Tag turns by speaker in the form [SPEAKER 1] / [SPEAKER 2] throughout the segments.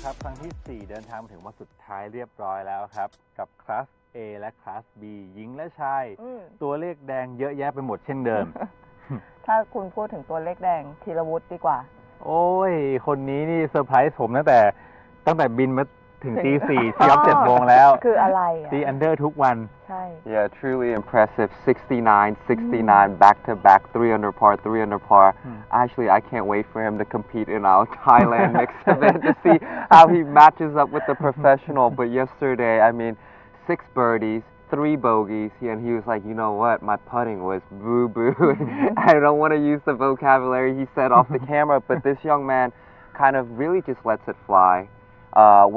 [SPEAKER 1] ครับครั้งที่ 4 เดินทางมาถึงวันสุดท้ายเรียบร้อยแล้วครับกับคลาส A และคลาส B หญิงและชายตัวเลขแดงเยอะแยะไปหมดเช่นเดิม
[SPEAKER 2] ถ้าคุณพูดถึงตัวเลขแดงธีรวุฒิดีกว่า
[SPEAKER 1] โอ้ยคนนี้นี่เซอร์ไพรส์ผมตั้งแต่บินมาถึงตี 4 ที่ออฟ7 โมงแล้ว
[SPEAKER 2] คืออะไรอ่ะ
[SPEAKER 1] ตีอันเดอร์ทุกวัน
[SPEAKER 2] ใช่
[SPEAKER 3] Yeah, truly impressive. 69, 69, back to back, 3 under par, 3 under par. Actually, I can't wait for him to compete in our Thailand mixed event to see how he matches up with the professional. But yesterday, I mean, 6 birdies, 3 bogeys, and he was like, you know what, my putting was boo-boo. I don't want to use the vocabulary he said off the camera, but this young man kind of really just lets it fly,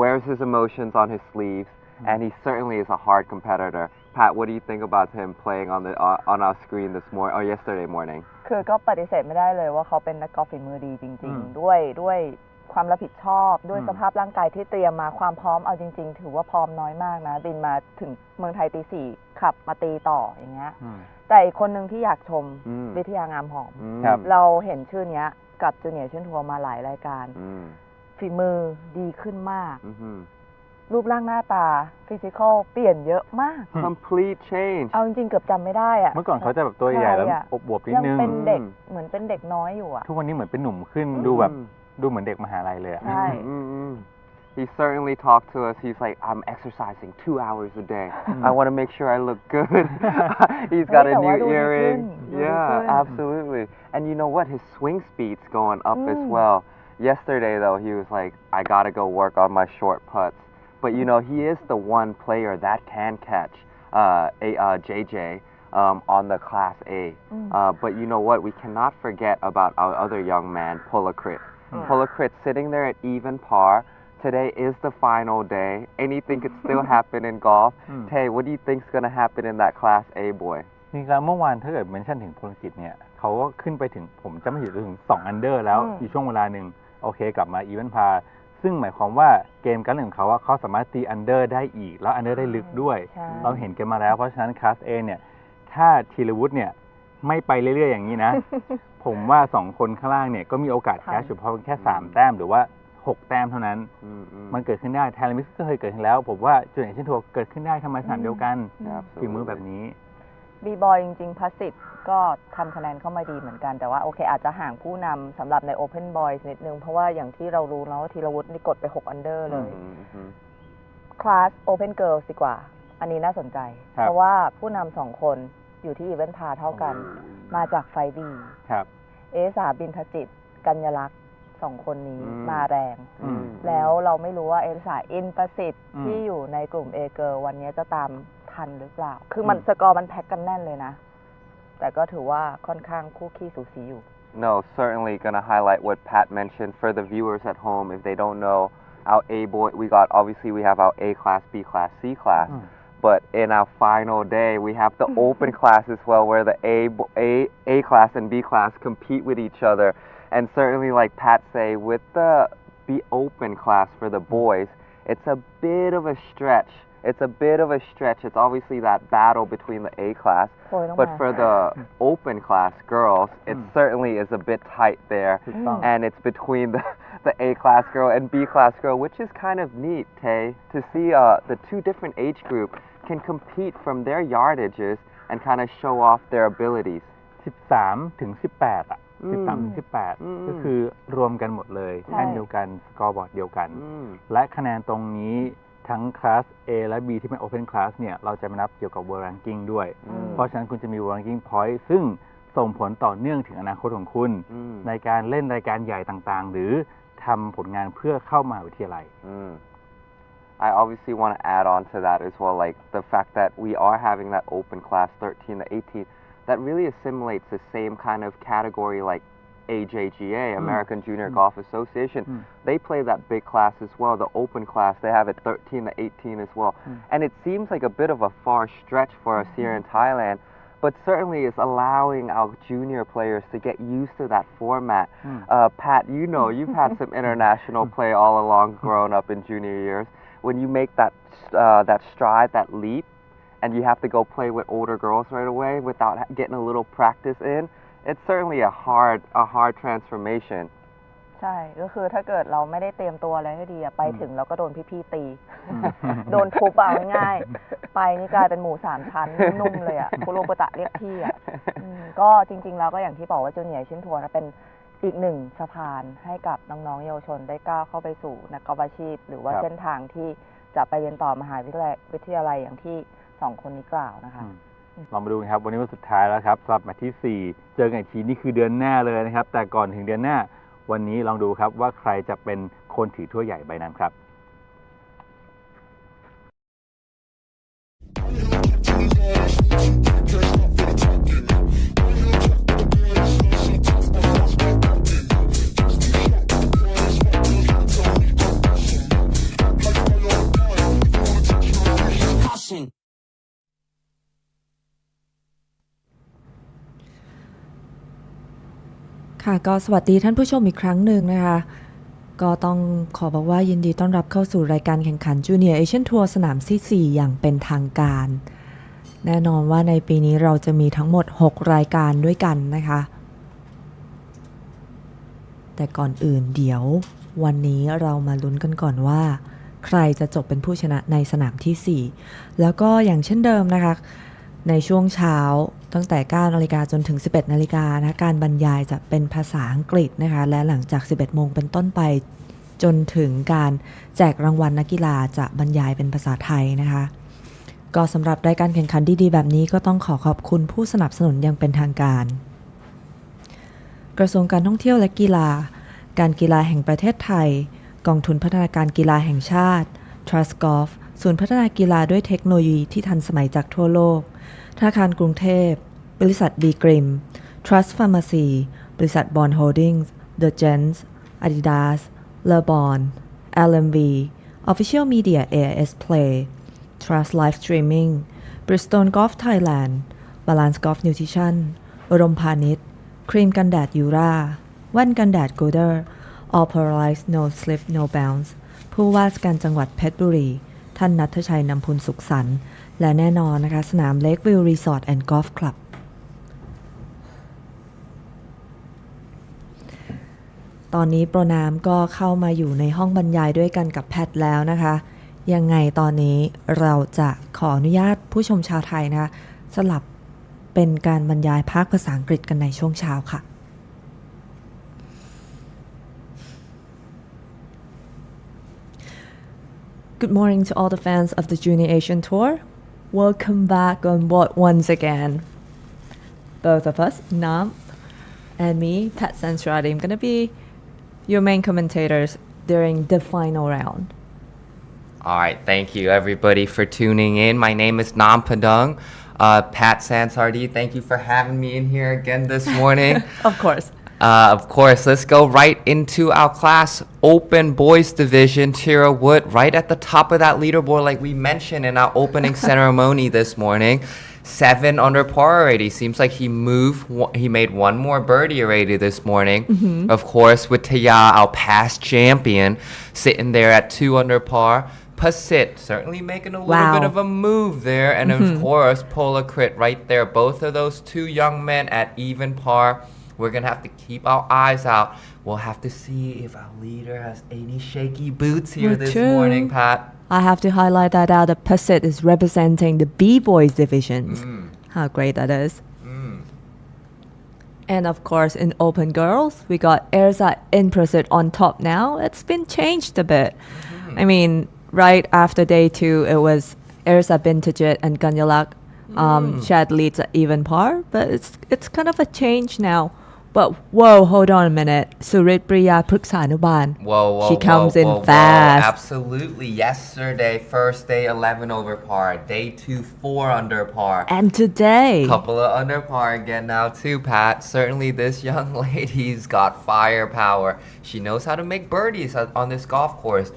[SPEAKER 3] wears his emotions on his sleeves, and he certainly is a hard competitor. Pat, what do you think about him playing on our screen this morning or yesterday morning?
[SPEAKER 2] คือก็ปฏิเสธไม่ได้เลยว่าเขาเป็นนักกอล์ฟฝีมือดีจริงๆด้วยความรับผิดชอบด้วยสภาพร่างกายที่เตรียมมาความพร้อมเอาจริงๆถือว่าพร้อมน้อยมากนะบินมาถึงเมืองไทยตี 4ขับมาตีต่ออย่างเงี้ยแต่อีกคนหนึ่งที่อยากชมวิทยางามหอมเราเห็นชื่อนี้กับจูเนียร์ชื่นทัวร์มาหลายรายการฝีมือดีขึ้นมากรูปร่างหน้าตาฟิสิกอลเปลี่ยนเยอะมาก
[SPEAKER 3] Complete change
[SPEAKER 2] เอาจริงๆเกือบจำไม่ได้อะ
[SPEAKER 1] เมื่อก่อนเขาจะแบบตัวใหญ่แล้วอวบๆนิดนึง
[SPEAKER 2] ยังเป็นเด็กเหมือนเป็นเด็กน้อยอยู่อะ
[SPEAKER 1] ทุกวันนี้เหมือนเป็นหนุ่มขึ้นดูเหมือนเด็กมหาลัยเลยอะ
[SPEAKER 2] ใช่
[SPEAKER 3] He certainly talked to us. He's like, I'm exercising 2 hours a day. I want to make sure I look good. He's got a new earring. Yeah, absolutely. And you know what? His swing speed's going up as well. Yesterday, though, he was like, I got to go work on my short putts. But, you know, he is the one player that can catch JJ on the Class A. But you know what? We cannot forget about our other young man, Polakrit. Polakrit sitting there at even par.Today is the final day. Anything could still happen in golf. Tay, what do you think is going to happen in that Class A boy?
[SPEAKER 1] จริงๆแล้วเมื่อวานถ้าเกิดเมนชั่นถึงพลกิจเนี่ยเขาก็ขึ้นไปถึงผมจะไม่ผิดถึง2 อันเดอร์แล้วอยู่ช่วงเวลาหนึ่งโอเคกลับมาอีเวนต์พาซึ่งหมายความว่าเกมการเล่นของเขาว่าเขาสามารถตีอันเดอร์ได้อีกแล้วอันเดอร์ได้ลึกด้วยเราเห็นกันมาแล้วเพราะฉะนั้นคลาส A เนี่ยถ้าธีรวุฒิเนี่ยไม่ไปเรื่อยๆอย่างนี้นะ ผมว่า2 คนข้างล่างเนี่ยก็มีโอกาสแคชอยู่เพราะแค่3 แต้มหรือว่า6 แต้มเท่านั้นมันเกิดขึ้นได้ไทยมิสก็เคยเกิดขึ้นแล้วผมว่าจุดไหนเช่นทัวร์เกิดขึ้นได้ทำไมสนามเดียวกันฝีมือแบบนี้
[SPEAKER 2] บีบอยจริงๆพัสสิทธ์ก็ทำคะแนนเข้ามาดีเหมือนกันแต่ว่าโอเคอาจจะห่างผู้นำสำหรับใน Open Boys นิดนึงเพราะว่าอย่างที่เรารู้แล้วว่าธีรวุฒินี่กดไป6 อันเดอร์เลยคลาส Open Girls ดีกว่าอันนี้น่าสนใจเพราะว่าผู้นำ2 คนอยู่ที่อีเวนต์พาเท่ากันมาจากไฟบีเอสาบินทจิตกัญญลักษณ์2 คนนี้มาแรงแล้วเราไม่รู้ว่าเอลิสาอินประสิทธิ์ที่อยู่ในกลุ่มเอเกอร์วันนี้จะตามทันหรือเปล่าคือมันสกอร์มันแพ็กกันแน่นเลยนะแต่ก็ถือว่าค่อนข้างคู่ขี้สูสีอยู่
[SPEAKER 3] No, certainly gonna highlight what Pat mentioned for the viewers at home if they don't know our A boy obviously we have our A class, B class, C class but in our final day we have the open class as well where the A class and B class compete with each other.And certainly, like Pat say, with the open class for the boys, it's a bit of a stretch. It's a bit of a stretch. It's obviously that battle between the A class, but for the open class girls, it certainly is a bit tight there, and it's between the A class girl and B class girl, which is kind of neat, Tay, to see the 2 different age groups can compete from their yardages and kind of show off their abilities.
[SPEAKER 1] 13 ถึง 18 อ่ะ13-18 ก็คือรวมกันหมดเลยแท่นเดียวกันสกอร์บอร์ดเดียวกันและคะแนนตรงนี้ทั้งคลาส A และ B ที่เป็น Open Class เนี่ยเราจะมานับเกี่ยวกับ World Ranking ด้วยเพราะฉะนั้นคุณจะมี World Ranking Point ซึ่งส่งผลต่อเนื่องถึงอนาคตของคุณในการเล่นรายการใหญ่ต่างๆหรือทำผลงานเพื่อเข้ามหาวิทยาลัย
[SPEAKER 3] I obviously want to add on to that as well, like the fact that we are having that Open Class 13 to 18.That really assimilates the same kind of category like AJGA, American Junior Golf Association. They play that big class as well, the open class. They have it 13 to 18 as well. And it seems like a bit of a far stretch for us here in Thailand, but certainly it's allowing our junior players to get used to that format. Pat, you know, you've had some international play all along growing up in junior years. When you make that stride, that leap,and you have to go play with older girls right away without getting a little practice in, it's certainly a hard transformation.
[SPEAKER 2] ใช่ก็คือถ้าเกิดเราไม่ได้เตรียมตัวอะไรให้ดีไปถึงเราก็โดนพี่ๆตี โดนทุบเอาง่ายๆไปนี่กลายเป็นหมู3 ชั้นนุ่มๆเลยคุโรบุตะเรียกพี่ก็จริงๆแล้วก็อย่างที่บอกว่าจูเนียร์เอเชียนทัวร์เป็นอีกหนึ่งสะพานให้กับน้องๆเยาวชนได้ก้าวเข้าไปสู่นักกอล์ฟอาชีพหรือว่าเส้นทางที่จะไปเรียนต่อมหาวิทยาลัยอย่างที่2คนนี้กล่าวนะคะ
[SPEAKER 1] ลองมาดูครับวันนี้วันสุดท้ายแล้วครับสำหรับแมตช์ที่ 4 เจอกันอีกทีนี่คือเดือนหน้าเลยนะครับแต่ก่อนถึงเดือนหน้าวันนี้ลองดูครับว่าใครจะเป็นคนถือถ้วยใหญ่ใบนั้นครับ
[SPEAKER 4] ค่ะก็สวัสดีท่านผู้ชมอีกครั้งหนึ่งนะคะก็ต้องขอบอกว่ายินดีต้อนรับเข้าสู่รายการแข่งขัน Junior Asian Tour สนามที่ 4 อย่างเป็นทางการแน่นอนว่าในปีนี้เราจะมีทั้งหมด6รายการด้วยกันนะคะแต่ก่อนอื่นเดี๋ยววันนี้เรามาลุ้นกันก่อนว่าใครจะจบเป็นผู้ชนะในสนามที่ 4แล้วก็อย่างเช่นเดิมนะคะในช่วงเช้าตั้งแต่ 9 นาฬิกาจนถึง 11 นาฬิกานะการบรรยายจะเป็นภาษาอังกฤษนะคะและหลังจาก 11 โมงเป็นต้นไปจนถึงการแจกรางวัลนักกีฬาจะบรรยายเป็นภาษาไทยนะคะก็สำหรับรายการแข่งขันดีๆแบบนี้ก็ต้องขอขอบคุณผู้สนับสนุนอย่างเป็นทางการกระทรวงการท่องเที่ยวและกีฬาการกีฬาแห่งประเทศไทยกองทุนพัฒนาการกีฬาแห่งชาติ Trustgolf ศูนย์พัฒนากีฬาด้วยเทคโนโลยีที่ทันสมัยจากทั่วโลกธนาคารกรุงเทพบริษัทบีกริม Trust Pharmacy บริษัท Bond Holdings The Gents Adidas Le Bon LMV Official Media AIS Play Trust Live Streaming Bridgestone Golf Thailand Balance Golf Nutrition อุดมพาณิชย์ครีมกันแดดยูราแว่นกันแดด Goder All Polarized No Slip No Bounce ผู้ว่าราชการจังหวัดเพชรบุรีท่านณัฐชัยนำพุนสุขสันต์และแน่นอนนะคะสนาม Lakeview Resort and Golf Club ตอนนี้โปรน้ำก็เข้ามาอยู่ในห้องบรรยายด้วยกันกับแพทแล้วนะคะยังไงตอนนี้เราจะขออนุญาตผู้ชมชาวไทยนะคะสลับเป็นการบรรยายภาคภาษาอังกฤษกันในช่วงเช้าค่ะGood morning to all the fans of the Junior Asian Tour. Welcome back on board once again. Both of us, Nam and me, Pat Sanstrati, I'm going to be your main commentators during the final round.
[SPEAKER 3] All right, thank you everybody for tuning in. My name is Nam Padung. Pat Sansardi, thank you for having me in here again this morning.
[SPEAKER 4] Of course.
[SPEAKER 3] Of course, let's go right into our class open boys division. Tira Wood right at the top of that leaderboard like we mentioned in our opening ceremony this morning. 7 under par already. Seems like he made one more birdie already this morning. Mm-hmm. Of course, with Taya, our past champion, sitting there at 2 under par. Pasit certainly making a little bit of a move there. And of course, Pola Crit right there. Both of those 2 young men at even par. We're going to have to keep our eyes out. We'll have to see if our leader has any shaky boots here this morning, Pat.
[SPEAKER 4] I have to highlight that the Pasit is representing the B-Boys divisions. How great that is. And of course, in Open Girls, we got Erza in Pasit on top now. It's been changed a bit. I mean, right after day 2, it was Erza Bintajit and Ganyalak. Chad leads at even par, but it's kind of a change now. But whoa, hold on a minute. Surit Priya Pruksanuban.
[SPEAKER 3] Whoa,
[SPEAKER 4] she comes in
[SPEAKER 3] whoa,
[SPEAKER 4] fast.
[SPEAKER 3] Absolutely. Yesterday, first day 11 over par. Day 2, 4 under par.
[SPEAKER 4] And today,
[SPEAKER 3] couple of under par again now too, Pat. Certainly this young lady's got firepower. She knows how to make birdies on this golf course.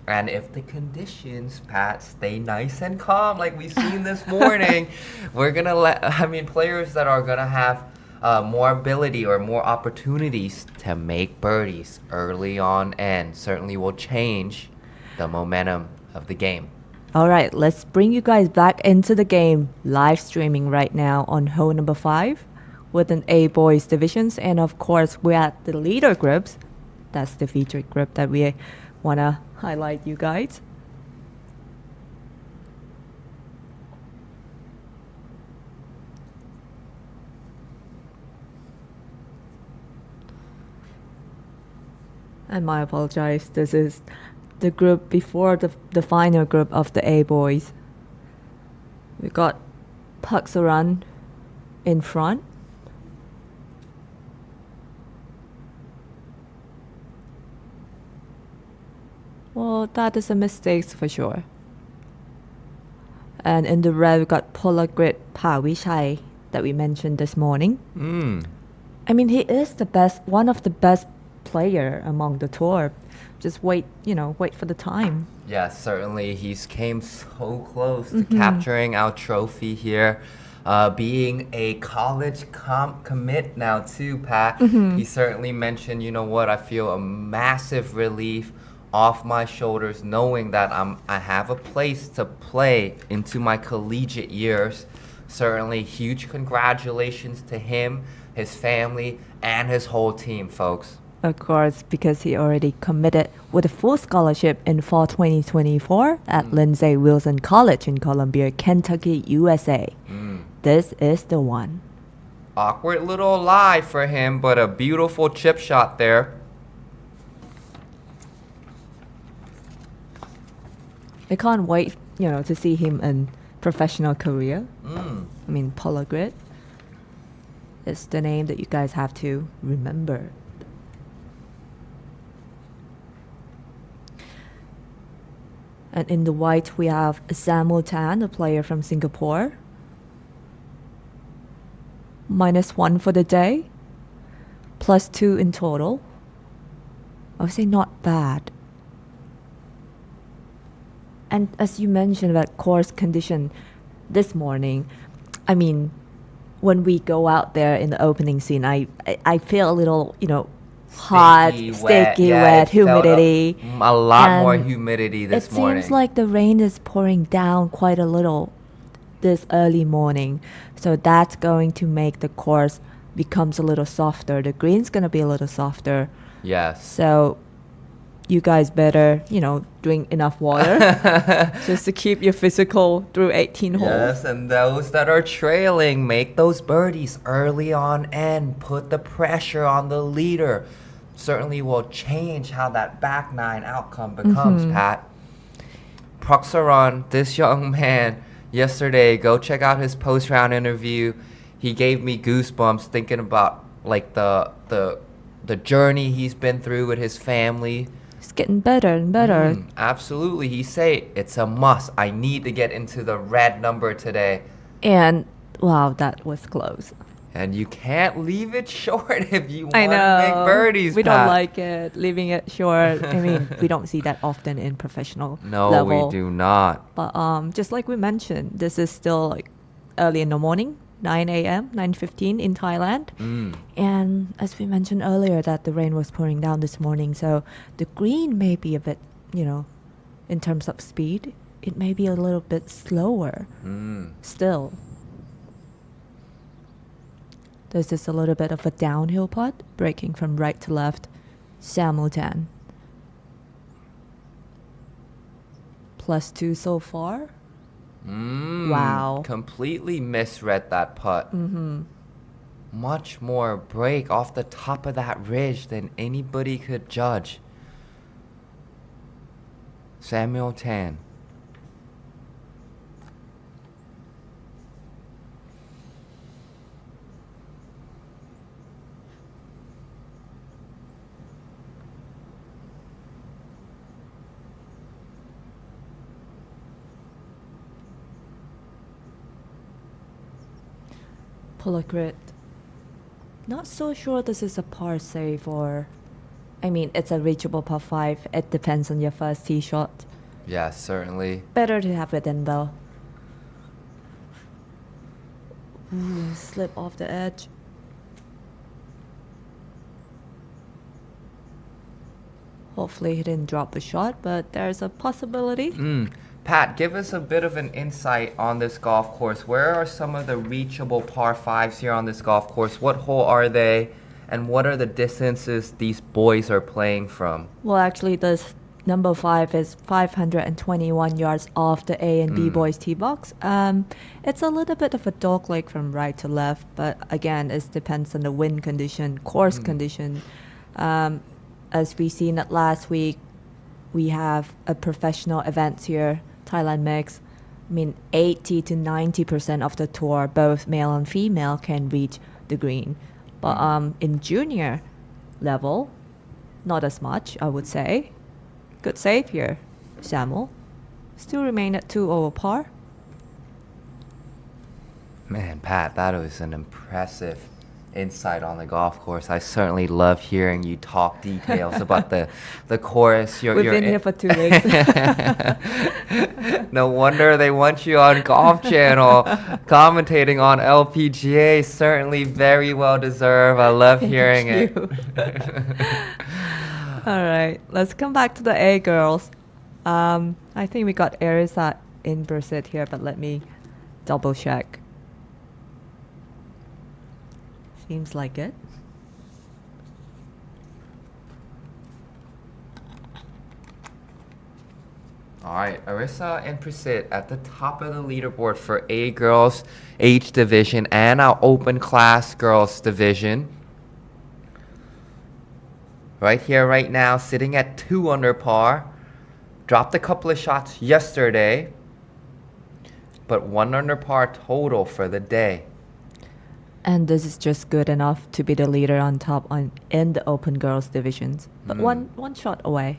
[SPEAKER 3] And if the conditions, Pat, stay nice and calm like we've seen this morning, we're going to players that are going to have more ability or more opportunities to make birdies early on and certainly will change the momentum of the game.
[SPEAKER 4] All right, let's bring you guys back into the game. Live streaming right now on hole number 5 with an A boys divisions. And of course, we're at the leader groups. that's the featured group that we want to highlight you guys. And my apologize, this is the group before the final group of the A boys. We got Paksaran in front. Well, that is a mistake for sure. And in the red, we got Polagrit Pawichai that we mentioned this morning. I mean, he is the best, one of the best player among the tour. Just wait for the time.
[SPEAKER 5] Yeah, certainly. He's came so close to capturing our trophy here. Being a college commit now too, Pat. He certainly mentioned, you know what, I feel a massive relief off my shoulders knowing that I have a place to play into my collegiate years. Certainly huge congratulations to him, his family, and his whole team, folks.
[SPEAKER 4] Of course, because he already committed with a full scholarship in fall 2024 at Lindsey Wilson College in Columbia, Kentucky, USA. This is the one.
[SPEAKER 5] Awkward little lie for him, but a beautiful chip shot there.
[SPEAKER 4] I can't wait, to see him in professional career. I mean, Polagrit is the name that you guys have to remember. And in the white, we have Samuel Tan, a player from Singapore. -1 for the day. +2 in total. I would say not bad. And as you mentioned about course condition this morning, I mean, when we go out there in the opening scene, I feel a little, hot, sticky, wet, humidity.
[SPEAKER 5] A lot more humidity this morning.
[SPEAKER 4] It seems like the rain is pouring down quite a little this early morning. So that's going to make the course becomes a little softer. The green's going to be a little softer.
[SPEAKER 5] Yes.
[SPEAKER 4] So you guys better, drink enough water just to keep your physical through 18 holes.
[SPEAKER 5] Yes, and those that are trailing, make those birdies early on and put the pressure on the leader. Certainly will change how that back nine outcome becomes, Pat. Proksaran, this young man, yesterday, go check out his post-round interview. He gave me goosebumps thinking about like the journey he's been through with his family.
[SPEAKER 4] It's getting better and better.
[SPEAKER 5] Absolutely. He say, it's a must. I need to get into the red number today.
[SPEAKER 4] And, wow, that was close.
[SPEAKER 5] And you can't leave it short if you want to make birdies,
[SPEAKER 4] We
[SPEAKER 5] Pat.
[SPEAKER 4] don't like it, leaving it short. I mean, we don't see that often in professional
[SPEAKER 5] No,
[SPEAKER 4] level.
[SPEAKER 5] we do not.
[SPEAKER 4] But just like we mentioned, this is still like early in the morning. 9 a.m., 9:15 in Thailand. And as we mentioned earlier that the rain was pouring down this morning, so the green may be a bit, in terms of speed, it may be a little bit slower still. This is a little bit of a downhill putt, breaking from right to left, simultan. +2 so far. Wow.
[SPEAKER 5] Completely misread that putt. Much more break off the top of that ridge than anybody could judge. Samuel Tan.
[SPEAKER 4] Polagrit. Not so sure this is a par save or... I mean, it's a reachable par 5. It depends on your first tee shot.
[SPEAKER 5] Yeah, certainly.
[SPEAKER 4] Better to have it in though. Ooh, slip off the edge. Hopefully he didn't drop the shot, but there's a possibility.
[SPEAKER 5] Pat, give us a bit of an insight on this golf course. Where are some of the reachable par 5s here on this golf course? What hole are they? And what are the distances these boys are playing from?
[SPEAKER 4] Well, actually, this number 5 is 521 yards off the A and B boys tee box. It's a little bit of a dog leg from right to left, but again, it depends on the wind condition, course condition. As we seen it last week, we have a professional events here, Thailand Mix. I mean, 80 to 90% of the tour, both male and female, can reach the green. But in junior level, not as much, I would say. Good save here, Samuel. Still remain at 2 over par.
[SPEAKER 5] Man, Pat, that was an impressive insight on the golf course. I certainly love hearing you talk details about the course.
[SPEAKER 4] We've been here for 2 weeks.
[SPEAKER 5] No wonder they want you on Golf Channel commentating on LPGA. Certainly very well deserved. I love hearing it.
[SPEAKER 4] All right, let's come back to the A girls. I think we got Arisa in Bursit here, but let me double check. Seems like it.
[SPEAKER 5] All right, Arisa and Prasit at the top of the leaderboard for A girls H division and our open class girls division. Right here, right now, sitting at 2 under par. Dropped a couple of shots yesterday, but 1 under par total for the day.
[SPEAKER 4] And this is just good enough to be the leader on top in the open girls divisions. But one shot away.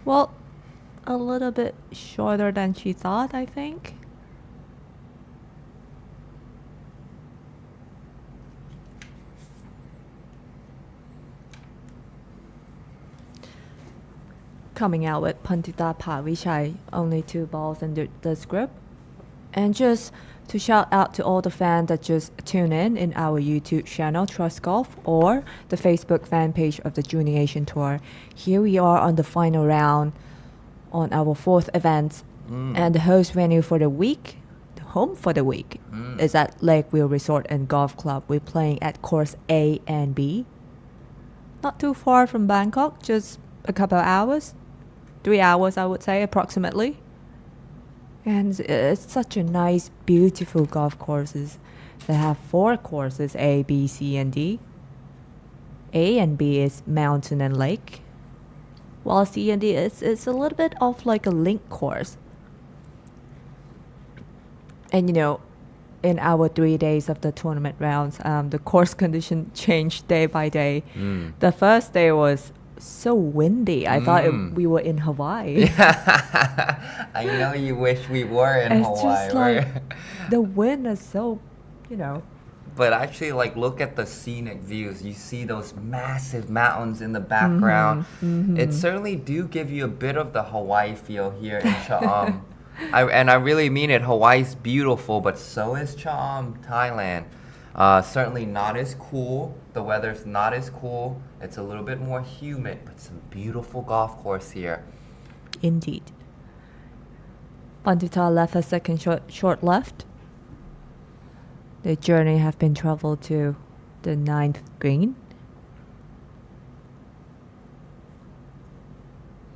[SPEAKER 4] Well, a little bit shorter than she thought, I think. Coming out with Pantita Pavichai, only 2 balls under the script. And just to shout out to all the fans that just tune in our YouTube channel, Trustgolf, or the Facebook fan page of the Junior Asian Tour. Here we are on the final round on our 4th event. And the host venue for the week, the home for the week, is at Lakeview Resort and Golf Club. We're playing at course A and B. Not too far from Bangkok, just a couple of hours. 3 hours, I would say, approximately. And it's such a nice, beautiful golf courses. They have 4 courses, A, B, C, and D. A and B is mountain and lake, while C and D is a little bit of like a link course. And you know, in our 3 days of the tournament rounds, the course condition changed day by day. The first day was so windy. I thought we were in Hawaii.
[SPEAKER 5] I know you wish we were in
[SPEAKER 4] It's
[SPEAKER 5] Hawaii,
[SPEAKER 4] just like
[SPEAKER 5] right?
[SPEAKER 4] the wind is so, you know.
[SPEAKER 5] But actually, like, look at the scenic views. You see those massive mountains in the background. It certainly do give you a bit of the Hawaii feel here in Cha'am. And I really mean it. Hawaii's beautiful, but so is Cha'am, Thailand. Certainly not as cool. The weather's not as cool. It's a little bit more humid, but some beautiful golf course here.
[SPEAKER 4] Indeed. Pantita left a second short left. The journey have been traveled to the 9th green.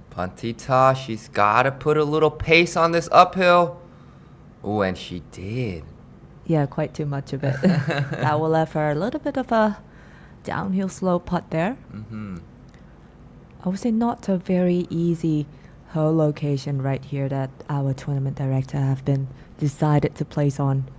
[SPEAKER 5] Pantita, she's got to put a little pace on this uphill. Oh, and she did.
[SPEAKER 4] Yeah, quite too much of it. That will left her a little bit of a downhill slow putt there. I would say not a very easy hole location right here that our tournament director have been decided to place on.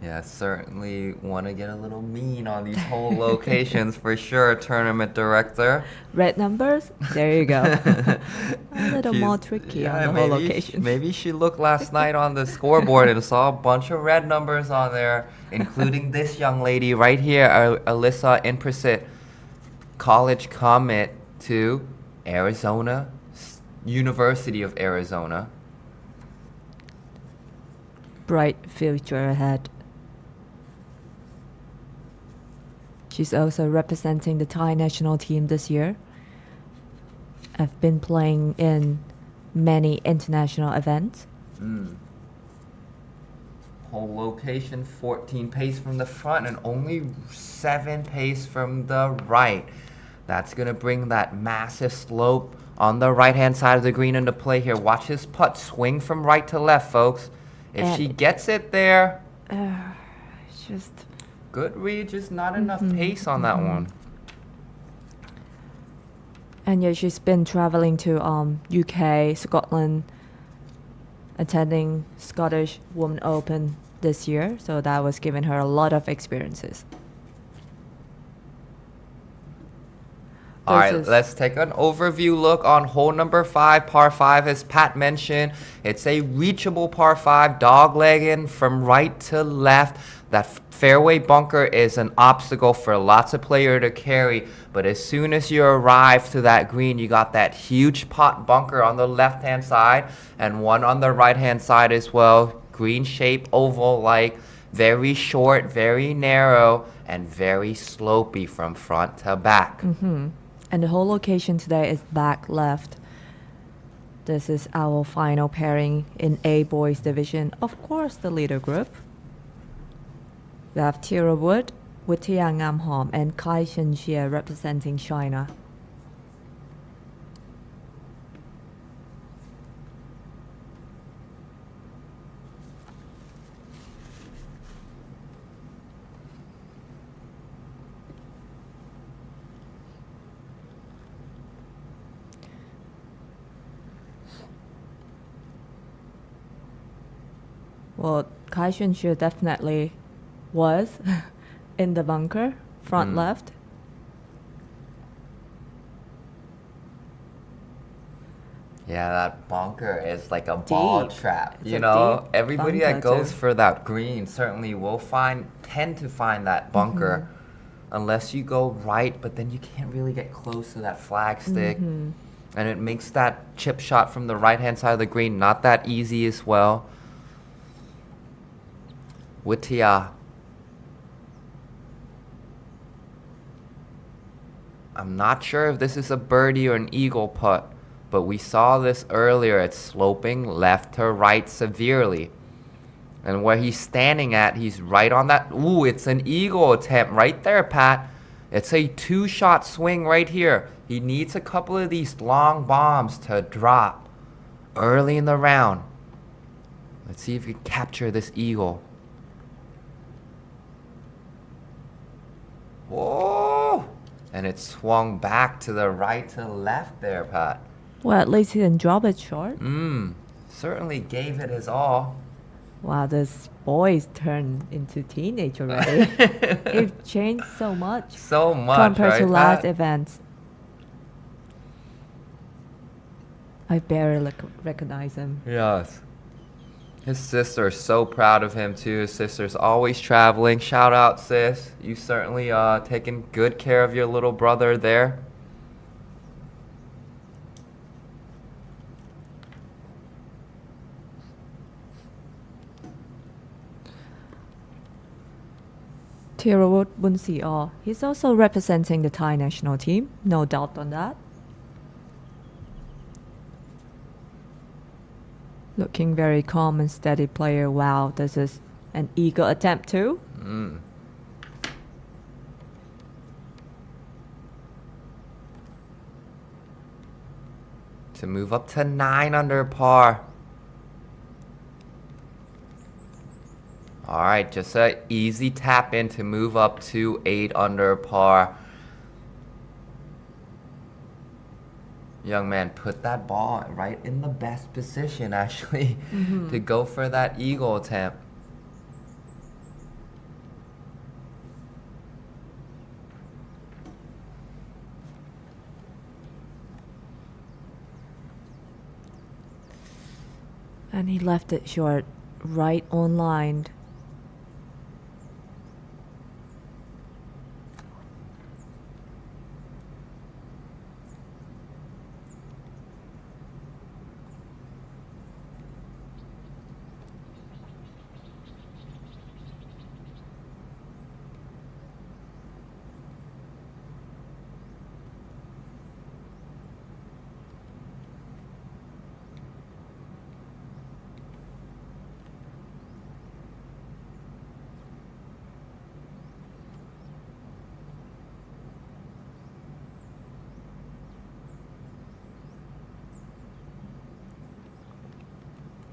[SPEAKER 5] Yeah, certainly want to get a little mean on these whole locations for sure, tournament director.
[SPEAKER 4] Red numbers? There you go. A little more tricky on the whole location.
[SPEAKER 5] Maybe she looked last night on the scoreboard and saw a bunch of red numbers on there, including this young lady right here, Alyssa Inprasit, college commit to Arizona, University of Arizona.
[SPEAKER 4] Bright future ahead. She's also representing the Thai national team this year. I've been playing in many international events.
[SPEAKER 5] Whole location 14 pace from the front and only 7 pace from the right. That's going to bring that massive slope on the right hand side of the green into play here. Watch his putt swing from right to left, folks. If
[SPEAKER 4] And
[SPEAKER 5] she gets it there,
[SPEAKER 4] it's just
[SPEAKER 5] good read, just not enough pace on that one.
[SPEAKER 4] and yeah, she's been traveling to UK, Scotland, attending Scottish Women Open this year, so that was giving her a lot of experiences.
[SPEAKER 5] All right,
[SPEAKER 4] This is-
[SPEAKER 5] let's take an overview look on hole number 5, par 5, as Pat mentioned. It's a reachable par 5, dog-legging from right to left. That fairway bunker is an obstacle for lots of players to carry, but as soon as you arrive to that green, you got that huge pot bunker on the left-hand side and one on the right-hand side as well. Green shape, oval-like, very short, very narrow, and very slopey from front to back.
[SPEAKER 4] And the whole location today is back left. This is our final pairing in A boys division. Of course, the leader group. We have Tira Wood, Wittia Ngamhom, and Kai Shenxie representing China. Well, Kai Shenxie definitely was in the bunker, front left.
[SPEAKER 5] Yeah, that bunker is like a ball
[SPEAKER 4] Deep.
[SPEAKER 5] trap.
[SPEAKER 4] It's
[SPEAKER 5] You
[SPEAKER 4] a
[SPEAKER 5] know,
[SPEAKER 4] deep
[SPEAKER 5] everybody that
[SPEAKER 4] bunker,
[SPEAKER 5] goes
[SPEAKER 4] too.
[SPEAKER 5] for that green certainly will tend to find that bunker unless you go right, but then you can't really get close to that flag stick. And it makes that chip shot from the right-hand side of the green not that easy as well. Wittia. I'm not sure if this is a birdie or an eagle putt, but we saw this earlier. It's sloping left to right severely. And where he's standing at, he's right on that. Ooh, it's an eagle attempt right there, Pat. It's a 2-shot swing right here. He needs a couple of these long bombs to drop early in the round. Let's see if we can capture this eagle. Whoa! And it swung back to the right to left there, Pat.
[SPEAKER 4] Well, at least he didn't drop it short.
[SPEAKER 5] Certainly gave it his all.
[SPEAKER 4] Wow, this boy's turned into teenage already. It changed so much
[SPEAKER 5] So much,
[SPEAKER 4] compared
[SPEAKER 5] right,
[SPEAKER 4] to last
[SPEAKER 5] Pat?
[SPEAKER 4] events. I barely recognize him.
[SPEAKER 5] Yes. His sister is so proud of him too. His sister's always traveling. Shout out, sis. You certainly taking good care of your little brother there.
[SPEAKER 4] Tirawut Bunsior. He's also representing the Thai national team. No doubt on that. Looking very calm and steady player. Wow, this is an eagle attempt too.
[SPEAKER 5] To move up to 9 under par. All right, just an easy tap in to move up to 8 under par. Young man, put that ball right in the best position, actually, to go for that eagle attempt.
[SPEAKER 4] And he left it short, right on line.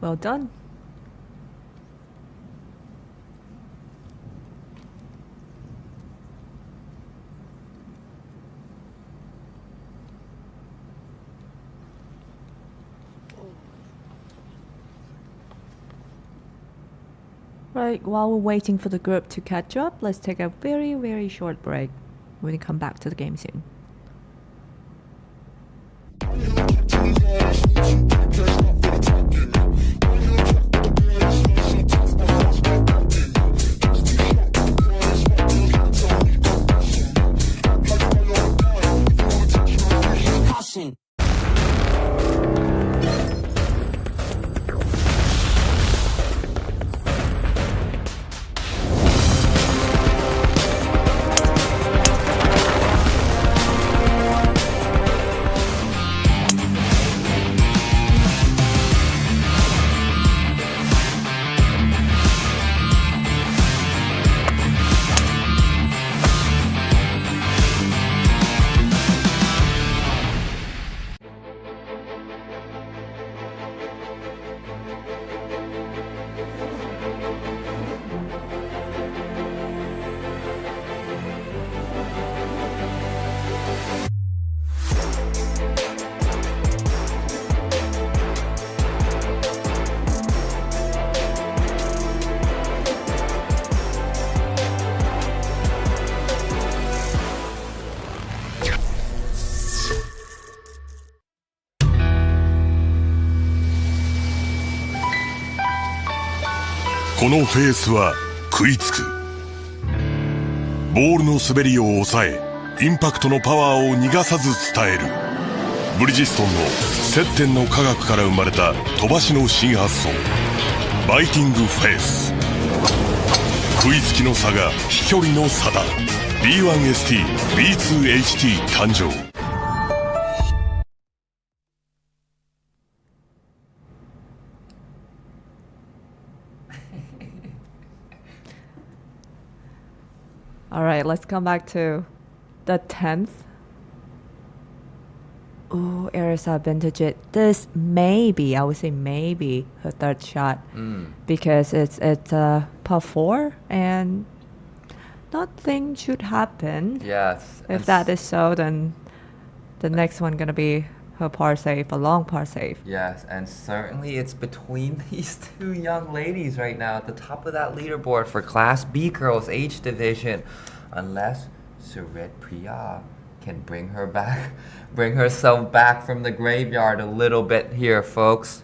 [SPEAKER 4] Well done. Right, while we're waiting for the group to catch up, let's take a very, very short break. We're going to come back to the game soon.
[SPEAKER 6] Caution.
[SPEAKER 7] このフェースは食いつく。ボールの滑りを抑え、インパクトのパワーを逃がさず伝える。ブリヂストンの接点の科学から生まれた飛ばしの新発想、バイティングフェース。食いつきの差が飛距離の差だ。 B1ST B2HT 誕生。
[SPEAKER 4] All right, let's come back to the 10th. Oh, Arisa Vintage. This may be, I would say maybe her third shot because it's par 4 and nothing should happen.
[SPEAKER 5] Yes.
[SPEAKER 4] If that is so, then the next one gonna be her par save, a long par save.
[SPEAKER 5] Yes, and certainly it's between these two young ladies right now at the top of that leaderboard for Class B girls age division. Unless Surit Priya can bring herself back from the graveyard a little bit here, folks.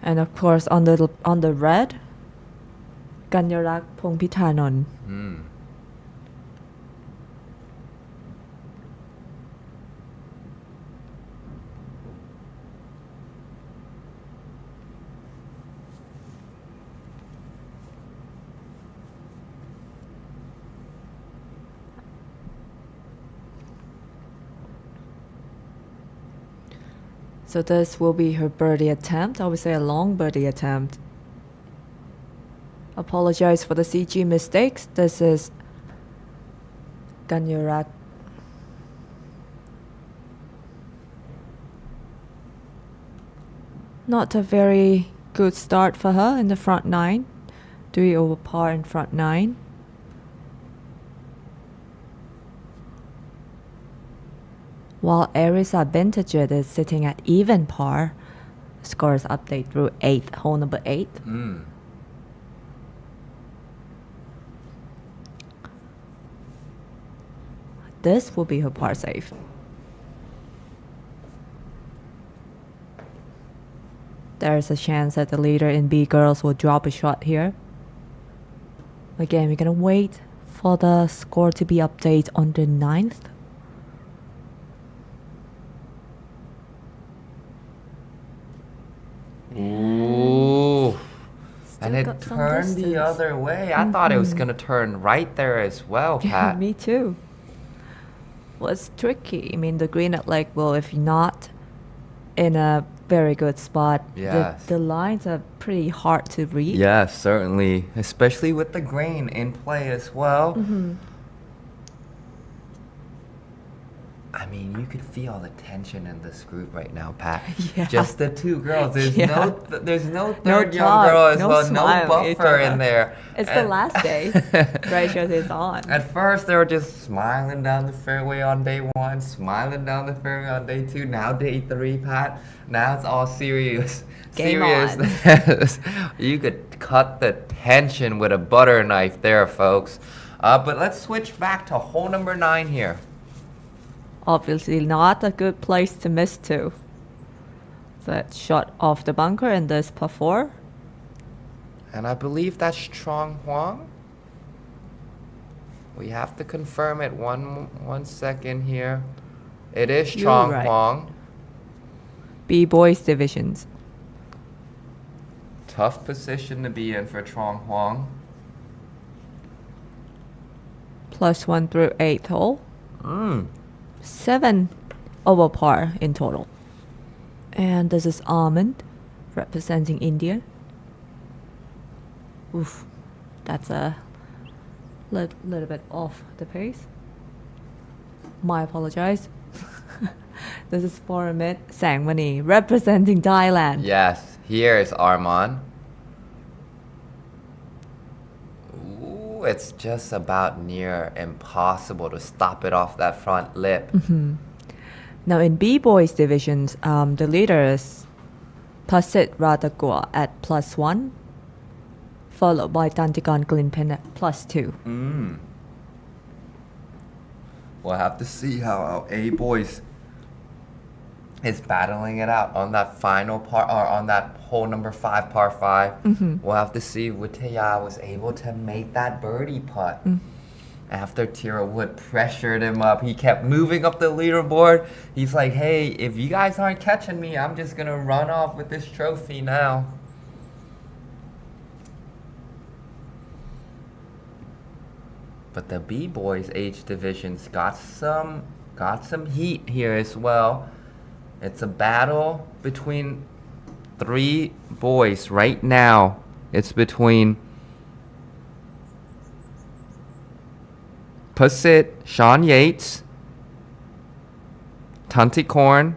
[SPEAKER 4] And of course, on the red, Ganyarak Pongpithanon. So this will be her birdie attempt. I would say a long birdie attempt. Apologize for the CG mistakes. This is Ganyarat. Not a very good start for her in the front 9. 3 over par in front 9. While Arisa Vintage is sitting at even par. Scores update through 8th, hole number 8. This will be her par save. There's a chance that the leader in B girls will drop a shot here. Again, we're gonna wait for the score to be updated on the 9th.
[SPEAKER 5] Ooh. And it turned the other way. I thought it was going to turn right there as well, Pat.
[SPEAKER 4] Me too. Well, it's tricky. I mean, the green at Lake will, if not in a very good spot.
[SPEAKER 5] Yes.
[SPEAKER 4] The lines are pretty hard to read.
[SPEAKER 5] Yes, certainly, especially with the grain in play as well. I mean, you could feel the tension in this group right now, Pat.
[SPEAKER 4] Yeah.
[SPEAKER 5] Just the two girls. There's there's no
[SPEAKER 4] No
[SPEAKER 5] third young
[SPEAKER 4] talk,
[SPEAKER 5] girl as
[SPEAKER 4] no
[SPEAKER 5] well.
[SPEAKER 4] smile
[SPEAKER 5] No
[SPEAKER 4] at each
[SPEAKER 5] buffer
[SPEAKER 4] other.
[SPEAKER 5] in there.
[SPEAKER 4] It's the last day. Rachel is on.
[SPEAKER 5] At first, they were just smiling down the fairway on day one, smiling down the fairway on day two. Now day three, Pat. Now it's all serious.
[SPEAKER 4] Game on.
[SPEAKER 5] Serious. You could cut the tension with a butter knife there, folks. But let's switch back to hole number 9 here.
[SPEAKER 4] Obviously not a good place to miss to. That shot off the bunker and this par 4.
[SPEAKER 5] And I believe that's Trong Huang. We have to confirm it one second here. It is
[SPEAKER 4] You're
[SPEAKER 5] Trong
[SPEAKER 4] right.
[SPEAKER 5] Huang.
[SPEAKER 4] B-boys divisions.
[SPEAKER 5] Tough position to be in for Trong Huang.
[SPEAKER 4] +1 through 8th hole. 7 over par in total. And this is Almond representing India. Oof, that's a little bit off the pace. My apologize. This is Paramit Sangmani representing Thailand.
[SPEAKER 5] Yes, here is Arman. Ooh, it's just about near impossible to stop it off that front lip.
[SPEAKER 4] Now in B-boys divisions, the leader is Pasit Radagua at +1, followed by Tantikan Glinpen at +2.
[SPEAKER 5] We'll have to see how our A-boys is battling it out on that final part, or on that hole number 5, par 5. We'll have to see if Witaya was able to make that birdie putt. After Tira Wood pressured him up, he kept moving up the leaderboard. He's like, hey, if you guys aren't catching me, I'm just going to run off with this trophy now. But the B-boys age divisions got some heat here as well. It's a battle between 3 boys right now. It's between Pasit, Sean Yates, Tantikorn,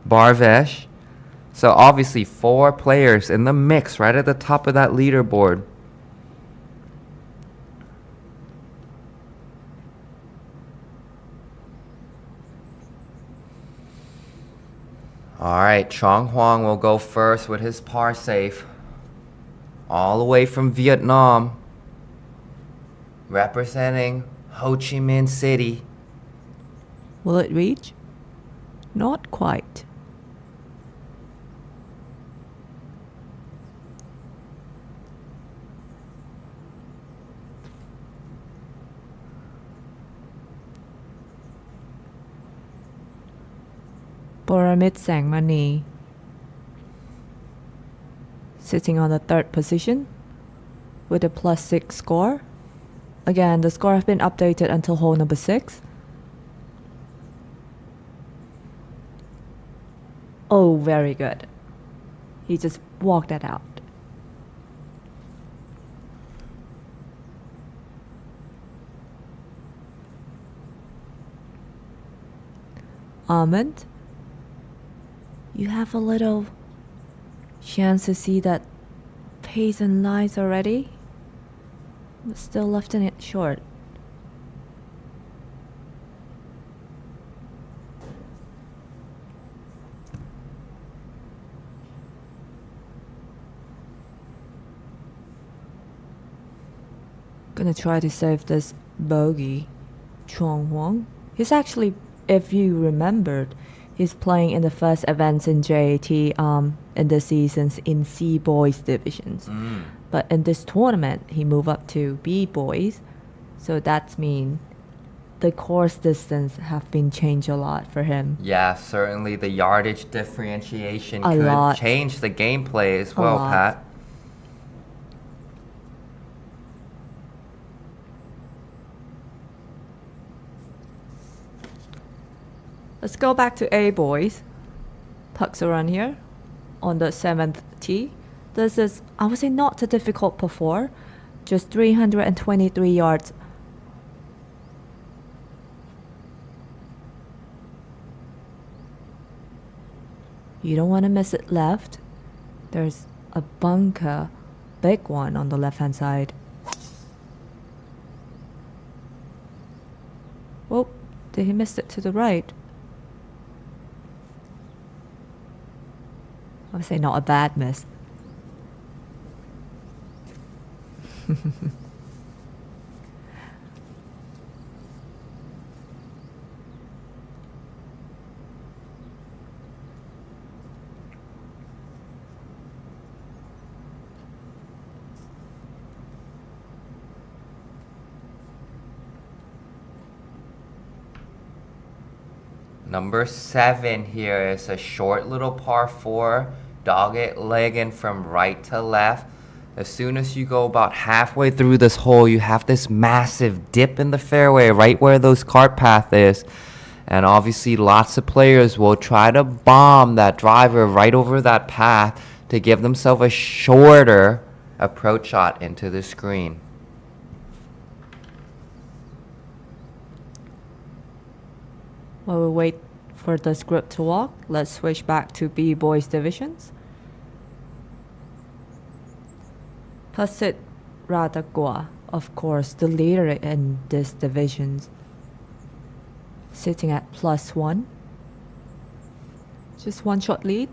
[SPEAKER 5] Barvesh. So obviously 4 players in the mix right at the top of that leaderboard. All right, Trong Huang will go first with his par save. All the way from Vietnam, representing Ho Chi Minh City.
[SPEAKER 4] Will it reach? Not quite. Paramit Sangmani sitting on the 3rd position with a +6 score. Again, the score has been updated until hole number 6. Oh, very good. He just walked that out. Almond, you have a little chance to see that pace and lines already, but still left it short. Gonna try to save this bogey. Trong Huang. He's actually, if you remembered, he's playing in the first events in JAT in the seasons in C boys divisions. But in this tournament, he moved up to B boys. So that means the course distance have been changed a lot for him.
[SPEAKER 5] Yeah, certainly the yardage differentiation
[SPEAKER 4] A
[SPEAKER 5] could
[SPEAKER 4] lot.
[SPEAKER 5] change the gameplay as
[SPEAKER 4] A
[SPEAKER 5] well,
[SPEAKER 4] lot.
[SPEAKER 5] Pat.
[SPEAKER 4] Let's go back to A boys. Pucks are on here. on the 7th tee. This is, I would say, not a difficult par 4, just 323 yards. You don't want to miss it left. There's a bunker, big one on the left hand side. Oh, did he miss it to the right? I would say not a bad miss.
[SPEAKER 5] Number 7 here is a short little par 4, dog legging from right to left. As soon as you go about halfway through this hole, you have this massive dip in the fairway right where those cart path is. And obviously lots of players will try to bomb that driver right over that path to give themselves a shorter approach shot into the green.
[SPEAKER 4] While we wait for the script to walk, let's switch back to B-Boys divisions. Pasit Radagua, of course, the leader in this division, sitting at +1. Just one shot lead.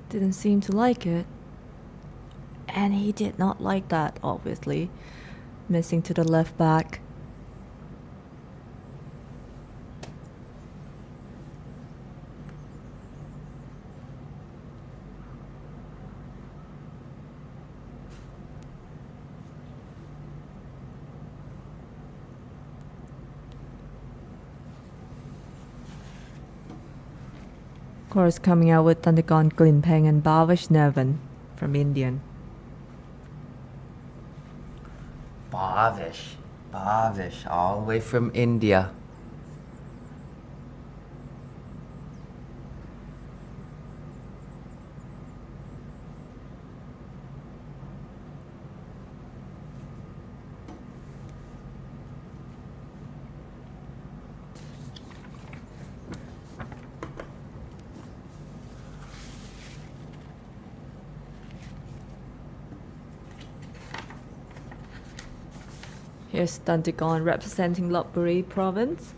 [SPEAKER 4] Didn't seem to like it. And he did not like that, obviously. Missing to the left back. Of course, coming out with Thundergon Glinpeng and Bhavesh Nevan from Indian.
[SPEAKER 5] Bhavesh, all the way from India.
[SPEAKER 4] Here's Thundergon representing Lopburi province.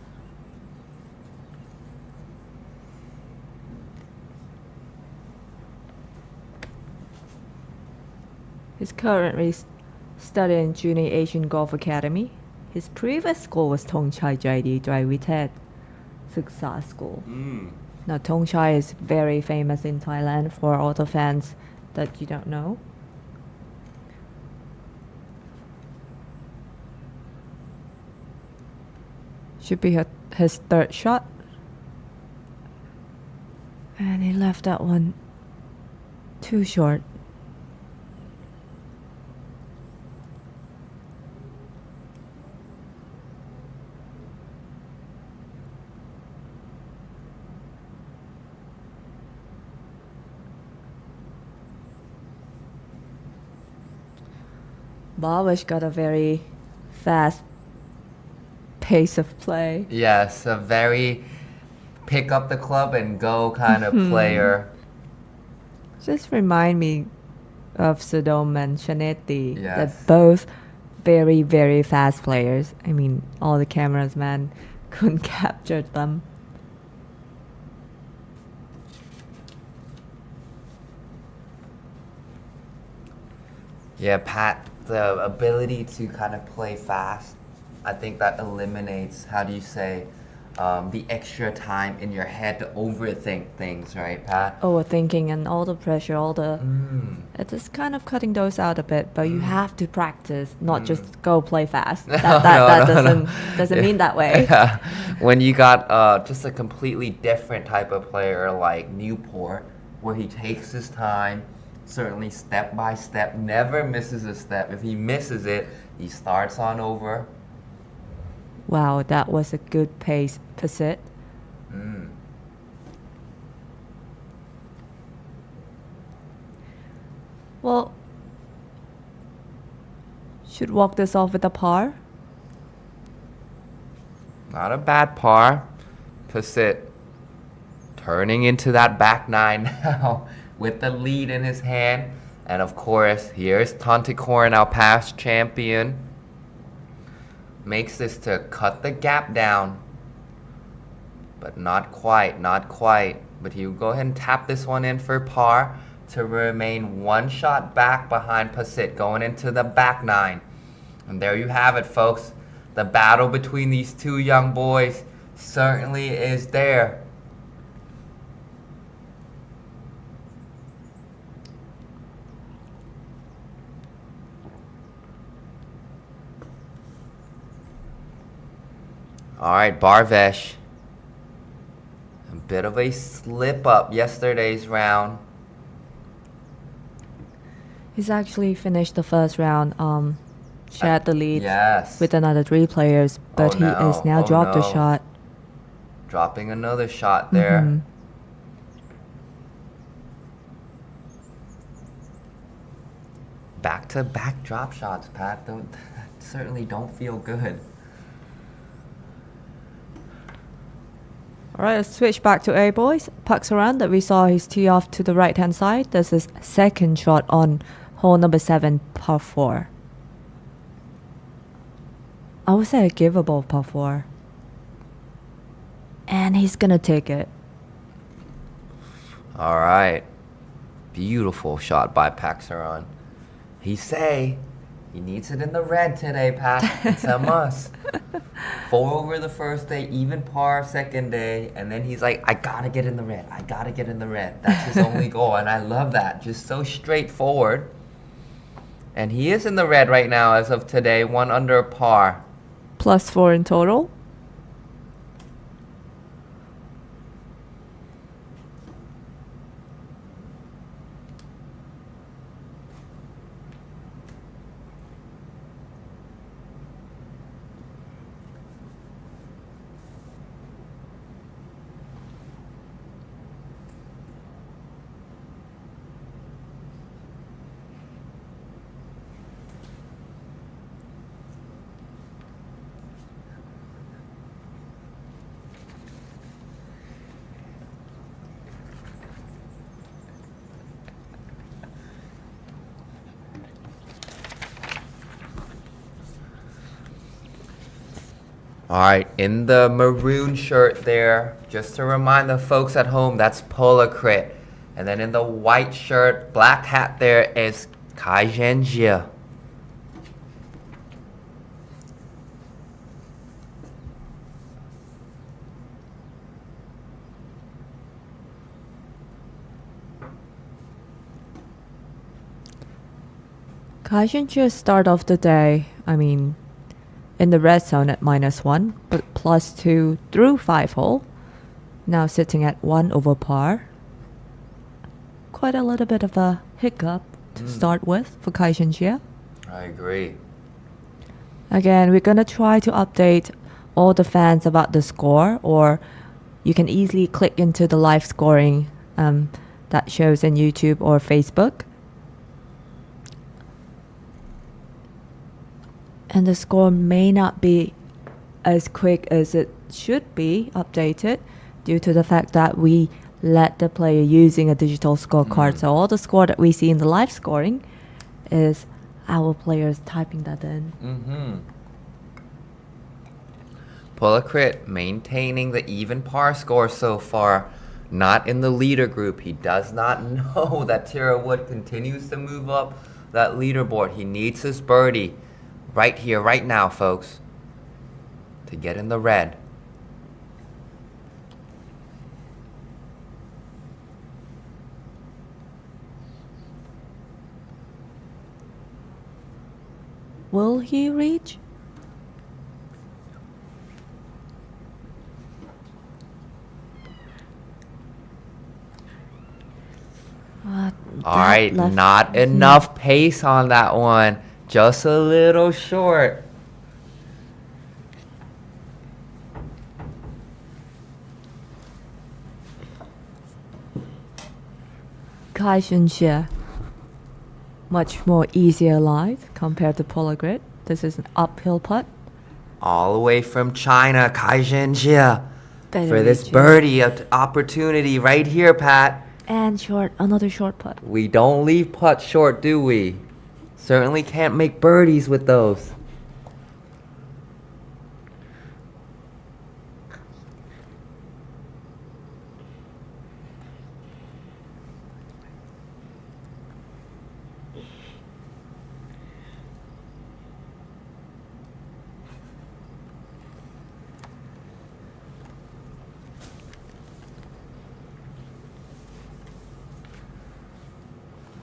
[SPEAKER 4] He's currently studying Junior Asian Golf Academy. His previous school was Thongchai Jaidi Daiwitet Suksa School. Now Thongchai is very famous in Thailand for all the fans that you don't know. Should be his third shot. And he left that one too short. Bhavesh got a very fast pace of play.
[SPEAKER 5] Yes, a very pick up the club and go kind of player.
[SPEAKER 4] Just remind me of Sodom and Shanetti.
[SPEAKER 5] Yes.
[SPEAKER 4] They're both very, very fast players. I mean, all the cameras, man, couldn't capture them.
[SPEAKER 5] Yeah, Pat, the ability to kind of play fast, I think that eliminates, how do you say, the extra time in your head to overthink things, right, Pat?
[SPEAKER 4] Overthinking and all the pressure, all the... It is kind of cutting those out a bit, but you have to practice, not just go play fast. That doesn't mean that way.
[SPEAKER 5] Yeah. When you got just a completely different type of player like Newport, where he takes his time, certainly step by step, never misses a step. If he misses it, he starts on over.
[SPEAKER 4] Wow, that was a good pace, Pasit. Well, should walk this off with a par.
[SPEAKER 5] Not a bad par. Pasit turning into that back nine now with the lead in his hand. And of course, here's Tonticorn, our past champion. Makes this to cut the gap down. But not quite, not quite. But he'll go ahead and tap this one in for par to remain one shot back behind Pasit going into the back nine. And there you have it, folks. The battle between these two young boys certainly is there. Alright, Barvesh. A bit of a slip up yesterday's round.
[SPEAKER 4] He's actually finished the first round, shared the lead
[SPEAKER 5] Yes.
[SPEAKER 4] with another 3 players, but
[SPEAKER 5] Oh,
[SPEAKER 4] he
[SPEAKER 5] no.
[SPEAKER 4] is now
[SPEAKER 5] Oh,
[SPEAKER 4] dropped the
[SPEAKER 5] no.
[SPEAKER 4] shot.
[SPEAKER 5] Dropping another shot there. Back-to-back drop shots, Pat. Certainly don't feel good.
[SPEAKER 4] Alright, let's switch back to A boys. Paxaran that we saw his tee off to the right hand side. This is second shot on hole number 7, par 4. I would say a giveable par 4. And he's gonna take it.
[SPEAKER 5] Alright. Beautiful shot by Paxaran. He say he needs it in the red today, Pat. It's a must. 4 over the first day, even par second day, and then he's like, I gotta get in the red. I gotta get in the red. That's his only goal, and I love that. Just so straightforward. And he is in the red right now as of today, 1 under par.
[SPEAKER 4] Plus 4 in total.
[SPEAKER 5] Alright, in the maroon shirt there, just to remind the folks at home, that's Polacrit. And then in the white shirt, black hat there is Kai Zhenjie.
[SPEAKER 4] Kai Zhenjie start of the day, in the red zone at -1, but +2 through 5 hole. Now sitting at 1 over par. Quite a little bit of a hiccup to start with for Kai Zhenjie.
[SPEAKER 5] I agree.
[SPEAKER 4] Again, we're gonna try to update all the fans about the score, or you can easily click into the live scoring that shows in YouTube or Facebook. And the score may not be as quick as it should be updated due to the fact that we let the player using a digital scorecard. So all the score that we see in the live scoring is our players typing that in.
[SPEAKER 5] Polacrit maintaining the even par score so far, not in the leader group. He does not know that Tira Wood continues to move up that leaderboard. He needs his birdie right here, right now, folks, to get in the red.
[SPEAKER 4] Will he reach?
[SPEAKER 5] All right, not enough pace on that one. Just a little short.
[SPEAKER 4] Kai Shunxie, much more easier lie compared to Polar Grid. This is an uphill putt.
[SPEAKER 5] All the way from China, Kai Zhenjie.
[SPEAKER 4] Better
[SPEAKER 5] For this
[SPEAKER 4] reach it.
[SPEAKER 5] birdie opportunity right here, Pat.
[SPEAKER 4] And short, another short putt.
[SPEAKER 5] We don't leave putts short, do we? Certainly can't make birdies with those.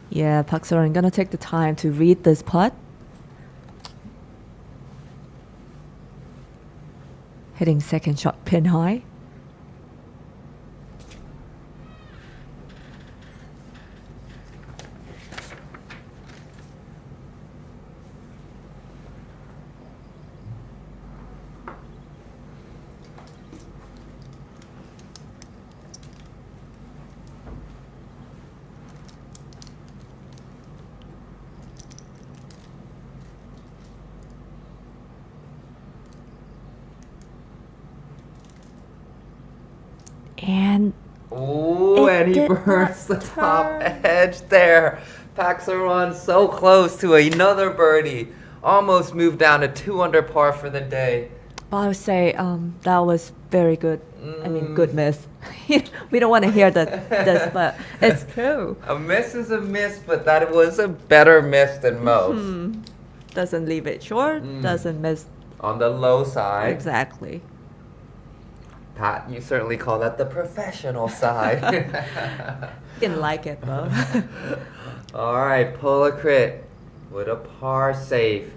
[SPEAKER 4] Yeah, Park Seo-rin gonna take the time to read this putt. Hitting second shot pin high. And
[SPEAKER 5] Ooh,
[SPEAKER 4] It
[SPEAKER 5] and he
[SPEAKER 4] did
[SPEAKER 5] burns the
[SPEAKER 4] not
[SPEAKER 5] top
[SPEAKER 4] turn.
[SPEAKER 5] edge there. Park Seo-rin so close to another birdie. Almost moved down to 2 under par for the day.
[SPEAKER 4] I would say that was very good. I mean, good miss. We don't want to hear this, but it's true.
[SPEAKER 5] A miss is a miss, but that was a better miss than most.
[SPEAKER 4] Doesn't leave it short. Doesn't miss
[SPEAKER 5] On the low side.
[SPEAKER 4] exactly.
[SPEAKER 5] Pat, you certainly call that the professional side.
[SPEAKER 4] Didn't like it though.
[SPEAKER 5] All right, pull a crit with a par save.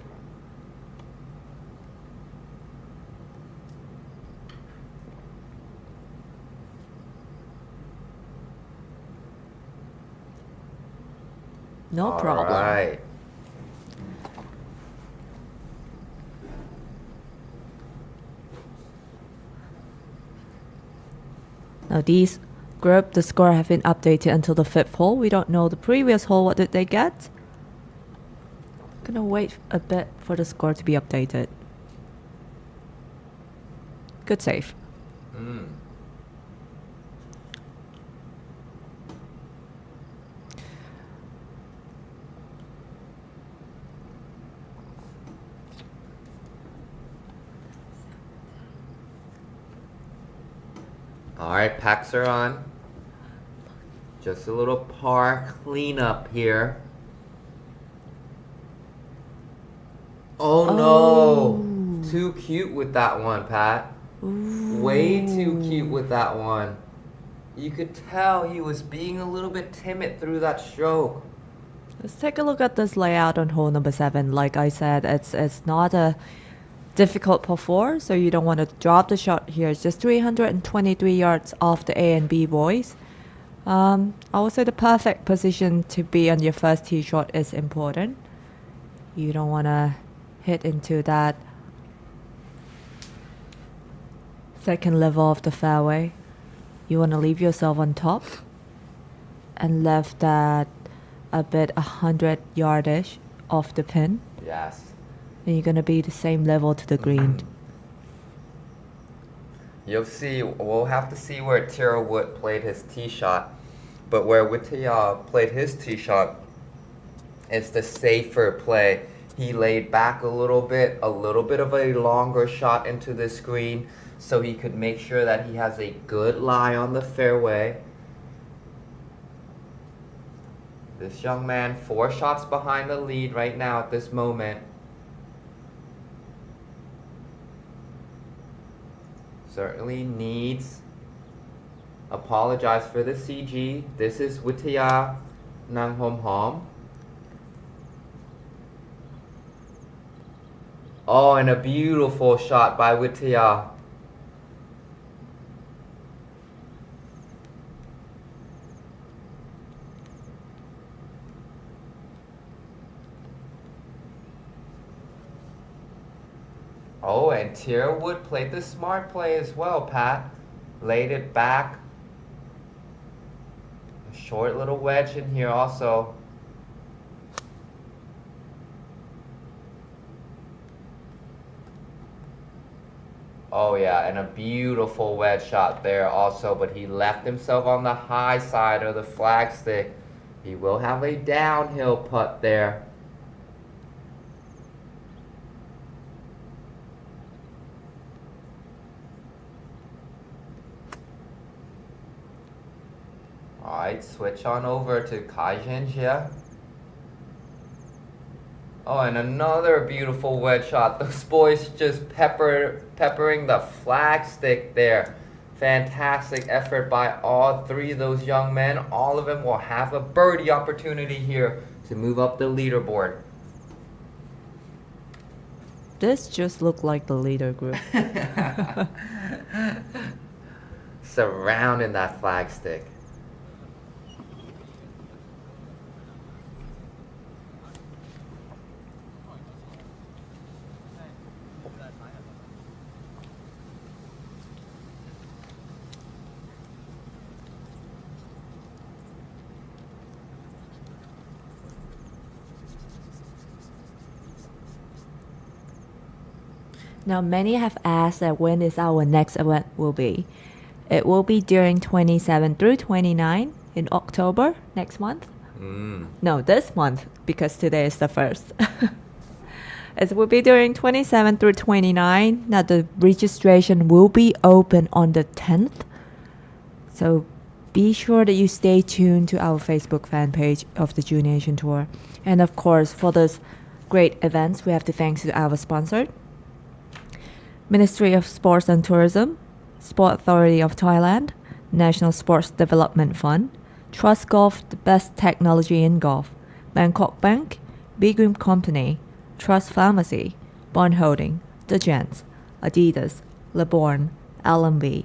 [SPEAKER 4] No problem.
[SPEAKER 5] All right.
[SPEAKER 4] Now these group, the score have been updated until the 5th hole. We don't know the previous hole. What did they get? Gonna wait a bit for the score to be updated. Good save.
[SPEAKER 5] All right, packs are on. Just a little par cleanup here. Oh no! Too cute with that one, Pat. Way too cute with that one. You could tell he was being a little bit timid through that stroke.
[SPEAKER 4] Let's take a look at this layout on hole number 7. Like I said, it's not a difficult par 4, so you don't want to drop the shot here. It's just 323 yards off the A and B boys. I would say the perfect position to be on your first tee shot is important. You don't want to hit into that second level of the fairway. You want to leave yourself on top and left that a bit 100 yardish off the pin.
[SPEAKER 5] Yes.
[SPEAKER 4] And you're going to be the same level to the green.
[SPEAKER 5] You'll see, we'll have to see where Tira Wood played his tee shot. But where Wittia played his tee shot, it's the safer play. He laid back a little bit of a longer shot into the screen so he could make sure that he has a good lie on the fairway. This young man 4 shots behind the lead right now at this moment. Certainly needs apologize for the CG. This is Wittia Nang Hom Hom. Oh, and a beautiful shot by Wittia. Oh, and Tierra Wood played the smart play as well, Pat. Laid it back. A short little wedge in here also. Oh yeah, and a beautiful wedge shot there also, but he left himself on the high side of the flagstick. He will have a downhill putt there. Alright, switch on over to Kai Zhenjie. Oh, and another beautiful wedge shot. Those boys just peppering the flagstick there. Fantastic effort by all three of those young men. All of them will have a birdie opportunity here to move up the leaderboard.
[SPEAKER 4] This just looked like the leader group.
[SPEAKER 5] Surrounding that flagstick.
[SPEAKER 4] Now, many have asked that when is our next event will be. It will be during 27 through 29 in October next month. No, this month, because today is the 1st. It will be during 27 through 29. Now, the registration will be open on the 10th. So be sure that you stay tuned to our Facebook fan page of the Junior Asian Tour. And of course, for this great events, we have to thank to our sponsor, Ministry of Sports and Tourism, Sport Authority of Thailand, National Sports Development Fund, Trustgolf, the best technology in golf, Bangkok Bank, Big Grim Company, Trust Pharmacy, Bond Holding, The Gents, Adidas, LeBorn, LMB,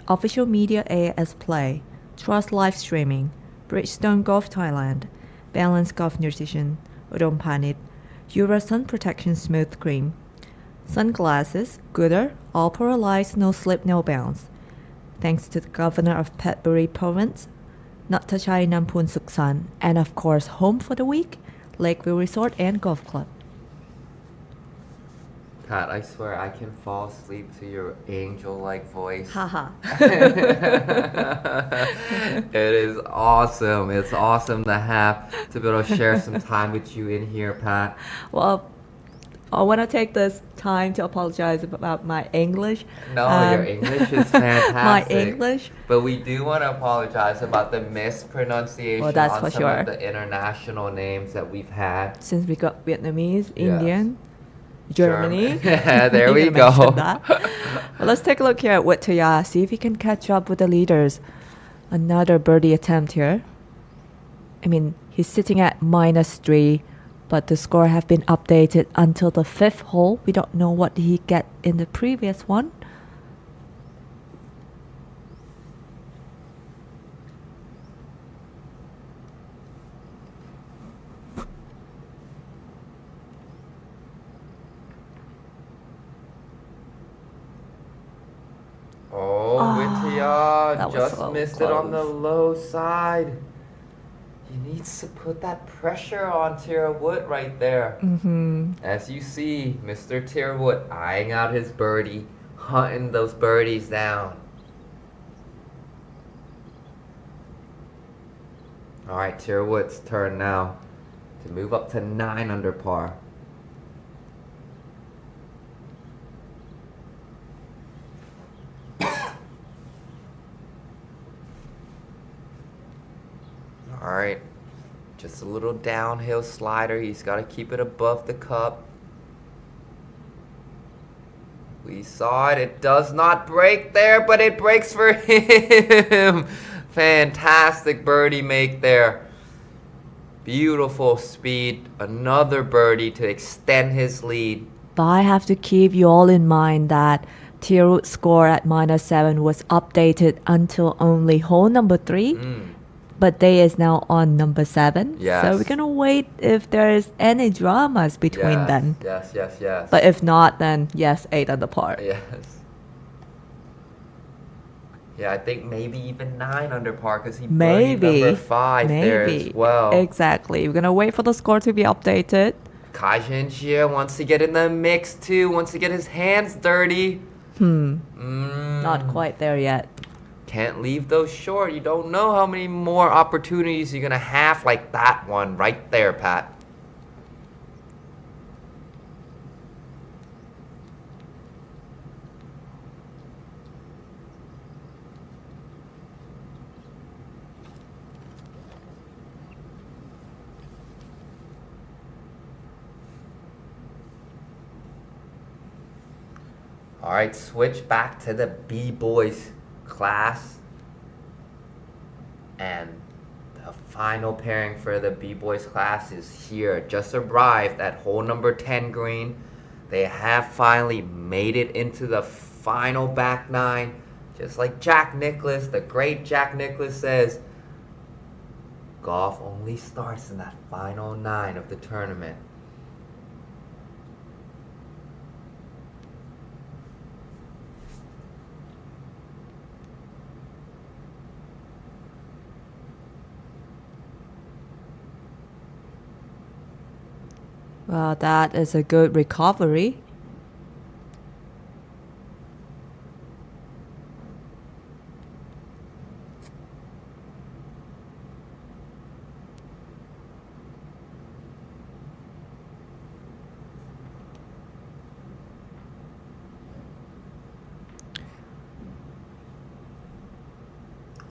[SPEAKER 4] Official Media AS Play, Trust Live Streaming, Bridgestone Golf Thailand, Balance Golf Nutrition, Udom Panit, Euro Sun Protection Smooth Cream, Sunglasses, Gooder, all polarized, no slip, no bounce. Thanks to the Governor of Phetchaburi Province, Nattachai Nampun Suksan, and of course, home for the week, Lakeview Resort and Golf Club.
[SPEAKER 5] Pat, I swear I can fall asleep to your angel-like voice.
[SPEAKER 4] Haha.
[SPEAKER 5] It is awesome. It's awesome to be able to share some time with you in here, Pat.
[SPEAKER 4] Well, I want to take this time to apologize about my English.
[SPEAKER 5] No, your English is fantastic.
[SPEAKER 4] My English.
[SPEAKER 5] But we do want to apologize about the mispronunciation
[SPEAKER 4] Well, that's
[SPEAKER 5] on
[SPEAKER 4] for
[SPEAKER 5] some
[SPEAKER 4] sure.
[SPEAKER 5] of the international names that we've had.
[SPEAKER 4] Since we got Vietnamese,
[SPEAKER 5] Yes.
[SPEAKER 4] Indian, Germany.
[SPEAKER 5] Yeah, there we
[SPEAKER 4] You
[SPEAKER 5] go.
[SPEAKER 4] mentioned that. Well, let's take a look here at Wittaya, see if he can catch up with the leaders. Another birdie attempt here. I mean, he's sitting at -3, but the score have been updated until the 5th hole. We don't know what he get in the previous one.
[SPEAKER 5] Oh,
[SPEAKER 4] that
[SPEAKER 5] Wittaya
[SPEAKER 4] was
[SPEAKER 5] just
[SPEAKER 4] so
[SPEAKER 5] missed it on the
[SPEAKER 4] close.
[SPEAKER 5] low side. He needs to put that pressure on Tierra Wood right there. As you see, Mr. Tierra Wood eyeing out his birdie, hunting those birdies down. All right, Tierra Wood's turn now to move up to 9 under par. All right, just a little downhill slider. He's got to keep it above the cup. We saw it. It does not break there, but it breaks for him. Fantastic birdie make there. Beautiful speed. Another birdie to extend his lead.
[SPEAKER 4] But I have to keep you all in mind that Tirut's score at -7 was updated until only hole number 3. but they is now on number 7.
[SPEAKER 5] Yes.
[SPEAKER 4] So we're gonna wait if there's any dramas between
[SPEAKER 5] Yes,
[SPEAKER 4] them.
[SPEAKER 5] yes.
[SPEAKER 4] But if not, then yes, 8 under par.
[SPEAKER 5] Yes. Yeah, I think maybe even 9 under par because he birdied number 5 there as well.
[SPEAKER 4] Exactly. We're gonna wait for the score to be updated.
[SPEAKER 5] Kai Zhenjie wants to get in the mix too, wants to get his hands dirty.
[SPEAKER 4] Not quite there yet.
[SPEAKER 5] Can't leave those short. You don't know how many more opportunities you're gonna have like that one right there, Pat. All right, switch back to the B-boys class. And the final pairing for the B-boys class is here. Just arrived at hole number 10 green. They have finally made it into the final back nine. Just like Jack Nicklaus, the great Jack Nicklaus says, golf only starts in that final 9 of the tournament.
[SPEAKER 4] Well, that is a good recovery.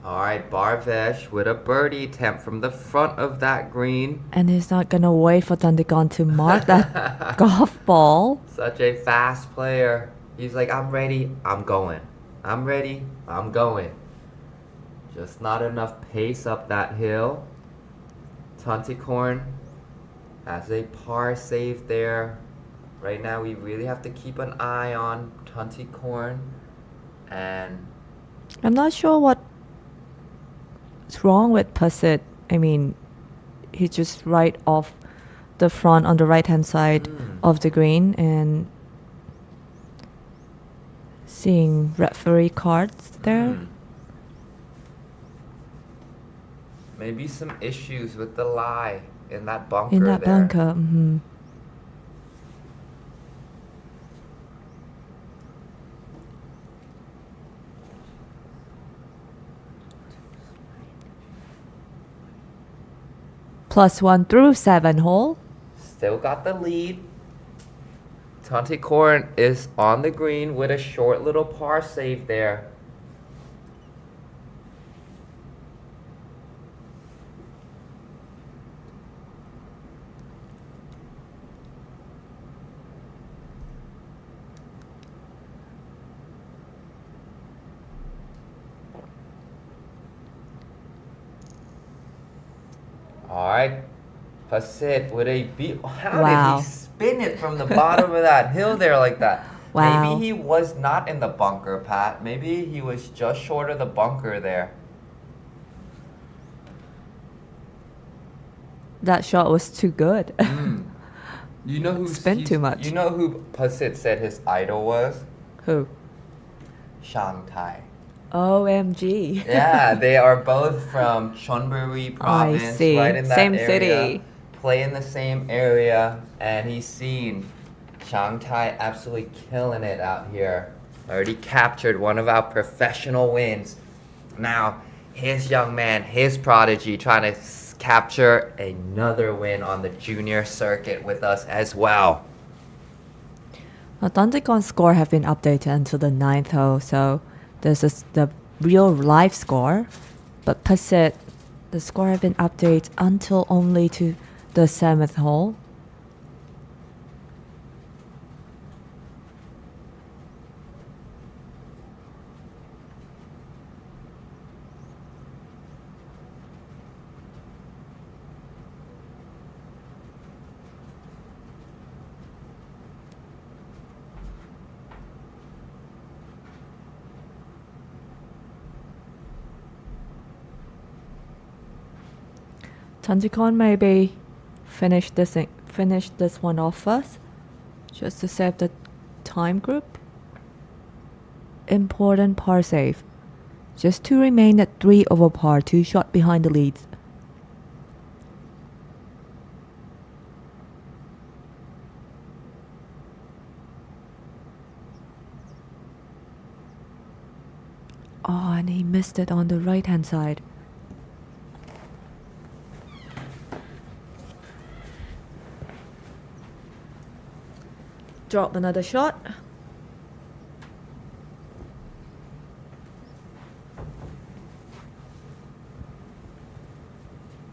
[SPEAKER 5] Alright, Barvesh with a birdie attempt from the front of that green.
[SPEAKER 4] And he's not gonna wait for Thundergon to mark that golf ball.
[SPEAKER 5] Such a fast player. He's like, I'm ready, I'm going. I'm ready, I'm going. Just not enough pace up that hill. Tunticorn has a par save there. Right now we really have to keep an eye on Tunticorn. And
[SPEAKER 4] I'm not sure what's wrong with Pussett. I mean, he's just right off the front on the right hand side of the green and seeing referee cards there.
[SPEAKER 5] Maybe some issues with the lie in that bunker
[SPEAKER 4] In that
[SPEAKER 5] there.
[SPEAKER 4] bunker. Mm-hmm. +1 through 7 hole.
[SPEAKER 5] Still got the lead. Tunticorn is on the green with a short little par save there. Alright, Pasit with a beat. How
[SPEAKER 4] Wow.
[SPEAKER 5] did he spin it from the bottom of that hill there like that?
[SPEAKER 4] Wow.
[SPEAKER 5] Maybe he was not in the bunker, Pat. Maybe he was just short of the bunker there.
[SPEAKER 4] That shot was too good.
[SPEAKER 5] You know who
[SPEAKER 4] Spent too much.
[SPEAKER 5] You know who Pasit said his idol was?
[SPEAKER 4] Who?
[SPEAKER 5] Shanghai.
[SPEAKER 4] OMG.
[SPEAKER 5] Yeah, they are both from Chonburi province,
[SPEAKER 4] see.
[SPEAKER 5] right in that
[SPEAKER 4] Same
[SPEAKER 5] area.
[SPEAKER 4] city.
[SPEAKER 5] Play in the same area, and he's seen Shanghai absolutely killing it out here. Already captured one of our professional wins. Now, his young man, his prodigy, trying to capture another win on the junior circuit with us as well.
[SPEAKER 4] Thundergon's score have been updated until the 9th hole, so this is the real live score. But Pasit, the score have been updated until only to the 7th hole. Tanjikon maybe finish this one off first, just to save the time group. Important par save, just to remain at 3 over par, 2 shot behind the leads. Oh, and he missed it on the right hand side. Drop another shot.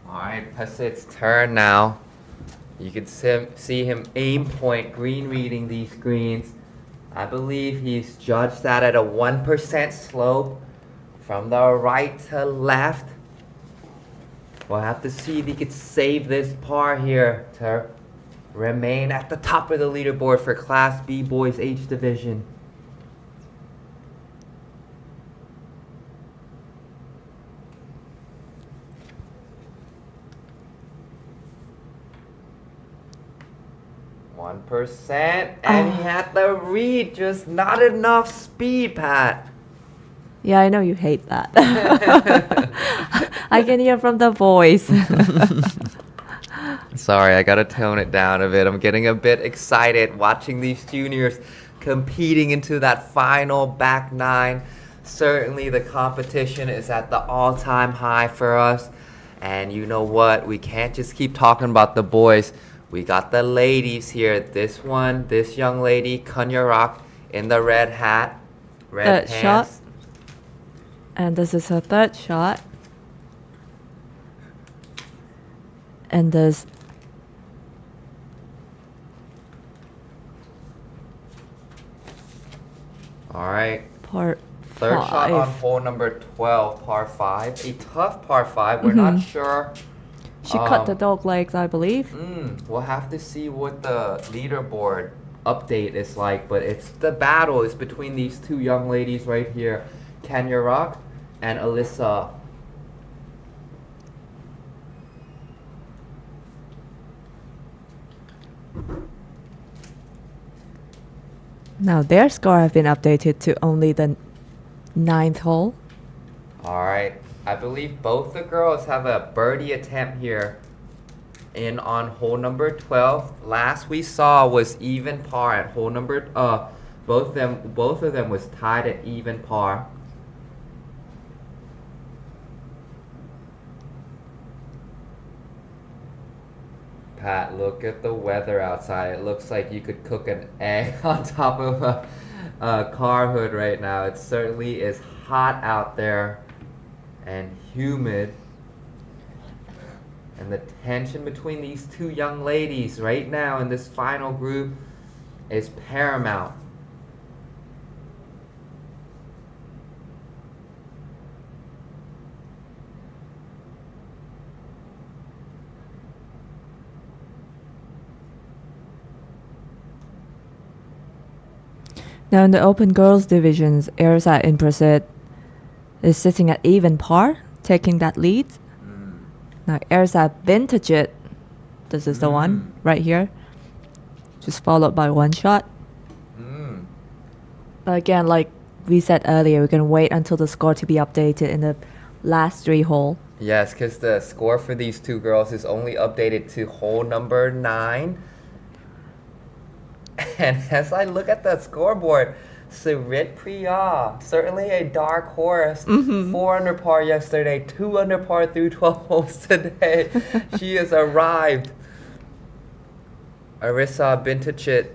[SPEAKER 5] Alright, Pasit's turn now. You can see him aim point, green reading these greens. I believe he's judged that at a 1% slope from the right to left. We'll have to see if he could save this par here to remain at the top of the leaderboard for Class B Boys H Division. And he had the read, just not enough speed, Pat.
[SPEAKER 4] Yeah, I know you hate that. I can hear from the voice.
[SPEAKER 5] Sorry, I gotta tone it down a bit. I'm getting a bit excited watching these juniors competing into that final back nine. Certainly the competition is at the all-time high for us. And you know what? We can't just keep talking about the boys. We got the ladies here. This one, this young lady, Kunyarak, in the red hat, red
[SPEAKER 4] Third
[SPEAKER 5] pants.
[SPEAKER 4] shot. And this is her third shot. And there's
[SPEAKER 5] All right.
[SPEAKER 4] part
[SPEAKER 5] Third shot on
[SPEAKER 4] 5.
[SPEAKER 5] hole number 12, par 5. A tough par 5. We're not sure.
[SPEAKER 4] She cut the dog legs, I believe.
[SPEAKER 5] We'll have to see what the leaderboard update is like, but it's the battle is between these two young ladies right here, Kenya Rock and Alyssa.
[SPEAKER 4] Now their score have been updated to only the 9th hole.
[SPEAKER 5] Alright, I believe both the girls have a birdie attempt here in on hole number 12. Last we saw was even par at hole number both of them was tied at even par. Pat, look at the weather outside. It looks like you could cook an egg on top of a car hood right now. It certainly is hot out there and humid. And the tension between these two young ladies right now in this final group is paramount.
[SPEAKER 4] Now in the open girls divisions, Erza in Prasid is sitting at even par, taking that lead. Now Erza vintage it. This is the one right here. Just followed by one shot. But again, like we said earlier, we're gonna wait until the score to be updated in the last 3 hole.
[SPEAKER 5] Yes, because the score for these two girls is only updated to hole number 9. And as I look at the scoreboard, Sarit Priya, certainly a dark horse. 4 under par yesterday, 2 under par through 12 holes today. She has arrived. Arissa Bintachit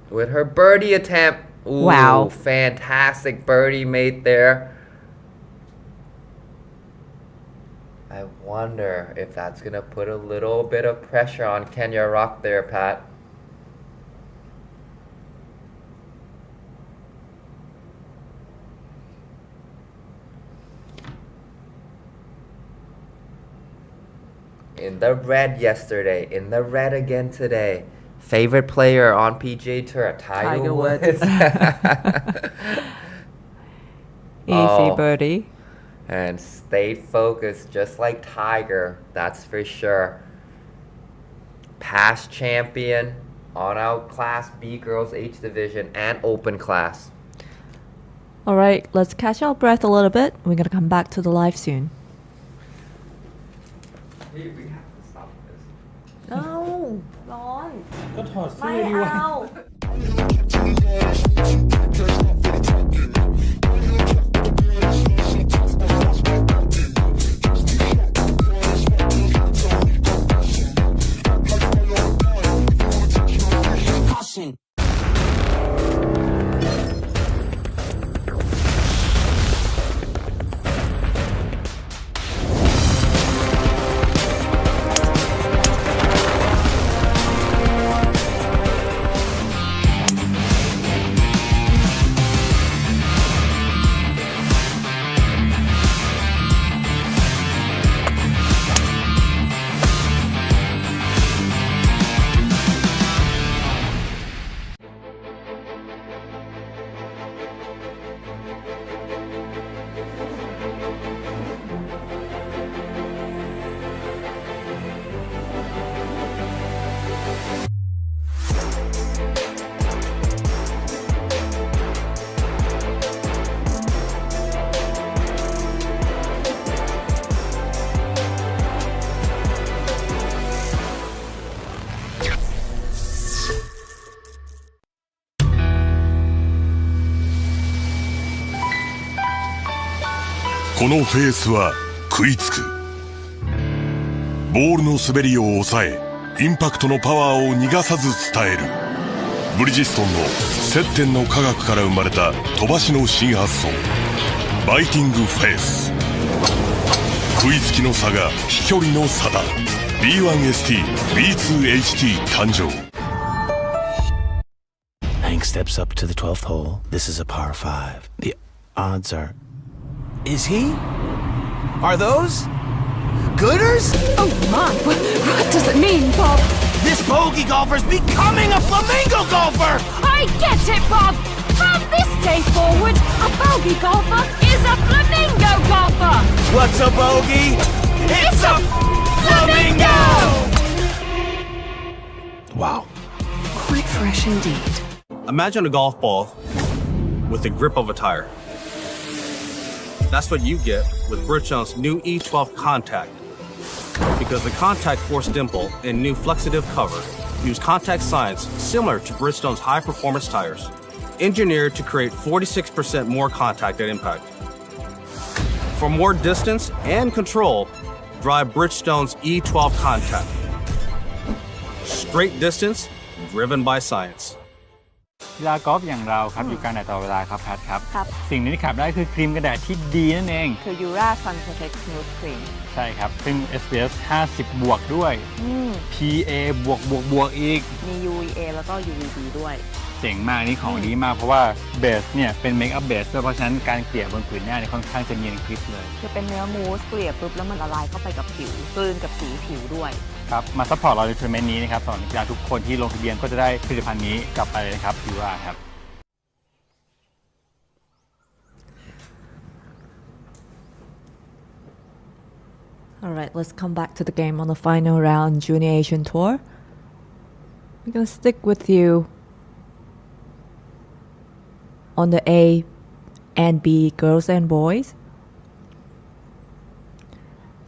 [SPEAKER 5] with her birdie attempt. Ooh,
[SPEAKER 4] Wow.
[SPEAKER 5] Fantastic birdie made there. I wonder if that's going to put a little bit of pressure on Kenya Rock there, Pat. In the red yesterday, in the red again today. Favorite player on PGA Tour, Tiger Woods.
[SPEAKER 4] Easy birdie.
[SPEAKER 5] and stayed focused just like Tiger, that's for sure. Past champion on our Class B Girls H Division and Open Class.
[SPEAKER 4] All right, let's catch our breath a little bit. We're gonna come back to the live soon.
[SPEAKER 5] We have to stop this.
[SPEAKER 4] เอาร้อน
[SPEAKER 1] ก็ถอดเสื้
[SPEAKER 4] ไม่
[SPEAKER 1] อดีวะ
[SPEAKER 4] เอา
[SPEAKER 7] このフェースは食いつく。ボールの滑りを抑えインパクトのパワーを逃がさず伝える。ブリヂストンの接点の科学から生まれた飛ばしの新発想バイティングフェース。食いつきの差が飛距離の差だ。 B1ST B2HT 誕生。
[SPEAKER 6] Hank steps up to the 12th hole. This is a par 5. The odds are... Is he? Are those... Gooders?
[SPEAKER 8] Oh my, what does it mean, Bob?
[SPEAKER 6] This bogey golfer's becoming a flamingo golfer!
[SPEAKER 8] I get it, Bob! From this day forward, a bogey golfer is a flamingo golfer!
[SPEAKER 6] What's a bogey? It's a flamingo! Wow.
[SPEAKER 8] Quite fresh indeed.
[SPEAKER 9] Imagine a golf ball with the grip of a tire. That's what you get with Bridgestone's new E12 Contact. Because the contact force dimple and new flexitive cover use contact science similar to Bridgestone's high-performance tires, engineered to create 46% more contact at impact. For more distance and control, drive Bridgestone's E12 Contact. Straight distance, driven by science.
[SPEAKER 1] กีฬากอล์ฟอย่างเราครับอยู่กลางแดดตลอดเวลาครับแพทครับ
[SPEAKER 2] ครับ
[SPEAKER 1] สิ่งหนึงที่ขาดไม่ได้คือครีมกันแดดที่ดีนั่นเอง
[SPEAKER 2] คือ Ura Sun Protect Smooth Cream
[SPEAKER 1] ใช่ครับซึ่ง SPF 50 บวกด้วย PA บวกบวกบวกอีก
[SPEAKER 2] มี UVA แล้วก็ UVB ด้วย
[SPEAKER 1] เจ๋งมากนี่ของดีมากเพราะว่าเบสเนี่ยเป็นเมคอัพเบสด้วยเพราะฉะนั้นการเกลี่ยบนผืนหน้าเนี่ยค่อนข้างจะเนียนคลิปเลย
[SPEAKER 2] คือเป็นเนื้อมูสเกลี่ยปุ๊บแล้วมันละลายเข้าไปกับผิวกลืนกับสีผิวด้วย
[SPEAKER 1] ครับมาซัพพอร์ตเราในทัวร์นาเมนต์นี้นะครับสำหรับนักกีฬาทุกคนที่ลงทะเบียนก็จะได้ผลิตภัณฑ์นี้กลับไปเลยนะครับยูราครับ
[SPEAKER 4] All right, let's come back to the game on the final round Junior Asian Tour. We're going to stick with you on the A and B girls and boys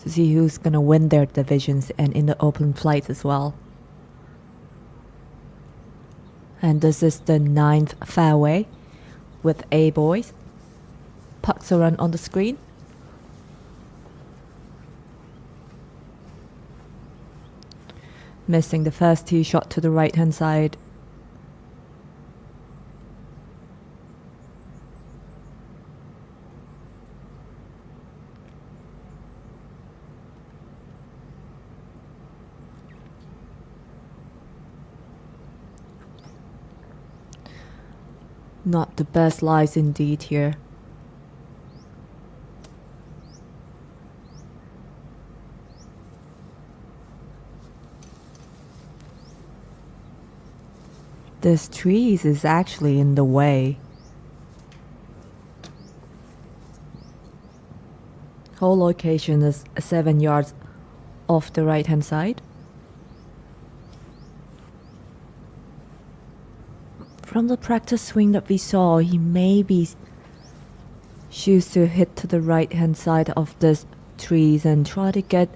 [SPEAKER 4] to see who's going to win their divisions and in the open flights as well. And this is the 9th fairway with A boys. Pucks are run on the screen. Missing the first tee shot to the right hand side. Not the best lies indeed here. This trees is actually in the way. hole location is 7 yards off the right hand side. From the practice swing that we saw, he maybe choose to hit to the right hand side of the trees and try to get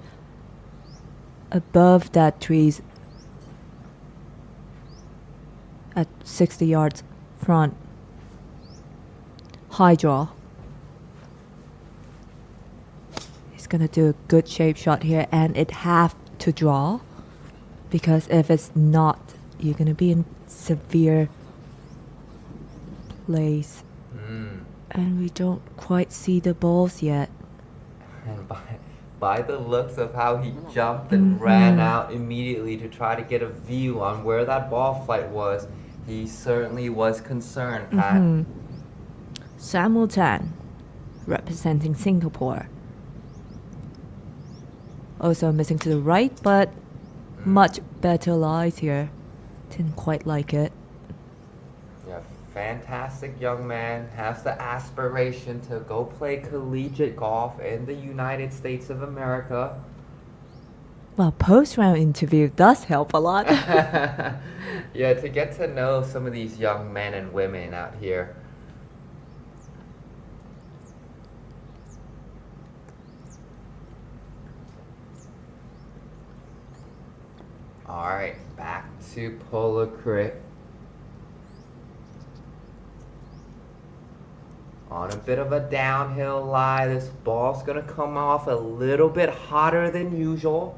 [SPEAKER 4] above that trees at 60 yards front. High draw. He's gonna do a good shape shot here, and it have to draw, because if it's not, you're gonna be in severe place. And we don't quite see the balls yet.
[SPEAKER 5] And by the looks of how he jumped and ran out immediately to try to get a view on where that ball flight was, he certainly was concerned, Pat.
[SPEAKER 4] Samuel Tan, representing Singapore. Also missing to the right, but much better lies here. Didn't quite like it.
[SPEAKER 5] Yeah, fantastic young man, has the aspiration to go play collegiate golf in the United States of America.
[SPEAKER 4] Well, post-round interview does help a lot.
[SPEAKER 5] Yeah, to get to know some of these young men and women out here. Alright, back to Polo Crit. On a bit of a downhill lie, this ball's gonna come off a little bit hotter than usual.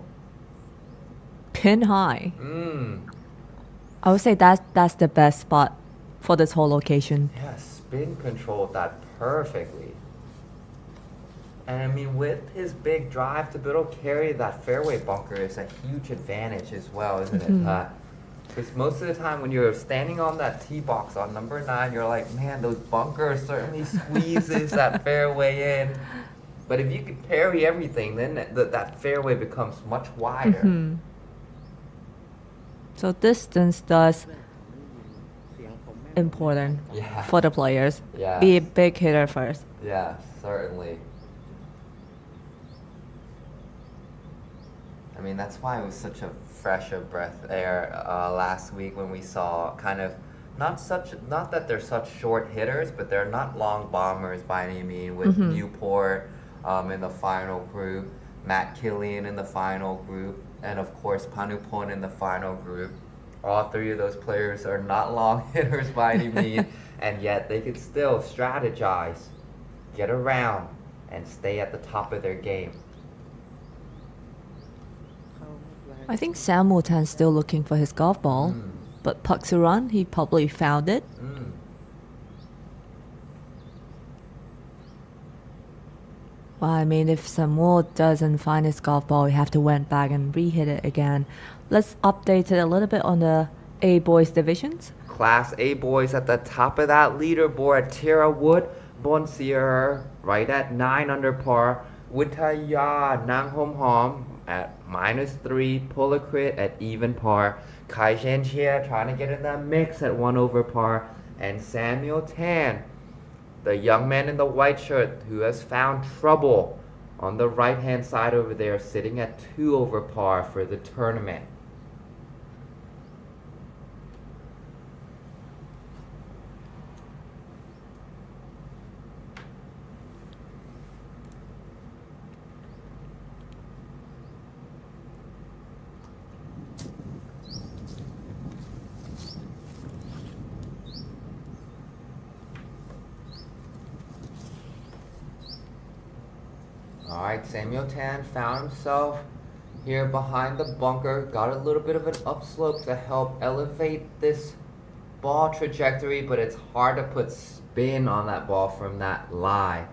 [SPEAKER 4] Pin high. I would say that's the best spot for this whole location.
[SPEAKER 5] Yeah, spin controlled that perfectly. And I mean, with his big drive to be able to carry that fairway bunker is a huge advantage as well, isn't it, Pat? Because most of the time when you're standing on that tee box on number 9, you're like, man, those bunkers certainly squeezes that fairway in. But if you can parry everything, then that fairway becomes much wider.
[SPEAKER 4] So distance does important for the players.
[SPEAKER 5] Yeah.
[SPEAKER 4] Be a big hitter first.
[SPEAKER 5] Yeah, certainly. I mean, that's why it was such a fresh of breath air last week when we saw kind of not that they're such short hitters, but they're not long bombers by any means, with Newport in the final group, Matt Killian in the final group, and of course Panupon in the final group. All three of those players are not long hitters by any means, and yet they can still strategize, get around, and stay at the top of their game.
[SPEAKER 4] I think Sam Wotan's still looking for his golf ball, but Paksuran, he probably found it. Well, I mean, if Samuel doesn't find his golf ball, we have to went back and re-hit it again. Let's update it a little bit on the A boys divisions.
[SPEAKER 5] Class A boys at the top of that leaderboard. Tara Wood, Bonsier, right at 9 under par. Witaya Nang Hom Hom at -3. Polacrit at even par. Kai Zhenjie trying to get in that mix at 1 over par. And Samuel Tan, the young man in the white shirt who has found trouble on the right hand side over there, sitting at 2 over par for the tournament. Alright, Samuel Tan found himself here behind the bunker, got a little bit of an upslope to help elevate this ball trajectory, but it's hard to put spin on that ball from that lie.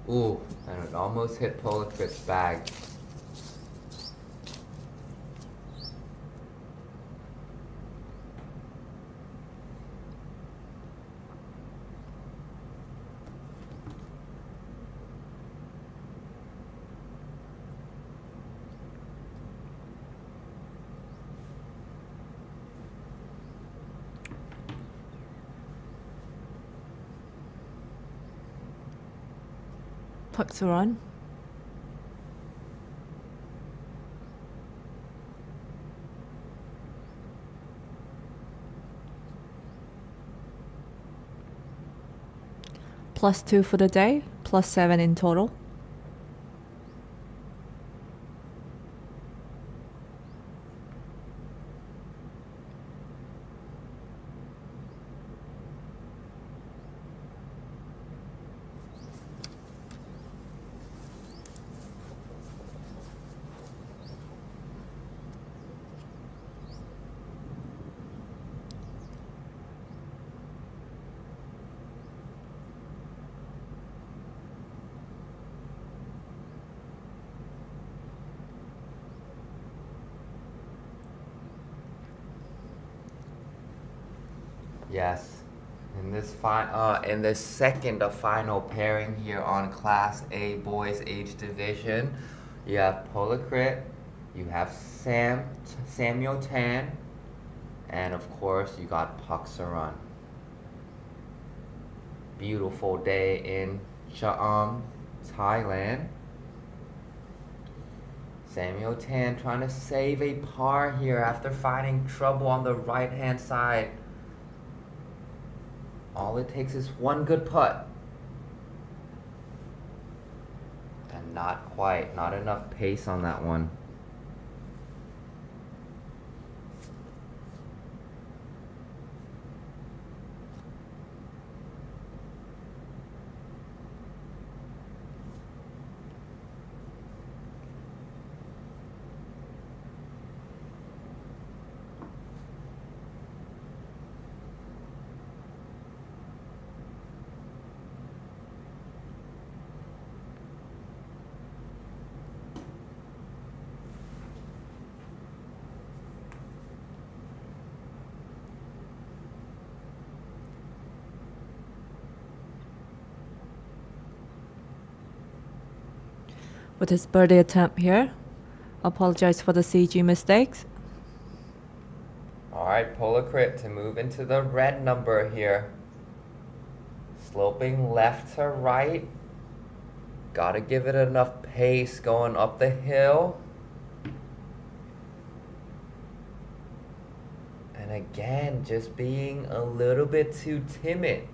[SPEAKER 5] Ooh, and it almost hit Polacrit's bag.
[SPEAKER 4] Paksuran +2 for the day, +7 in total.
[SPEAKER 5] Yes, in this second of final pairing here on Class A Boys Age Division, you have Polakrit, you have Samuel Tan, and of course you got Paksaran. Beautiful day in Chaam, Thailand. Samuel Tan trying to save a par here after finding trouble on the right hand side. All it takes is one good putt. And not enough pace on that one.
[SPEAKER 4] With his birdie attempt here, apologize for the CG mistakes.
[SPEAKER 5] Alright, Polakrit to move into the red number here. Sloping left to right. Gotta give it enough pace going up the hill. And again, just being a little bit too timid.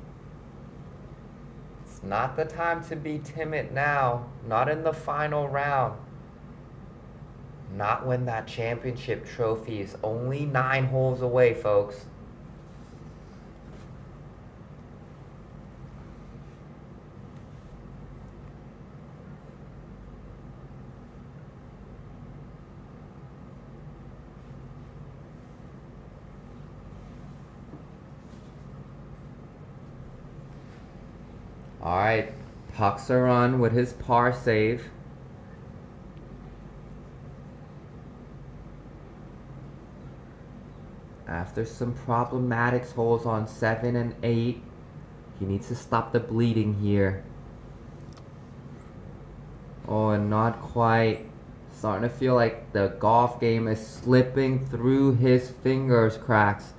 [SPEAKER 5] It's not the time to be timid now. Not in the final round. Not when that championship trophy is only 9 holes away, folks. Alright, Paksaran with his par save. After some problematic holes on 7 and 8, he needs to stop the bleeding here. Oh, and not quite. Starting to feel like the golf game is slipping through his fingers cracks.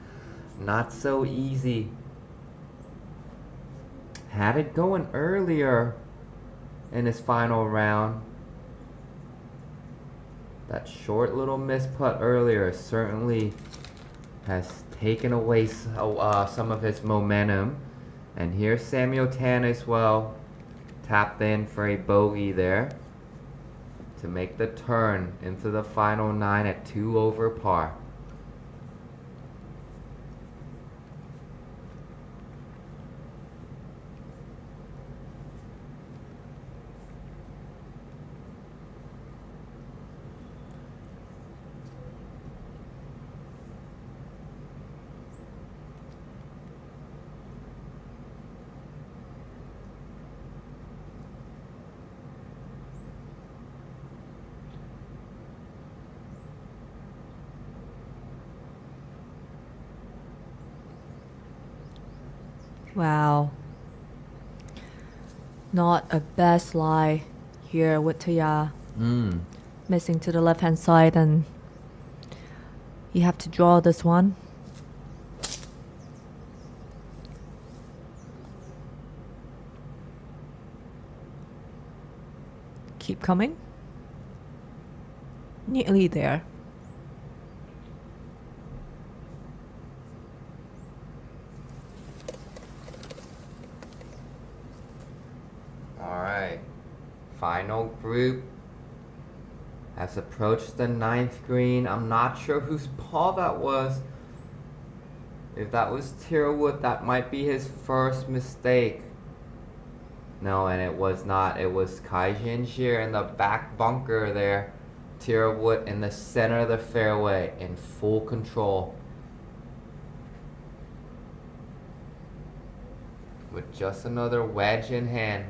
[SPEAKER 5] Not so easy. Had it going earlier in his final round. That short little miss putt earlier certainly has taken away some of his momentum. And here's Samuel Tan as well. Tapped in for a bogey there to make the turn into the final 9 at 2 over par.
[SPEAKER 4] Wow. Not a best lie here with Taya. Missing to the left hand side, and you have to draw this one. Keep coming. Nearly there.
[SPEAKER 5] group has approached the 9th green. I'm not sure whose ball that was. If that was Tierwood, that might be his first mistake. No, and it was not. It was Kai Jinjir in the back bunker there. Tierwood in the center of the fairway in full control. With just another wedge in hand.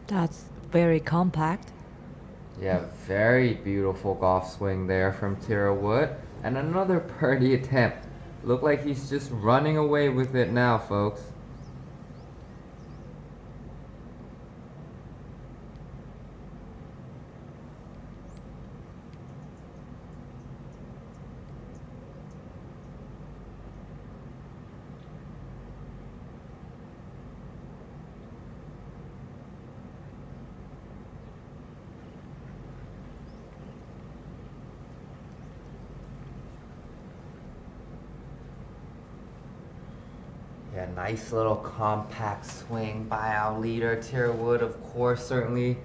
[SPEAKER 4] That's very compact.
[SPEAKER 5] Yeah, very beautiful golf swing there from Tierwood. And another birdie attempt. Look like he's just running away with it now, folks. Yeah, nice little compact swing by our leader, Tierwood, of course, certainly.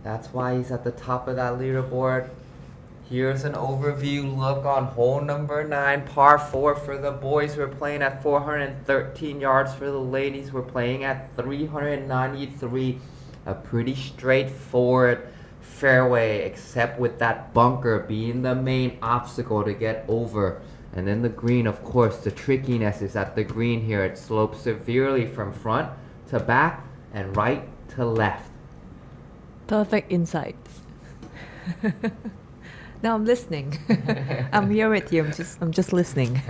[SPEAKER 5] That's why he's at the top of that leaderboard. Here's an overview look on hole number 9, par 4 for the boys. We're playing at 413 yards. For the ladies, we're playing at 393. A pretty straightforward fairway, except with that bunker being the main obstacle to get over. And then the green, of course, the trickiness is at the green here. It slopes severely from front to back and right to left.
[SPEAKER 4] Perfect insight. Now I'm listening. I'm here with you. I'm just listening.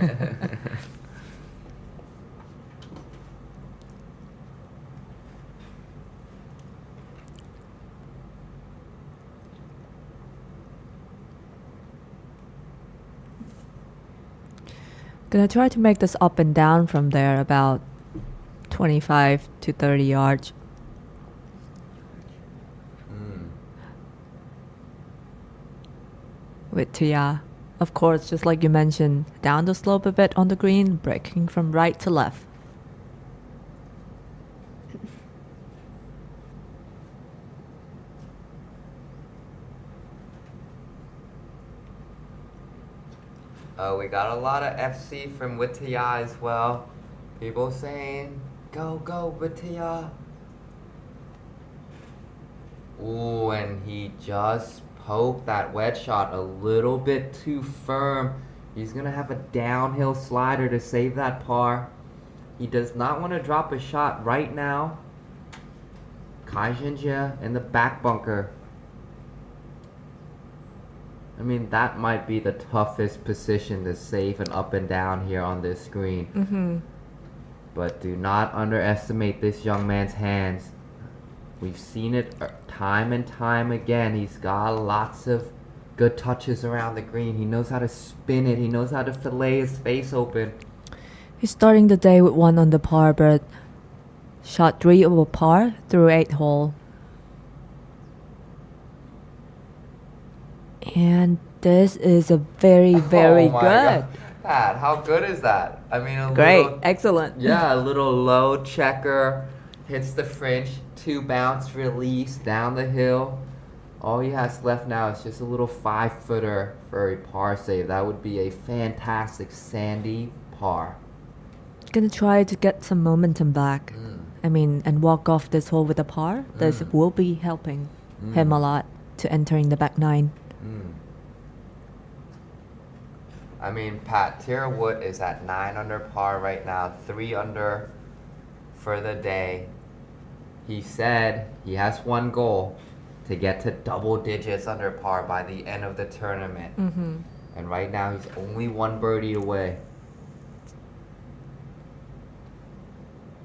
[SPEAKER 4] Gonna try to make this up and down from there about 25 to 30 yards. With Tia, of course, just like you mentioned, down the slope a bit on the green, breaking from right to left.
[SPEAKER 5] We got a lot of FC from Wittia as well. People saying, go, go, Wittia. Ooh, and he just poked that wedge shot a little bit too firm. He's going to have a downhill slider to save that par. He does not want to drop a shot right now. Kai Jinjia in the back bunker. I mean, that might be the toughest position to save an up and down here on this screen.
[SPEAKER 4] Mm-hmm.
[SPEAKER 5] But do not underestimate this young man's hands. We've seen it time and time again. He's got lots of good touches around the green. He knows how to spin it. He knows how to fillet his face open.
[SPEAKER 4] He's starting the day with 1 under par, but shot 3 over par through 8 hole. And this is a very, very good.
[SPEAKER 5] God. Pat, how good is that? I mean,
[SPEAKER 4] Great, excellent.
[SPEAKER 5] Yeah, a little low checker, hits the fringe, 2 bounce release down the hill. All he has left now is just a little 5-footer for a par save. That would be a fantastic sandy par.
[SPEAKER 4] Gonna try to get some momentum back. I mean, and walk off this hole with a par. This will be helping him a lot to entering the back 9.
[SPEAKER 5] I mean, Pat, Tierwood is at 9 under par right now, 3 under for the day. He said he has one goal, to get to double digits under par by the end of the tournament. And right now he's only 1 birdie away.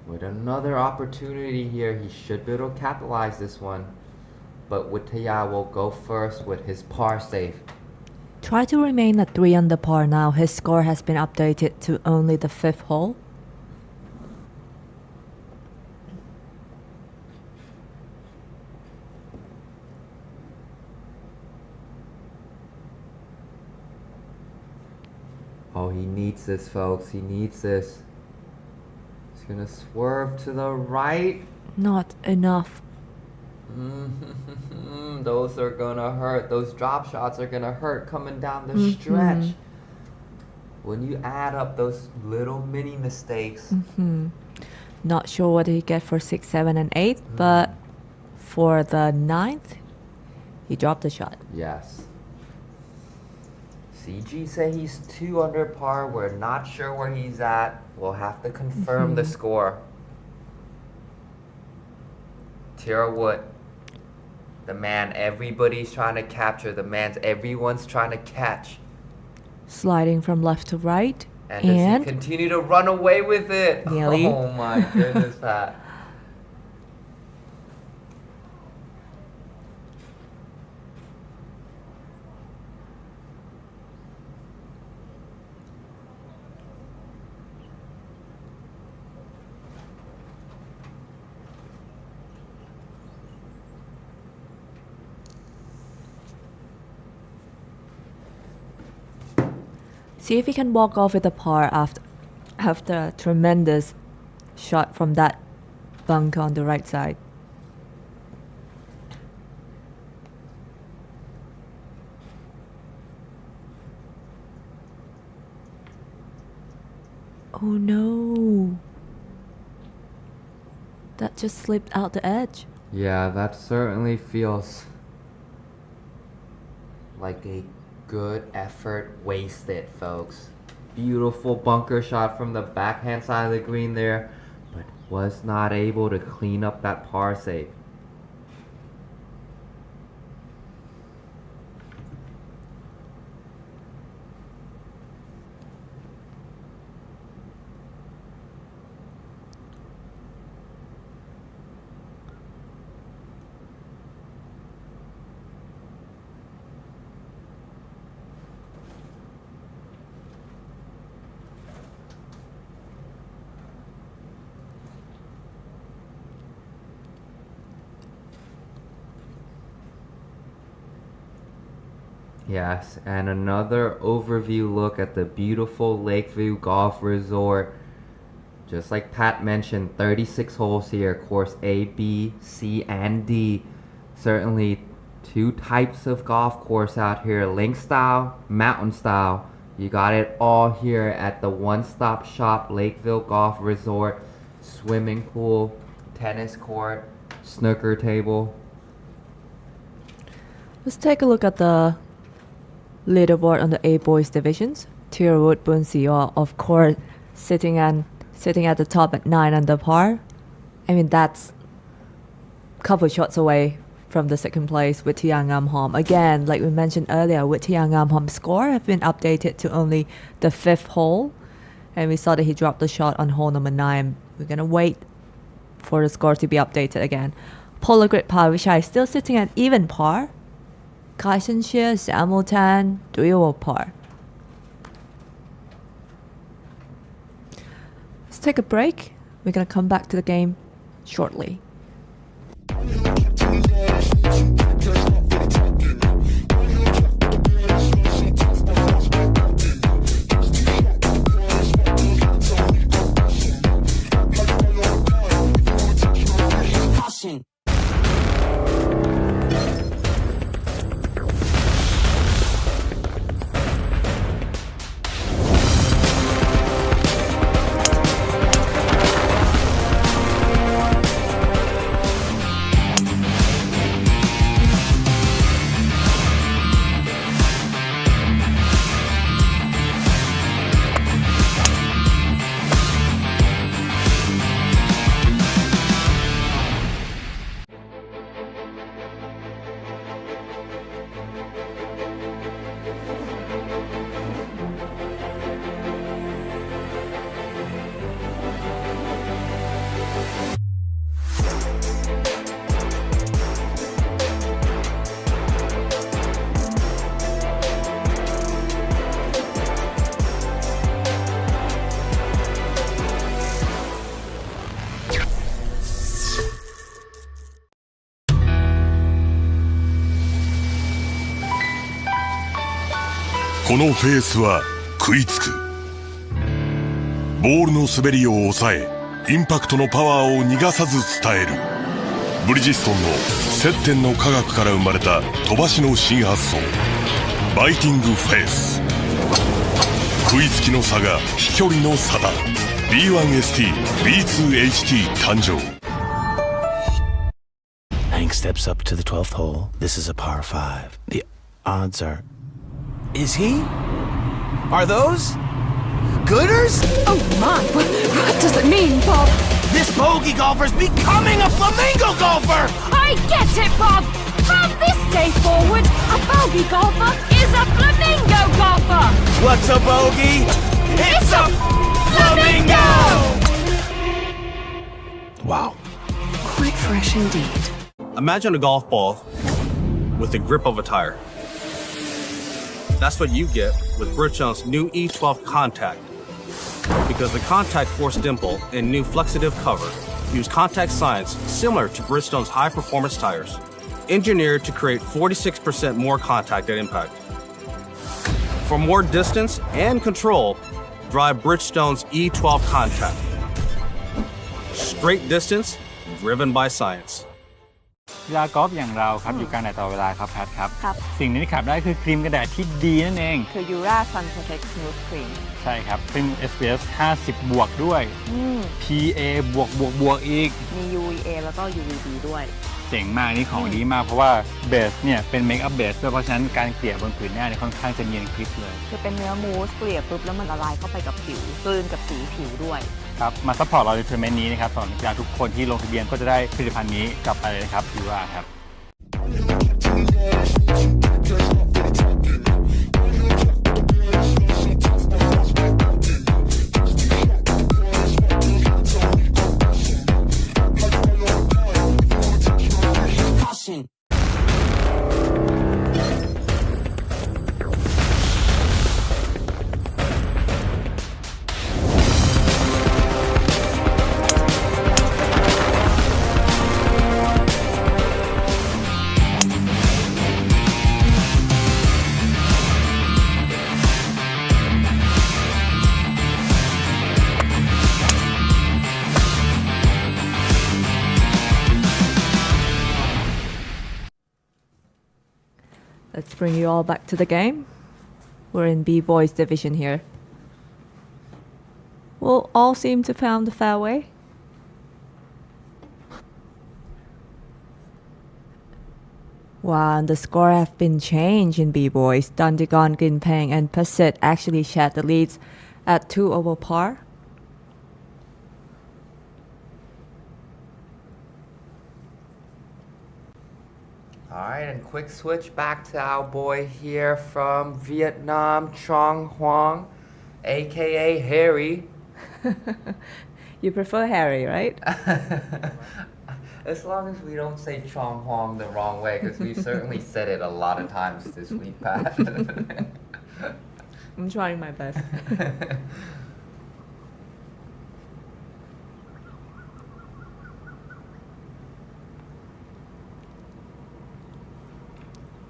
[SPEAKER 5] With another opportunity here, he should be able to capitalize this one. But Wittia will go first with his par save.
[SPEAKER 4] Try to remain at 3 under par now. His score has been updated to only the 5th hole.
[SPEAKER 5] Oh, he needs this, folks. He needs this. He's gonna swerve to the right.
[SPEAKER 4] Not enough.
[SPEAKER 5] Those are gonna hurt. Those drop shots are gonna hurt coming down the stretch. When you add up those little mini mistakes.
[SPEAKER 4] Not sure what he get for 6, 7, and 8, but for the 9th, he dropped the shot.
[SPEAKER 5] Yes. CG say he's 2 under par. We're not sure where he's at. We'll have to confirm the score. Tara Wood, the man everybody's trying to capture, the man everyone's trying to catch.
[SPEAKER 4] Sliding from left to right.
[SPEAKER 5] And does he continue to run away with it?
[SPEAKER 4] Nearly.
[SPEAKER 5] Oh my goodness, Pat.
[SPEAKER 4] See if he can walk off with a par after a tremendous shot from that bunker on the right side. Oh no. That just slipped out the edge.
[SPEAKER 5] Yeah, that certainly feels like a good effort wasted, folks. Beautiful bunker shot from the backhand side of the green there, but was not able to clean up that par save. Yes, and another overview look at the beautiful Lakeview Golf Resort. Just like Pat mentioned, 36 holes here, course A, B, C, and D. Certainly 2 types of golf course out here, link style, mountain style. You got it all here at the one-stop shop Lakeville Golf Resort. Swimming pool, tennis court, snooker table.
[SPEAKER 4] Let's take a look at the leaderboard on the A boys divisions. Tara Wood, Boon Seo, of course, sitting at the top at 9 under par. I mean, that's a couple shots away from the second place with Tiangam Hom. Again, like we mentioned earlier, with Tiangam Hom's score have been updated to only the 5th hole, and we saw that he dropped the shot on hole number 9. We're gonna wait for the score to be updated again. Polar Grid Pavishai still sitting at even par. Kaishenshire, Samultan, duo par. Let's take a break. We're gonna come back to the game shortly.
[SPEAKER 8] Caution.
[SPEAKER 7] このフェースは食いつく。ボールの滑りを抑えインパクトのパワーを逃がさず伝えるブリヂストンの接点の科学から生まれた飛ばしの新発想バイティングフェース食いつきの差が飛距離の差だ B1ST B2HT 誕生
[SPEAKER 6] Hank steps up to the 12th hole. This is a par 5. The odds are... Is he? Are those... Gooders?
[SPEAKER 8] Oh my, what does it mean, Bob?
[SPEAKER 6] This bogey golfer's becoming a flamingo golfer!
[SPEAKER 8] I get it, Bob! From this day forward, a bogey golfer is a flamingo golfer!
[SPEAKER 6] What's a bogey? It's a flamingo! Wow.
[SPEAKER 8] Quite fresh indeed.
[SPEAKER 9] Imagine a golf ball with the grip of a tire. That's what you get with Bridgestone's new E12 Contact. Because the contact force dimple and new flexitive cover use contact science similar to Bridgestone's high-performance tires, engineered to create 46% more contact at impact. For more distance and control, drive Bridgestone's E12 Contact. Straight distance, driven by science.
[SPEAKER 1] กีฬากอล์ฟอย่างเราครับอยู่กลางแดดตลอดเวลาครับแพทครับ
[SPEAKER 2] ครับ
[SPEAKER 1] สิ่งนี้ที่ขาดได้คือครีมกันแดดที่ดีนั่นเอง
[SPEAKER 2] คือ Ura Sun Protect Smooth Cream
[SPEAKER 1] ใช่ครับเป็น SPF 50 บวกด้วย PA บวกอีก
[SPEAKER 2] มี UVA แล้วก็ UVB ด้วย
[SPEAKER 1] เจ๋งมากนี่ของดีมากเพราะว่าเบสเนี่ยเป็นเมคอัพเบสด้วยเพราะฉะนั้นการเกลี่ยบนผืนหน้าเนี่ยค่อนข้างจะเนียนคลิปเลย
[SPEAKER 2] คือเป็นเนื้อมูสเกลี่ยปุ๊บแล้วมันละลายเข้าไปกับผิวกลืนกับสีผิวด้วย
[SPEAKER 1] ครับมาซัพพอร์ตเราในทัวร์นาเมนต์นี้นะครับสำหรับนักกีฬาทุกคนที่ลงทะเบียนก็จะได้ผลิตภัณฑ์นี้กลับไปเลยนะครับยูราครับ
[SPEAKER 4] Let's bring you all back to the game. We're in B-Boys division here. Will all seem to found the fairway? Wow, and the score have been changed in B-Boys. Dundigon, Ginpeng and Passet actually shared the leads at 2 over par.
[SPEAKER 5] Alright, and quick switch back to our boy here from Vietnam, Trong Hoang, aka Harry.
[SPEAKER 4] You prefer Harry, right?
[SPEAKER 5] As long as we don't say Trong Hoang the wrong way, because we've certainly said it a lot of times this week, Pat.
[SPEAKER 4] I'm trying my best.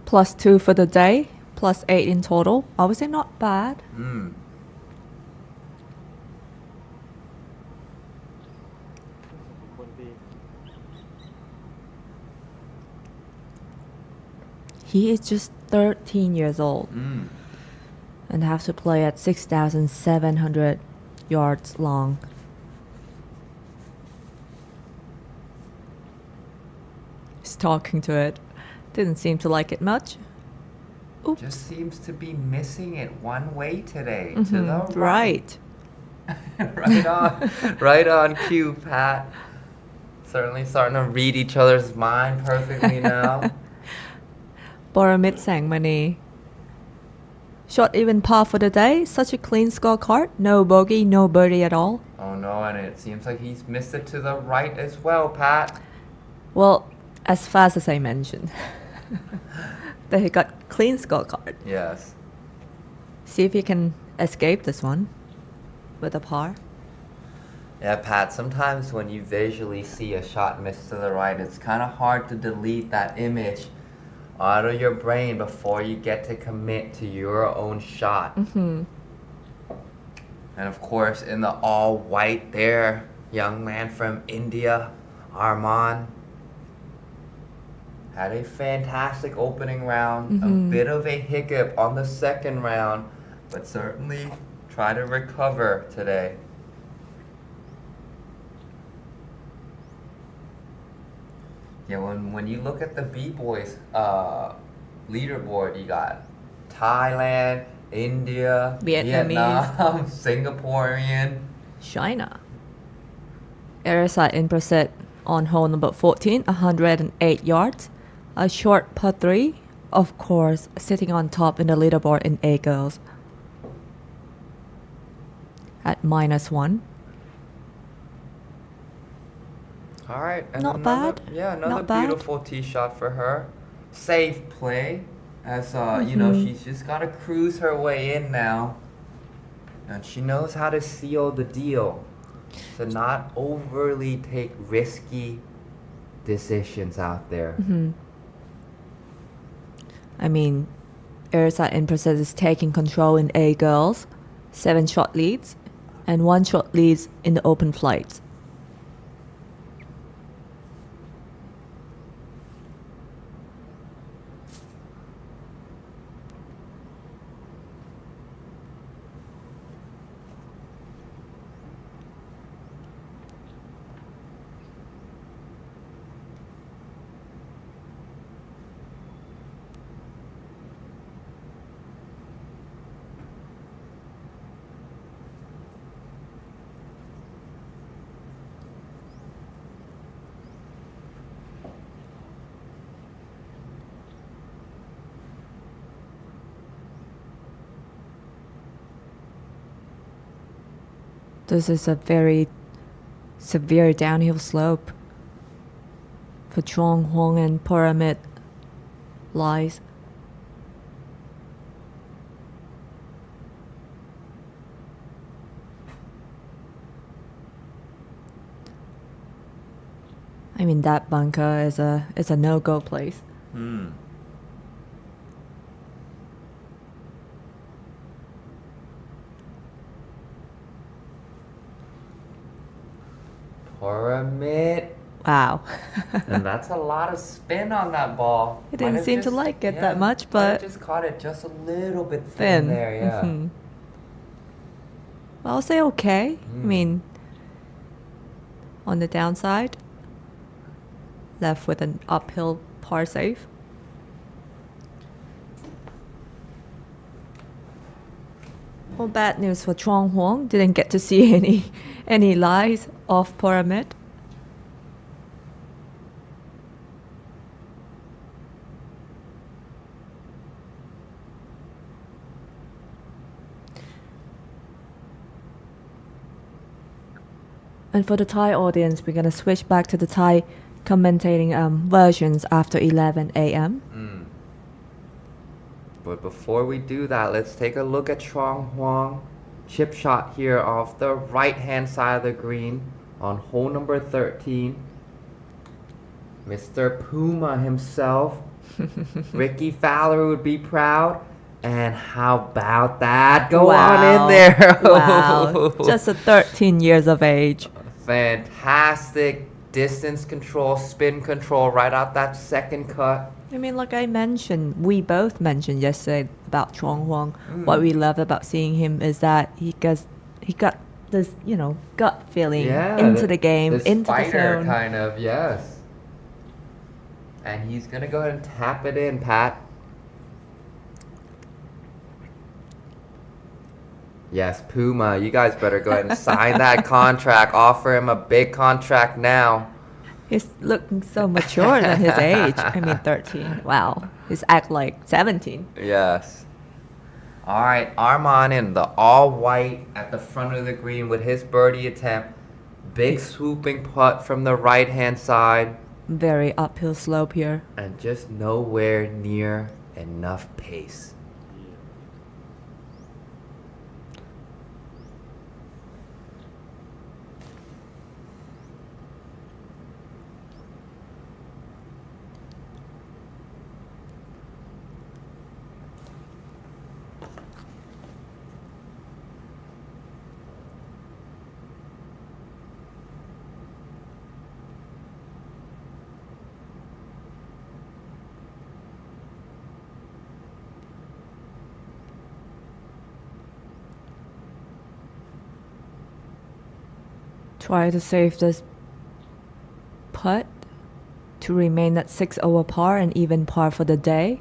[SPEAKER 4] +2 for the day, +8 in total. Obviously not bad. He is just 13 years old and have to play at 6,700 yards long. He's talking to it. Didn't seem to like it much. Oops.
[SPEAKER 5] Just seems to be missing it one way today. To the
[SPEAKER 4] Right.
[SPEAKER 5] Right on cue, Pat. Certainly starting to read each other's mind perfectly now.
[SPEAKER 4] Boramit Sangmani. Shot even par for the day. Such a clean scorecard. No bogey, no birdie at all.
[SPEAKER 5] Oh no, and it seems like he's missed it to the right as well, Pat.
[SPEAKER 4] Well, as fast as I mentioned. That he got clean scorecard.
[SPEAKER 5] Yes.
[SPEAKER 4] See if he can escape this one with a par.
[SPEAKER 5] Yeah, Pat, sometimes when you visually see a shot missed to the right, it's kind of hard to delete that image out of your brain before you get to commit to your own shot. And of course, in the all white there, young man from India, Arman, had a fantastic opening round, a bit of a hiccup on the second round, but certainly try to recover today. Yeah, when you look at the B-boys leaderboard, you got Thailand, India, Vietnam, Singaporean,
[SPEAKER 4] China. Ersat in Preset on hole number 14, 108 yards. A short par 3, of course, sitting on top in the leaderboard in A girls at -1.
[SPEAKER 5] All right, and
[SPEAKER 4] Not
[SPEAKER 5] another,
[SPEAKER 4] bad.
[SPEAKER 5] Yeah, another
[SPEAKER 4] Not bad.
[SPEAKER 5] beautiful tee shot for her. Safe play, as you know, she's just got to cruise her way in now, and she knows how to seal the deal, to not overly take risky decisions out there.
[SPEAKER 4] I mean, Ersat in Preset is taking control in A girls, 7 shot leads, and 1 shot leads in the open flights. This is a very severe downhill slope for Chuang Huang and Pyramid lies. I mean, that bunker is a no-go place.
[SPEAKER 5] Pyramid.
[SPEAKER 4] Wow.
[SPEAKER 5] And that's a lot of spin on that ball.
[SPEAKER 4] It didn't seem to like it that much,
[SPEAKER 5] might
[SPEAKER 4] but
[SPEAKER 5] have just caught it just a little bit thin there, yeah.
[SPEAKER 4] I'll say okay. I mean, on the downside, left with an uphill par save. Well, bad news for Chuang Huang. Didn't get to see any lies off Pyramid. And for the Thai audience, we're gonna switch back to the Thai commentating versions after 11 a.m.
[SPEAKER 5] But before we do that, let's take a look at Chuang Huang. Chip shot here off the right-hand side of the green on hole number 13. Mr. Puma himself, Ricky Fowler would be proud. And how about that? Go on in there.
[SPEAKER 4] Wow. Just at 13 years of age.
[SPEAKER 5] Fantastic distance control, spin control right out that second cut.
[SPEAKER 4] I mean, like I mentioned, we both mentioned yesterday about Chuang Huang. What we love about seeing him is that he got this, gut feeling into the game,
[SPEAKER 5] this
[SPEAKER 4] into the
[SPEAKER 5] fighter
[SPEAKER 4] zone.
[SPEAKER 5] kind of, yes. And he's gonna go ahead and tap it in, Pat. Yes, Puma, you guys better go ahead and sign that contract. Offer him a big contract now.
[SPEAKER 4] He's looking so mature than his age. I mean, 13. Wow. He's act like 17.
[SPEAKER 5] Yes. All right, Arman in the all white at the front of the green with his birdie attempt. Big swooping putt from the right-hand side.
[SPEAKER 4] Very uphill slope here.
[SPEAKER 5] And just nowhere near enough pace.
[SPEAKER 4] Try to save this putt to remain at 6 over par and even par for the day.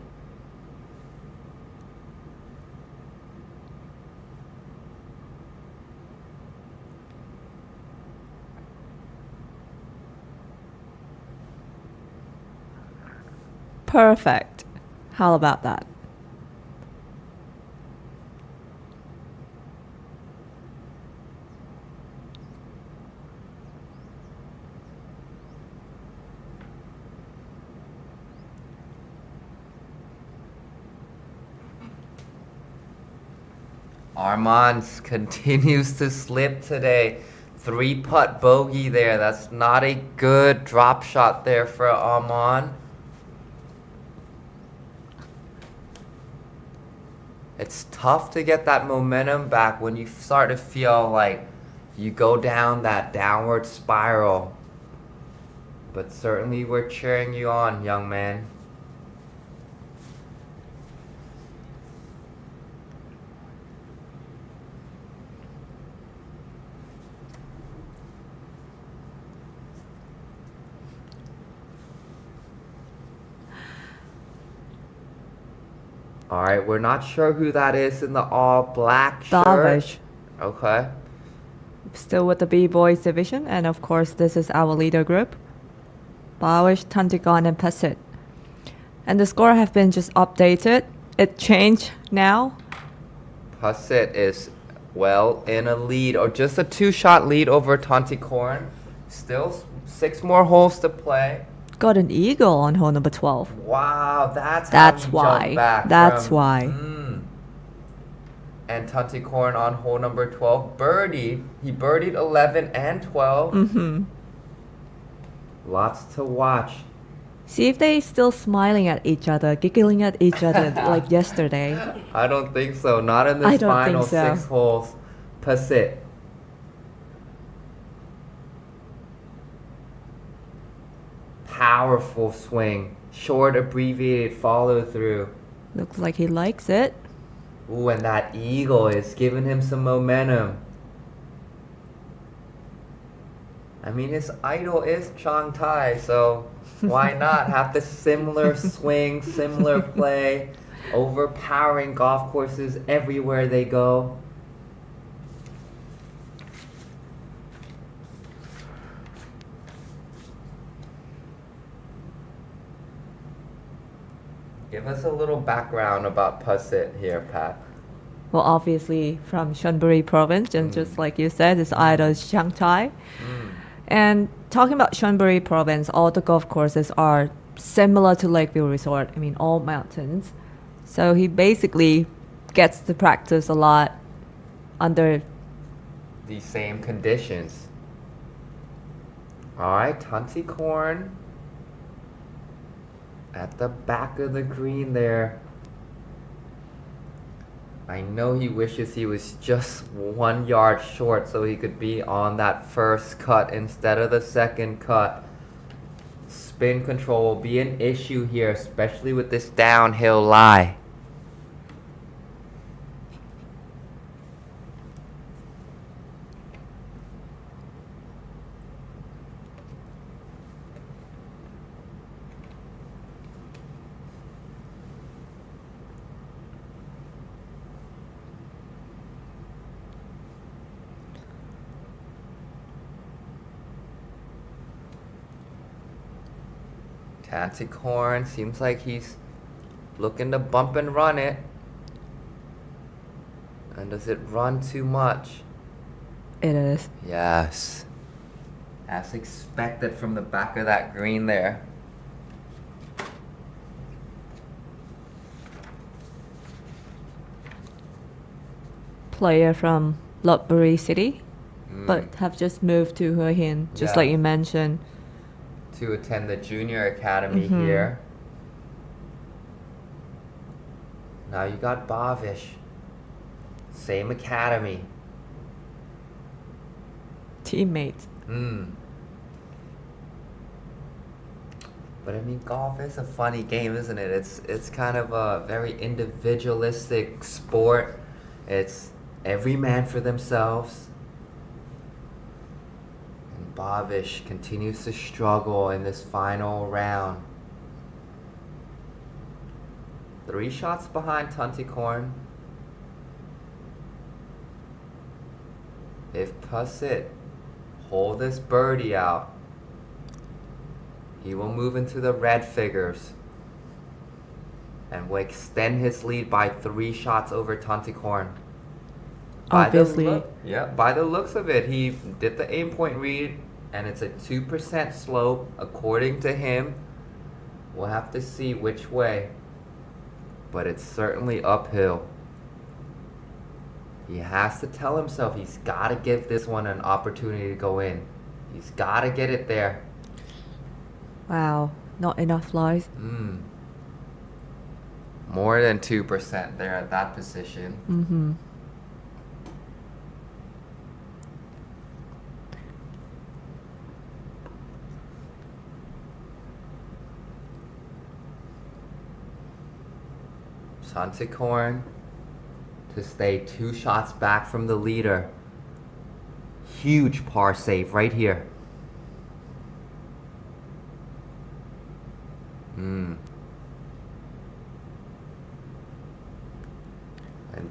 [SPEAKER 4] Perfect. How about that?
[SPEAKER 5] Armand continues to slip today. 3-putt bogey there. That's not a good drop shot there for Armand. It's tough to get that momentum back when you start to feel like you go down that downward spiral. But certainly we're cheering you on, young man. Alright, we're not sure who that is in the all black shirt.
[SPEAKER 4] Darvish.
[SPEAKER 5] Okay.
[SPEAKER 4] Still with the B-Boys division, and of course this is our leader group. Darvish, Tantigon and Passett. And the score have been just updated. It changed now.
[SPEAKER 5] Passett is well in a lead, or just a 2-shot lead over Tanticorn. Still 6 more holes to play.
[SPEAKER 4] Got an eagle on hole number 12.
[SPEAKER 5] Wow, that's
[SPEAKER 4] why.
[SPEAKER 5] Jump back
[SPEAKER 4] That's
[SPEAKER 5] from,
[SPEAKER 4] why.
[SPEAKER 5] And Tanticorn on hole number 12 birdied. He birdied 11 and 12.
[SPEAKER 4] Mm-hmm.
[SPEAKER 5] Lots to watch.
[SPEAKER 4] See if they still smiling at each other, giggling at each other like yesterday.
[SPEAKER 5] I don't think so. Not in
[SPEAKER 4] I
[SPEAKER 5] this
[SPEAKER 4] don't
[SPEAKER 5] final
[SPEAKER 4] think so.
[SPEAKER 5] 6 holes. Passett. Powerful swing. Short abbreviated follow through.
[SPEAKER 4] Looks like he likes it.
[SPEAKER 5] Ooh, and that eagle is giving him some momentum. I mean, his idol is Chang Tai, so why not have the similar swing, similar play, overpowering golf courses everywhere they go? Give us a little background about Passett here, Pat.
[SPEAKER 4] Well, obviously from Chonburi province, and just like you said, his idol is Chiang Tai. And talking about Chonburi province, all the golf courses are similar to Lakeview Resort. I mean, all mountains. So he basically gets to practice a lot under
[SPEAKER 5] These same conditions. Alright, Tanticorn at the back of the green there. I know he wishes he was just 1 yard short so he could be on that first cut instead of the second cut. Spin control will be an issue here, especially with this downhill lie. Tanticorn seems like he's looking to bump and run it. And does it run too much?
[SPEAKER 4] it is.
[SPEAKER 5] Yes. As expected from the back of that green there.
[SPEAKER 4] Player from Lopburi City, but have just moved to Hua Hin, just
[SPEAKER 5] Yeah.
[SPEAKER 4] like you mentioned.
[SPEAKER 5] To attend the junior academy here. Now you got Bavish. Same academy.
[SPEAKER 4] Teammates.
[SPEAKER 5] But I mean, golf is a funny game, isn't it? It's kind of a very individualistic sport. It's every man for themselves. Babish continues to struggle in this final round. 3 shots behind Tunticorn. If Pusit hold this birdie out, he will move into the red figures and will extend his lead by 3 shots over Tunticorn.
[SPEAKER 4] Obviously.
[SPEAKER 5] By the looks of it, he did the aim point read, and it's a 2% slope according to him. We'll have to see which way, but it's certainly uphill. He has to tell himself he's got to give this one an opportunity to go in. He's got to get it there.
[SPEAKER 4] Wow, not enough lies.
[SPEAKER 5] More than 2% there at that position. Tunticorn to stay 2 shots back from the leader. Huge par save right here. And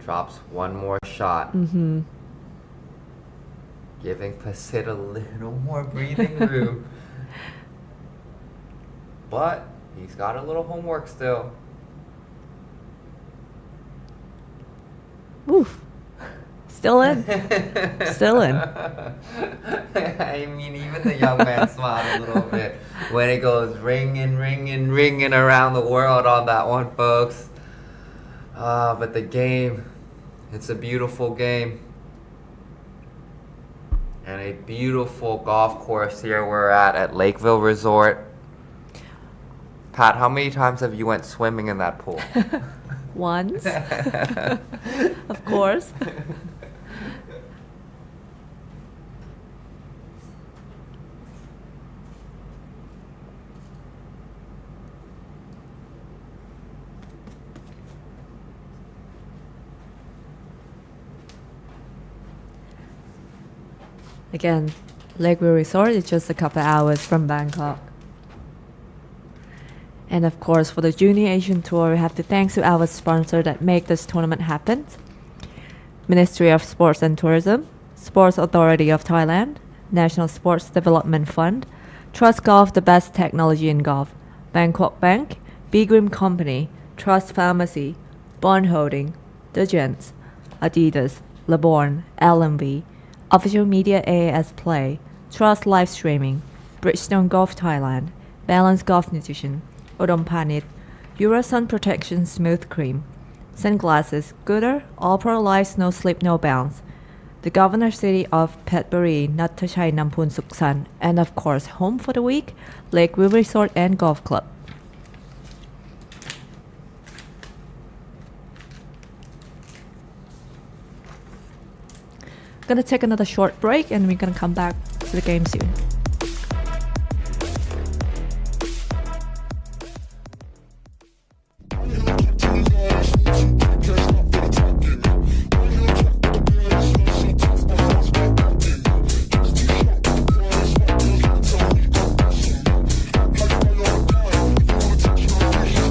[SPEAKER 5] drops 1 more shot. Giving Pusit a little more breathing room. But he's got a little homework still.
[SPEAKER 4] Woof. Still in. Still in.
[SPEAKER 5] I mean, even the young man smiled a little bit when it goes ringing, ringing, ringing around the world on that one, folks. But the game, it's a beautiful game. And a beautiful golf course here we're at Lakeville Resort. Pat, how many times have you went swimming in that pool?
[SPEAKER 4] Once. Of course. Again, Lakeville Resort is just a couple hours from Bangkok. And of course, for the Junior Asian Tour, we have to thank to our sponsor that make this tournament happen. Ministry of Sports and Tourism, Sports Authority of Thailand, National Sports Development Fund, Trustgolf, the best technology in golf, Bangkok Bank, B. Grim Company, Trust Pharmacy, Bond Holding, The Gents, Adidas, LeBorn, LMV, Official Media AAS Play, Trust Live Streaming, Bridgestone Golf Thailand, Balance Golf Nutrition, Udom Panit, Euro Sun Protection Smooth Cream, Sunglasses, Gooder, All Pro Life No Slip No Bounce, the Governor City of Phetbury, Nattachai Nampun Suksan, and of course, home for the week, Lakeville Resort and Golf Club. Gonna take another short break and we're gonna come back to the game soon.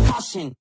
[SPEAKER 6] Caution.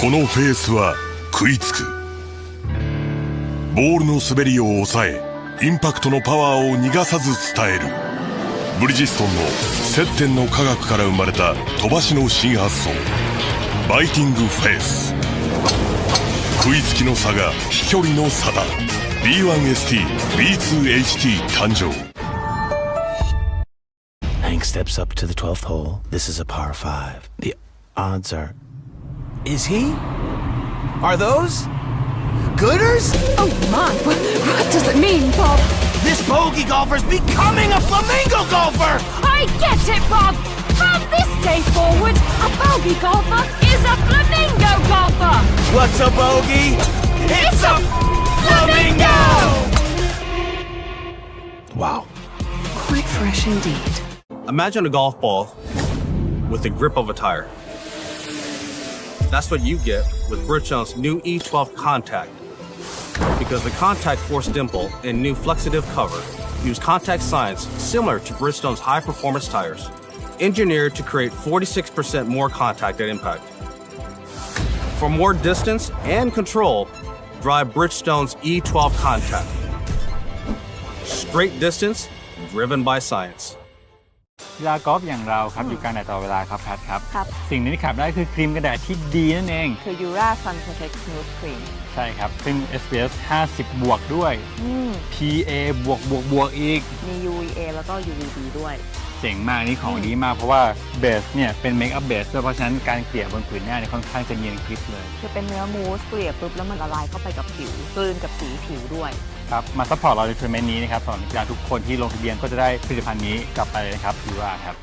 [SPEAKER 7] このフェースは食いつく。ボールの滑りを抑えインパクトのパワーを逃がさず伝えるブリヂストンの接点の科学から生まれた飛ばしの新発想バイティングフェース食いつきの差が飛距離の差だ B1ST B2HT 誕生
[SPEAKER 6] Hank steps up to the 12th hole. This is a par 5. The odds are... Is he? Are those... Gooders?
[SPEAKER 8] Oh my, what does it mean, Bob?
[SPEAKER 6] This bogey golfer's becoming a flamingo golfer!
[SPEAKER 8] I get it, Bob! From this day forward, a bogey golfer is a flamingo golfer!
[SPEAKER 6] What's a bogey? It's a flamingo! Wow.
[SPEAKER 10] Quite fresh indeed.
[SPEAKER 9] Imagine a golf ball with the grip of a tire. That's what you get with Bridgestone's new E12 Contact. Because the contact force dimple and new flexitive cover use contact science similar to Bridgestone's high-performance tires, engineered to create 46% more contact at impact. For more distance and control, drive Bridgestone's E12 Contact. Straight distance driven by science.
[SPEAKER 1] กีฬากอล์ฟอย่างเราครับอยู่กลางแดดตลอดเวลาครับแพทครับ
[SPEAKER 2] ครับ
[SPEAKER 1] สิ่งหนึงที่ขาดไม่ได้คือครีมกันแดดที่ดีนั่นเอง
[SPEAKER 2] คือ Ura Sun Protect Smooth Cream
[SPEAKER 1] ใช่ครับซึ่ง SPF 50 บวกด้วย PA บวกอีก
[SPEAKER 2] มี UVA แล้วก็ UVB ด้วย
[SPEAKER 1] เจ๋งมากนี่ของดีมากเพราะว่าเบสเนี่ยเป็นเมคอัพเบสด้วยเพราะฉะนั้นการเกลี่ยบนผืนหน้าเนี่ยค่อนข้างจะเนียนคลิปเลย
[SPEAKER 2] คือเป็นเนื้อมูสเกลี่ยปุ๊บแล้วมันละลายเข้าไปกับผิวกลืนกับสีผิวด้วย
[SPEAKER 1] ครับมาซัพพอร์ตเราในทัวร์นาเมนต์นี้นะครับสำหรับนักกีฬาทุกคนที่ลงทะเบียนก็จะได้ผลิตภัณฑ์นี้กลับไปเลยนะครับยูราครับ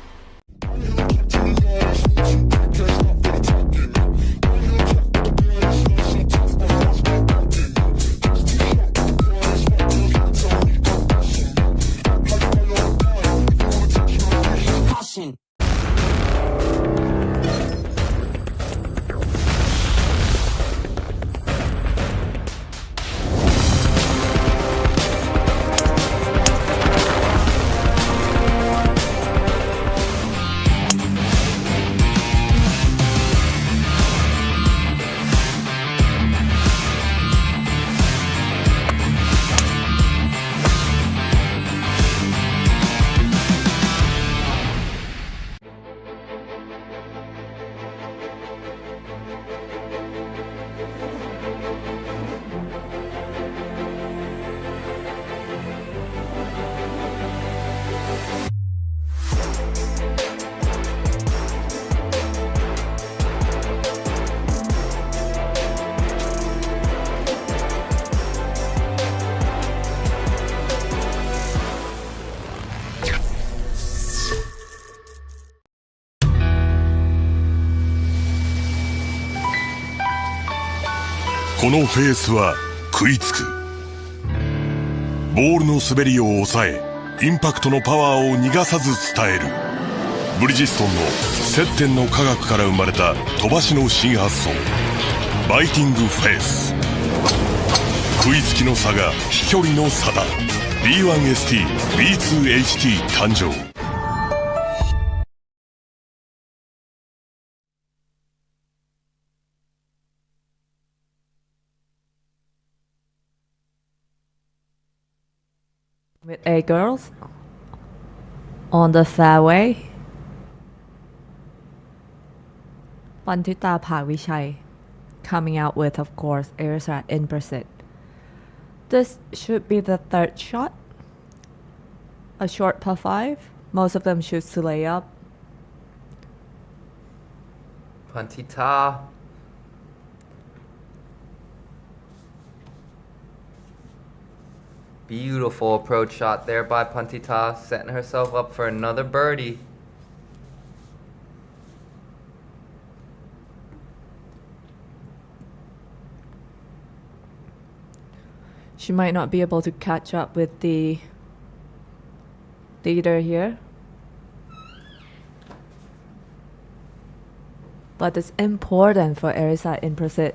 [SPEAKER 7] このフェースは食いつくボールの滑りを抑えインパクトのパワーを逃がさず伝えるブリヂストンの接点の科学から生まれた飛ばしの新発想バイティングフェース食いつきの差が飛距離の差だ B1ST B2HT 誕生
[SPEAKER 4] With A girls on the fairway. Pantita Pavichai coming out with, of course, Airsat in pursuit. This should be the third shot. A short par 5. Most of them shoots to lay up.
[SPEAKER 5] Pantita. Beautiful approach shot there by Pantita, setting herself up for another birdie.
[SPEAKER 4] She might not be able to catch up with the leader here. But it's important for Arisa in pursuit.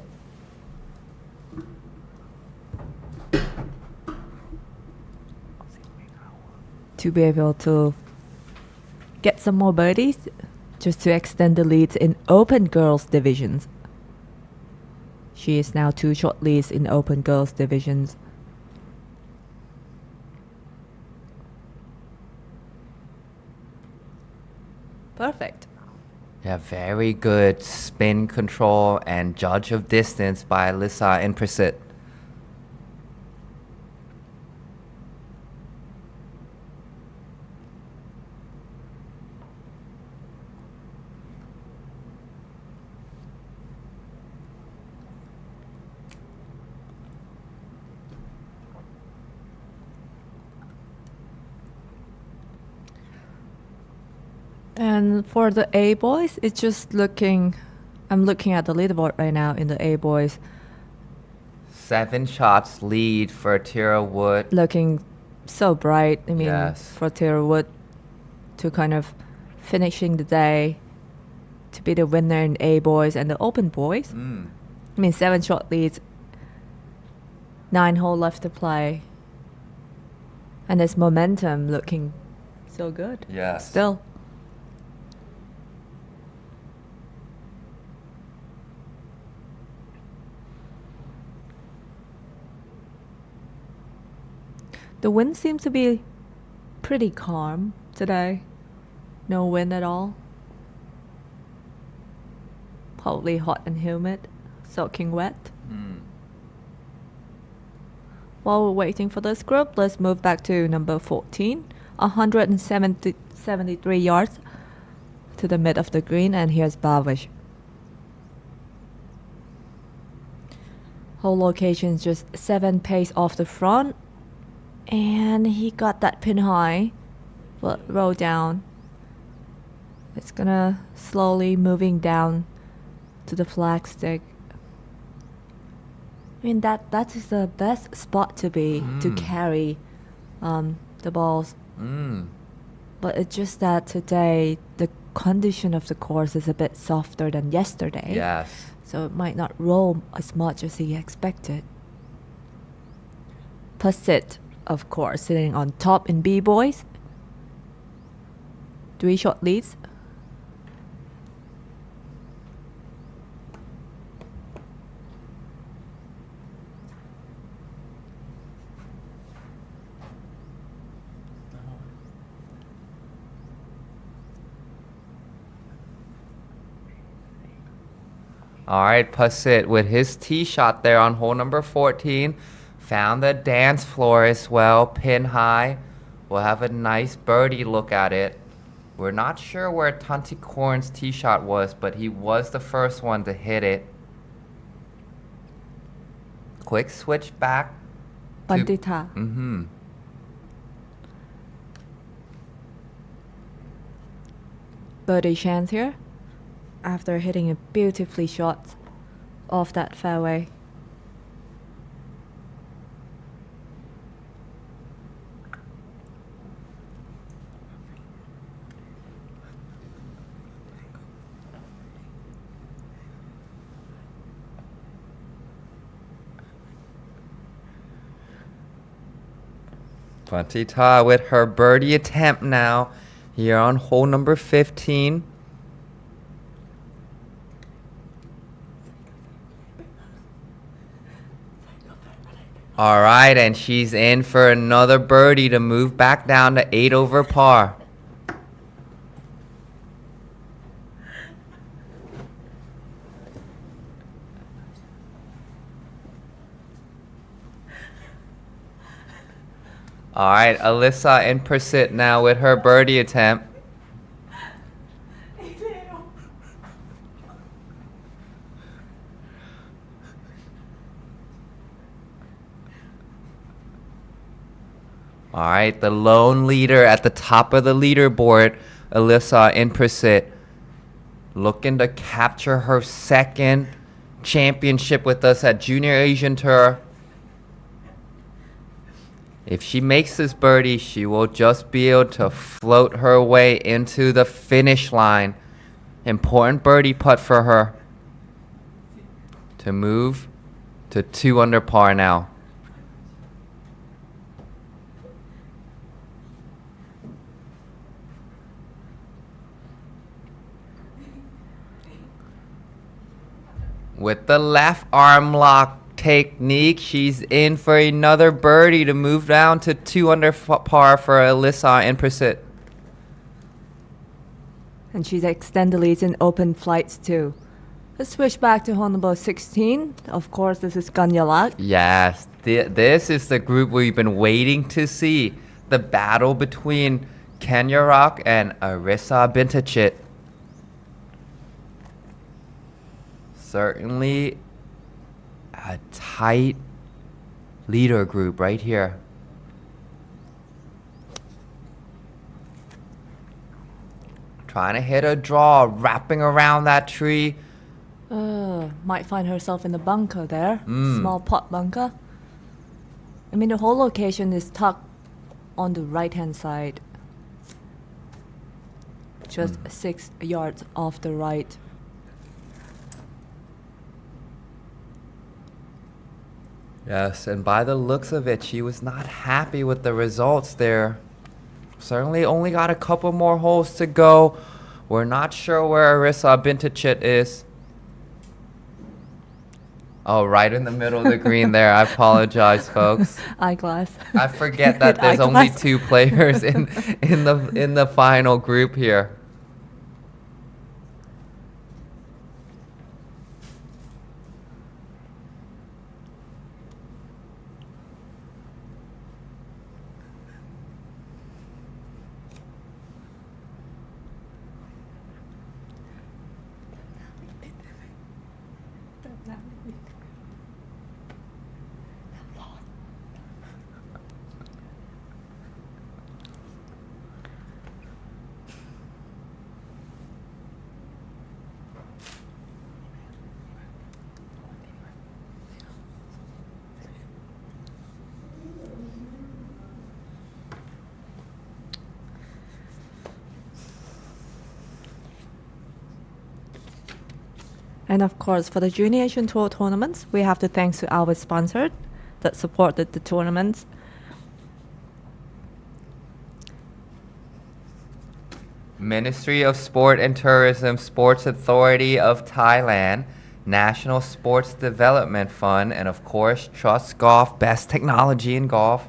[SPEAKER 4] To be able to get some more birdies just to extend the leads in open girls divisions. She is now 2 short leads in open girls divisions. Perfect.
[SPEAKER 5] Yeah, very good spin control and judge of distance by Alyssa and Prasit.
[SPEAKER 4] And for the A boys, it's just looking. I'm looking at the leaderboard right now in the A boys,
[SPEAKER 5] 7 shots lead for Tira Wood.
[SPEAKER 4] looking so bright. I mean,
[SPEAKER 5] Yes.
[SPEAKER 4] for Taylor Wood to kind of finishing the day to be the winner in A boys and the Open boys. I mean, 7 shot leads, 9 hole left to play, and this momentum looking so good.
[SPEAKER 5] Yes.
[SPEAKER 4] Still. The wind seems to be pretty calm today. No wind at all. Probably hot and humid, soaking wet. While we're waiting for this group, let's move back to number 14. 173 yards to the mid of the green, and here's Bavish. Whole location is just 7 pace off the front. And he got that pin high, but roll down. It's gonna slowly moving down to the flag stick. I mean that is the best spot to be to carry the balls. But it's just that today the condition of the course is a bit softer than yesterday.
[SPEAKER 5] Yes.
[SPEAKER 4] So it might not roll as much as he expected. Prasit, of course, sitting on top in B boys. 3 shot leads.
[SPEAKER 5] All right, Prasit with his tee shot there on hole number 14. Found the dance floor as well, pin high. We'll have a nice birdie look at it. We're not sure where Tanticorn's tee shot was, but he was the first one to hit it. Quick switch back.
[SPEAKER 4] Bandita. Birdie chance here after hitting a beautifully shot off that fairway.
[SPEAKER 5] Bandita with her birdie attempt now here on hole number 15. All right, and she's in for another birdie to move back down to 8 over par. All right, Alyssa and Prasit now with her birdie attempt. All right, the lone leader at the top of the leaderboard, Alyssa and Prasit, looking to capture her second championship with us at Junior Asian Tour. If she makes this birdie, she will just be able to float her way into the finish line. Important birdie putt for her to move to 2 under par now. With the left arm lock technique, she's in for another birdie to move down to 2 under par for Alyssa and Prasit.
[SPEAKER 4] And she's extended the lead in open flights too. Let's switch back to hole number 16. Of course, this is Ganyalak.
[SPEAKER 5] Yes, this is the group we've been waiting to see. The battle between Kenya Rock and Arissa Bintachit. Certainly a tight leader group right here. Trying to hit a draw, wrapping around that tree.
[SPEAKER 4] Might find herself in the bunker there. Small pot bunker. I mean, the whole location is tucked on the right-hand side. Just 6 yards off the right.
[SPEAKER 5] Yes, and by the looks of it, she was not happy with the results there. Certainly only got a couple more holes to go. We're not sure where Arissa Bintachit is. Oh, right in the middle of the green there. I apologize, folks.
[SPEAKER 4] Eyeglass.
[SPEAKER 5] I forget that there's only 2 players in the final group here.
[SPEAKER 4] And of course, for the Junior Asian Tour tournaments, we have to thanks to our sponsor that supported the tournaments.
[SPEAKER 5] Ministry of Sport and Tourism, Sports Authority of Thailand, National Sports Development Fund, and of course, Trustgolf, best technology in golf.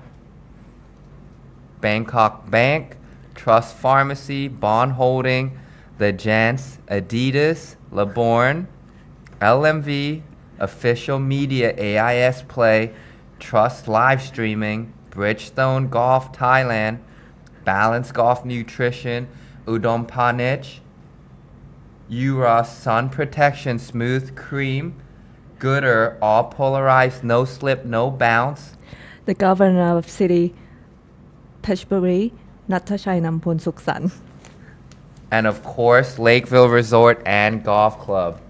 [SPEAKER 5] Bangkok Bank, Trust Pharmacy, Bond Holding, The Gents, Adidas, Laborn, LMV, Official Media AIS Play, Trust Live Streaming, Bridgestone Golf Thailand, Balance Golf Nutrition, Udom Panich, Ura Sun Protection Smooth Cream, Gooder All Polarized No Slip No Bounce,
[SPEAKER 4] The Governor of City Peshbury, Nattachai Nampun Suksan.
[SPEAKER 5] and of course, Lakeville Resort and Golf Club.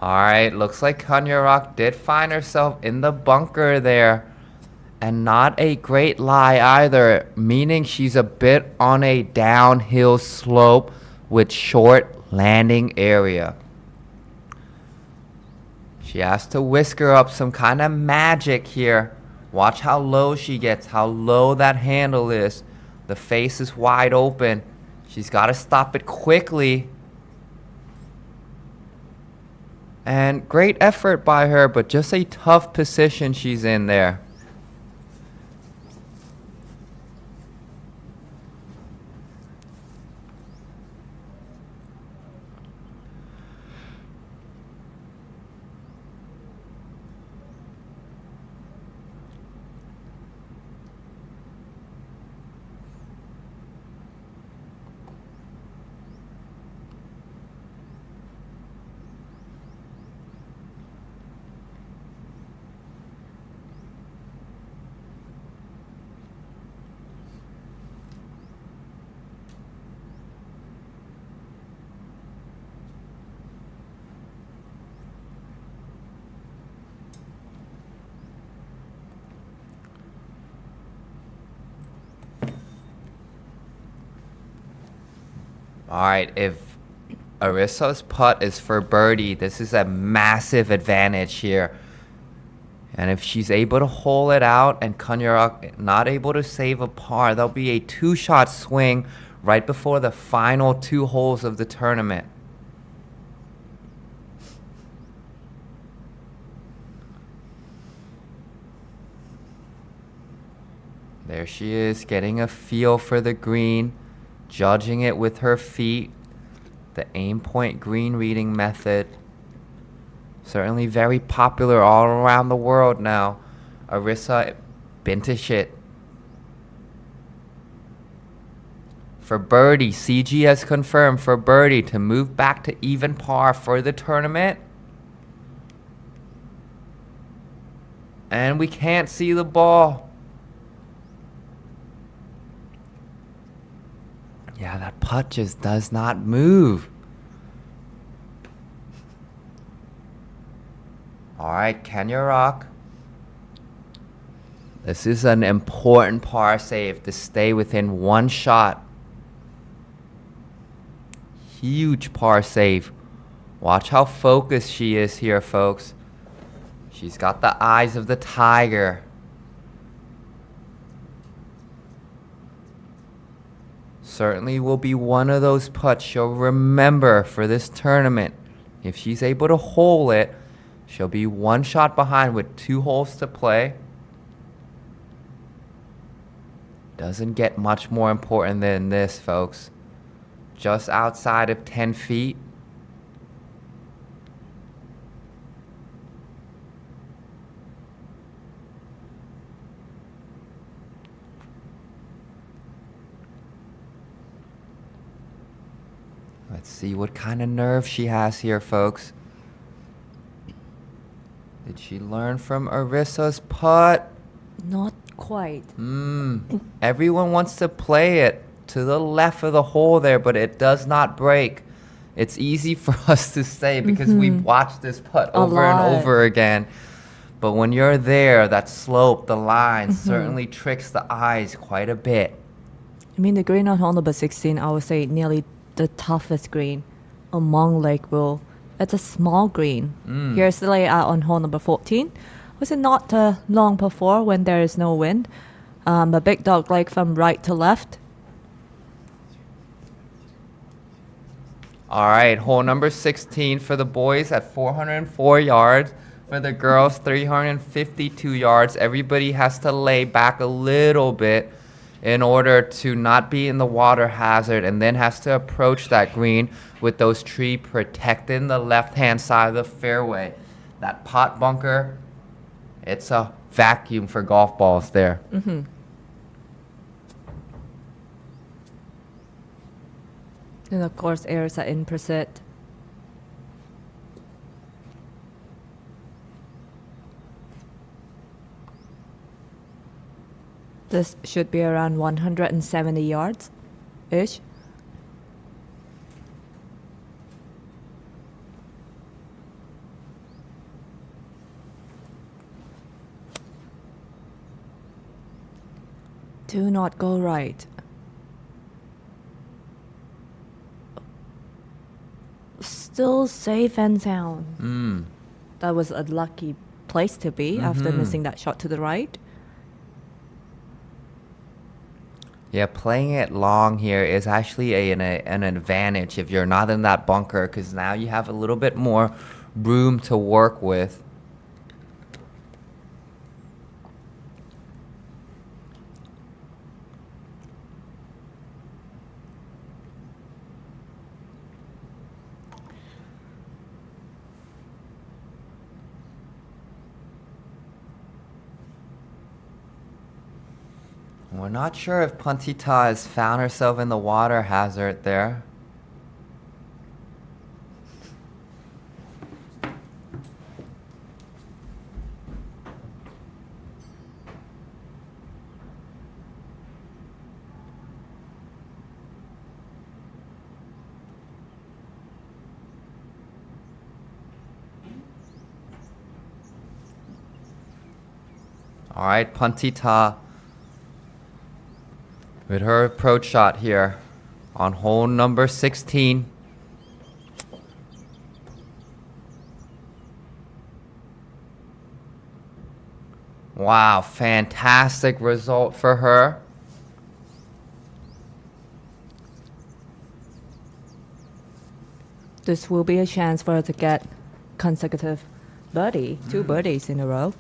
[SPEAKER 5] Alright, looks like Kanya Rock did find herself in the bunker there. And not a great lie either, meaning she's a bit on a downhill slope with short landing area. She has to whisker up some kind of magic here. Watch how low she gets, how low that handle is. The face is wide open. She's got to stop it quickly. And great effort by her, but just a tough position she's in there. Alright, if Arissa's putt is for birdie, this is a massive advantage here. And if she's able to hole it out and Kanyarok not able to save a par, there'll be a 2-shot swing right before the final 2 holes of the tournament. There she is, getting a feel for the green, judging it with her feet. The aim point green reading method. Certainly very popular all around the world now. Arissa, bintish it. For birdie, CG has confirmed for birdie to move back to even par for the tournament. And we can't see the ball. Yeah, that putt just does not move. Alright, Kenya Rock. This is an important par save to stay within one shot. Huge par save. Watch how focused she is here, folks. She's got the eyes of the tiger. Certainly will be one of those putts she'll remember for this tournament. If she's able to hole it, she'll be one shot behind with 2 holes to play. Doesn't get much more important than this, folks. Just outside of 10 feet. Let's see what kind of nerve she has here, folks. Did she learn from Arissa's putt?
[SPEAKER 4] Not quite.
[SPEAKER 5] Everyone wants to play it to the left of the hole there, but it does not break. It's easy for us to say because we've watched this putt over and over again. But when you're there, that slope, the line certainly tricks the eyes quite a bit.
[SPEAKER 4] I mean, the green on hole number 16, I would say nearly the toughest green among Lakeville. It's a small green. Here's the layout on hole number 14. Was it not a long par 4 when there is no wind? A big dog leg from right to left.
[SPEAKER 5] All right, hole number 16 for the boys at 404 yards. For the girls, 352 yards. Everybody has to lay back a little bit in order to not be in the water hazard, and then has to approach that green with those trees protecting the left-hand side of the fairway. That pot bunker, it's a vacuum for golf balls there.
[SPEAKER 4] And of course, airs are in pursuit. This should be around 170 yards-ish. Do not go right. Still safe and sound. That was a lucky place to be after missing that shot to the right.
[SPEAKER 5] Yeah, playing it long here is actually an advantage if you're not in that bunker, because now you have a little bit more room to work with. We're not sure if Puntita has found herself in the water hazard there. All right, Puntita with her approach shot here on hole number 16. Wow, fantastic result for her.
[SPEAKER 4] This will be a chance for her to get consecutive birdie, 2 birdies in a row.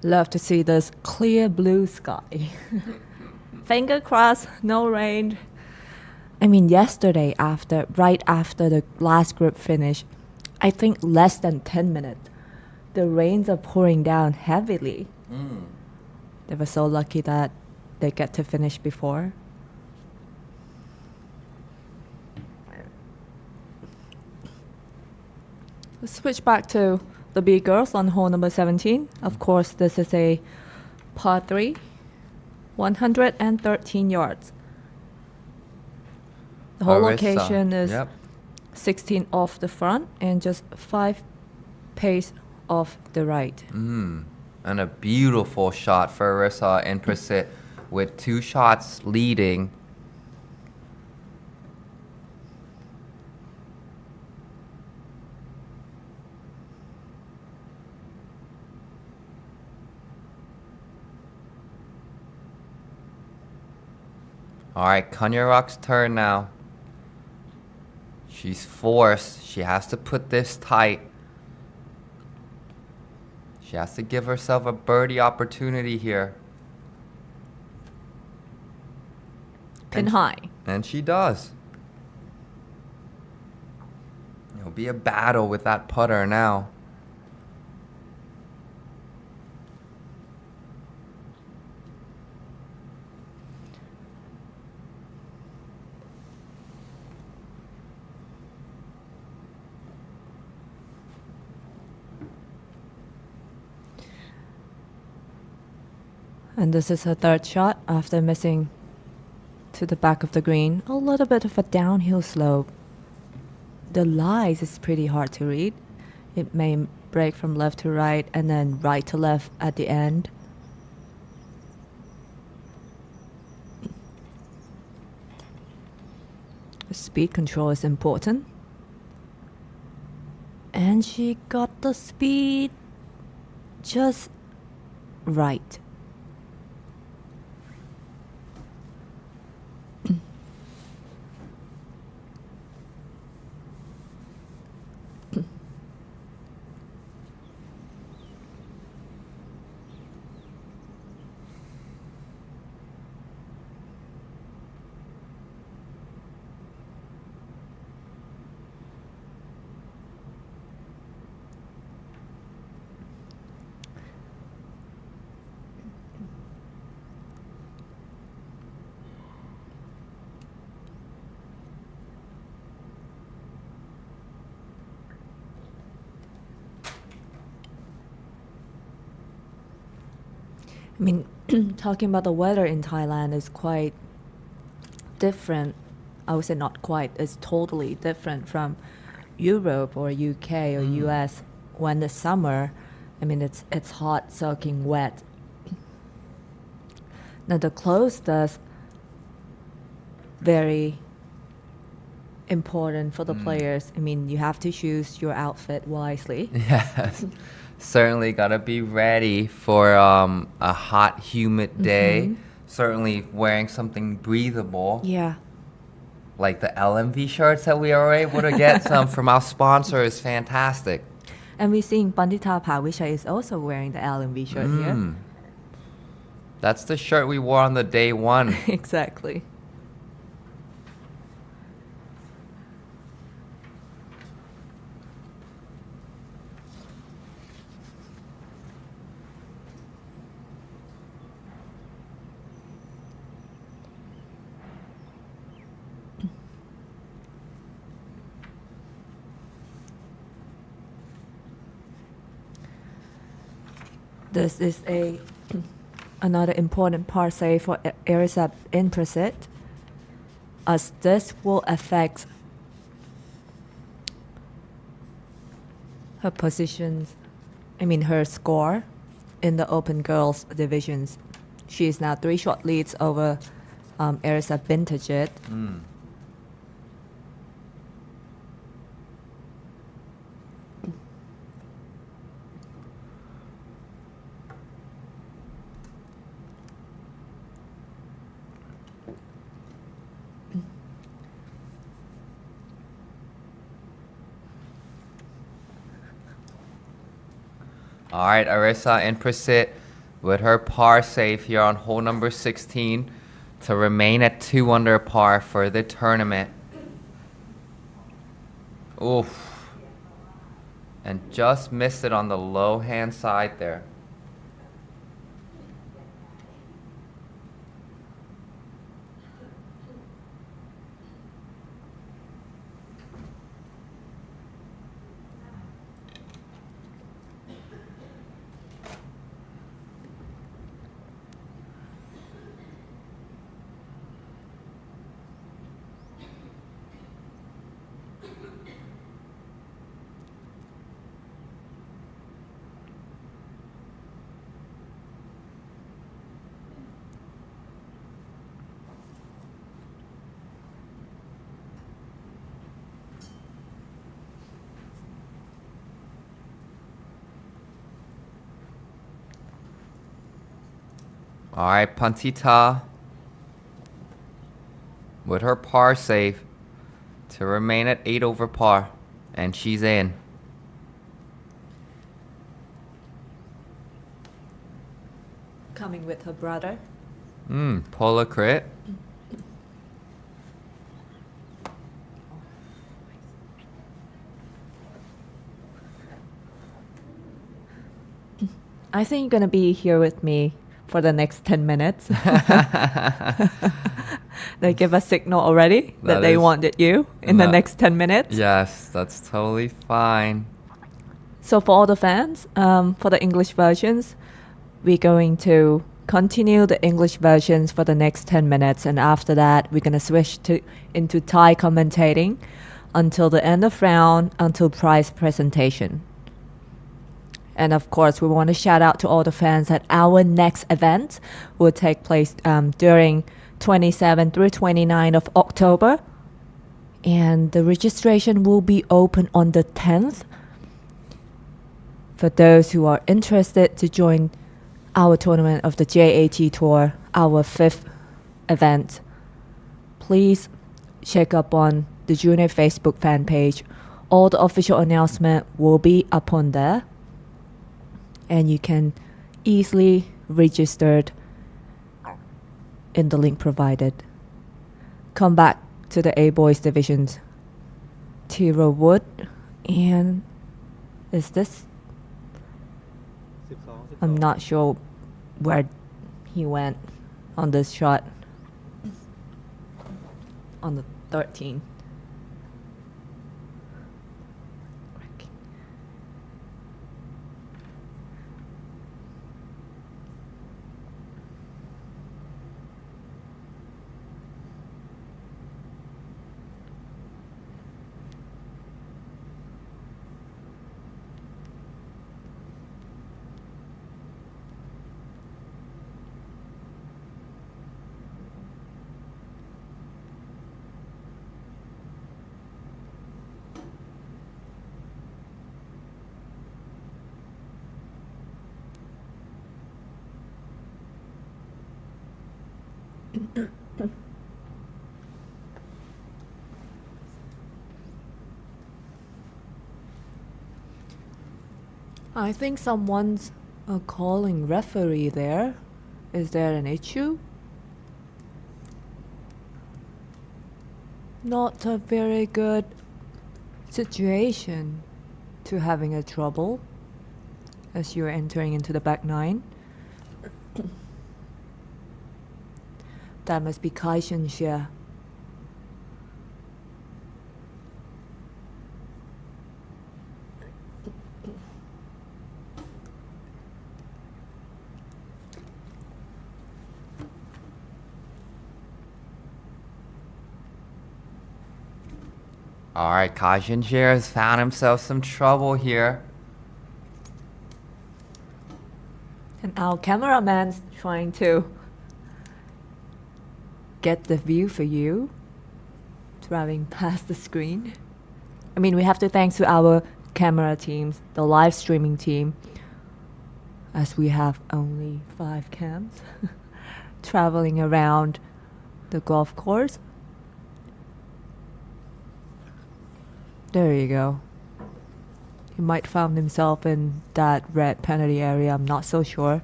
[SPEAKER 4] Love to see this clear blue sky. Finger crossed, no rain. I mean, yesterday right after the last group finished, I think less than 10 minutes, the rains are pouring down heavily. They were so lucky that they get to finish before. Let's switch back to the B girls on hole number 17. Of course, this is a par 3, 113 yards. The whole location is 16 off the front and just 5 pace off the right.
[SPEAKER 5] And a beautiful shot for Arissa and Prasit with 2 shots leading. All right, Kanyarok's turn now. She's forced. She has to put this tight. She has to give herself a birdie opportunity here.
[SPEAKER 4] Pin high.
[SPEAKER 5] And she does. It'll be a battle with that putter now.
[SPEAKER 4] And this is her third shot after missing to the back of the green. A little bit of a downhill slope. The lies is pretty hard to read. It may break from left to right and then right to left at the end. The speed control is important. And she got the speed just right. I mean, talking about the weather in Thailand is quite different. I would say not quite, it's totally different from Europe or UK or US. When the summer, I mean, it's hot, soaking wet. Now the clothes does very important for the players. I mean, you have to choose your outfit wisely.
[SPEAKER 5] Yes. Certainly gotta be ready for a hot, humid day. Certainly wearing something breathable.
[SPEAKER 4] Yeah.
[SPEAKER 5] Like the LMV shirts that we are able to get some from our sponsor is fantastic.
[SPEAKER 4] And we're seeing Pandita Pawisha is also wearing the LMV shirt here.
[SPEAKER 5] That's the shirt we wore on the day one.
[SPEAKER 4] Exactly. This is another important par save for Arissa in Prasit, as this will affect her positions, I mean her score in the Open Girls divisions. She is now 3 short leads over Arissa Bintagit.
[SPEAKER 5] All right, Arissa and Prasit with her par save here on hole number 16 to remain at 2 under par for the tournament. Oof. And just missed it on the low hand side there. Alright, Pantita with her par save to remain at 8 over par, and she's in.
[SPEAKER 4] Coming with her brother.
[SPEAKER 5] Polar crit.
[SPEAKER 4] I think you're gonna be here with me for the next 10 minutes. They give a signal already that they wanted you in the next 10 minutes.
[SPEAKER 5] Yes, that's totally fine.
[SPEAKER 4] So for all the fans, for the English versions, we're going to continue the English versions for the next 10 minutes. And after that, we're going to switch into Thai commentating until the end of round, until prize presentation. And of course, we want to shout out to all the fans that our next event will take place during 27 through 29 of October. And the registration will be open on the 10th. For those who are interested to join our tournament of the JAT Tour, our 5th event, please check up on the Junior Facebook fan page. All the official announcement will be up on there. And you can easily register in the link provided. Come back to the A-Boys divisions. Tiro Wood and is this? I'm not sure where he went on this shot. On the 13. I think someone's calling referee there. Is there an issue? Not a very good situation to having a trouble as you're entering into the back nine. That must be Kai Shenxia.
[SPEAKER 5] Alright, Kajin Jir has found himself some trouble here.
[SPEAKER 4] And our cameraman's trying to get the view for you, driving past the screen. I mean, we have to thank to our camera teams, the live streaming team, as we have only 5 cams traveling around the golf course. There you go. He might find himself in that red penalty area, I'm not so sure.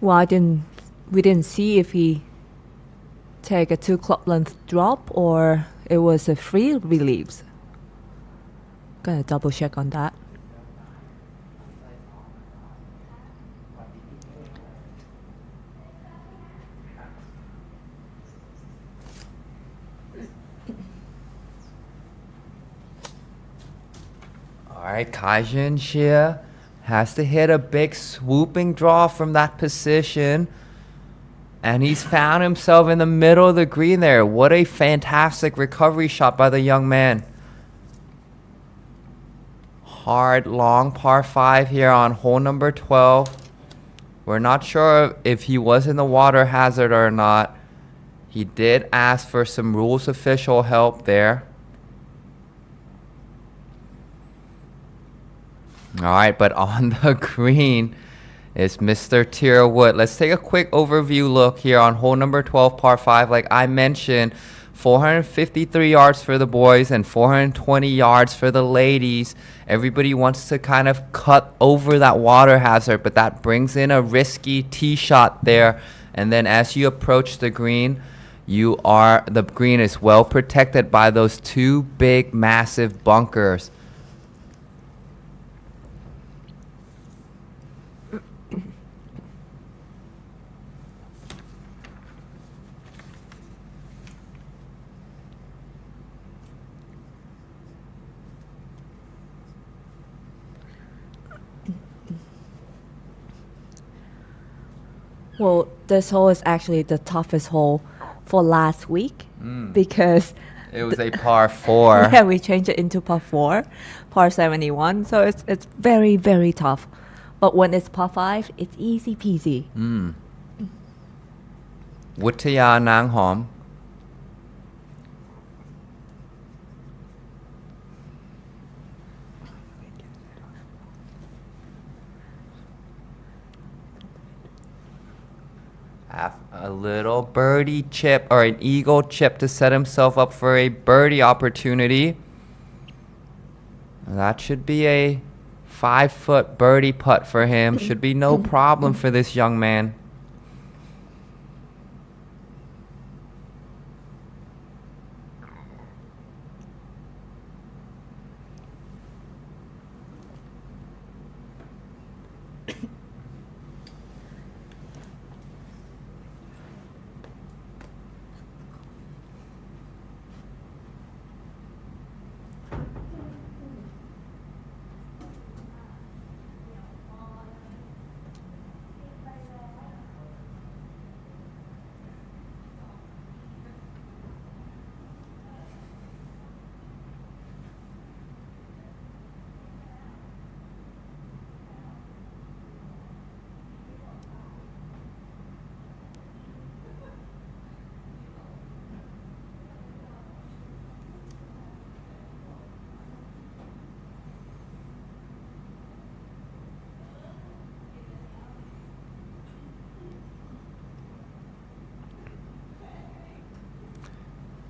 [SPEAKER 4] Well, we didn't see if he take a 2 club length drop or it was a free release. Gonna double check on that.
[SPEAKER 5] Alright, Kaijin Xie has to hit a big swooping draw from that position. And he's found himself in the middle of the green there. What a fantastic recovery shot by the young man. Hard, long par 5 here on hole number 12. We're not sure if he was in the water hazard or not. He did ask for some rules official help there. Alright, but on the green is Mr. Tira Wood. Let's take a quick overview look here on hole number 12, par 5. Like I mentioned, 453 yards for the boys and 420 yards for the ladies. Everybody wants to kind of cut over that water hazard, but that brings in a risky tee shot there. And then as you approach the green, the green is well protected by those two big, massive bunkers.
[SPEAKER 4] Well, this hole is actually the toughest hole for last week because
[SPEAKER 5] it was a par 4.
[SPEAKER 4] Yeah, we changed it into par 4, par 71. So it's very, very tough. But when it's par 5, it's easy peasy.
[SPEAKER 5] Wuttaya Nang Hom. A little birdie chip or an eagle chip to set himself up for a birdie opportunity. That should be a 5-foot birdie putt for him. Should be no problem for this young man.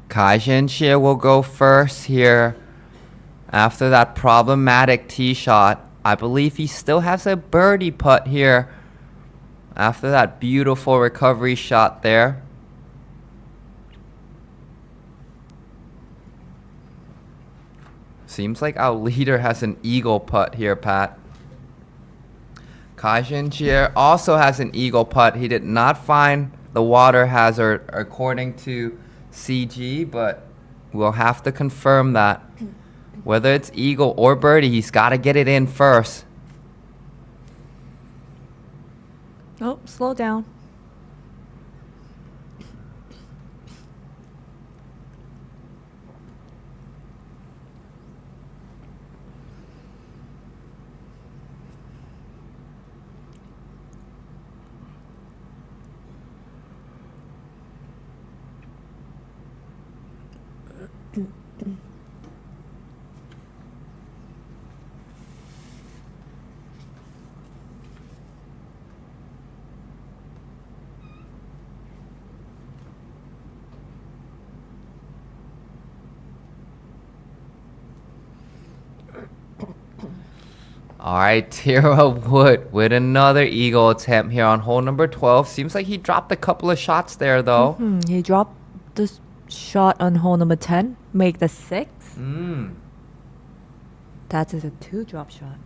[SPEAKER 5] Kaijin Xie will go first here after that problematic tee shot. I believe he still has a birdie putt here after that beautiful recovery shot there. Seems like our leader has an eagle putt here, Pat. Kaijin Xie also has an eagle putt. He did not find the water hazard according to CG, but we'll have to confirm that. Whether it's eagle or birdie, he's got to get it in first.
[SPEAKER 4] Oh, slow down.
[SPEAKER 5] All right, Tira Wood with another eagle attempt here on hole number 12. Seems like he dropped a couple of shots there, though.
[SPEAKER 4] He dropped the shot on hole number 10, make the 6. That is a 2-drop shot.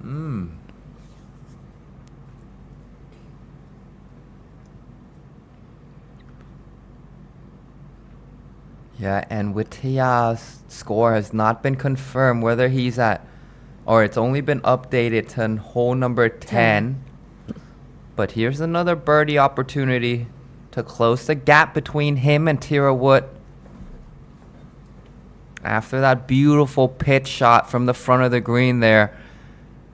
[SPEAKER 5] Yeah, and Witia's score has not been confirmed whether he's at, or it's only been updated to hole number 10. But here's another birdie opportunity to close the gap between him and Tira Wood. After that beautiful pitch shot from the front of the green there,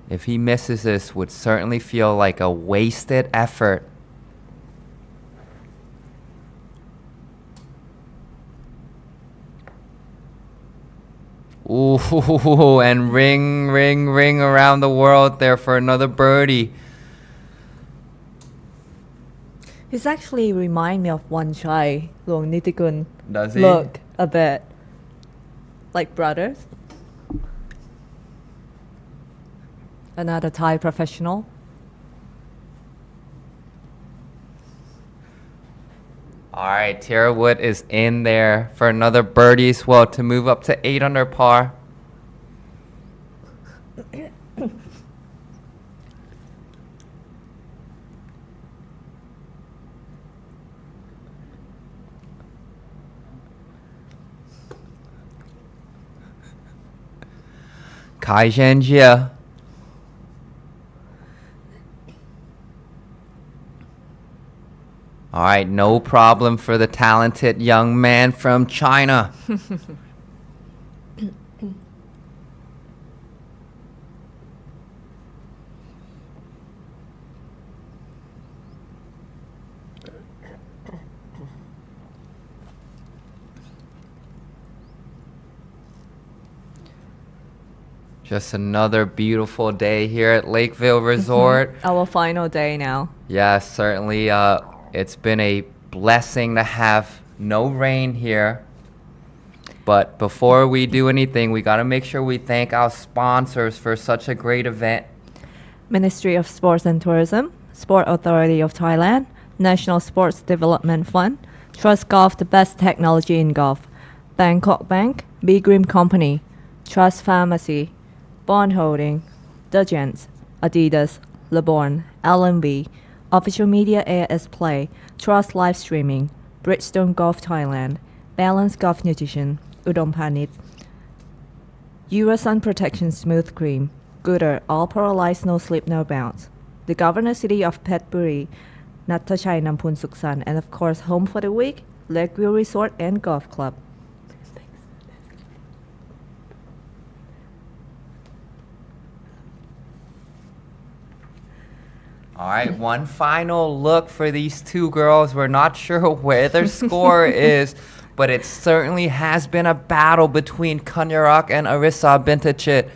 [SPEAKER 5] if he misses this, would certainly feel like a wasted effort. Ooh, and ring, ring, ring around the world there for another birdie.
[SPEAKER 4] He's actually remind me of one Chai, Luong Nitikun.
[SPEAKER 5] Does he?
[SPEAKER 4] Look, a bit. Like brothers. Another Thai professional.
[SPEAKER 5] All right, Tira Wood is in there for another birdie as well to move up to 8 under par. Kai Zhenjie. All right, no problem for the talented young man from China. Just another beautiful day here at Lakeville Resort.
[SPEAKER 4] Our final day now.
[SPEAKER 5] Yes, certainly. It's been a blessing to have no rain here. But before we do anything, we got to make sure we thank our sponsors for such a great event.
[SPEAKER 4] Ministry of Sports and Tourism, Sport Authority of Thailand, National Sports Development Fund, Trustgolf, the best technology in golf, Bangkok Bank, B. Grimm Company, Trust Pharmacy, Bond Holding, The Gents, Adidas, LeBron, LMV, Official Media AS Play, Trust Live Streaming, Bridgestone Golf Thailand, Balance Golf Nutrition, Udom Panit, Sun Protection Smooth Cream, Gooder All Paralyzed No Slip No Bounce, the Governor City of Phetchaburi, Nattachai Nampun Suksan, and of course home for the week, Lakeville Resort and Golf Club.
[SPEAKER 5] All right, one final look for these two girls. We're not sure where their score is, but it certainly has been a battle between Kanyarak and Arissa Bintachit.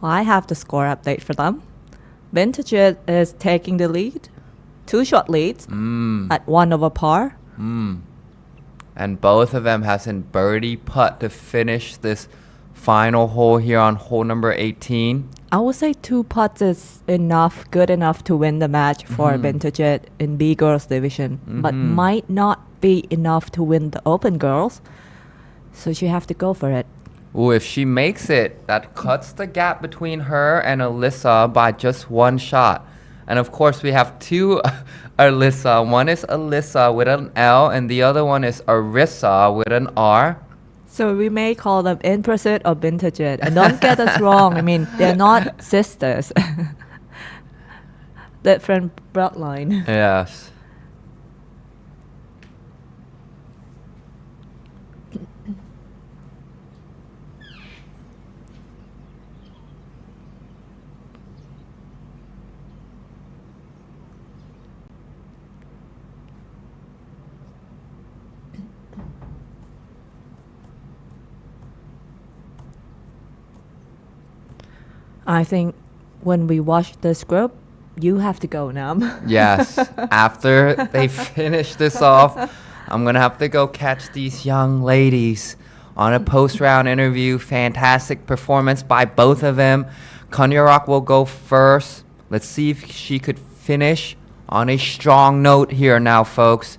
[SPEAKER 4] Well, I have the score update for them. Bintachit is taking the lead, 2 shot leads at 1 over par.
[SPEAKER 5] And both of them has a birdie putt to finish this final hole here on hole number 18.
[SPEAKER 4] I would say 2 putts is enough, good enough to win the match for Bintachit in B girls division, but might not be enough to win the open girls. So she have to go for it.
[SPEAKER 5] Ooh, if she makes it, that cuts the gap between her and Alyssa by just 1 shot. And of course, we have 2 Alyssa. One is Alyssa with an L, and the other one is Arissa with an R.
[SPEAKER 4] So we may call them In Pursuit of Bintachit. And don't get us wrong, I mean, they're not sisters. Different bloodline.
[SPEAKER 5] Yes.
[SPEAKER 4] I think when we watch this group, you have to go, Nam.
[SPEAKER 5] Yes. After they finish this off, I'm going to have to go catch these young ladies on a post-round interview. Fantastic performance by both of them. Konyarak will go first. Let's see if she could finish on a strong note here now, folks.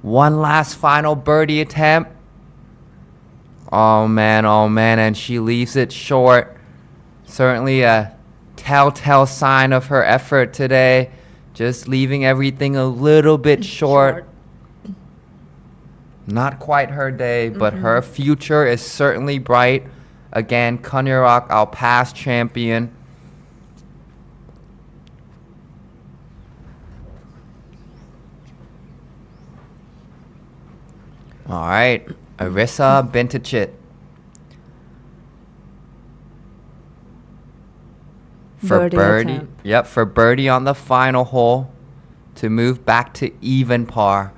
[SPEAKER 5] One last final birdie attempt. Oh man, and she leaves it short. Certainly a telltale sign of her effort today. Just leaving everything a little bit short. Not quite her day, but her future is certainly bright. Again, Konyarak, our past champion. All right, Arissa Bintachit. For birdie. Yep, for birdie on the final hole to move back to even par.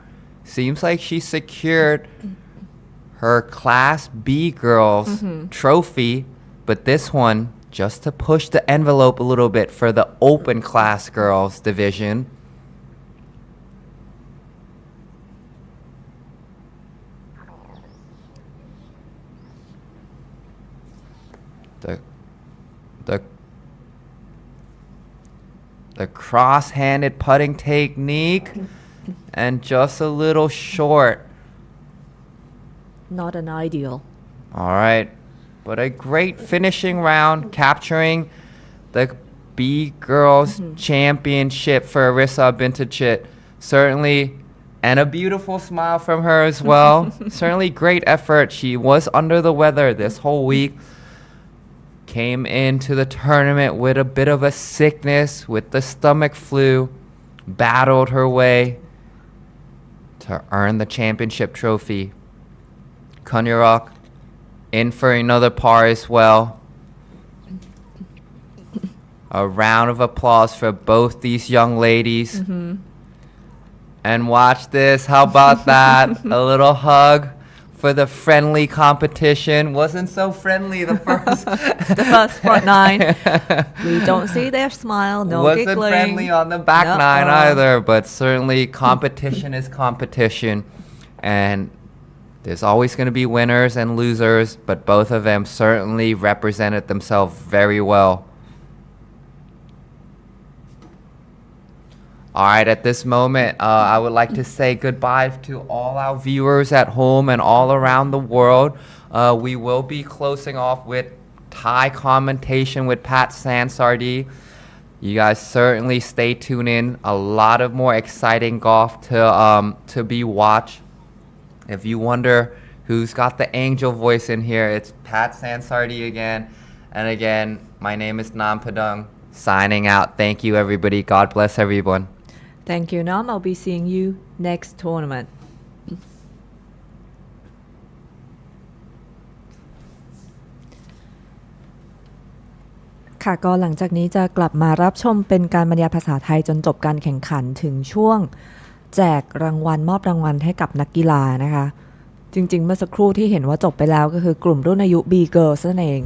[SPEAKER 5] Seems like she secured her Class B girls trophy, but this one just to push the envelope a little bit for the open class girls division. The cross-handed putting technique and just a little short.
[SPEAKER 4] Not an ideal.
[SPEAKER 5] All right, but a great finishing round, capturing the B Girls Championship for Arissa Bintachit. Certainly, and a beautiful smile from her as well. Certainly great effort. She was under the weather this whole week. Came into the tournament with a bit of a sickness, with the stomach flu. Battled her way to earn the championship trophy. Konyarak in for another par as well. A round of applause for both these young ladies. And watch this. How about that? A little hug for the friendly competition. Wasn't so friendly the first
[SPEAKER 4] front nine. We don't see their smile. No
[SPEAKER 5] Wasn't
[SPEAKER 4] giggling.
[SPEAKER 5] Friendly on the back nine either, but certainly competition is competition. And there's always going to be winners and losers, but both of them certainly represented themselves very well. All right, at this moment, I would like to say goodbye to all our viewers at home and all around the world. We will be closing off with Thai commentation with Pat Sansardi. You guys certainly stay tuned in. A lot of more exciting golf to be watched. If you wonder who's got the angel voice in here, it's Pat Sansardi again. And again, my name is Nam Padung, signing out. Thank you, everybody. God bless everyone.
[SPEAKER 4] Thank you, Nam. I'll be seeing you next tournament. ค่ะก็หลังจากนี้จะกลับมารับชมเป็นการบรรยายภาษาไทยจนจบการแข่งขันถึงช่วงแจกรางวัลมอบรางวัลให้กับนักกีฬานะคะจริงๆเมื่อสักครู่ที่เห็นว่าจบไปแล้วก็คือกลุ่มรุ่นอายุ B Girls นั่นเอง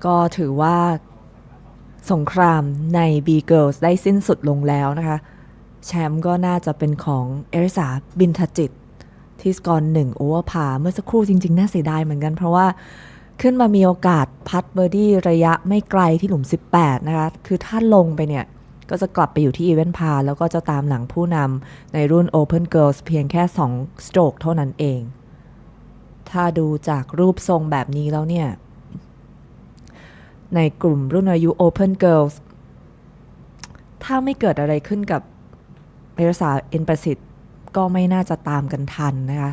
[SPEAKER 4] ก็ถือว่าสงครามใน B Girls ได้สิ้นสุดลงแล้วนะคะแชมป์ก็น่าจะเป็นของเอริสาบินทจิตที่สกอร์1โอเวอร์พาร์เมื่อสักครู่จริงๆน่าเสียดายเหมือนกันเพราะว่าขึ้นมามีโอกาสพัดเบอร์ดี้ระยะไม่ไกลที่หลุม18นะคะคือถ้าลงไปเนี่ยก็จะกลับไปอยู่ที่อีเวนต์พาร์แล้วก็จะตามหลังผู้นำในรุ่น Open Girls เพียงแค่2สโตรกเท่านั้นเองถ้าดูจากรูปทรงแบบนี้แล้วเนี่ยในกลุ่มรุ่นอายุ Open Girls ถ้าไม่เกิดอะไรขึ้นกับเอริสาเอ็นประสิทธิ์ก็ไม่น่าจะตามกันทันนะคะ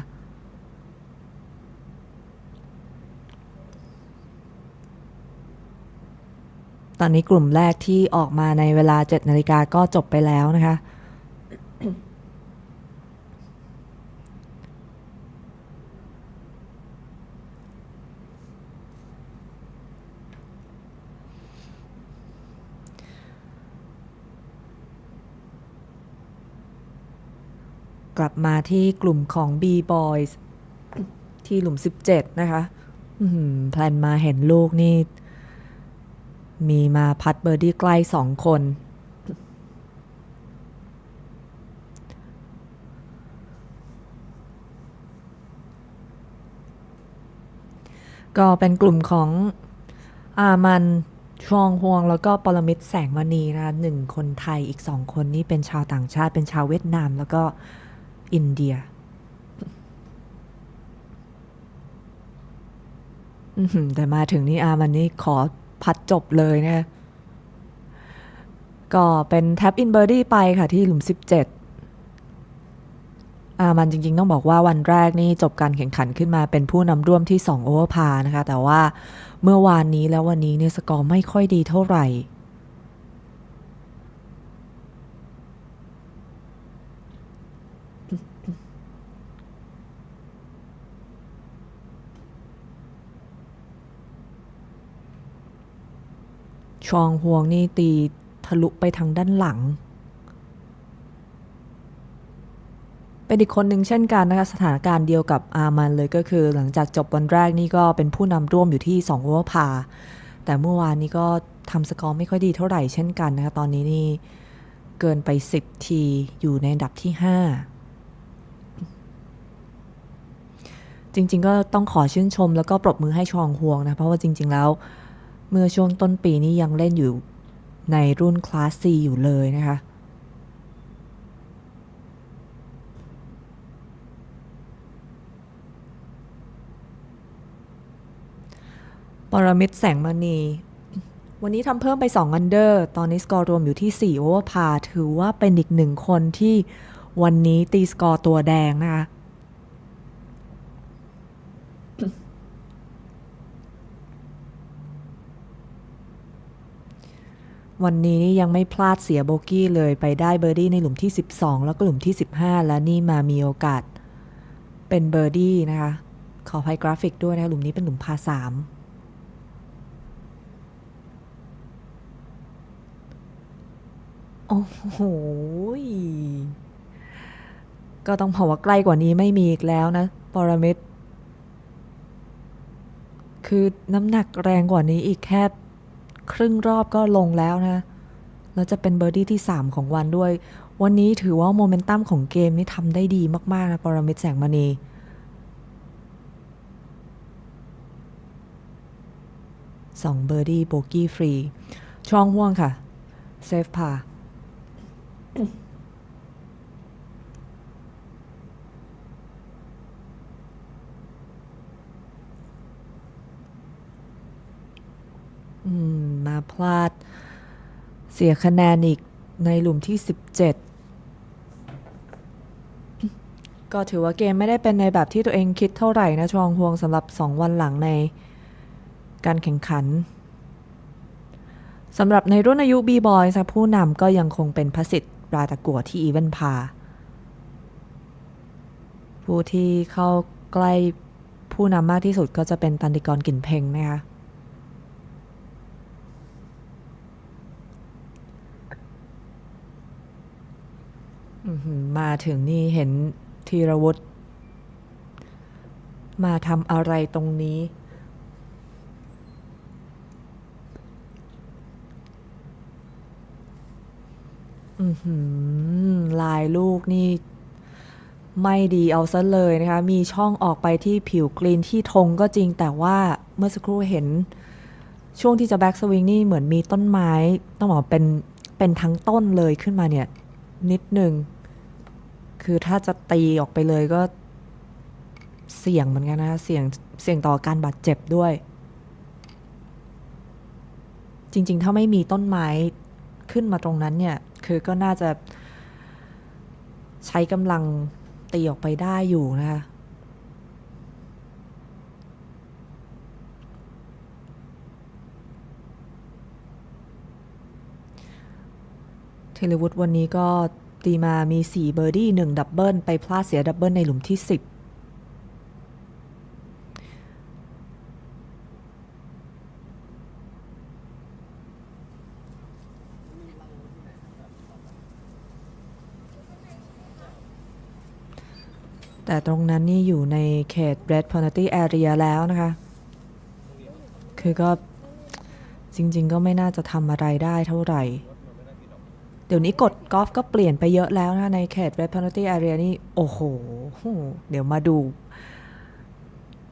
[SPEAKER 4] ตอนนี้กลุ่มแรกที่ออกมาในเวลา 7 นาฬิกาก็จบไปแล้วนะคะกลับมาที่กลุ่มของ B Boys ที่หลุม17นะคะแพลนมาเห็นลูกนี่มีมาพัดเบอร์ดี้ใกล้2คนก็เป็นกลุ่มของ อามันชองฮวงแล้วก็ปรมิตรแสงมณีนะคะ1 คนไทยอีก2 คนนี่เป็นชาวต่างชาติเป็นชาวเวียดนามแล้วก็อินเดียแต่มาถึงนี่มันนี่ขอพัดจบเลยนะก็เป็นแท็บอินเบอร์ดี้ไปค่ะที่หลุม17มันจริงๆต้องบอกว่าวันแรกนี่จบการแข่งขันขึ้นมาเป็นผู้นำร่วมที่2โอเวอร์พาร์นะคะแต่ว่าเมื่อวานนี้แล้ววันนี้เนี่ยสกอร์ไม่ค่อยดีเท่าไหร่ชองฮวงนี่ตีทะลุไปทางด้านหลังเป็นอีกคนหนึ่งเช่นกันนะคะสถานการณ์เดียวกับอามันเลยก็คือหลังจากจบวันแรกนี่ก็เป็นผู้นำร่วมอยู่ที่2โอเวอร์พาร์แต่เมื่อวานนี้ก็ทำสกอร์ไม่ค่อยดีเท่าไหร่เช่นกันนะคะตอนนี้นี่เกินไป10 ทีอยู่ในอันดับที่5จริงๆก็ต้องขอชื่นชมแล้วก็ปรบมือให้ชองฮวงนะเพราะว่าจริงๆแล้วเมื่อช่วงต้นปีนี้ยังเล่นอยู่ในรุ่นคลาส C อยู่เลยนะคะปรมิตรแสงมณีวันนี้ทำเพิ่มไป2 อันเดอร์ตอนนี้สกอร์รวมอยู่ที่4โอเวอร์พาร์ถือว่าเป็นอีก1 คนที่วันนี้ตีสกอร์ตัวแดงนะคะวันนี้ยังไม่พลาดเสียโบกี้เลยไปได้เบอร์ดี้ในหลุมที่12แล้วก็หลุมที่15และนี่มามีโอกาสเป็นเบอร์ดี้นะคะขออภัยกราฟิกด้วยนะคะหลุมนี้เป็นหลุมพา3โอ้โหก็ต้องบอกว่าใกล้กว่านี้ไม่มีอีกแล้วนะปรมิตรคือน้ำหนักแรงกว่านี้อีกแค่ครึ่งรอบก็ลงแล้วนะแล้วจะเป็นเบอร์ดี้ที่3ของวันด้วยวันนี้ถือว่าโมเมนตัมของเกมนี่ทำได้ดีมากๆนะปรมิตรแสงมณี2 เบอร์ดี้โบกี้ฟรีช่องห่วงค่ะเซฟพามาพลาดเสียคะแนนอีกในหลุมที่17ก็ถือว่าเกมไม่ได้เป็นในแบบที่ตัวเองคิดเท่าไหร่นะชองฮวงสำหรับ2 วันหลังในการแข่งขันสำหรับในรุ่นอายุ B-Boy ผู้นำก็ยังคงเป็นพสิทธิ์ราตะกั่วที่อีเวนพาผู้ที่เข้าใกล้ผู้นำมากที่สุดก็จะเป็นตันติกรกลิ่นเพ็งนะคะมาถึงนี่เห็นธีรวุฒิมาทำอะไรตรงนี้ลายลูกนี่ไม่ดีเอาซะเลยนะคะมีช่องออกไปที่ผิวกรีนที่ธงก็จริงแต่ว่าเมื่อสักครู่เห็นช่วงที่จะแบ็กสวิงนี่เหมือนมีต้นไม้ต้องบอกเป็นทั้งต้นเลยขึ้นมาเนี่ยนิดนึงคือถ้าจะตีออกไปเลยก็เสี่ยงเหมือนกันนะเสี่ยงต่อการบาดเจ็บด้วยจริงๆถ้าไม่มีต้นไม้ขึ้นมาตรงนั้นเนี่ยคือก็น่าจะใช้กำลังตีออกไปได้อยู่นะคะเทเลวุฒวันนี้ก็ตีมามี4 เบอร์ดี้1 ดับเบิลไปพลาดเสียดับเบิลในหลุมที่10แต่ตรงนั้นนี่อยู่ในเขต Red Penalty Area แล้วนะคะคือก็จริงๆก็ไม่น่าจะทำอะไรได้เท่าไหร่เดี๋ยวนี้กฎกอล์ฟก็เปลี่ยนไปเยอะแล้วนะในเขต Red Penalty Area นี่โอ้โหเดี๋ยวมาดู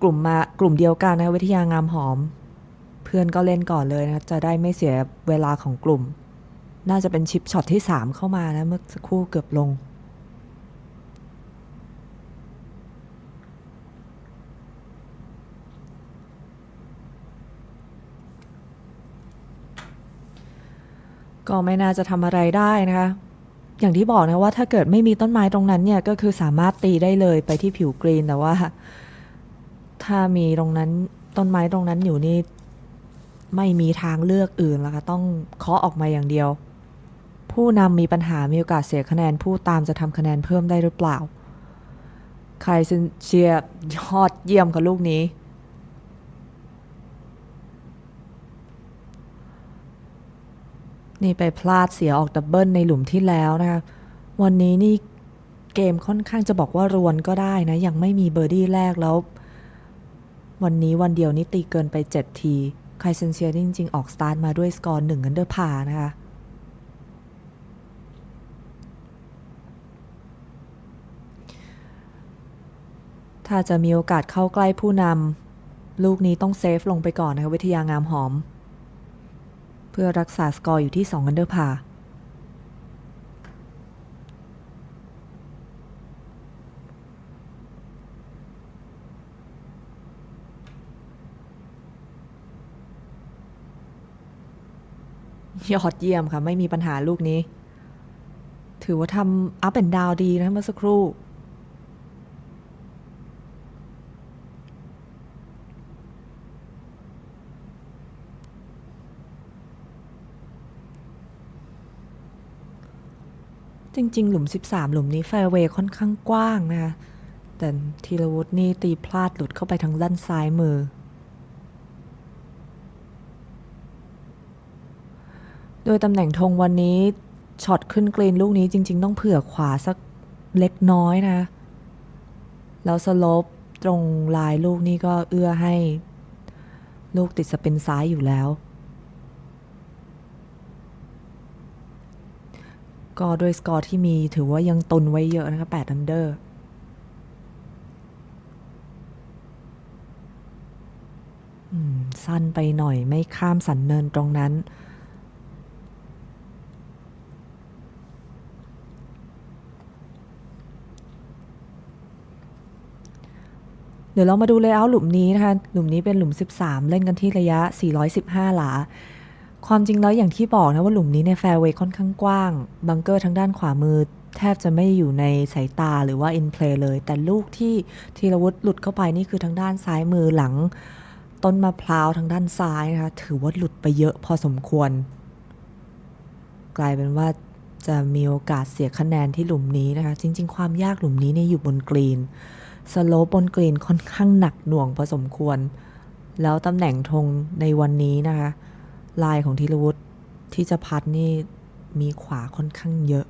[SPEAKER 4] กลุ่มเดียวกันนะวิทยางามหอม พื่อนก็เล่นก่อนเลยนะจะได้ไม่เสียเวลาของกลุ่มน่าจะเป็นชิปช็อตที่3เข้ามานะเมื่อสักครู่เกือบลงก็ไม่น่าจะทำอะไรได้นะคะอย่างที่บอกนะว่าถ้าเกิดไม่มีต้นไม้ตรงนั้นเนี่ยก็คือสามารถตีได้เลยไปที่ผิวกรีนแต่ว่าถ้ามีตรงนั้นต้นไม้ตรงนั้นอยู่นี่ไม่มีทางเลือกอื่นแล้วค่ะต้องเคาะออกมาอย่างเดียวผู้นำมีปัญหามีโอกาสเสียคะแนนผู้ตามจะทำคะแนนเพิ่มได้หรือเปล่าใครเชียร์ยอดเยี่ยมกับลูกนี้นี่ไปพลาดเสียออกดับเบิลในหลุมที่แล้วนะคะวันนี้นี่เกมค่อนข้างจะบอกว่ารวนก็ได้นะยังไม่มีเบอร์ดี้แรกแล้ววันนี้วันเดียวนี้ตีเกินไป7ทีไคเซนเชียจริงๆออกสตาร์ทมาด้วยสกอร์1 อันเดอร์พาร์นะคะถ้าจะมีโอกาสเข้าใกล้ผู้นำลูกนี้ต้องเซฟลงไปก่อนนะคะวิทยางามหอมเพื่อรักษาสกอร์อยู่ที่2 อันเดอร์พาร์ยอดเยี่ยมค่ะไม่มีปัญหาลูกนี้ถือว่าทำอัพแอนด์ดาวดีนะเมื่อสักครู่จริงๆหลุม13หลุมนี้แฟร์เวย์ค่อนข้างกว้างนะคะแต่ธีรวุฒินี่ตีพลาดหลุดเข้าไปทางด้านซ้ายมือโดยตำแหน่งธงวันนี้ช็อตขึ้นกรีนลูกนี้จริงๆต้องเผื่อขวาสักเล็กน้อยนะแล้วสโลปตรงลายลูกนี้ก็เอื้อให้ลูกติดสปินซ้ายอยู่แล้วก็โดยสกอร์ที่มีถือว่ายังตุนไว้เยอะนะคะ8 อันเดอร์สั้นไปหน่อยไม่ข้ามสันเนินตรงนั้นเดี๋ยวเรามาดูเลเยอร์หลุมนี้นะคะหลุมนี้เป็นหลุม13เล่นกันที่ระยะ415หลาความจริงแล้วอย่างที่บอกนะว่าหลุมนี้ในแฟร์เวย์ค่อนข้างกว้างบังเกอร์ทางด้านขวามือแทบจะไม่อยู่ในสายตาหรือว่าอินเพลย์เลยแต่ลูกที่ธีรวุฒิหลุดเข้าไปนี่คือทางด้านซ้ายมือหลังต้นมะพร้าวทางด้านซ้ายนะคะถือว่าหลุดไปเยอะพอสมควรกลายเป็นว่าจะมีโอกาสเสียคะแนนที่หลุมนี้นะคะจริงๆความยากหลุมนี้เนี่ยอยู่บนกรีนสโลปบนกรีนค่อนข้างหนักหน่วงพอสมควรแล้วตำแหน่งธงในวันนี้นะคะลายของธีรวุฒิที่จะพัดนี่มีขวาค่อนข้างเยอะ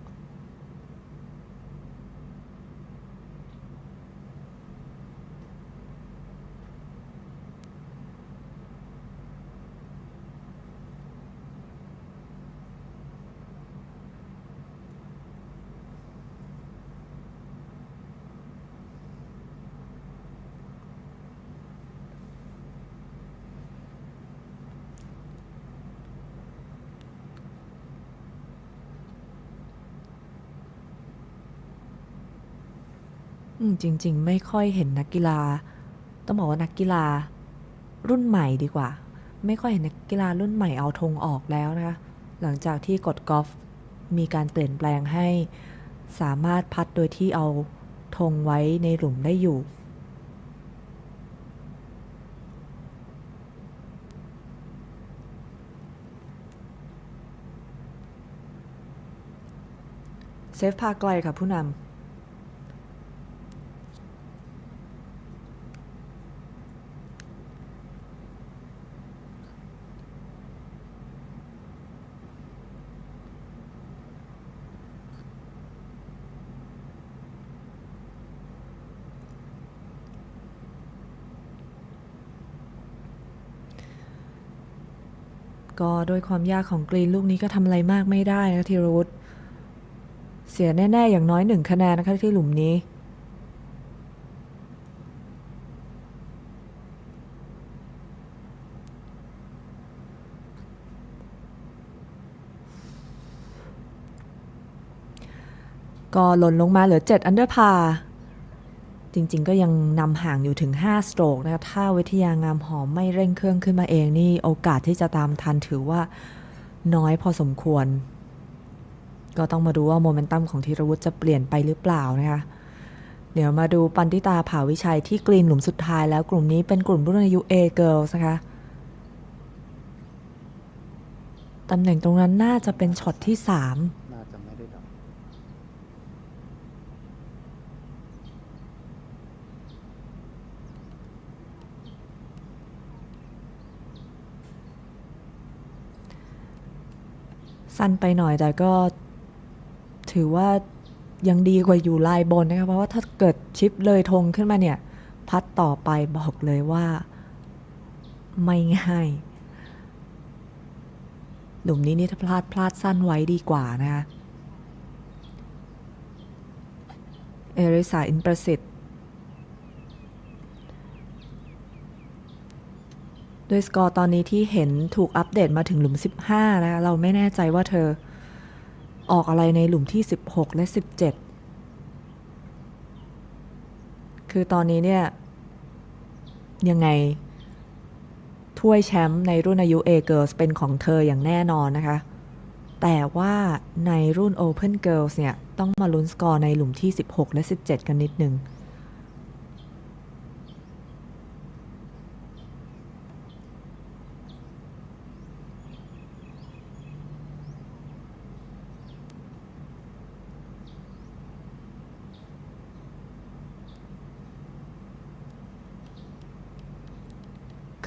[SPEAKER 4] จริงๆไม่ค่อยเห็นนักกีฬาต้องบอกว่านักกีฬารุ่นใหม่ดีกว่าไม่ค่อยเห็นนักกีฬารุ่นใหม่เอาธงออกแล้วนะคะหลังจากที่กฎกอล์ฟมีการเปลี่ยนแปลงให้สามารถพัดโดยที่เอาธงไว้ในหลุมได้อยู่เซฟพาไกลค่ะผู้นำก็โดยความยากของกรีนลูกนี้ก็ทำอะไรมากไม่ได้นะธีรวุฒิเสียแน่ๆอย่างน้อย1คะแนนนะคะที่หลุมนี้ ก็หล่นลงมาเหลือ7อันเดอร์พาจริงๆก็ยังนำห่างอยู่ถึง5สโตรกนะคะถ้าวิทยางามหอมไม่เร่งเครื่องขึ้นมาเองนี่โอกาสที่จะตามทันถือว่าน้อยพอสมควรก็ต้องมาดูว่าโมเมนตัมของธีรวุฒิจะเปลี่ยนไปหรือเปล่านะคะเดี๋ยวมาดูปันติตาภาวิชัยที่กรีนหลุมสุดท้ายแล้วกลุ่มนี้เป็นกลุ่มรุ่นอายุ A Girls นะคะตำแหน่งตรงนั้นน่าจะเป็นช็อตที่3
[SPEAKER 11] น่าจะไม่ได้ดับ
[SPEAKER 4] สั้นไปหน่อยแต่ก็ถือว่ายังดีกว่าอยู่ลายบนนะคะเพราะว่าถ้าเกิดชิปเลยธงขึ้นมาเนี่ยพัดต่อไปบอกเลยว่าไม่ง่ายหลุมนี้นี่ถ้าพลาดสั้นไว้ดีกว่านะคะเอริสาอินประสิทธิ์ด้วยสกอร์ตอนนี้ที่เห็นถูกอัปเดตมาถึงหลุม15นะคะเราไม่แน่ใจว่าเธอออกอะไรในหลุมที่16และ17คือตอนนี้เนี่ยยังไงถ้วยแชมป์ในรุ่นอายุ A Girls เป็นของเธออย่างแน่นอนนะคะแต่ว่าในรุ่น Open Girls เนี่ยต้องมาลุ้นสกอร์ในหลุมที่16และ17กันนิดนึง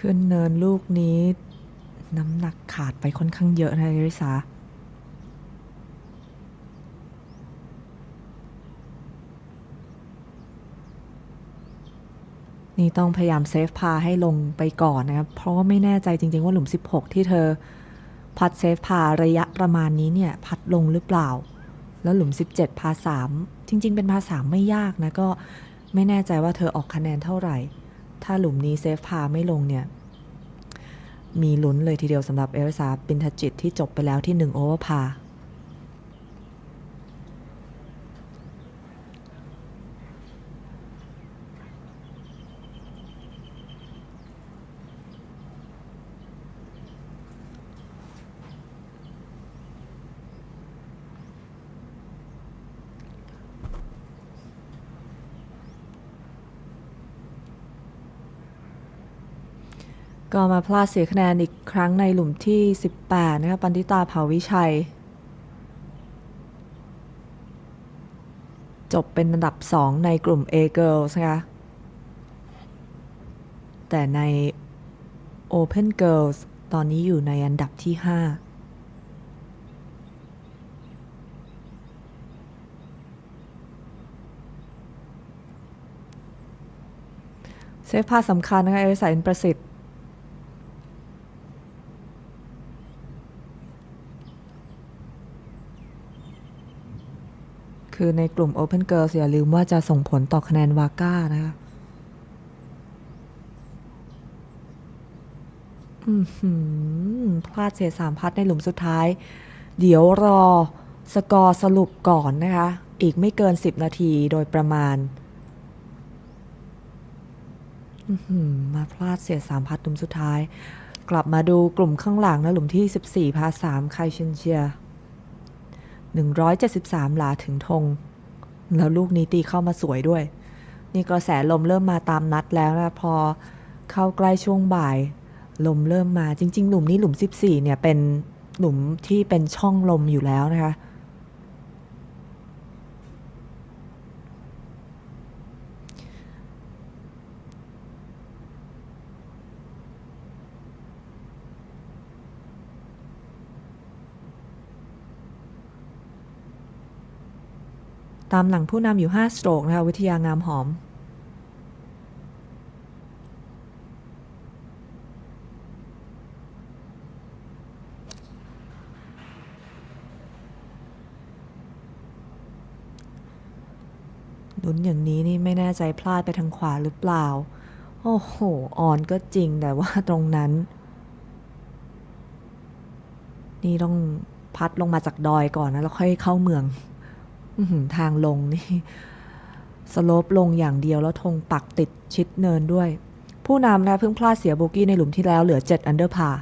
[SPEAKER 4] ขึ้นเนินลูกนี้น้ำหนักขาดไปค่อนข้างเยอะนะริสานี่ต้องพยายามเซฟพาให้ลงไปก่อนนะครับเพราะว่าไม่แน่ใจจริงๆว่าหลุม16ที่เธอพัดเซฟพาระยะประมาณนี้เนี่ยพัดลงหรือเปล่าแล้วหลุม17พา3จริงๆเป็นพา3ไม่ยากนะก็ไม่แน่ใจว่าเธอออกคะแนนเท่าไหร่ถ้าหลุมนี้เซฟพาไม่ลงเนี่ยมีลุ้นเลยทีเดียวสำหรับเอริสาปินทจิตที่จบไปแล้วที่1โอเวอร์พาก็มาพลาดเสียคะแนนอีกครั้งในหลุมที่18นะคะปันติตาภาวิชัยจบเป็นอันดับ2ในกลุ่ม A Girls นะคะแต่ใน Open Girls ตอนนี้อยู่ในอันดับที่5เซฟพาสำคัญนะคะเอริสาอินประสิทธิ์คือในกลุ่ม Open Girls อย่าลืมว่าจะส่งผลต่อคะแนนวาก้านะคะพลาดเสีย3พัดในหลุมสุดท้ายเดี๋ยวรอสกอร์สรุปก่อนนะคะอีกไม่เกิน10นาทีโดยประมาณมาพลาดเสีย3พัดหลุมสุดท้ายกลับมาดูกลุ่มข้างหลังนะหลุมที่14พา3ไคเชนเชีย173 หลาถึงธงแล้วลูกนี้ตีเข้ามาสวยด้วยนี่กระแสลมเริ่มมาตามนัดแล้วนะพอเข้าใกล้ช่วงบ่ายลมเริ่มมาจริงๆหลุมนี้หลุม14เนี่ยเป็นหลุมที่เป็นช่องลมอยู่แล้วนะคะตามหลังผู้นำอยู่5สโตรกนะคะวิทยางามหอมลุ้นอย่างนี้นี่ไม่แน่ใจพลาดไปทางขวาหรือเปล่าโอ้โหออนก็จริงแต่ว่าตรงนั้นนี่ต้องพัดลงมาจากดอยก่อนนะแล้วค่อยเข้าเมือง ทางลงนี่สโลปลงอย่างเดียวแล้วธงปักติดชิดเนินด้วยผู้นำนะเพิ่งพลาดเสียโบกี้ในหลุมที่แล้วเหลือ7 อันเดอร์พาร์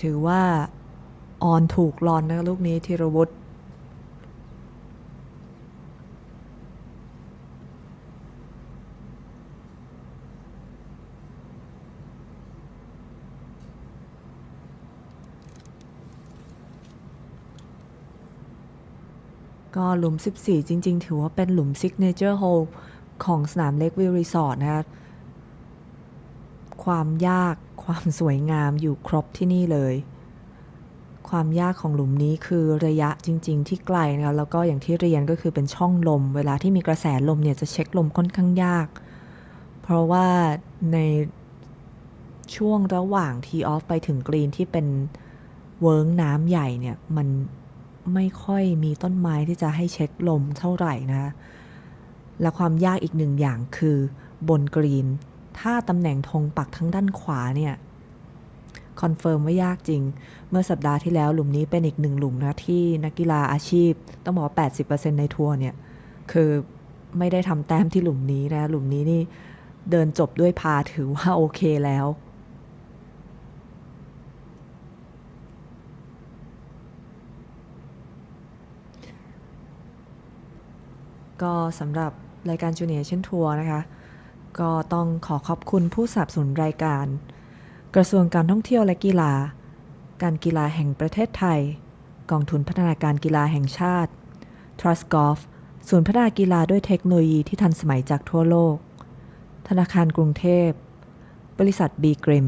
[SPEAKER 4] ถือว่าออนถูกลอนนะลูกนี้ธีรวุฒิก็หลุม14จริงๆถือว่าเป็นหลุมซิกเนเจอร์โฮลของสนามเล็กวิวรีสอร์ทนะคะความยากความสวยงามอยู่ครบที่นี่เลยความยากของหลุมนี้คือระยะจริงๆที่ไกลนะคะแล้วก็อย่างที่เรียนก็คือเป็นช่องลมเวลาที่มีกระแสลมเนี่ยจะเช็คลมค่อนข้างยากเพราะว่าในช่วงระหว่างทีออฟไปถึงกรีนที่เป็นเวิ้งน้ำใหญ่เนี่ยมันไม่ค่อยมีต้นไม้ที่จะให้เช็คลมเท่าไหร่นะและความยากอีกหนึ่งอย่างคือบนกรีนถ้าตำแหน่งธงปักทั้งด้านขวาเนี่ยคอนเฟิร์มว่ายากจริงเมื่อสัปดาห์ที่แล้วหลุมนี้เป็นอีกหนึ่งหลุมนะที่นักกีฬาอาชีพต้องบอกว่า 80% ในทัวร์เนี่ยคือไม่ได้ทำแต้มที่หลุมนี้นะหลุมนี้นี่เดินจบด้วยพาถือว่าโอเคแล้วก็สำหรับรายการจูเนียร์เช่นทัวร์นะคะก็ต้องขอขอบคุณผู้สนับสนุนรายการกระทรวงการท่องเที่ยวและกีฬาการกีฬาแห่งประเทศไทยกองทุนพัฒนาการกีฬาแห่งชาติ Trustgolf ศูนย์พัฒนากีฬาด้วยเทคโนโลยีที่ทันสมัยจากทั่วโลกธนาคารกรุงเทพบริษัท B Grim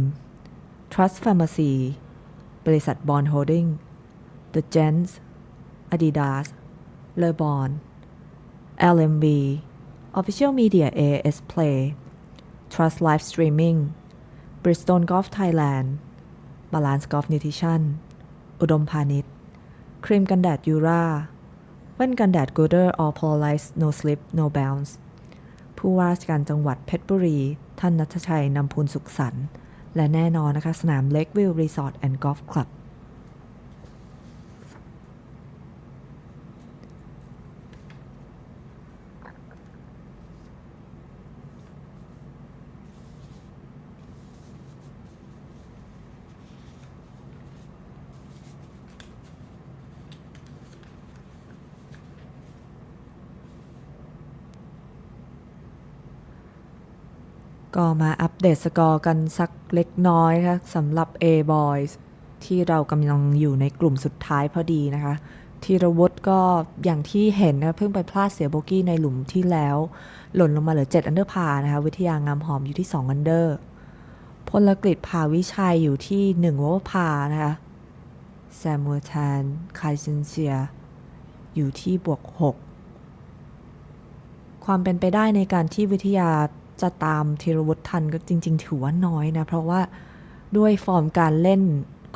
[SPEAKER 4] Trust Pharmacy บริษัท Bond Holding The Gents Adidas Le Bon LMV Official Media AS Play Trust Live Streaming Bristol Golf Thailand Balance Golf Nutrition อุดมพาณิชย์ครีมกันแดดยูราแว่นกันแดด Goder All Polarized No Slip No Bounce ผู้ว่าราชการจังหวัดเพชรบุรีท่านณัฐชัยนำพูนสุขสรรค์และแน่นอนนะคะสนาม Lakeview Resort and Golf Clubก็มาอัปเดตสกอร์กันสักเล็กน้อยนะคะสำหรับ A Boys ที่เรากำลังอยู่ในกลุ่มสุดท้ายพอดีนะคะธีรวุฒิก็อย่างที่เห็นนะเพิ่งไปพลาดเสียโบกี้ในหลุมที่แล้วหล่นลงมาเหลือ7 อันเดอร์พาร์นะคะวิทยางามหอมอยู่ที่2 อันเดอร์พลกฤษภาวิชัยอยู่ที่1 โอเวอร์พาร์นะคะแซมมูแทนคายซินเซียอยู่ที่บวก6ความเป็นไปได้ในการที่วิทยาจะตามธีรวุฒิทันก็จริงๆถือว่าน้อยนะเพราะว่าด้วยฟอร์มการเล่น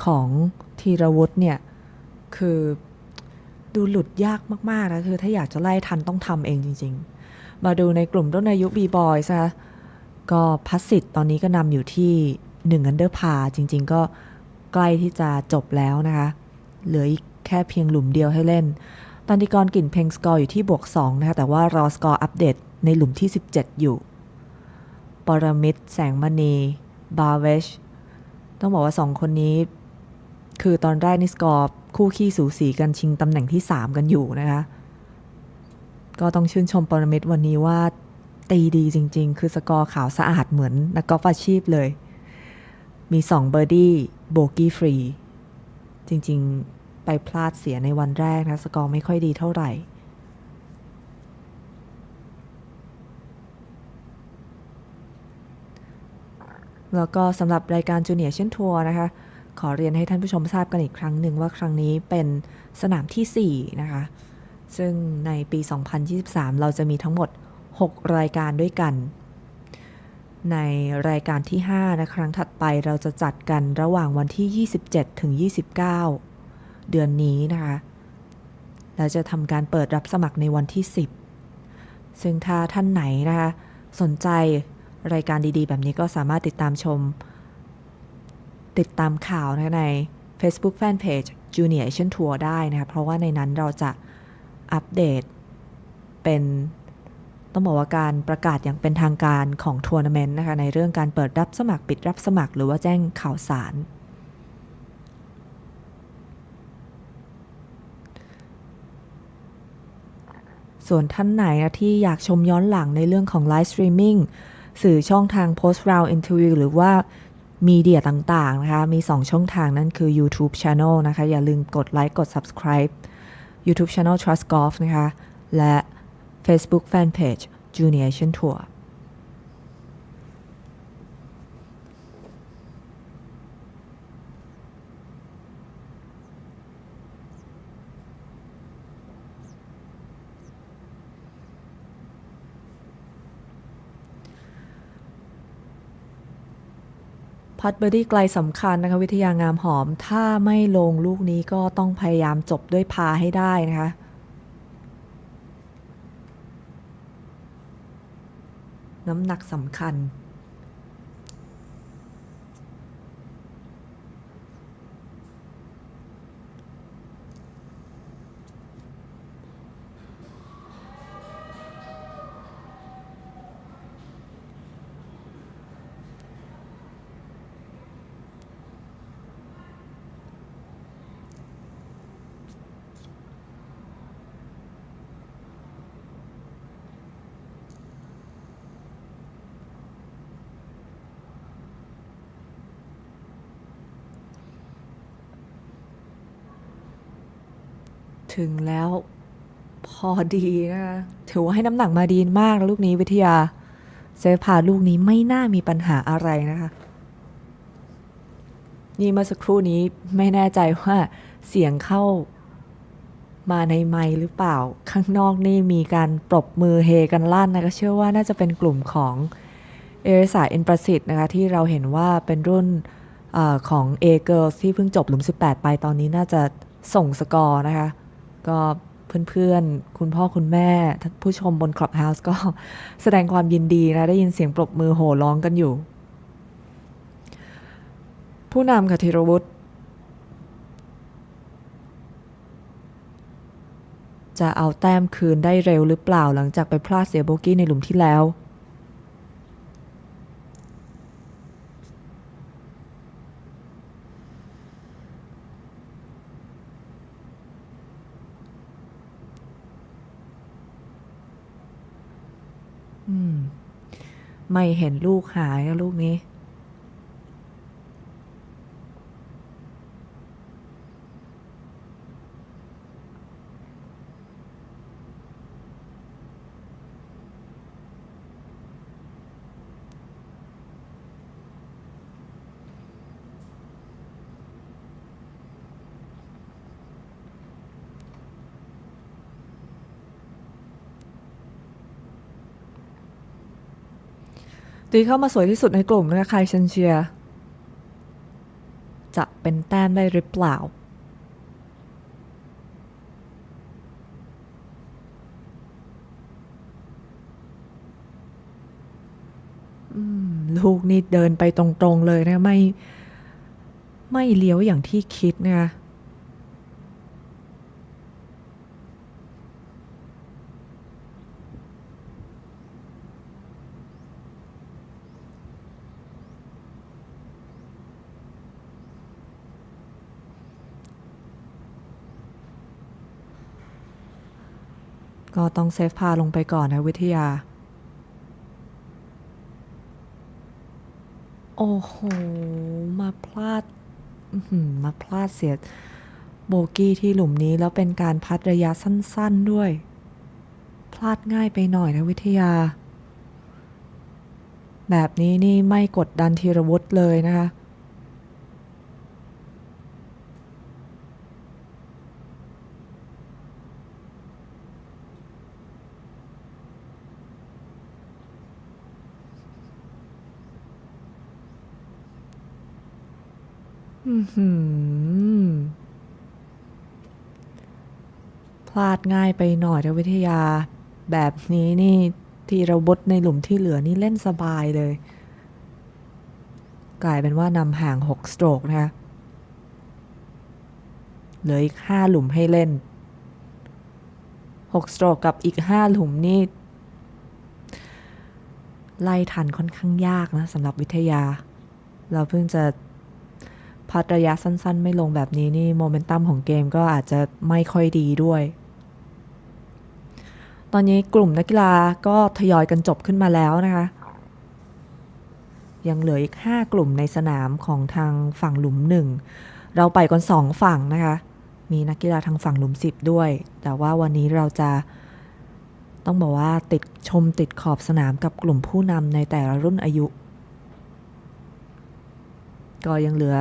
[SPEAKER 4] ของธีรวุฒิเนี่ยคือดูหลุดยากมากๆนะคือถ้าอยากจะไล่ทันต้องทำเองจริงๆมาดูในกลุ่มรุ่นอายุ B-Boys นะก็พัสสิทธิ์ตอนนี้ก็นำอยู่ที่1 อันเดอร์พาร์จริงๆก็ใกล้ที่จะจบแล้วนะคะเหลืออีกแค่เพียงหลุมเดียวให้เล่นตันติกรกลิ่นเพ็งสกอร์อยู่ที่บวก2นะคะแต่ว่ารอสกอร์อัปเดตในหลุมที่17อยู่ปรมิตรแสงมณีบาเวชต้องบอกว่า2คนนี้คือตอนแรกนี่สกอร์คู่ขี้สูสีกันชิงตำแหน่งที่3กันอยู่นะคะก็ต้องชื่นชมปรมิตรวันนี้ว่าตีดีจริงๆคือสกอร์ขาวสะอาดเหมือนนักกอล์ฟอาชีพเลยมี2เบอร์ดี้โบกี้ฟรีจริงๆไปพลาดเสียในวันแรกนะสกอร์ไม่ค่อยดีเท่าไหร่แล้วก็สำหรับรายการจูเนียร์เช่นทัวร์นะคะขอเรียนให้ท่านผู้ชมทราบกันอีกครั้งหนึ่งว่าครั้งนี้เป็นสนามที่4นะคะซึ่งในปี2023เราจะมีทั้งหมด6รายการด้วยกันในรายการที่5นะครั้งถัดไปเราจะจัดกันระหว่างวันที่27ถึง29เดือนนี้นะคะเราจะทำการเปิดรับสมัครในวันที่10 ซึ่งถ้าท่านไหนนะคะสนใจรายการดีๆแบบนี้ก็สามารถติดตามข่าวนะคะใน Facebook Fanpage Junior Asian Tour ได้นะคะเพราะว่าในนั้นเราจะอัปเดตเป็นต้องบอกว่าการประกาศอย่างเป็นทางการของทัวร์นาเมนต์นะคะในเรื่องการเปิดรับสมัครปิดรับสมัครหรือว่าแจ้งข่าวสารส่วนท่านไหนนะที่อยากชมย้อนหลังในเรื่องของไลฟ์สตรีมมิ่งสื่อช่องทาง post round interview หรือว่ามีเดียต่างๆนะคะมี2ช่องทางนั่นคือ YouTube Channel นะคะอย่าลืมกดไลค์กด Subscribe YouTube Channel Trustgolf นะคะและ Facebook Fanpage Junior Asian Tourพัดเบอร์ดี้ไกลสำคัญนะคะวิทยางามหอมถ้าไม่ลงลูกนี้ก็ต้องพยายามจบด้วยพาให้ได้นะคะน้ำหนักสำคัญถึงแล้วพอดีนะคะถือว่าให้น้ำหนักมาดีมากลูกนี้วิทยาเซฟพาลูกนี้ไม่น่ามีปัญหาอะไรนะคะนี่เมื่อสักครู่นี้ไม่แน่ใจว่าเสียงเข้ามาในไมค์หรือเปล่าข้างนอกนี่มีการปรบมือเฮกันลั่นนะคะเชื่อว่าน่าจะเป็นกลุ่มของเอริสาเอ็นประสิทธิ์นะคะที่เราเห็นว่าเป็นรุ่นของ A Girls ที่เพิ่งจบหลุม18ไปตอนนี้น่าจะส่งสกอร์นะคะก็เพื่อนๆคุณพ่อคุณแม่ผู้ชมบน Clubhouse ก็แสดงความยินดีนะได้ยินเสียงปรบมือโห่ร้องกันอยู่ผู้นำค่ะธีรวุฒิจะเอาแต้มคืนได้เร็วหรือเปล่าหลังจากไปพลาดเสียโบกี้ในหลุมที่แล้วไม่เห็นลูกหายนะลูกนี้ตีเข้ามาสวยที่สุดในกลุ่มนะคะใครเชนเชียจะเป็นแต้มได้หรือเปล่าลูกนี่เดินไปตรงๆเลยนะไม่เลี้ยวอย่างที่คิดนะคะก็ต้องเซฟพาลงไปก่อนนะวิทยาโอ้โหมาพลาดเสียโบกี้ที่หลุมนี้แล้วเป็นการพัดระยะสั้นๆด้วยพลาดง่ายไปหน่อยนะวิทยาแบบนี้นี่ไม่กดดันธีรวุฒิเลยนะคะพลาดง่ายไปหน่อยนะวิทยา แบบนี้นี่ที่เราบดในหลุมที่เหลือนี่เล่นสบายเลยกลายเป็นว่านำห่าง6สโตรกนะคะเหลืออีก5หลุมให้เล่น6สโตรกกับอีก5หลุมนี่ไล่ทันค่อนข้างยากนะสำหรับวิทยาเราเพิ่งจะพัดระยะสั้นๆไม่ลงแบบนี้นี่โมเมนตัมของเกมก็อาจจะไม่ค่อยดีด้วยตอนนี้กลุ่มนักกีฬาก็ทยอยกันจบขึ้นมาแล้วนะคะยังเหลืออีก5กลุ่มในสนามของทางฝั่งหลุม1เราไปกัน2ฝั่งนะคะมีนักกีฬาทางฝั่งหลุม10ด้วยแต่ว่าวันนี้เราจะต้องบอกว่าติดขอบสนามกับกลุ่มผู้นำในแต่ละรุ่นอายุก็ยังเหลือ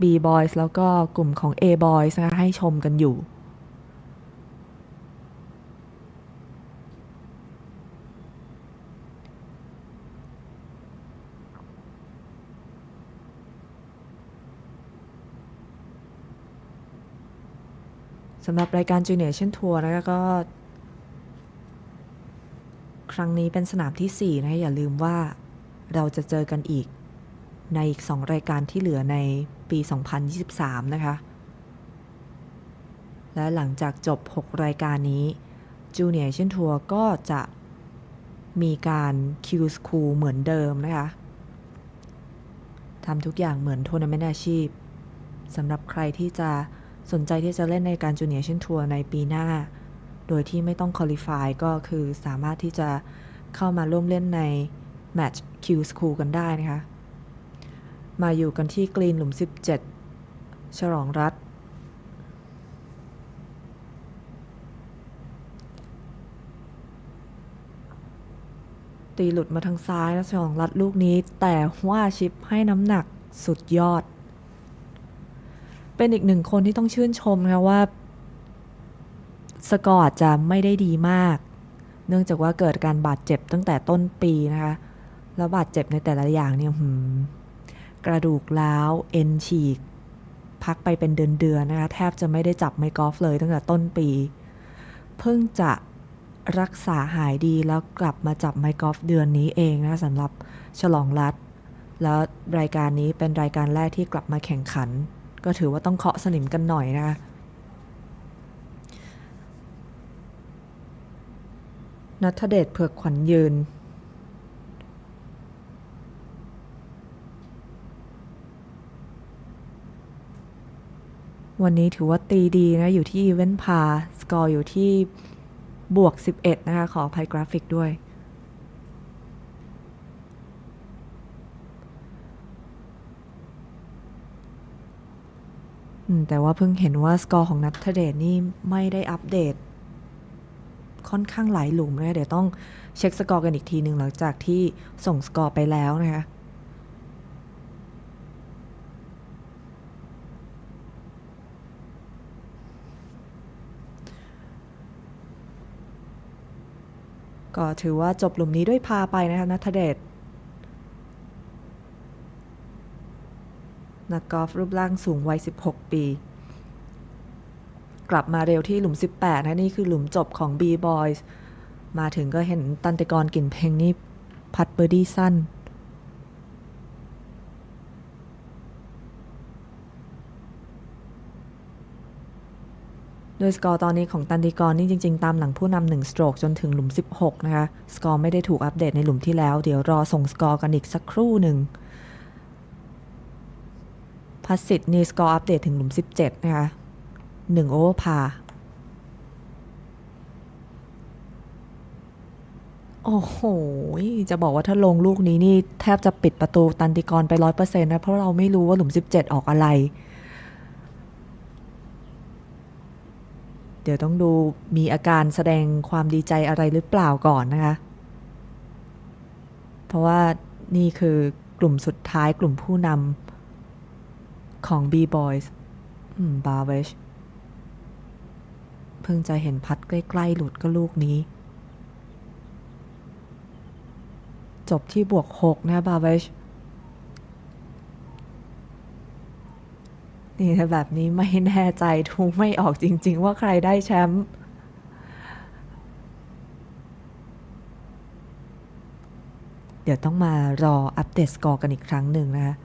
[SPEAKER 4] B Boys แล้วก็กลุ่มของ A Boys นะคะให้ชมกันอยู่สำหรับรายการ Junior Asian Tour นะคะก็ครั้งนี้เป็นสนามที่4นะคะอย่าลืมว่าเราจะเจอกันอีกในอีก2รายการที่เหลือในปี 2023 นะคะและหลังจากจบ6รายการนี้ Junior Asian Tour ก็จะมีการ Q School เหมือนเดิมนะคะทำทุกอย่างเหมือนทัวร์นาเมนต์อาชีพสำหรับใครที่จะสนใจที่จะเล่นในการ Junior Asian Tour ในปีหน้าโดยที่ไม่ต้อง qualify ก็คือสามารถที่จะเข้ามาร่วมเล่นใน Match Q School กันได้นะคะมาอยู่กันที่กรีนหลุม17ฉลองรัฐตีหลุดมาทางซ้ายนะฉลองรัฐลูกนี้แต่ว่าชิปให้น้ำหนักสุดยอดเป็นอีกหนึ่งคนที่ต้องชื่นชมนะว่าสกอร์จะไม่ได้ดีมากเนื่องจากว่าเกิดการบาดเจ็บตั้งแต่ต้นปีนะคะแล้วบาดเจ็บในแต่ละอย่างเนี่ยกระดูกร้าวเอ็นฉีกพักไปเป็นเดือนๆนะคะแทบจะไม่ได้จับไมค์กอล์ฟเลยตั้งแต่ต้นปีเพิ่งจะรักษาหายดีแล้วกลับมาจับไมค์กอล์ฟเดือนนี้เองนะคะสำหรับฉลองรัฐแล้วรายการนี้เป็นรายการแรกที่กลับมาแข่งขันก็ถือว่าต้องเคาะสนิมกันหน่อยนะคะณัฐเดชเผือกขวัญยืนวันนี้ถือว่าตีดีนะอยู่ที่อีเวนต์พาสกอร์อยู่ที่บวก11นะคะขออภัยกราฟิกด้วยแต่ว่าเพิ่งเห็นว่าสกอร์ของณัฐเดชนี่ไม่ได้อัปเดตค่อนข้างหลายหลุมนะเดี๋ยวต้องเช็คสกอร์กันอีกทีหนึ่งหลังจากที่ส่งสกอร์ไปแล้วนะคะก็ถือว่าจบหลุมนี้ด้วยพาไปนะคะณัฐเดชนักกอล์ฟรูปร่างสูงวัย16ปีกลับมาเร็วที่หลุม18นะนี่คือหลุมจบของ B Boys มาถึงก็เห็นตันติกรกลิ่นเพ็งนี่พัดเบอร์ดี้สั้นโดยสกอร์ตอนนี้ของตันติกรนี่จริงๆตามหลังผู้นำ1สโตรกจนถึงหลุม16นะคะสกอร์ไม่ได้ถูกอัปเดตในหลุมที่แล้วเดี๋ยวรอส่งสกอร์กันอีกสักครู่หนึ่งพัสสิทธิ์นี่สกอร์อัปเดตถึงหลุม17นะคะ1โอเวอร์พาโอ้โหจะบอกว่าถ้าลงลูกนี้นี่แทบจะปิดประตูตันติกรไป 100% นะเพราะเราไม่รู้ว่าหลุม17ออกอะไรเดี๋ยวต้องดูมีอาการแสดงความดีใจอะไรหรือเปล่าก่อนนะคะเพราะว่านี่คือกลุ่มสุดท้ายกลุ่มผู้นำของ B Boys บาเวชเพิ่งจะเห็นพัดใกล้ๆหลุดก็ลูกนี้จบที่บวก6นะบาเวชนี่ถ้าแบบนี้ไม่แน่ใจทูไม่ออกจริงๆว่าใครได้แชมป์ เดี๋ยวต้องมารออัปเดตสกอร์กันอีกครั้งหนึ่งนะคะ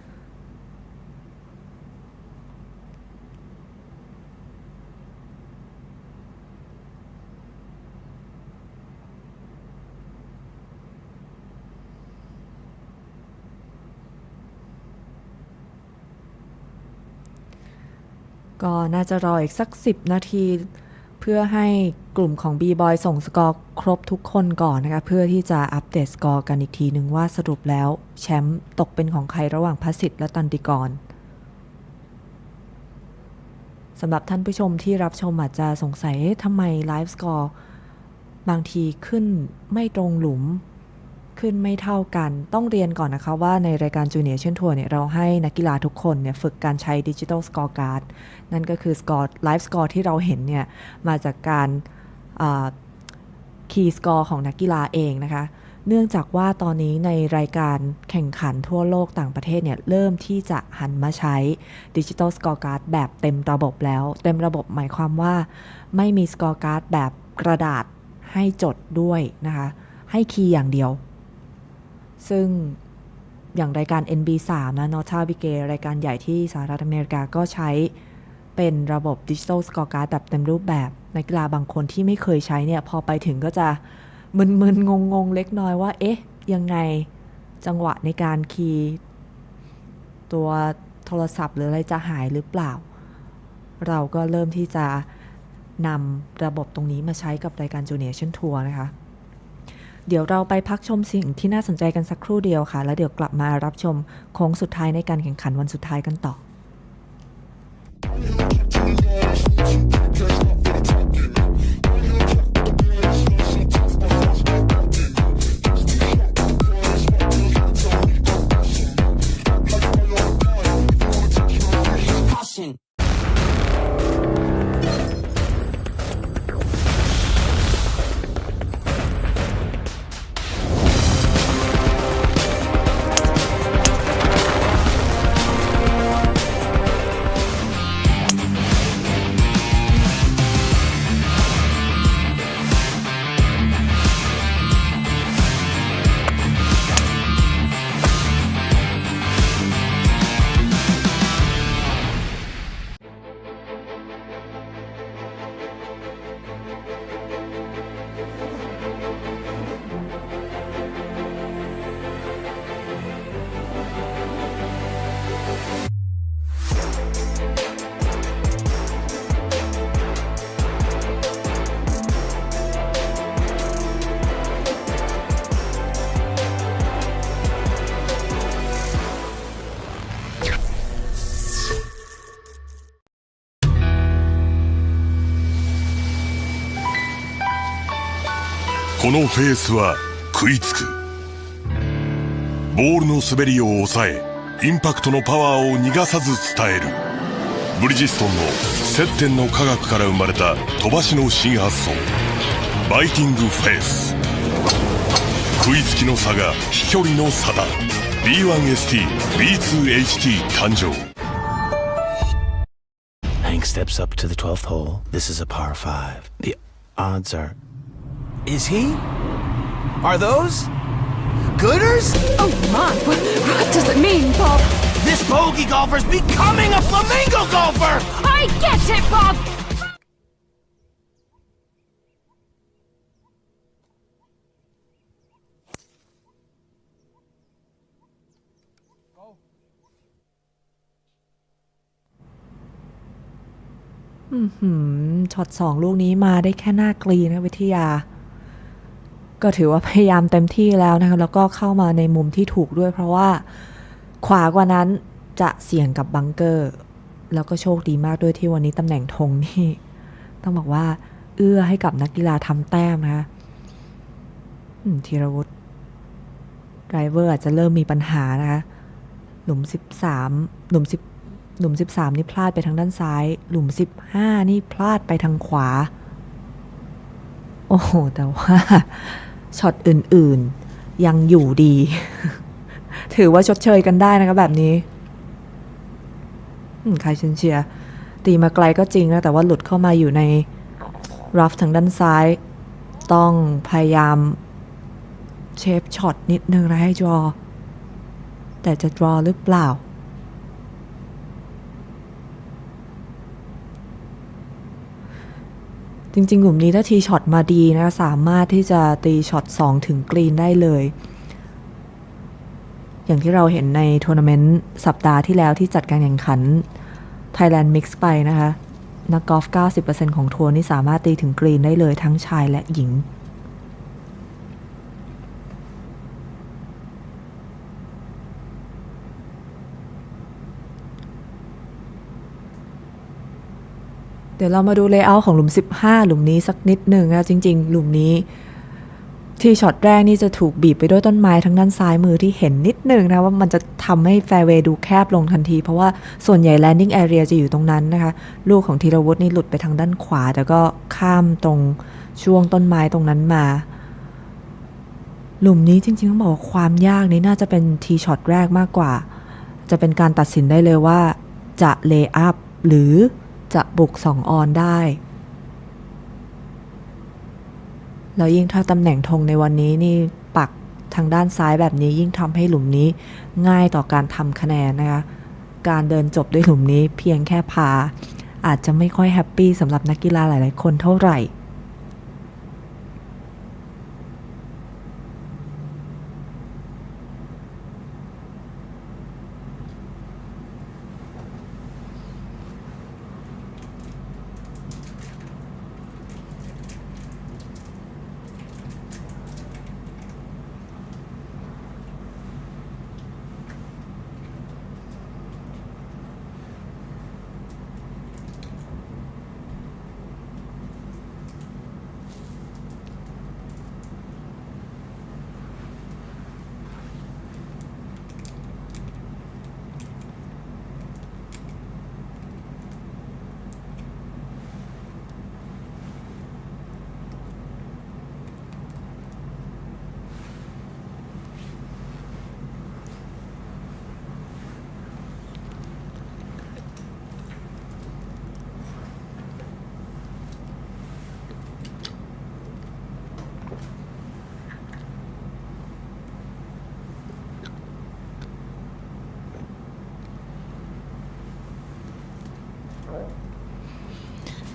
[SPEAKER 4] ก็น่าจะรออีกสัก10 นาทีเพื่อให้กลุ่มของ B-Boy ส่งสกอร์ครบทุกคนก่อนนะคะเพื่อที่จะอัปเดตสกอร์กันอีกทีนึงว่าสรุปแล้วแชมป์ตกเป็นของใครระหว่างพัสิทธิ์และตันติกรสำหรับท่านผู้ชมที่รับชมอาจจะสงสัยทำไมไลฟ์สกอร์บางทีขึ้นไม่ตรงหลุมขึ้นไม่เท่ากันต้องเรียนก่อนนะคะว่าในรายการ Junior Asian Tour เนี่ยเราให้นักกีฬาทุกคนเนี่ยฝึกการใช้ Digital Scorecard นั่นก็คือ Live Score ที่เราเห็นเนี่ยมาจากการKey Score ของนักกีฬาเองนะคะเนื่องจากว่าตอนนี้ในรายการแข่งขันทั่วโลกต่างประเทศเนี่ยเริ่มที่จะหันมาใช้ Digital Scorecard แบบเต็มระบบแล้วเต็มระบบหมายความว่าไม่มี Scorecard แบบกระดาษให้จดด้วยนะคะให้คีย์อย่างเดียวซึ่งอย่างรายการ NB3 นะ North Big รายการใหญ่ที่สหรัฐอเมริกาก็ใช้เป็นระบบ Digital Scorecard แบบเต็มรูปแบบนักกีฬาบางคนที่ไม่เคยใช้เนี่ยพอไปถึงก็จะมึนๆงงๆเล็กน้อยว่าเอ๊ะยังไงจังหวะในการคีย์ตัวโทรศัพท์หรืออะไรจะหายหรือเปล่าเราก็เริ่มที่จะนำระบบตรงนี้มาใช้กับรายการ Junior Asian Tour นะคะเดี๋ยวเราไปพักชมสิ่งที่น่าสนใจกันสักครู่เดียวค่ะแล้วเดี๋ยวกลับมารับชมโค้งสุดท้ายในการแข่งขันวันสุดท้ายกันต่อ
[SPEAKER 7] このフェースは食いつく。ボールの滑りを抑えインパクトのパワーを逃がさず伝える。ブリヂストンの接点の科学から生まれた飛ばしの新発想バイティングフェース。食いつきの差が飛距離の差だ。 B1ST B2HT 誕生。
[SPEAKER 6] Hank steps up to the 12th hole. This is a par 5. The odds are... Is he? Are those... Gooders?
[SPEAKER 10] Oh my, what does it mean, Bob?
[SPEAKER 6] This bogey golfer's becoming a flamingo golfer!
[SPEAKER 8] I get it, Bob! .
[SPEAKER 4] ช็อต2ลูกนี้มาได้แค่หน้ากรีนนะวิทยาก็ถือว่าพยายามเต็มที่แล้วนะคะแล้วก็เข้ามาในมุมที่ถูกด้วยเพราะว่าขวากว่านั้นจะเสี่ยงกับบังเกอร์แล้วก็โชคดีมากด้วยที่วันนี้ตำแหน่งธงนี่ต้องบอกว่าเอื้อให้กับนักกีฬาทำแต้มนะคะธีรวุฒิไดรเวอร์อาจจะเริ่มมีปัญหานะคะหลุม13หลุม13นี่พลาดไปทางด้านซ้ายหลุม15นี่พลาดไปทางขวาโอ้โหแต่ว่าช็อตอื่นๆยังอยู่ดี ถือว่าชดเชยกันได้นะคะแบบนี้ใครเชียร์ตีมาไกลก็จริงนะแต่ว่าหลุดเข้ามาอยู่ในรัฟทางด้านซ้ายต้องพยายาม เชฟช็อตนิดนึงนะให้ draw แต่จะ draw หรือเปล่าจริงๆหลุมนี้ถ้าทีช็อตมาดีนะสามารถที่จะตีช็อต2ถึงกรีนได้เลยอย่างที่เราเห็นในทัวร์นาเมนต์สัปดาห์ที่แล้วที่จัดการแข่งขัน Thailand Mix ไปนะคะนักกอล์ฟ 90% ของทัวร์นี่สามารถตีถึงกรีนได้เลยทั้งชายและหญิงเดี๋ยวเรามาดูเลเยอร์ของหลุม15หลุมนี้สักนิดหนึ่งนะจริงๆหลุมนี้ที่ช็อตแรกนี่จะถูกบีบไปด้วยต้นไม้ทั้งด้านซ้ายมือที่เห็นนิดหนึ่งนะว่ามันจะทำให้แฟร์เวย์ดูแคบลงทันทีเพราะว่าส่วนใหญ่ landing area จะอยู่ตรงนั้นนะคะลูกของธีรวุฒินี่หลุดไปทางด้านขวาแต่ก็ข้ามตรงช่วงต้นไม้ตรงนั้นมาหลุมนี้จริงๆต้องบอกว่าความยากนี้น่าจะเป็นทีช็อตแรกมากกว่าจะเป็นการตัดสินได้เลยว่าจะเลย์อัพหรือจะบุก2ออนได้แล้วยิ่งถ้าตำแหน่งธงในวันนี้นี่ปักทางด้านซ้ายแบบนี้ยิ่งทำให้หลุมนี้ง่ายต่อการทำคะแนนนะคะการเดินจบด้วยหลุมนี้เพียงแค่พาอาจจะไม่ค่อยแฮปปี้สำหรับนักกีฬาหลายๆคนเท่าไหร่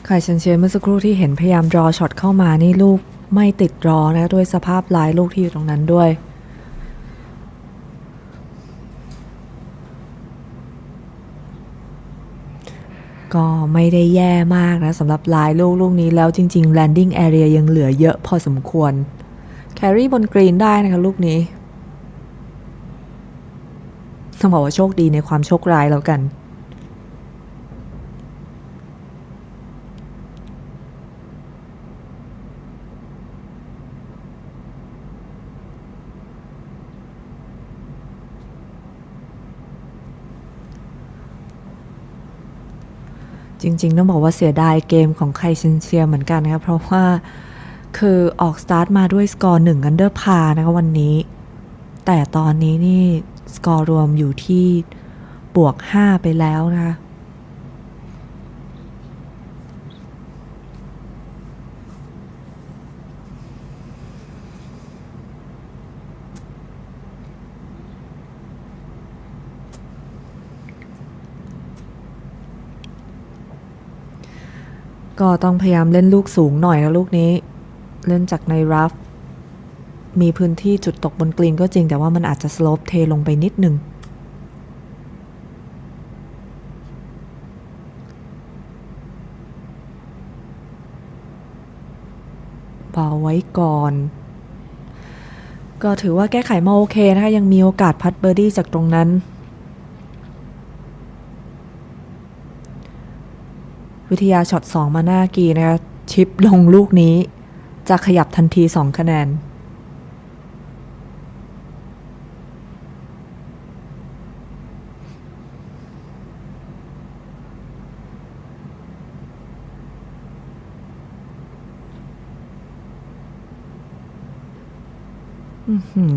[SPEAKER 4] ไคเซนเชียเมื่อสักครู่ที่เห็นพยายามรอช็อตเข้ามานี่ลูกไม่ติดรอนะด้วยสภาพลายลูกที่อยู่ตรงนั้นด้วยก็ไม่ได้แย่มากนะสำหรับลายลูกนี้แล้วจริงๆ landing area ยังเหลือเยอะพอสมควรแครี่บนกรีนได้นะคะลูกนี้ต้องบอกว่าโชคดีในความโชคร้ายแล้วกันจริงๆต้องบอกว่าเสียดายเกมของไคเซนเชียเหมือนกันนะครับเพราะว่าคือออกสตาร์ทมาด้วยสกอร์1 under par นะคะวันนี้แต่ตอนนี้นี่สกอร์รวมอยู่ที่บวก5ไปแล้วนะคะก็ต้องพยายามเล่นลูกสูงหน่อยนะลูกนี้เล่นจากในรัฟมีพื้นที่จุดตกบนกรีนก็จริงแต่ว่ามันอาจจะสโลปเทลงไปนิดนึงเบาไว้ก่อนก็ถือว่าแก้ไขมาโอเคนะคะยังมีโอกาสพัดเบอร์ดี้จากตรงนั้นวิทยาช็อต2มาหน้ากีนะคะชิปลงลูกนี้จะขยับทันที2คะแนน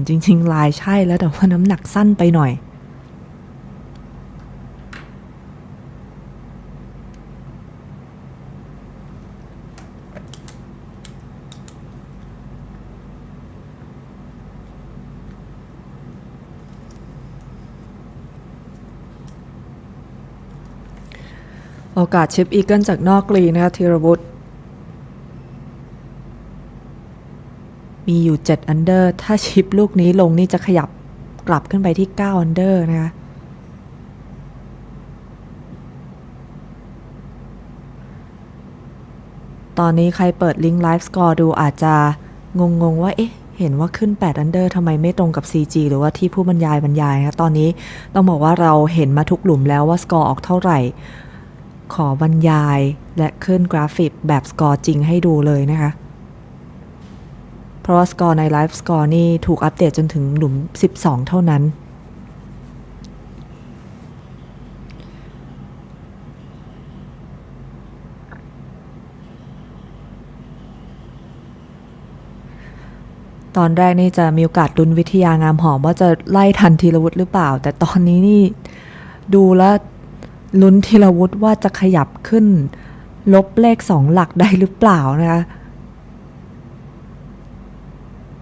[SPEAKER 4] จริงๆลายใช่แล้วแต่ว่าน้ำหนักสั้นไปหน่อย โอกาสชิปอีเกิลจากนอกกรีนนะคะธีรวุฒิมีอยู่7อันเดอร์ถ้าชิปลูกนี้ลงนี่จะขยับกลับขึ้นไปที่9อันเดอร์นะคะตอนนี้ใครเปิดลิงก์ไลฟ์สกอร์ดูอาจจะงงว่าเอ๊ะเห็นว่าขึ้น8อันเดอร์ทำไมไม่ตรงกับ CG หรือว่าที่ผู้บรรยายนะคะตอนนี้ต้องบอกว่าเราเห็นมาทุกหลุมแล้วว่าสกอร์ออกเท่าไหร่ขอบรรยายและขึ้นกราฟิกแบบสกอร์จริงให้ดูเลยนะคะเพราะว่าสกอร์ในไลฟ์สกอร์นี่ถูกอัปเดตจนถึงหลุม12เท่านั้นตอนแรกนี่จะมีโอกาสลุ้นวิทยางามหอมว่าจะไล่ทันธีรวุฒิหรือเปล่าแต่ตอนนี้นี่ดูแล้วลุ้นธีรวุฒิว่าจะขยับขึ้นลบเลข2หลักได้หรือเปล่านะคะ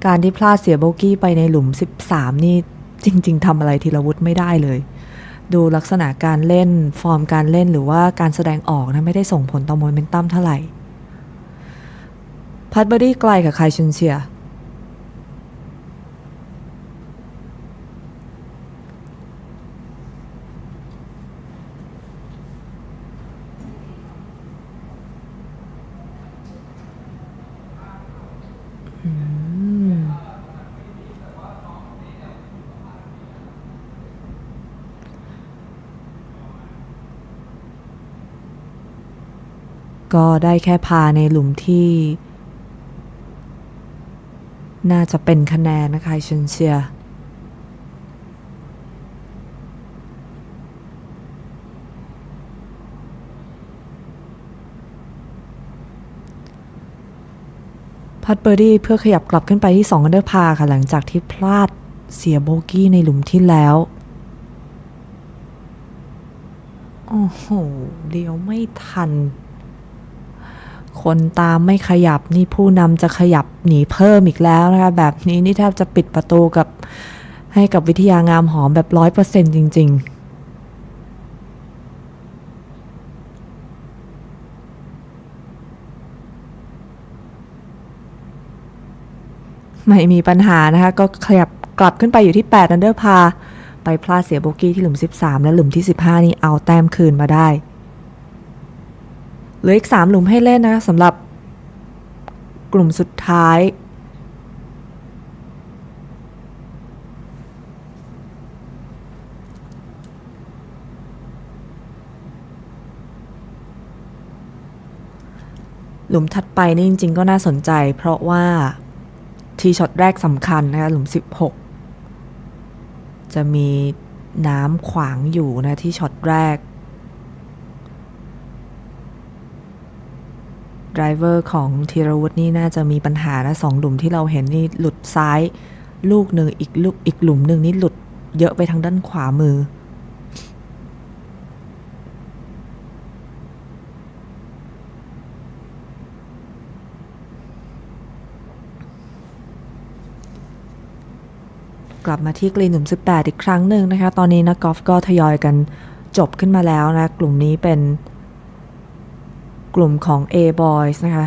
[SPEAKER 4] การที่พลาดเสียโบกี้ไปในหลุม13นี่จริงๆทำอะไรธีรวุฒิไม่ได้เลยดูลักษณะการเล่นฟอร์มการเล่นหรือว่าการแสดงออกนะไม่ได้ส่งผลต่อโมเมนตัมเท่าไหร่พัดเบอร์ดี้ไกลกับไคชุนเชียก็ได้แค่พาในหลุมที่น่าจะเป็นคะแนนนะคะเชนเชียพัดเบอร์ดี้เพื่อขยับกลับขึ้นไปที่2อันเดอร์พาค่ะหลังจากที่พลาดเสียโบกี้ในหลุมที่แล้วโอ้โหเลี้ยวไม่ทันคนตามไม่ขยับนี่ผู้นำจะขยับหนีเพิ่มอีกแล้วนะคะแบบนี้นี่แทบจะปิดประตูกับให้กับวิทยางามหอมแบบ 100% จริงๆไม่มีปัญหานะคะก็ขยับกลับขึ้นไปอยู่ที่8อันเดอร์พาไปพลาดเสียโบกี้ที่หลุม13และหลุมที่15นี่เอาแต้มคืนมาได้เหลืออีก3หลุมให้เล่นนะสำหรับกลุ่มสุดท้ายหลุมถัดไปนี่จริงๆก็น่าสนใจเพราะว่าทีช็อตแรกสำคัญนะคะหลุม16จะมีน้ำขวางอยู่นะที่ช็อตแรกไดรเวอร์ของธีรวุฒินี่น่าจะมีปัญหานะ2หลุมที่เราเห็นนี่หลุดซ้ายลูกหนึ่งอีกหลุมหนึ่งนี่หลุดเยอะไปทางด้านขวามือกลับมาที่กรีนหลุม18อีกครั้งหนึ่งนะคะตอนนี้นักกอล์ฟก็ทยอยกันจบขึ้นมาแล้วนะกลุ่มนี้เป็นกลุ่มของ A Boys นะคะ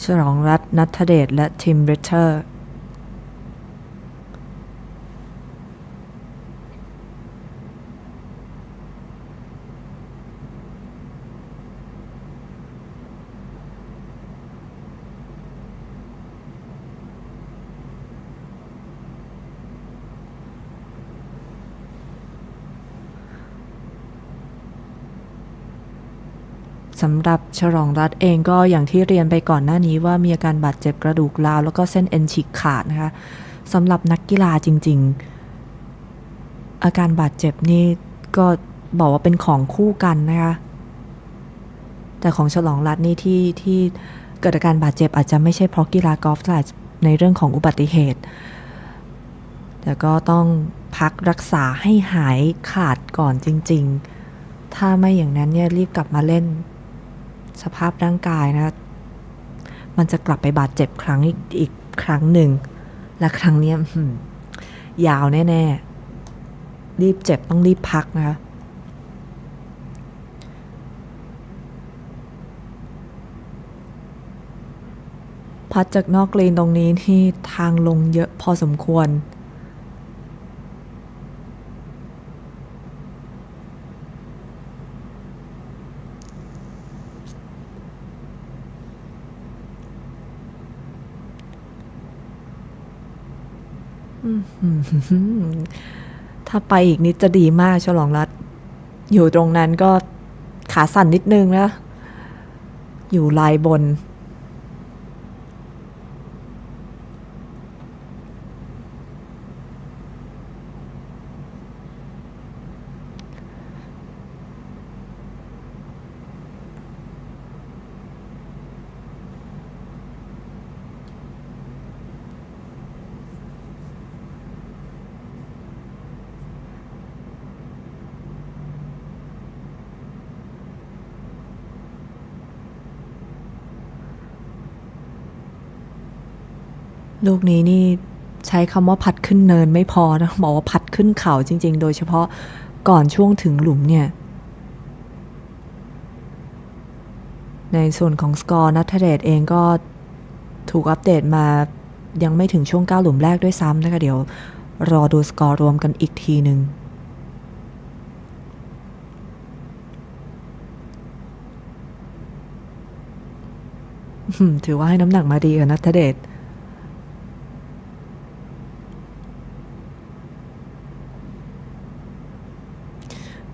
[SPEAKER 4] ฉลองรัตน์ ณัฐเดชและทิม ริทเทอร์สำหรับฉลองรัตน์เองก็อย่างที่เรียนไปก่อนหน้านี้ว่ามีอาการบาดเจ็บกระดูกร้าวแล้วก็เส้นเอ็นฉีกขาดนะคะสำหรับนักกีฬาจริงๆอาการบาดเจ็บนี่ก็บอกว่าเป็นของคู่กันนะคะแต่ของฉลองรัตน์นี่ที่เกิดอาการบาดเจ็บอาจจะไม่ใช่เพราะกีฬากอล์ฟแต่ในเรื่องของอุบัติเหตุแต่ก็ต้องพักรักษาให้หายขาดก่อนจริงๆถ้าไม่อย่างนั้นเนี่ยรีบกลับมาเล่นสภาพร่างกายนะมันจะกลับไปบาดเจ็บครั้งอีกครั้งหนึ่ง และครั้งนี้ยาวแน่ๆรีบเจ็บต้องรีบพักนะคะพัดจากนอกกรีนตรงนี้ที่ทางลงเยอะพอสมควรถ้าไปอีกนิดจะดีมากฉลองรัตน์อยู่ตรงนั้นก็ขาสั่นนิดนึงนะอยู่ลายบนลูกนี้นี่ใช้คำว่าพัดขึ้นเนินไม่พอนะบอกว่าพัดขึ้นเขาจริงๆโดยเฉพาะก่อนช่วงถึงหลุมเนี่ยในส่วนของสกอร์ณัฐเดชเองก็ถูกอัปเดตมายังไม่ถึงช่วง9หลุมแรกด้วยซ้ำนะคะเดี๋ยวรอดูสกอร์รวมกันอีกทีหนึ่งถือว่าให้น้ำหนักมาดีกับณัฐเดช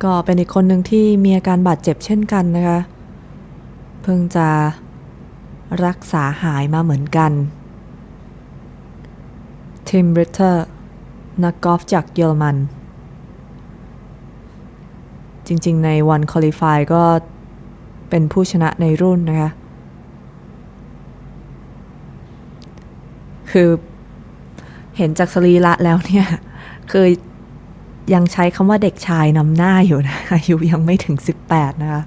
[SPEAKER 4] ก็เป็นอีกคนหนึ่งที่มีอาการบาดเจ็บเช่นกันนะคะเพิ่งจะรักษาหายมาเหมือนกันทิม ริตเตอร์นักกอล์ฟจากเยอรมันจริงๆในวันคอลิฟายก็เป็นผู้ชนะในรุ่นนะคะคือเห็นจากสรีระแล้วเนี่ยคือยังใช้คำว่าเด็กชายนำหน้าอยู่นะอายุยังไม่ถึง18นะคะ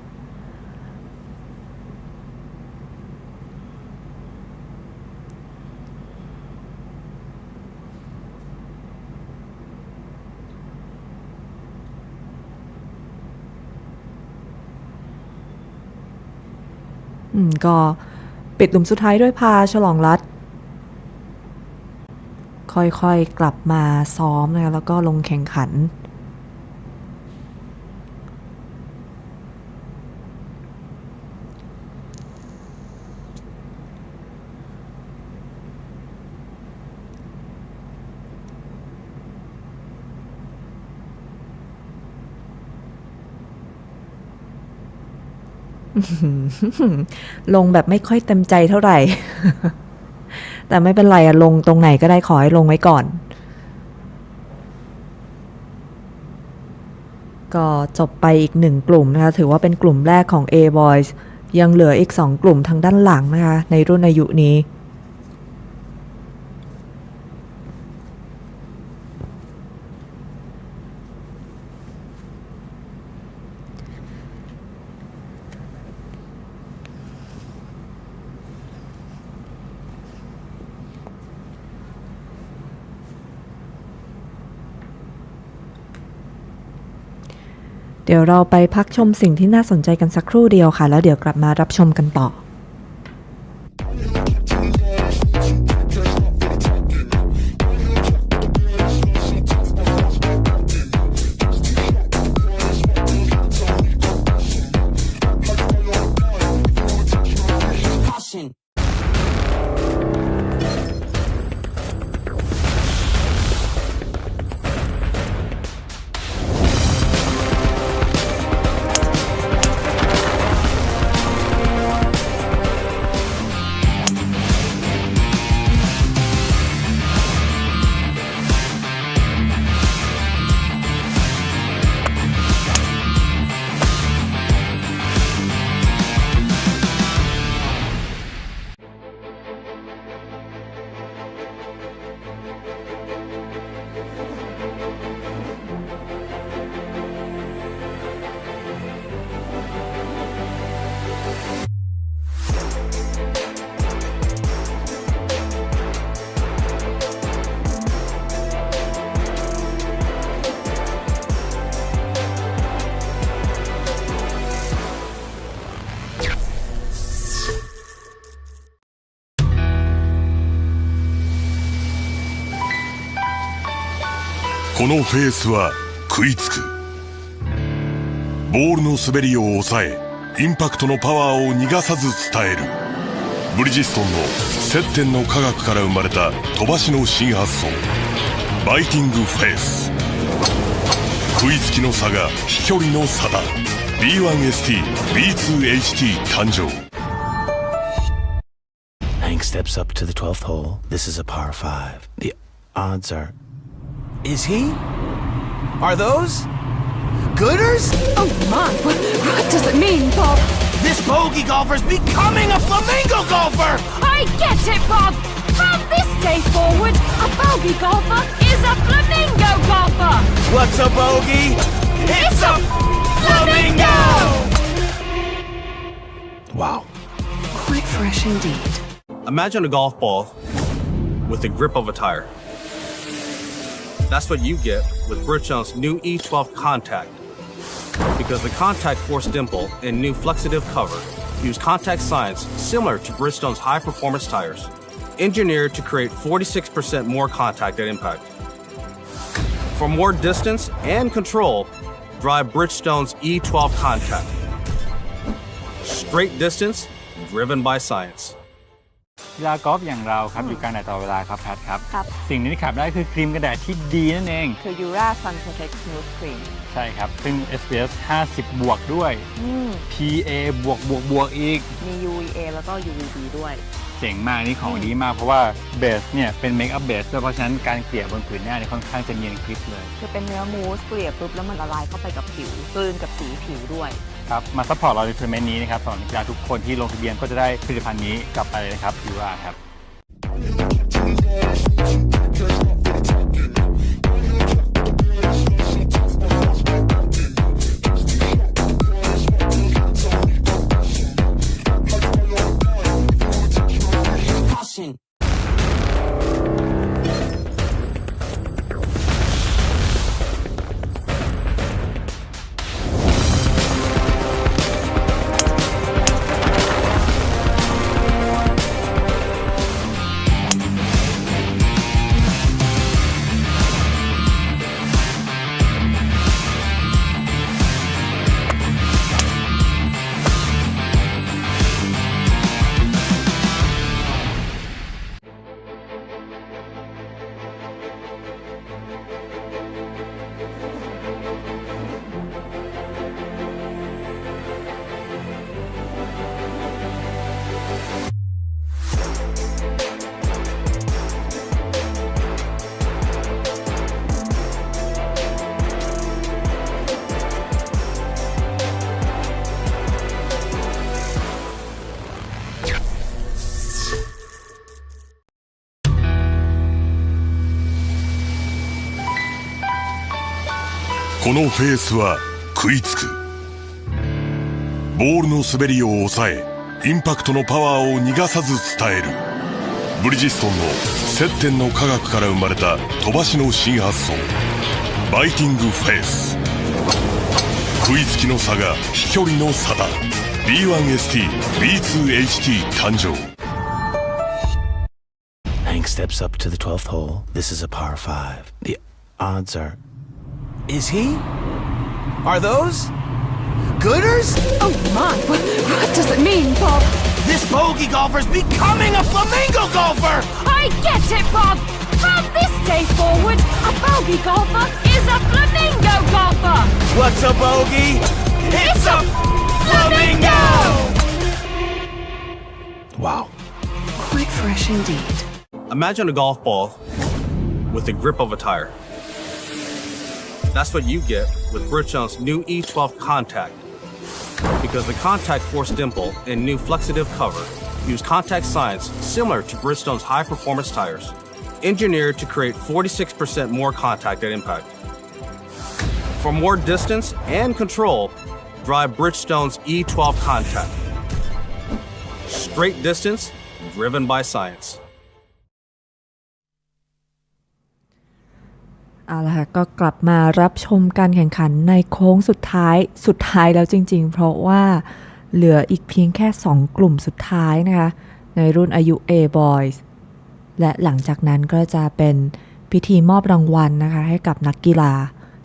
[SPEAKER 4] ก็ปิดหลุมสุดท้ายด้วยพาฉลองรัตน์ค่อยๆกลับมาซ้อมนะคะแล้วก็ลงแข่งขันลงแบบไม่ค่อยเต็มใจเท่าไหร่ แต่ไม่เป็นไรอะลงตรงไหนก็ได้ขอให้ลงไว้ก่อนก็จบไปอีก1กลุ่มนะคะถือว่าเป็นกลุ่มแรกของ A Boys ยังเหลืออีก2กลุ่มทางด้านหลังนะคะในรุ่นอายุนี้เดี๋ยวเราไปพักชมสิ่งที่น่าสนใจกันสักครู่เดียวค่ะแล้วเดี๋ยวกลับมารับชมกันต่อ
[SPEAKER 8] Finish
[SPEAKER 7] このフェースは食いつく。ボールの滑りを抑え、インパクトのパワーを逃がさず伝える。ブリヂストンの接点の科学から生まれた飛ばしの新発想、バイティングフェース。食いつきの差が飛距離の差だ。 B1ST、B2HT 誕生。
[SPEAKER 6] Hank steps up to the 12th hole. This is a par 5. The odds are... Is he? Are those... Gooders?
[SPEAKER 10] Oh my, what does it mean, Bob?
[SPEAKER 6] This bogey golfer's becoming a flamingo golfer!
[SPEAKER 8] I get it, Bob! From this day forward, a bogey golfer is a flamingo golfer!
[SPEAKER 6] What's a bogey? It's a flamingo! Wow.
[SPEAKER 10] Quite fresh indeed.
[SPEAKER 9] Imagine a golf ball with the grip of a tire. That's what you get with Bridgestone's new E12 Contact. Because the contact force dimple and new flexitive cover use contact science similar to Bridgestone's high-performance tires, engineered to create 46% more contact at impact. For more distance and control, drive Bridgestone's E12 Contact. Straight distance driven by science.
[SPEAKER 1] กีฬากอล์ฟอย่างเราครับอยู่กลางแดดตลอดเวลาครับแพทครับ
[SPEAKER 2] ครับ
[SPEAKER 1] สิ่งนี้ที่ขาดได้คือครีมกันแดดที่ดีนั่นเอง
[SPEAKER 2] คือ Ura Sun Protect Smooth Cream
[SPEAKER 1] ใช่ครับซึ่ง SPF 50 บวกด้วย PA บวกอีก
[SPEAKER 2] มี UVA แล้วก็ UVB ด้วย
[SPEAKER 1] เจ๋งมากนี่ของดีมากเพราะว่าเบสเนี่ยเป็นเมคอัพเบสด้วยเพราะฉะนั้นการเกลี่ยบนผืนหน้าเนี่ยค่อนข้างจะเนียนคลิปเลย
[SPEAKER 2] คือเป็นเนื้อมูสเกลี่ยปุ๊บแล้วมันละลายเข้าไปกับผิวกลืนกับสีผิวด้วย
[SPEAKER 1] ครับมาซัพพอร์ตเราในทัวร์นาเมนต์นี้นะครับสำหรับนักกีฬาทุกคนที่ลงทะเบียนก็จะได้ผลิตภัณฑ์นี้กลับไปเลยนะครับยูราครับ
[SPEAKER 7] このフェースは食いつく。ボールの滑りを抑え、インパクトのパワーを逃がさず伝える。ブリヂストンの接点の科学から生まれた飛ばしの新発想、バイティングフェース。食いつきの差が飛距離の差だ。 B1ST、B2HT 誕生。
[SPEAKER 6] Hank steps up to the 12th hole. This is a par 5. The odds are... Is he? Are those... Gooders?
[SPEAKER 10] Oh my, what does it mean, Bob?
[SPEAKER 6] This bogey golfer's becoming a flamingo golfer!
[SPEAKER 8] I get it, Bob! From this day forward, a bogey golfer is a flamingo golfer!
[SPEAKER 6] What's a bogey? It's a flamingo! Wow.
[SPEAKER 10] Quite fresh indeed.
[SPEAKER 9] Imagine a golf ball with the grip of a tire. That's what you get with Bridgestone's new E12 Contact. Because the contact force dimple and new flexitive cover use contact science similar to Bridgestone's high-performance tires, engineered to create 46% more contact at impact. For more distance and control, drive Bridgestone's E12 Contact. Straight distance driven by science.
[SPEAKER 4] เอาละค่ะก็กลับมารับชมการแข่งขันในโค้งสุดท้ายแล้วจริงๆเพราะว่าเหลืออีกเพียงแค่2กลุ่มสุดท้ายนะคะในรุ่นอายุ A Boys และหลังจากนั้นก็จะเป็น B พิธีมอบรางวัลนะคะให้กับนักกีฬา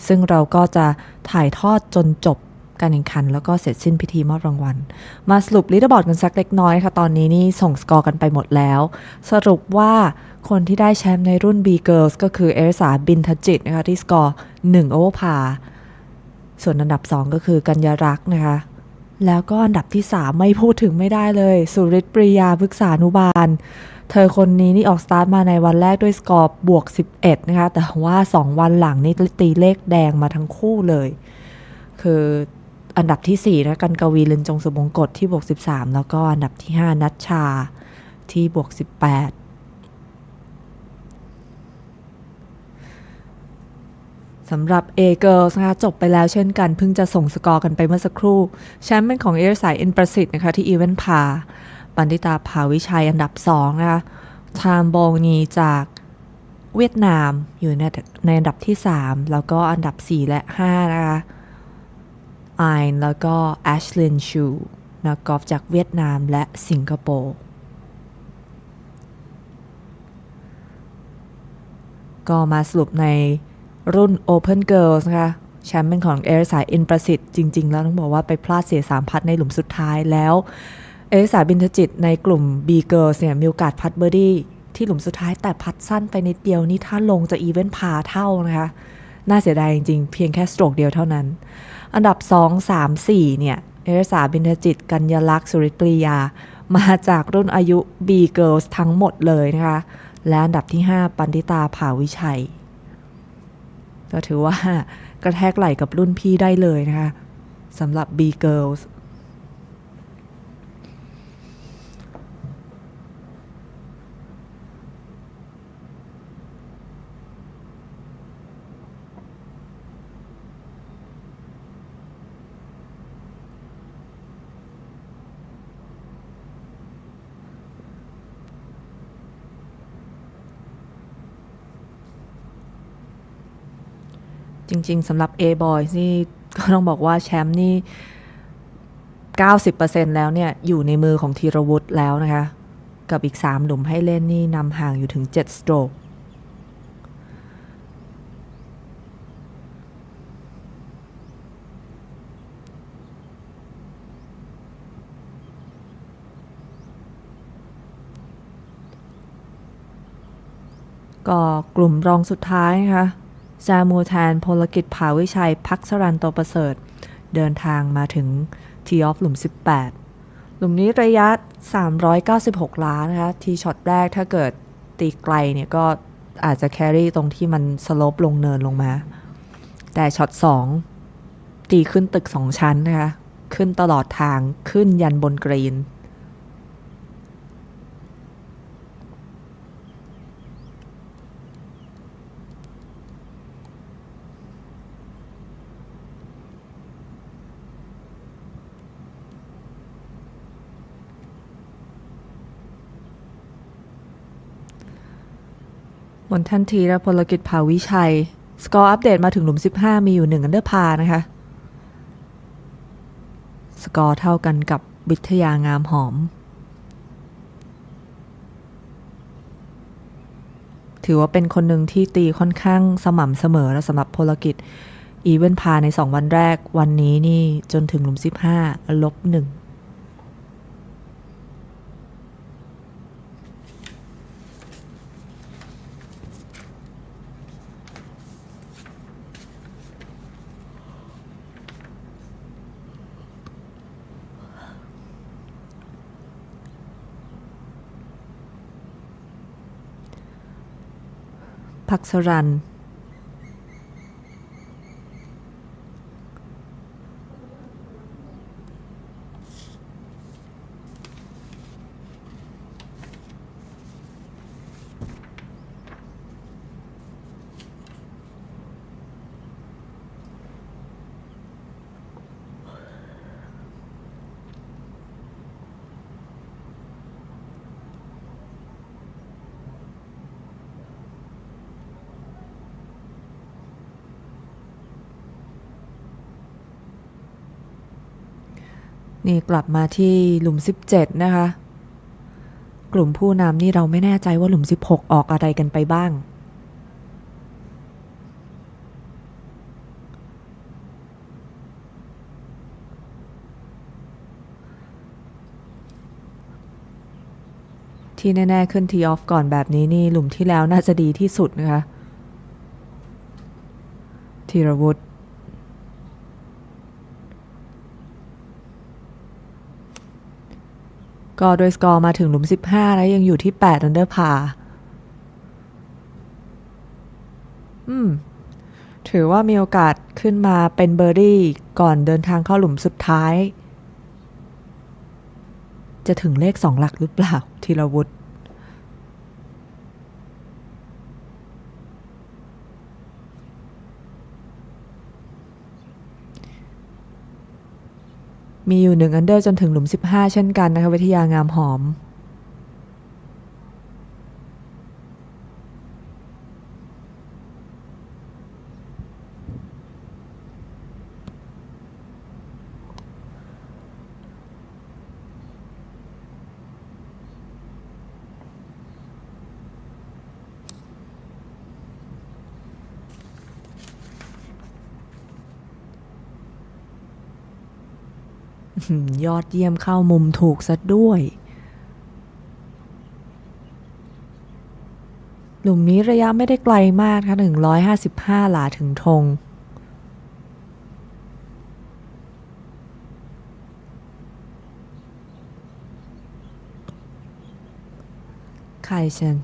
[SPEAKER 4] ซึ่งเราก็จะถ่ายทอดจนจบการแข่งขันแล้วก็เสร็จสิ้นพิธีมอบรางวัลมาสรุปลีดเดอร์บอร์ดกันสักเล็กน้อยค่ะตอนนี้นี่ส่งสกอร์กันไปหมดแล้วสรุปว่าคนที่ได้แชมป์ในรุ่น B Girls ก็คือเอริสาบินทจิตนะคะที่สกอร์1โอเวอร์พาร์ส่วนอันดับ2ก็คือกัญญารักษ์นะคะแล้วก็อันดับที่3ไม่พูดถึงไม่ได้เลยสุริศปรียาพฤกษานุบาลเธอคนนี้นี่ออกสตาร์ทมาในวันแรกด้วยสกอร์บวก11นะคะแต่ว่า2วันหลังนี่ตีเลขแดงมาทั้งคู่เลยคืออันดับที่4นะกันกวีลินจงสุบงกฎที่บวก13แล้วก็อันดับที่5นัชชาที่บวก18สำหรับ A Girls นะคะจบไปแล้วเช่นกันเพิ่งจะส่งสกอร์กันไปเมื่อสักครู่แชมป์เป็นของเอริสายอินประสิทธิ์นะคะที่อีเวนต์พาปันติตาภาวิชัยอันดับ2นะคะทามโบงีจากเวียดนามอยู่ในอันดับที่3แล้วก็อันดับ4และ5นะคะไอน์แล้วก็แอชลินชูนักกอล์ฟจากเวียดนามและสิงคโปร์ก็มาสรุปในรุ่น Open Girls นะคะแชมป์เป็นของเอริสาอินประสิทธิ์จริงๆแล้วต้องบอกว่าไปพลาดเสีย3พัดในหลุมสุดท้ายแล้วเอริสาบินทจิตในกลุ่ม B Girls เนี่ยมีโอกาสพัดเบอร์ดี้ที่หลุมสุดท้ายแต่พัดสั้นไปนิดเดียวนี่ถ้าลงจะอีเวนต์พาเท่านะคะน่าเสียดายจริงๆเพียงแค่สโตรกเดียวเท่านั้นอันดับ2 3 4เนี่ยเอริสาบินทจิตกัญญาลักษณ์สุริศปรียามาจากรุ่นอายุ B Girls ทั้งหมดเลยนะคะและอันดับที่5ปันติตาภาวิชัยก็ถือว่ากระแทกไหล่กับรุ่นพี่ได้เลยนะคะสำหรับ B Girls จริงๆสำหรับ A Boys นี่ก็ต้องบอกว่าแชมป์นี่ 90% แล้วเนี่ยอยู่ในมือของธีรวุฒิแล้วนะคะกับอีก3หลุมให้เล่นนี่นำห่างอยู่ถึง7สโตรกก็กลุ่มรองสุดท้ายนะคะจามูแทนพลกิจภาวิชัยพักสรันโตประเสริฐเดินทางมาถึงทีออฟหลุม18หลุมนี้ระยะ396ล้านนะคะทีช็อตแรกถ้าเกิดตีไกลเนี่ยก็อาจจะแครี่ตรงที่มันสโลปลงเนินลงมาแต่ช็อต2ตีขึ้นตึก2ชั้นนะคะขึ้นตลอดทางขึ้นยันบนกรีนบนทันทีและพลกิจภาวิชัยสกอร์อัปเดตมาถึงหลุม15มีอยู่1อันเดอร์พาร์นะคะสกอร์เท่ากันกับวิทยางามหอมถือว่าเป็นคนหนึ่งที่ตีค่อนข้างสม่ำเสมอและสำหรับพลกิจอีเวนต์พาใน2วันแรกวันนี้นี่จนถึงหลุม15 -1พักสรัน นี่กลับมาที่หลุม17นะคะกลุ่มผู้นำนี่เราไม่แน่ใจว่าหลุม16ออกอะไรกันไปบ้าง ที่แน่ๆขึ้นทีออฟก่อนแบบนี้นี่หลุมที่แล้วน่าจะดีที่สุดนะคะธีรวุฒิก็โดยสกอร์มาถึงหลุม15แล้วยังอยู่ที่8อันเดอร์พาร์ถือว่ามีโอกาสขึ้นมาเป็นเบอร์ดี้ก่อนเดินทางเข้าหลุมสุดท้ายจะถึงเลข2หลักหรือเปล่าธีรวุฒิมีอยู่1อันเดอร์จนถึงหลุม15เช่นกันนะคะวิทยางามหอมยอดเยี่ยมเข้ามุมถูกซะด้วยหลุมนี้ระยะไม่ได้ไกลมากค่ะ155 หลาถึงธงไคเชน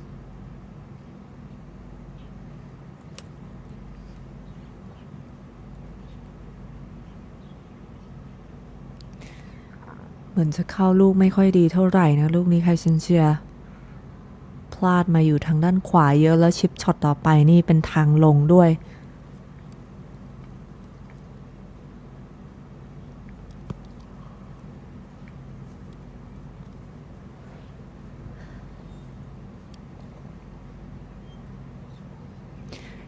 [SPEAKER 4] เหมือนจะเข้าลูกไม่ค่อยดีเท่าไหร่นะลูกนี้ไคเชนเชียพลาดมาอยู่ทางด้านขวาเยอะแล้วชิปช็อตต่อไปนี่เป็นทางลงด้วย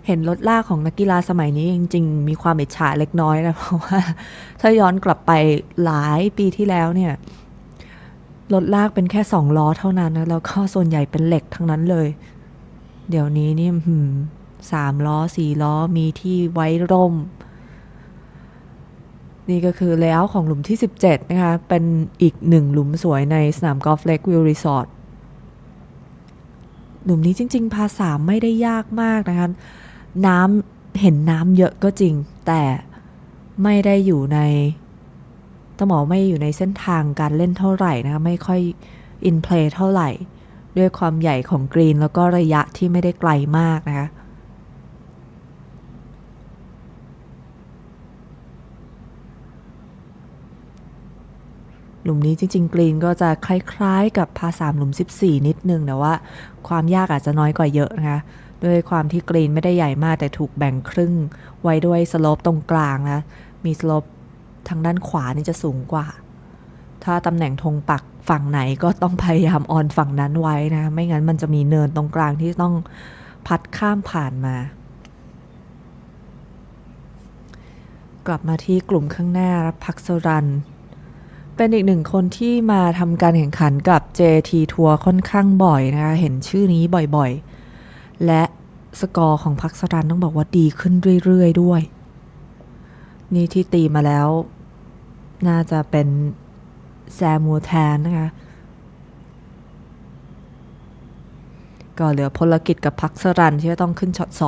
[SPEAKER 4] เห็นรถลากของนักกีฬาสมัยนี้จริงๆมีความอิจฉาเล็กน้อยนะเพราะว่าถ้าย้อนกลับไปหลายปีที่แล้วเนี่ยรถลากเป็นแค่2ล้อเท่านั้นนะแล้วก็ส่วนใหญ่เป็นเหล็กทั้งนั้นเลยเดี๋ยวนี้นี่3ล้อ4ล้อมีที่ไว้ร่มนี่ก็คือเลเยอร์ของหลุมที่17นะคะเป็นอีก1หลุมสวยในสนามกอล์ฟเลควิวรีสอร์ทหลุมนี้จริงๆพา3ไม่ได้ยากมากนะคะน้ำเห็นน้ำเยอะก็จริงแต่ไม่ได้อยู่ในต้องบอกไม่อยู่ในเส้นทางการเล่นเท่าไหร่นะคะไม่ค่อยอินเพลย์เท่าไหร่ด้วยความใหญ่ของกรีนแล้วก็ระยะที่ไม่ได้ไกลมากนะคะหลุมนี้จริงๆกรีนก็จะคล้ายๆกับพา3หลุม14นิดนึงแต่ว่าความยากอาจจะน้อยกว่าเยอะนะคะด้วยความที่กรีนไม่ได้ใหญ่มากแต่ถูกแบ่งครึ่งไว้ด้วยสโลปตรงกลางนะมีสโลปทางด้านขวานี่จะสูงกว่าถ้าตำแหน่งธงปักฝั่งไหนก็ต้องพยายามออนฝั่งนั้นไว้นะไม่งั้นมันจะมีเนินตรงกลางที่ต้องพัดข้ามผ่านมากลับมาที่กลุ่มข้างหน้าพักสรันเป็นอีกหนึ่งคนที่มาทำการแข่งขันกับ JT ทัวร์ค่อนข้างบ่อยนะคะเห็นชื่อนี้บ่อยๆและสกอร์ของพักสรันต้องบอกว่าดีขึ้นเรื่อยๆด้วยนี่ที่ตีมาแล้วน่าจะเป็นแซมมูแทนนะคะก็เหลือพลกิจกับพักสรันที่จะต้องขึ้นช็อต2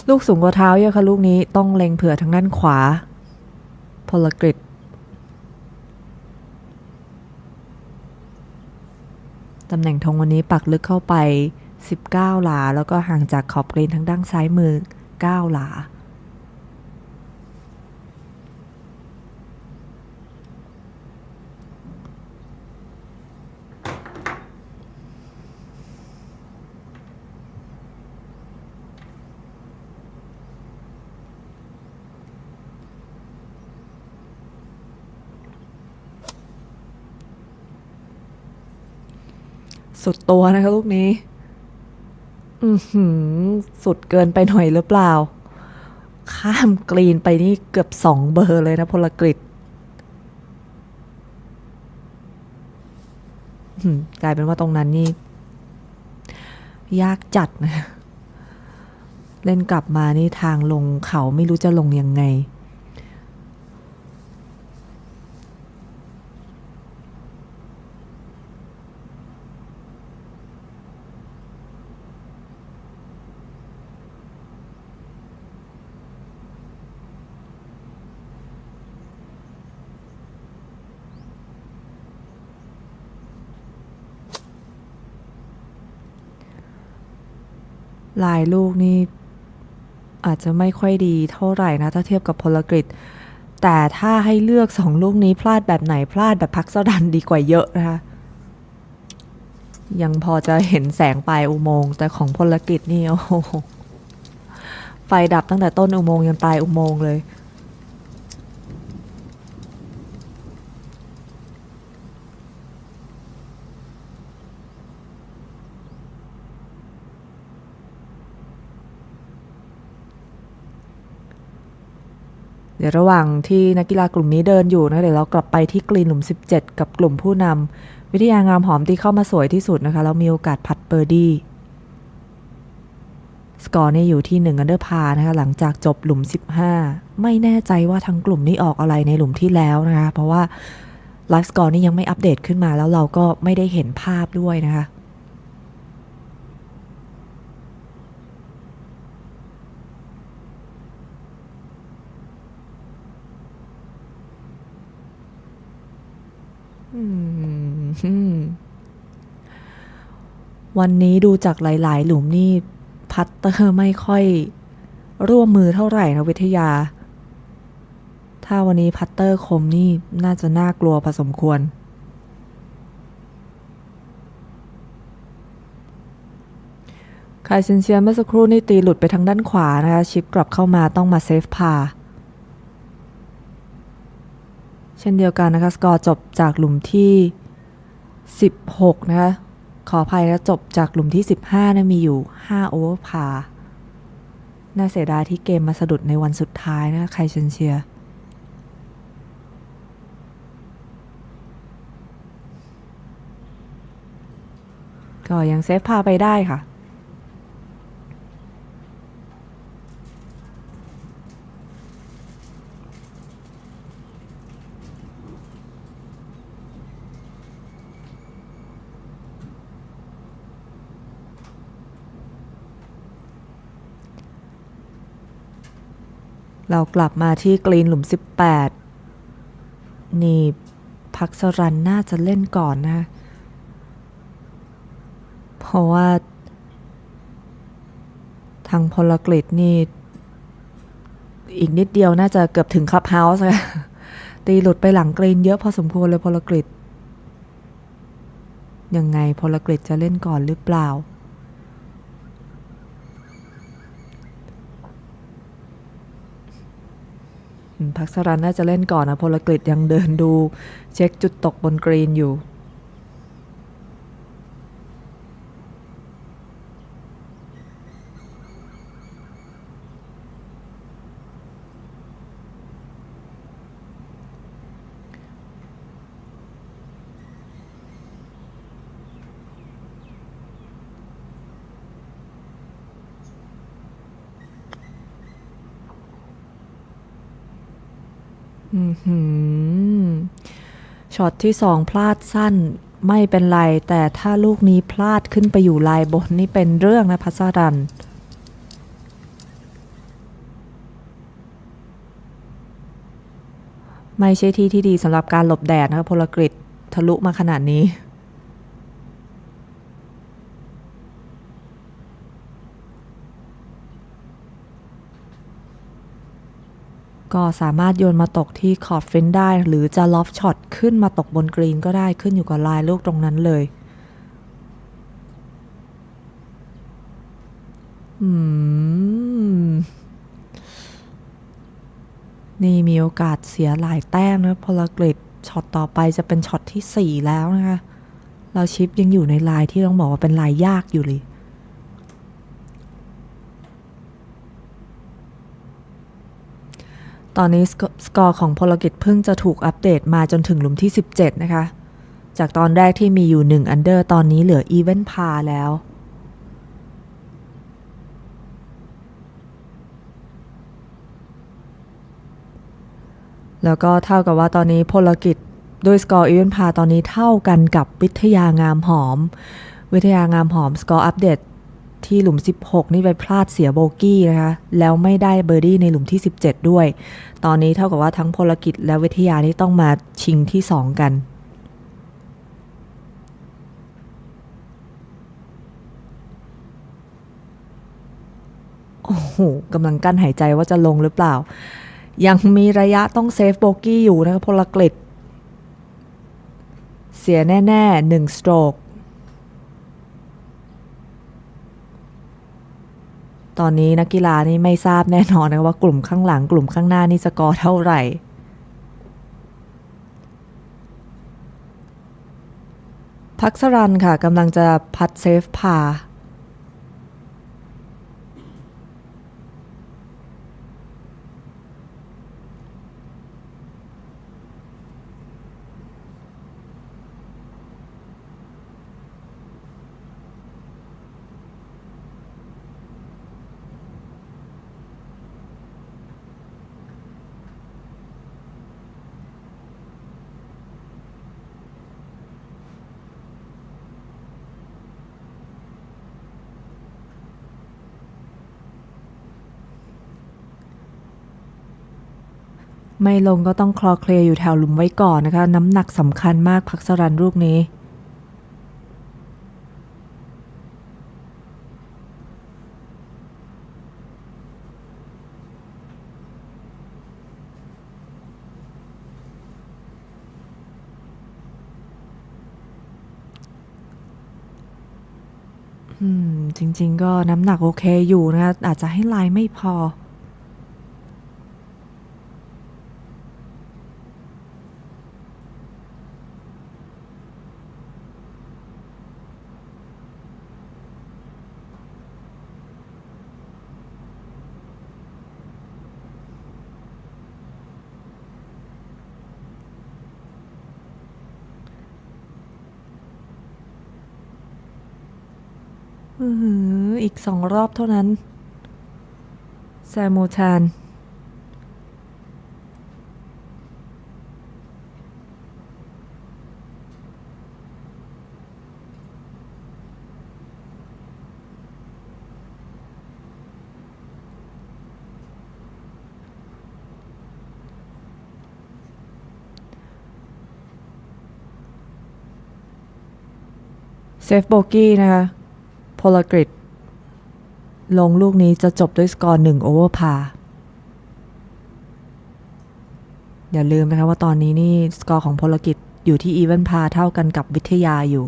[SPEAKER 4] ลูกสูงกว่าเท้าเยอะค่ะลูกนี้ต้องเล็งเผื่อทางด้านขวาพลกิจตำแหน่งธงวันนี้ปักลึกเข้าไป19หลาแล้วก็ห่างจากขอบกรีนทางด้านซ้ายมือ9หลาสุดตัวนะคะลูกนี้สุดเกินไปหน่อยหรือเปล่าข้ามกรีนไปนี่เกือบ2เบอร์เลยนะพลกฤษกลายเป็นว่าตรงนั้นนี่ยากจัดนะ เล่นกลับมานี่ทางลงเขาไม่รู้จะลงยังไงลายลูกนี่อาจจะไม่ค่อยดีเท่าไหร่นะถ้าเทียบกับพลกฤษแต่ถ้าให้เลือก2ลูกนี้พลาดแบบไหนพลาดแบบพักสรันดีกว่าเยอะนะคะยังพอจะเห็นแสงปลายอุโมงค์แต่ของพลกฤษนี่โอ้โหไฟดับตั้งแต่ต้นอุโมงค์ยันปลายอุโมงค์เลยเดี๋ยวระหว่างที่นักกีฬากลุ่มนี้เดินอยู่นะเดี๋ยวเรากลับไปที่กรีนหลุม17กับกลุ่มผู้นำวิทยางามหอมตีเข้ามาสวยที่สุดนะคะแล้วมีโอกาสพัดเบอร์ดี้สกอร์นี่อยู่ที่1อันเดอร์พาร์นะคะหลังจากจบหลุม15ไม่แน่ใจว่าทั้งกลุ่มนี้ออกอะไรในหลุมที่แล้วนะคะเพราะว่าไลฟ์สกอร์นี่ยังไม่อัปเดตขึ้นมาแล้วเราก็ไม่ได้เห็นภาพด้วยนะคะวันนี้ดูจากหลายๆหลุมนี่พัตเตอร์ไม่ค่อยร่วมมือเท่าไหร่นะวิทยาถ้าวันนี้พัตเตอร์คมนี่น่าจะน่ากลัวพอสมควรคายเซนเซียเมื่อสักครู่นี่ตีหลุดไปทางด้านขวานะคะชิปกลับเข้ามาต้องมาเซฟพาเช่นเดียวกันนะคะสกอร์จบจากหลุมที่16นะคะขออภัยนะจบจากหลุมที่15นะมีอยู่5โอเวอร์พาร์น่าเสียดายที่เกมมาสะดุดในวันสุดท้ายนะไคเชนเชียก็ยังเซฟพาไปได้ค่ะเรากลับมาที่กรีนหลุม18นี่พักสรันน่าจะเล่นก่อนนะเพราะว่าทางพลกฤษนี่อีกนิดเดียวน่าจะเกือบถึงคลับเฮาส์ค่ะตีหลุดไปหลังกรีนเยอะพอสมควรเลยพลกฤษยังไงพลกฤษจะเล่นก่อนหรือเปล่าพักสรันน่าจะเล่นก่อนนะพลกฤษยังเดินดูเช็คจุดตกบนกรีนอยู่ช็อตที่2พลาดสั้นไม่เป็นไรแต่ถ้าลูกนี้พลาดขึ้นไปอยู่ลายบนนี่เป็นเรื่องนะพัสรันไม่ใช่ที่ดีสำหรับการหลบแดดนะครับพลกฤษทะลุมาขนาดนี้ก็สามารถโยนมาตกที่ขอบเฟ้นได้หรือจะลอฟช็อตขึ้นมาตกบนกรีนก็ได้ขึ้นอยู่กับลายลูกตรงนั้นเลยนี่มีโอกาสเสียหลายแต้มนะพลกฤษช็อตต่อไปจะเป็นช็อตที่4แล้วนะคะเราชิปยังอยู่ในลายที่ต้องบอกว่าเป็นลายยากอยู่เลยตอนนี้สกอร์ของพลกฤษเพิ่งจะถูกอัปเดตมาจนถึงหลุมที่17นะคะจากตอนแรกที่มีอยู่1อันเดอร์ตอนนี้เหลืออีเวนต์พาแล้ว แล้วก็เท่ากับว่าตอนนี้พลกิจด้วยสกอร์อีเวนพาตอนนี้เท่ากันกับวิทยางามหอมสกอร์อัปเดตที่หลุม16นี่ไปพลาดเสียโบกี้นะคะแล้วไม่ได้เบอร์ดี้ในหลุมที่17ด้วยตอนนี้เท่ากับว่าทั้งพลกิจและวิทยานี่ต้องมาชิงที่2กันโอ้โหกำลังกั้นหายใจว่าจะลงหรือเปล่ายังมีระยะต้องเซฟโบกี้อยู่นะคะพลกิจเสียแน่ๆ1สโตรกตอนนี้นักกีฬานี่ไม่ทราบแน่นอนนะว่ากลุ่มข้างหลังกลุ่มข้างหน้านี่สกอร์เท่าไหร่พักสรันค่ะกำลังจะพัดเซฟพาไม่ลงก็ต้องคลอเคลียอยู่แถวหลุมไว้ก่อนนะคะน้ำหนักสำคัญมากพักสรันรูปนี้จริงๆก็น้ำหนักโอเคอยู่นะคะอาจจะให้ลายไม่พออีก2รอบเท่านั้นแซมูทานเซฟโบกี้นะคะพลกฤษลงลูกนี้จะจบด้วยสกอร์1โอเวอร์พาอย่าลืมนะคะว่าตอนนี้นี่สกอร์ของพลกิจอยู่ที่อีเวนพาเท่ากันกับวิทยาอยู่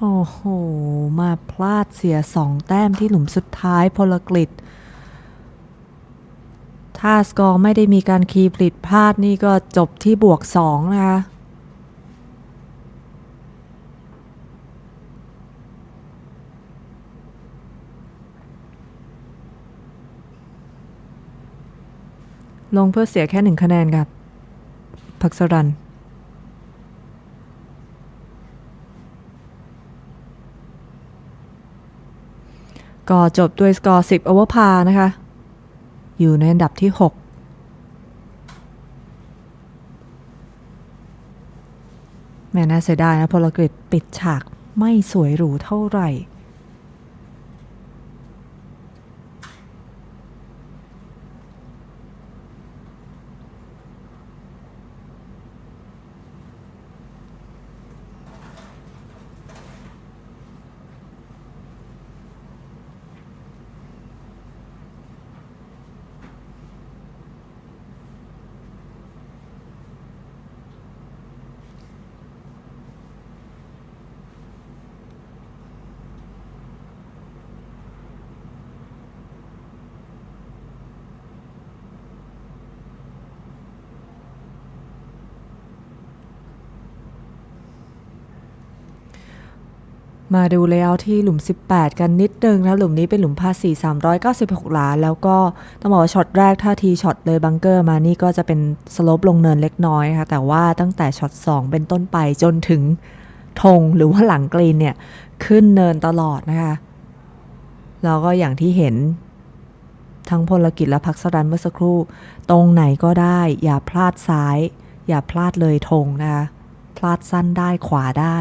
[SPEAKER 4] โอ้โหมาพลาดเสีย2แต้มที่หลุมสุดท้ายพลกฤษถ้าสกอร์ไม่ได้มีการคีย์ผิดพลาดนี่ก็จบที่บวก2นะคะลงเพื่อเสียแค่1คะแนนครับพักสรันก็จบด้วยสกอร์10โอเวอร์พานะคะอยู่ในอันดับที่6แม่น่าเสียดายนะพลกฤษปิดฉากไม่สวยหรูเท่าไหร่ มาดูเลเยอร์ที่หลุม18กันนิดนึงนะหลุมนี้เป็นหลุมพา4 396 หลาแล้วก็ต้องบอกว่าช็อตแรกถ้าทีช็อตเลยบังเกอร์มานี่ก็จะเป็นสโลปลงเนินเล็กน้อยนะคะแต่ว่าตั้งแต่ช็อต2เป็นต้นไปจนถึงธงหรือว่าหลังกรีนเนี่ยขึ้นเนินตลอดนะคะแล้วก็อย่างที่เห็นทั้งพลกิจและภักษรันเมื่อสักครู่ตรงไหนก็ได้อย่าพลาดซ้ายอย่าพลาดเลยธงนะคะพลาดสั้นได้ขวาได้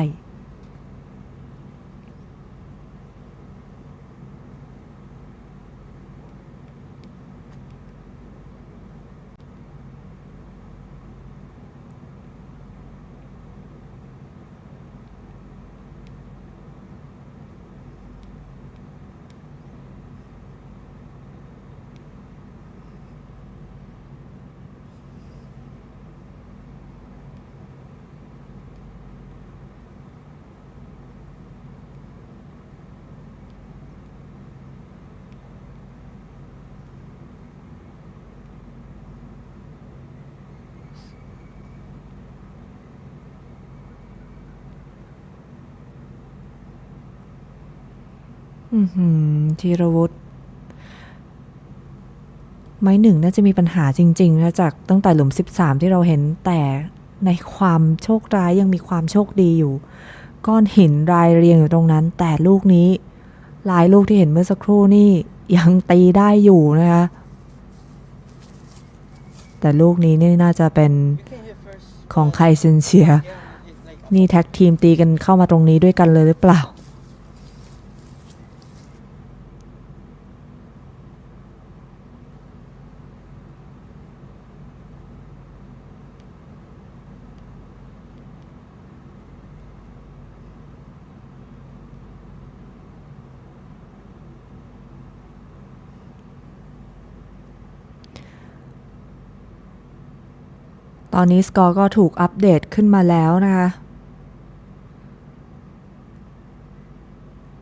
[SPEAKER 4] ธีรวุฒิไม้หนึ่งน่าจะมีปัญหาจริงๆนะจากตั้งแต่หลุม13ที่เราเห็นแต่ในความโชคร้ายยังมีความโชคดีอยู่ก้อนหินรายเรียงอยู่ตรงนั้นแต่ลูกนี้หลายลูกที่เห็นเมื่อสักครู่นี่ยังตีได้อยู่นะคะแต่ลูกนี้นี่น่าจะเป็นของไคเซนเซียนี่แท็กทีมตีกันเข้ามาตรงนี้ด้วยกันเลยหรือเปล่าตอนนี้สกอร์ก็ถูกอัปเดตขึ้นมาแล้วนะคะ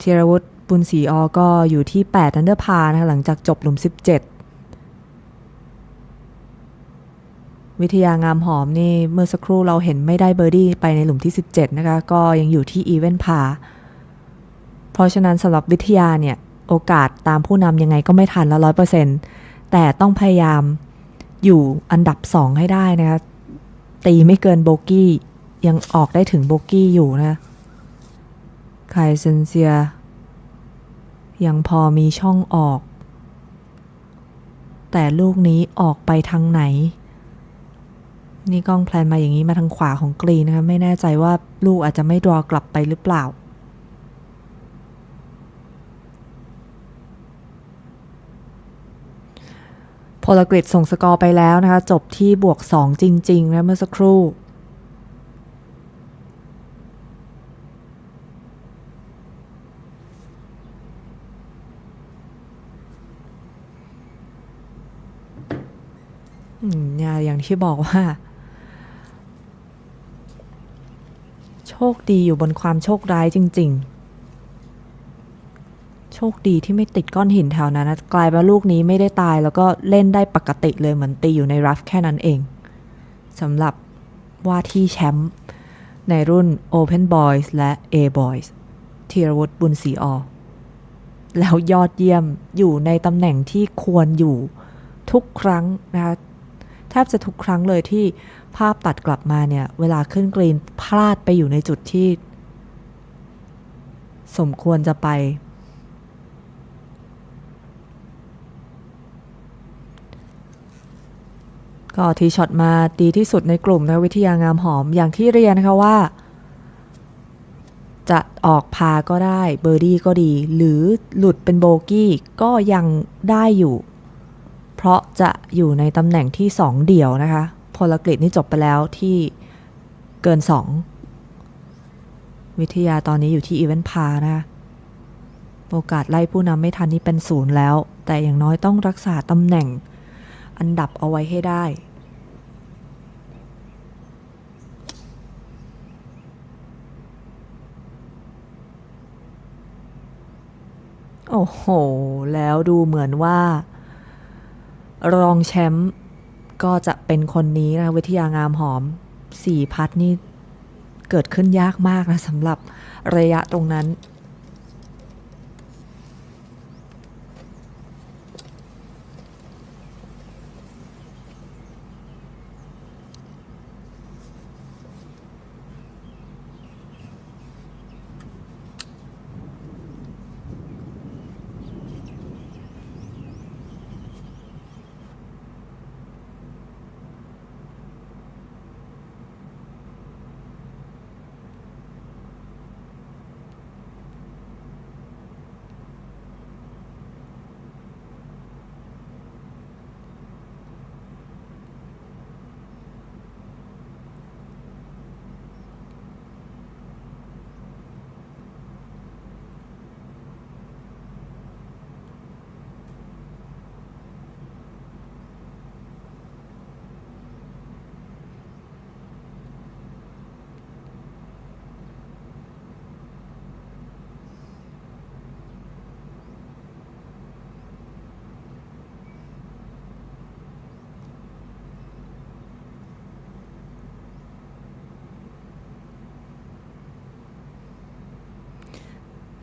[SPEAKER 4] ธีรวุฒิบุญศรีก็อยู่ที่8อันเดอร์พาร์นะคะหลังจากจบหลุม17วิทยางามหอมนี่เมื่อสักครู่เราเห็นไม่ได้เบอร์ดี้ไปในหลุมที่17นะคะก็ยังอยู่ที่อีเวนต์พาร์เพราะฉะนั้นสำหรับวิทยาเนี่ยโอกาสตามผู้นำยังไงก็ไม่ทันแล้ว 100% แต่ต้องพยายามอยู่อันดับ2ให้ได้นะคะตีไม่เกินโบกี้ยังออกได้ถึงโบกี้อยู่นะไคเซนเซียยังพอมีช่องออกแต่ลูกนี้ออกไปทางไหนนี่กล้องแพลนมาอย่างนี้มาทางขวาของกรีนนะคะไม่แน่ใจว่าลูกอาจจะไม่ดรอกลับไปหรือเปล่าพลกฤษส่งสกอร์ไปแล้วนะคะจบที่บวก2จริงๆนะเมื่อสักครู่อย่างที่บอกว่าโชคดีอยู่บนความโชคร้ายจริงๆโชคดีที่ไม่ติดก้อนหินแถวนั้นนะกลายเป็นลูกนี้ไม่ได้ตายแล้วก็เล่นได้ปกติเลยเหมือนตีอยู่ในรัฟแค่นั้นเองสำหรับว่าที่แชมป์ในรุ่น Open Boys และ A Boys ธีรวุฒิบุญศรีแล้วยอดเยี่ยมอยู่ในตำแหน่งที่ควรอยู่ทุกครั้งนะคะแทบจะทุกครั้งเลยที่ภาพตัดกลับมาเนี่ยเวลาขึ้นกรีนพลาดไปอยู่ในจุดที่สมควรจะไปก็ทีช็อตมาดีที่สุดในกลุ่มนะวิทยางามหอมอย่างที่เรียนนะคะว่าจะออกพาก็ได้เบอร์ดี้ก็ดีหรือหลุดเป็นโบกี้ก็ยังได้อยู่เพราะจะอยู่ในตำแหน่งที่2เดี่ยวนะคะพลกฤษนี่จบไปแล้วที่เกิน2วิทยาตอนนี้อยู่ที่อีเวนต์พานะคะโอกาสไล่ผู้นำไม่ทันนี่เป็น0แล้วแต่อย่างน้อยต้องรักษาตำแหน่งอันดับเอาไว้ให้ได้โอ้โหแล้วดูเหมือนว่ารองแชมป์ก็จะเป็นคนนี้นะวิทยางามหอม4พัทนี่เกิดขึ้นยากมากนะสำหรับระยะตรงนั้น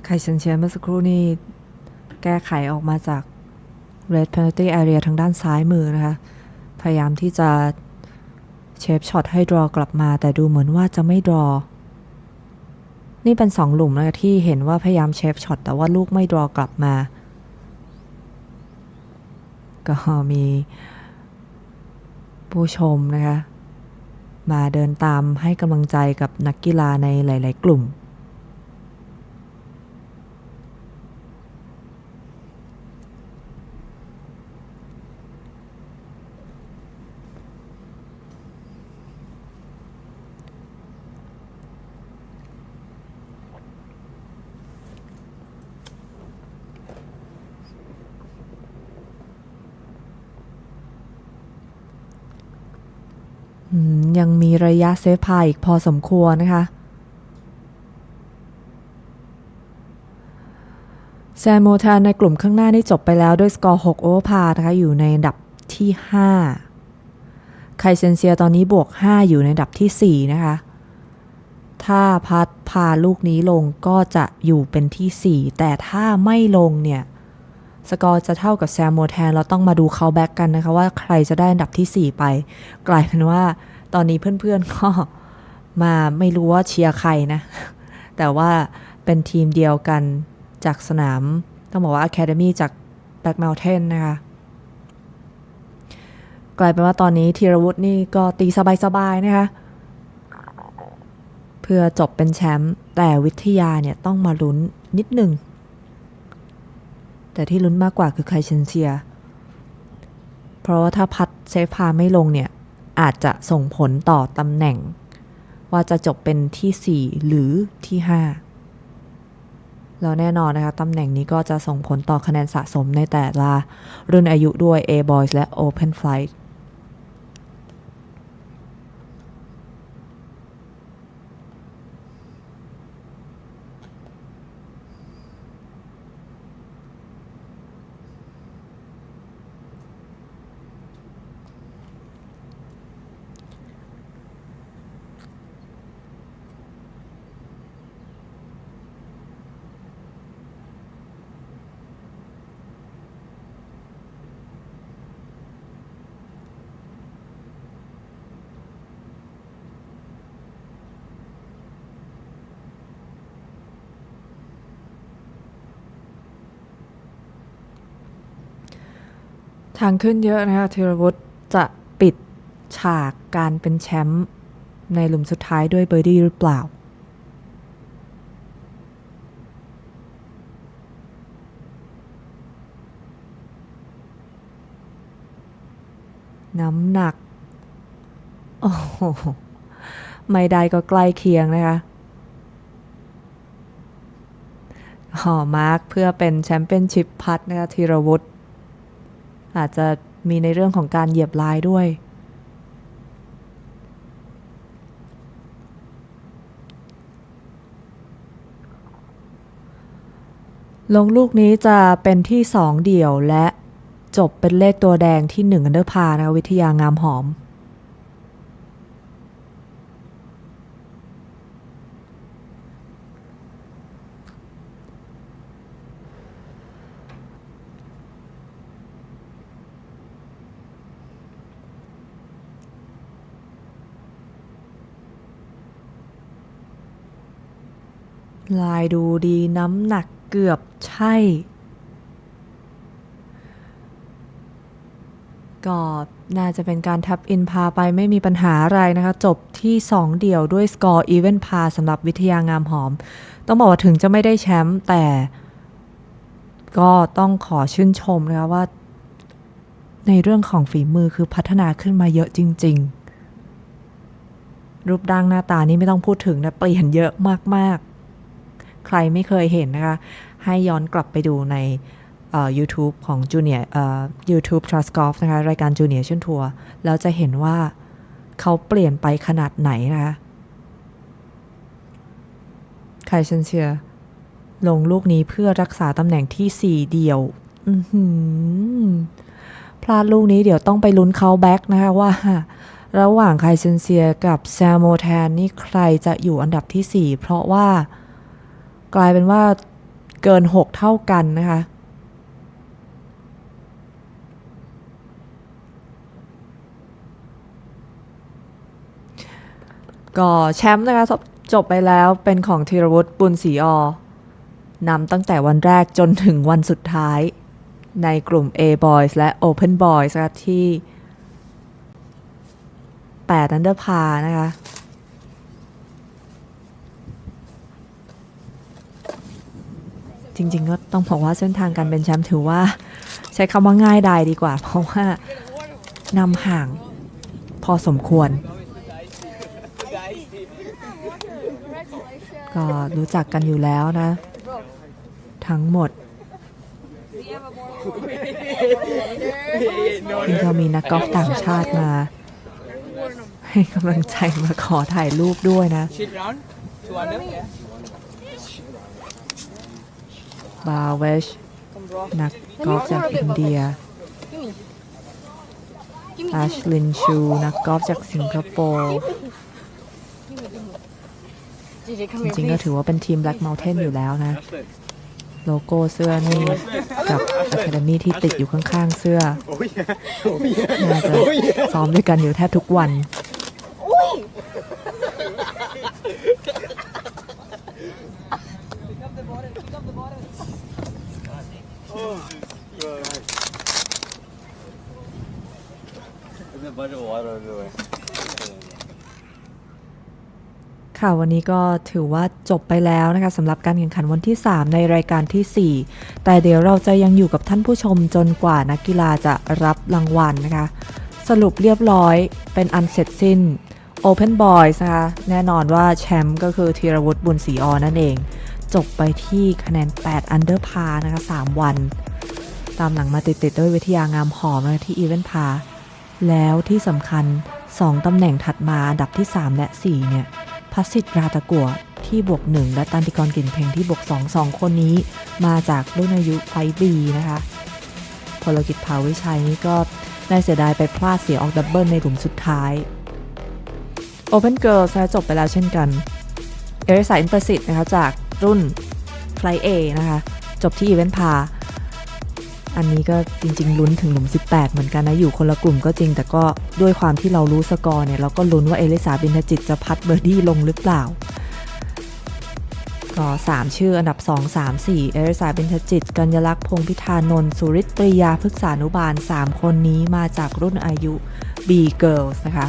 [SPEAKER 4] ไคเซนเชียเมื่อสักครู่นี้แก้ไขออกมาจาก Red Penalty Area ทางด้านซ้ายมือนะคะพยายามที่จะเชฟช็อตให้ดรอกลับมาแต่ดูเหมือนว่าจะไม่ดรอนี่เป็น2หลุมนะคะที่เห็นว่าพยายามเชฟช็อตแต่ว่าลูกไม่ดรอกลับมาก็มีผู้ชมนะคะมาเดินตามให้กำลังใจกับนักกีฬาในหลายๆกลุ่มยังมีระยะเซฟพาอีกพอสมควรนะคะแซมโมแทนในกลุ่มข้างหน้านี่จบไปแล้วด้วยสกอร์6โอเวอร์พานะคะอยู่ในอันดับที่5ไคเซนเซียตอนนี้บวก5อยู่ในอันดับที่4นะคะถ้าพัดพาลูกนี้ลงก็จะอยู่เป็นที่4แต่ถ้าไม่ลงเนี่ยสกอร์จะเท่ากับแซมโมแทนเราต้องมาดูเขาแบ็กกันนะคะว่าใครจะได้อันดับที่4ไปกลายเป็นว่าตอนนี้เพื่อนๆก็มาไม่รู้ว่าเชียร์ใครนะแต่ว่าเป็นทีมเดียวกันจากสนามต้องบอกว่า Academy จาก Black Mountain นะคะกลายเป็นว่าตอนนี้ธีรวุฒินี่ก็ตีสบายๆนะคะเพื่อจบเป็นแชมป์แต่วิทยาเนี่ยต้องมาลุ้นนิดนึงแต่ที่ลุ้นมากกว่าคือไคเซนเซียเพราะว่าถ้าพัดเซฟพาไม่ลงเนี่ยอาจจะส่งผลต่อตำแหน่งว่าจะจบเป็นที่4หรือที่5แล้วแน่นอนนะคะตำแหน่งนี้ก็จะส่งผลต่อคะแนนสะสมในแต่ละรุ่นอายุด้วย A Boys และ Open Flightทางขึ้นเยอะนะคะธีรวุฒิจะปิดฉากการเป็นแชมป์ในหลุมสุดท้ายด้วยเบอร์ดี้หรือเปล่าน้ำหนักโอ้โหไม่ได้ก็ใกล้เคียงนะคะมาร์คเพื่อเป็นแชมเปี้ยนชิพพัดนะคะธีรวุฒิอาจจะมีในเรื่องของการเหยียบลายด้วยลงลูกนี้จะเป็นที่2เดี่ยวและจบเป็นเลขตัวแดงที่1อันเดอร์พาร์นะคะวิทยางามหอมลายดูดีน้ำหนักเกือบใช่ก็น่าจะเป็นการทับอินพาไปไม่มีปัญหาอะไรนะคะจบที่2เดี่ยวด้วยสกอร์อีเวนพาสำหรับวิทยางามหอมต้องบอกว่าถึงจะไม่ได้แชมป์แต่ก็ต้องขอชื่นชมนะคะว่าในเรื่องของฝีมือคือพัฒนาขึ้นมาเยอะจริงๆรูปร่างหน้าตานี่ไม่ต้องพูดถึงนะเปลี่ยนเยอะมากๆใครไม่เคยเห็นนะคะให้ย้อนกลับไปดูในYouTube ของ Junior YouTube Trustgolf นะคะรายการ Junior Asian Tour แล้วจะเห็นว่าเขาเปลี่ยนไปขนาดไหนนะคะไคเซนเชียลงลูกนี้เพื่อรักษาตำแหน่งที่4เดี่ยวพลาดลูกนี้เดี๋ยวต้องไปลุ้นเขาแบ็กนะคะว่าระหว่างไคเซนเซียกับแซมโมแทนนี่ใครจะอยู่อันดับที่4เพราะว่ากลายเป็นว่า เกิน6เท่ากันนะคะก็แชมป์นะคะจบไปแล้วเป็นของธีรวุฒิบุญศรีอนำตั้งแต่วันแรกจนถึงวันสุดท้ายในกลุ่ม A Boys และ Open Boys นะคะที่8 under par นะคะจริงๆก็ต้องบอกว่าเส้นทางการเป็นแชมป์ถือว่าใช้คำว่าง่ายดายดีกว่าเพราะว่านำห่างพอสมควรก็รู้จักกันอยู่แล้วนะทั้งหมดนี่ก็มีนักกอล์ฟต่างชาติมาให้กำลังใจมาขอถ่ายรูปด้วยนะบาเวชนักกอล์ฟจากอินเดียแอชลินชูนักกอล์ฟจากสิงคโปร์จริงๆก็ถือว่าเป็นทีม Black Mountain อยู่แล้วนะโลโก้เสื้อนี่กับ Academy ที่ติดอยู่ข้างๆเสื้อน่าจะซ้อมด้วยกันอยู่แทบทุกวันค่ะวันนี้ก็ถือว่าจบไปแล้วนะคะสำหรับการแข่งขันวันที่3ในรายการที่4แต่เดี๋ยวเราจะยังอยู่กับท่านผู้ชมจนกว่านักกีฬาจะรับรางวัลนะคะสรุปเรียบร้อยเป็นอันเสร็จสิ้น Open Boys นะคะแน่นอนว่าแชมป์ก็คือธีรวุฒิบุญศรีอนั่นเองจบไปที่คะแนน8 under par นะคะ3วันตามหลังมาติดๆด้วยวิทยางามหอมนะคะที่ Event Par แล้วที่สำคัญ2ตำแหน่งถัดมาอันดับที่3และ4เนี่ยพัสิทธิ์ราตะกั่วที่บวก1และตันติกรกลิ่นเพ็งที่บวก2คนนี้มาจากรุ่นอายุไฟบีนะคะพลกิจภาวิชัยนี่ก็ได้เสียดายไปพลาดเสียออกดับเบิลในหลุมสุดท้าย Open Girls จบไปแล้วเช่นกันเอริสาอินประสิทธิ์นะคะจากรุ่น Fly A นะคะจบที่ Event Par อันนี้ก็จริงๆลุ้นถึงหลุม18เหมือนกันนะอยู่คนละกลุ่มก็จริงแต่ก็ด้วยความที่เรารู้สกอร์เนี่ยเราก็ลุ้นว่าเอลิสาบินทจิตจะพัดเบอร์ดี้ลงหรือเปล่าก็3ชื่ออันดับ2 3 4เอลิสาบินทจิตกัญญลักษณ์พงษ์พิธานนท์สุริตปริยาพฤกษานุบาล3คนนี้มาจากรุ่นอายุ B Girls นะคะ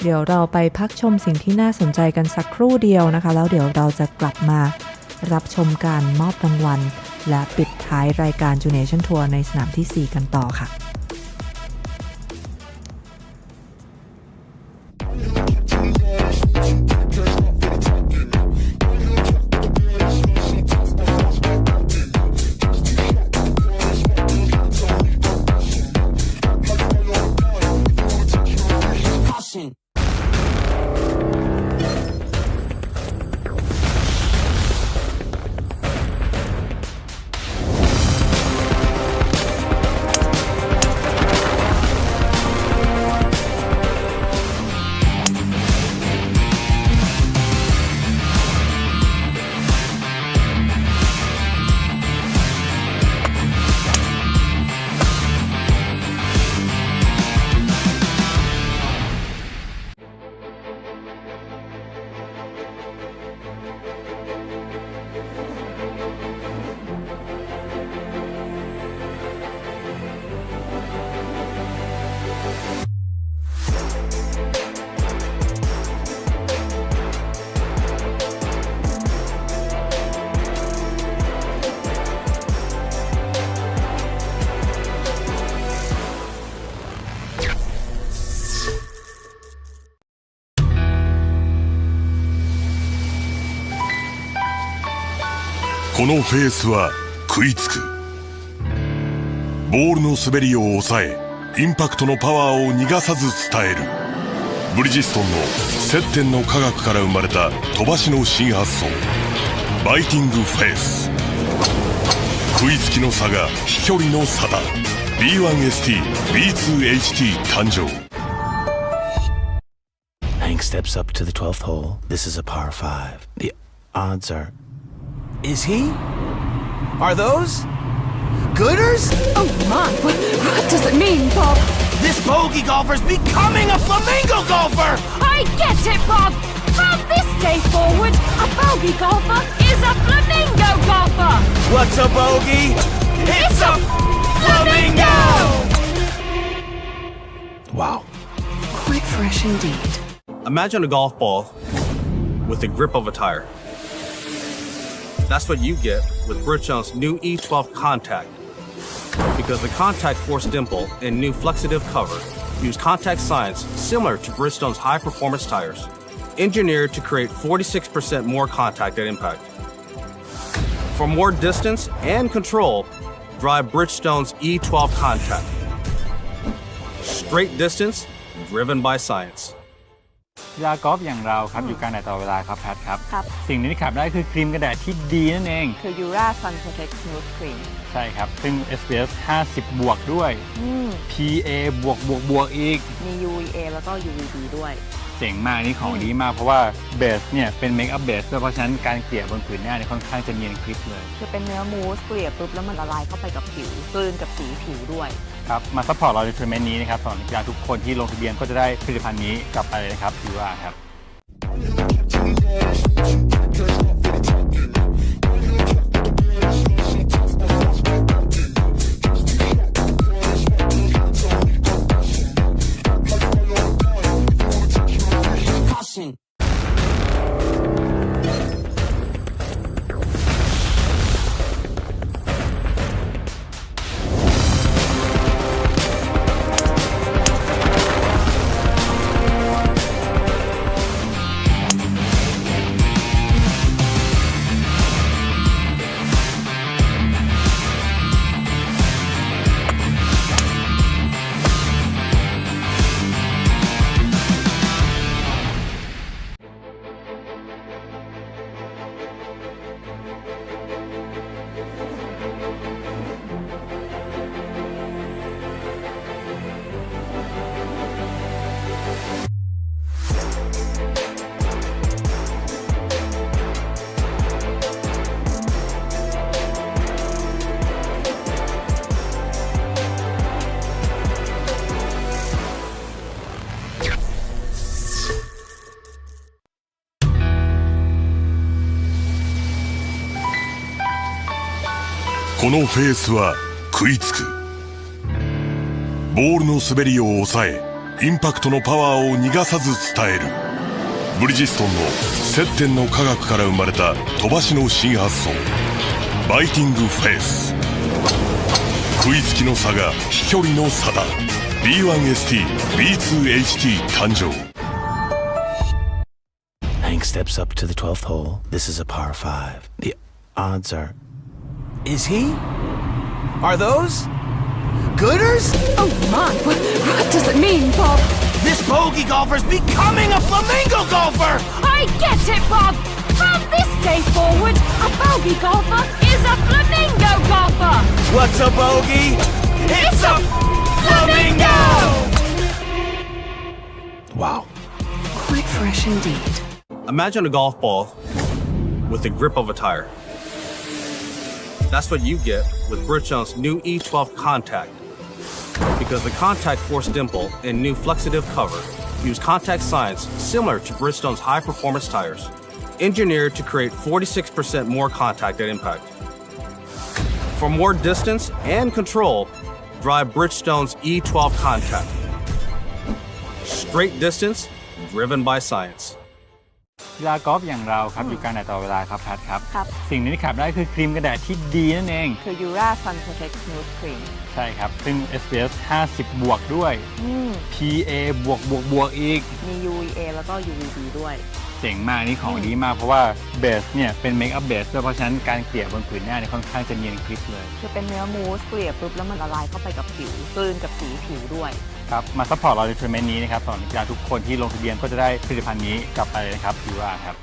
[SPEAKER 4] เดี๋ยวเราไปพักชมสิ่งที่น่าสนใจกันสักครู่เดียวนะคะแล้วเดี๋ยวเราจะกลับมารับชมการมอบรางวัลและปิดท้ายรายการ Junation Tour ในสนามที่4กันต่อค่ะ
[SPEAKER 7] このフェースは食いつく。ボールの滑りを抑えインパクトのパワーを逃がさず伝える。ブリヂストンの接点の科学から生まれた飛ばしの新発想バイティングフェース。食いつきの差が飛距離の差だ。 B1ST B2HT 誕生。
[SPEAKER 6] steps up to the 12th hole. This is a par 5. The odds are... Is he? Are those... Gooders?
[SPEAKER 10] Oh my, what does it mean, Bob?
[SPEAKER 6] This bogey golfer's becoming a flamingo golfer!
[SPEAKER 8] I get it, Bob! From this day forward, a bogey golfer is a flamingo golfer!
[SPEAKER 6] What's a bogey? It's a flamingo! Wow.
[SPEAKER 10] Quite fresh indeed.
[SPEAKER 9] Imagine a golf ball with the grip of a tire. That's what you get with Bridgestone's new E12 Contact. Because the contact force dimple and new flexitive cover use contact science similar to Bridgestone's high-performance tires, engineered to create 46% more contact at impact. For more distance and control, drive Bridgestone's E12 Contact. Straight distance, driven by science.
[SPEAKER 1] กีฬากอล์ฟอย่างเราครับอยู่กลางแดดตลอดเวลาครับแพทครับ
[SPEAKER 2] ครับ
[SPEAKER 1] สิ่งหนึงที่ขาดไม่ได้คือครีมกันแดดที่ดีนั่นเอง
[SPEAKER 2] คือ Ura Sun Protect Smooth Cream
[SPEAKER 1] ใช่ครับ ซึ่ง SPF 50 บวกด้วย PA บวกอีก
[SPEAKER 2] มี UVA แล้วก็ UVB ด้วย
[SPEAKER 1] เจ๋งมากนี่ของดีมากเพราะว่าเบสเนี่ยเป็นเมคอัพเบสด้วยเพราะฉะนั้นการเกลี่ยบนผืนหน้าเนี่ยค่อนข้างจะเนียนคลิปเลย
[SPEAKER 2] คือเป็นเนื้อมูสเกลี่ยปุ๊บแล้วมันละลายเข้าไปกับผิวกลืนกับสีผิวด้วย
[SPEAKER 1] ครับมาซัพพอร์ตเราในทัวร์นาเมนต์นี้นะครับสำหรับนักกีฬาทุกคนที่ลงทะเบียนก็จะได้ผลิตภัณฑ์นี้กลับไปเลยนะครับถือว่าครับ
[SPEAKER 7] このフェースは食いつく。ボールの滑りを抑えインパクトのパワーを逃がさず伝える。ブリヂストンの接点の科学から生まれた飛ばしの新発想バイティングフェース。食いつきの差が飛距離の差だ。 B1ST B2HT 誕生。
[SPEAKER 6] Hank steps up to the 12th hole. This is a par 5. The odds are... Is he? Are those... Gooders?
[SPEAKER 10] Oh my, what does it mean, Bob?
[SPEAKER 6] This bogey golfer's becoming a flamingo golfer!
[SPEAKER 8] I get it, Bob! From this day forward, a bogey golfer is a flamingo golfer!
[SPEAKER 6] What's a bogey? It's a flamingo! Wow.
[SPEAKER 10] Quite fresh indeed.
[SPEAKER 9] Imagine a golf ball with the grip of a tire. That's what you get with Bridgestone's new E12 Contact. Because the contact force dimple and new flexitive cover use contact science similar to Bridgestone's high-performance tires, engineered to create 46% more contact at impact. For more distance and control, drive Bridgestone's E12 Contact. Straight distance, driven by science.
[SPEAKER 1] กีฬากอล์ฟอย่างเราครับอยู่กลางแดดตลอดเวลาครับแพทครับ
[SPEAKER 2] ครับ
[SPEAKER 1] สิ่งหนึงที่ขาดไม่ได้คือครีมกันแดดที่ดีนั่นเอง
[SPEAKER 2] คือ Ura Sun Protect Smooth Cream
[SPEAKER 1] ใช่ครับ ซึ่ง SPF 50 บวกด้วย PA บวกอีก
[SPEAKER 2] มี UVA แล้วก็ UVB ด้วย
[SPEAKER 1] เจ๋งมากนี่ของดีมากเพราะว่าเบสเนี่ยเป็นเมคอัพเบสด้วยเพราะฉะนั้นการเกลี่ยบนผืนหน้าเนี่ยค่อนข้างจะเนียนคลิปเลย
[SPEAKER 2] คือเป็นเนื้อมูสเกลี่ยปุ๊บแล้วมันละลายเข้าไปกับผิวกลืนกับสีผิวด้วย
[SPEAKER 1] ครับมาซัพพอร์ตเราในทัวร์นาเมนต์นี้นะครับสำหรับนักกีฬาทุกคนที่ลงทะเบียนก็จะได้ผลิตภัณฑ์นี้กลับไปเลยนะครับถือว่าครับ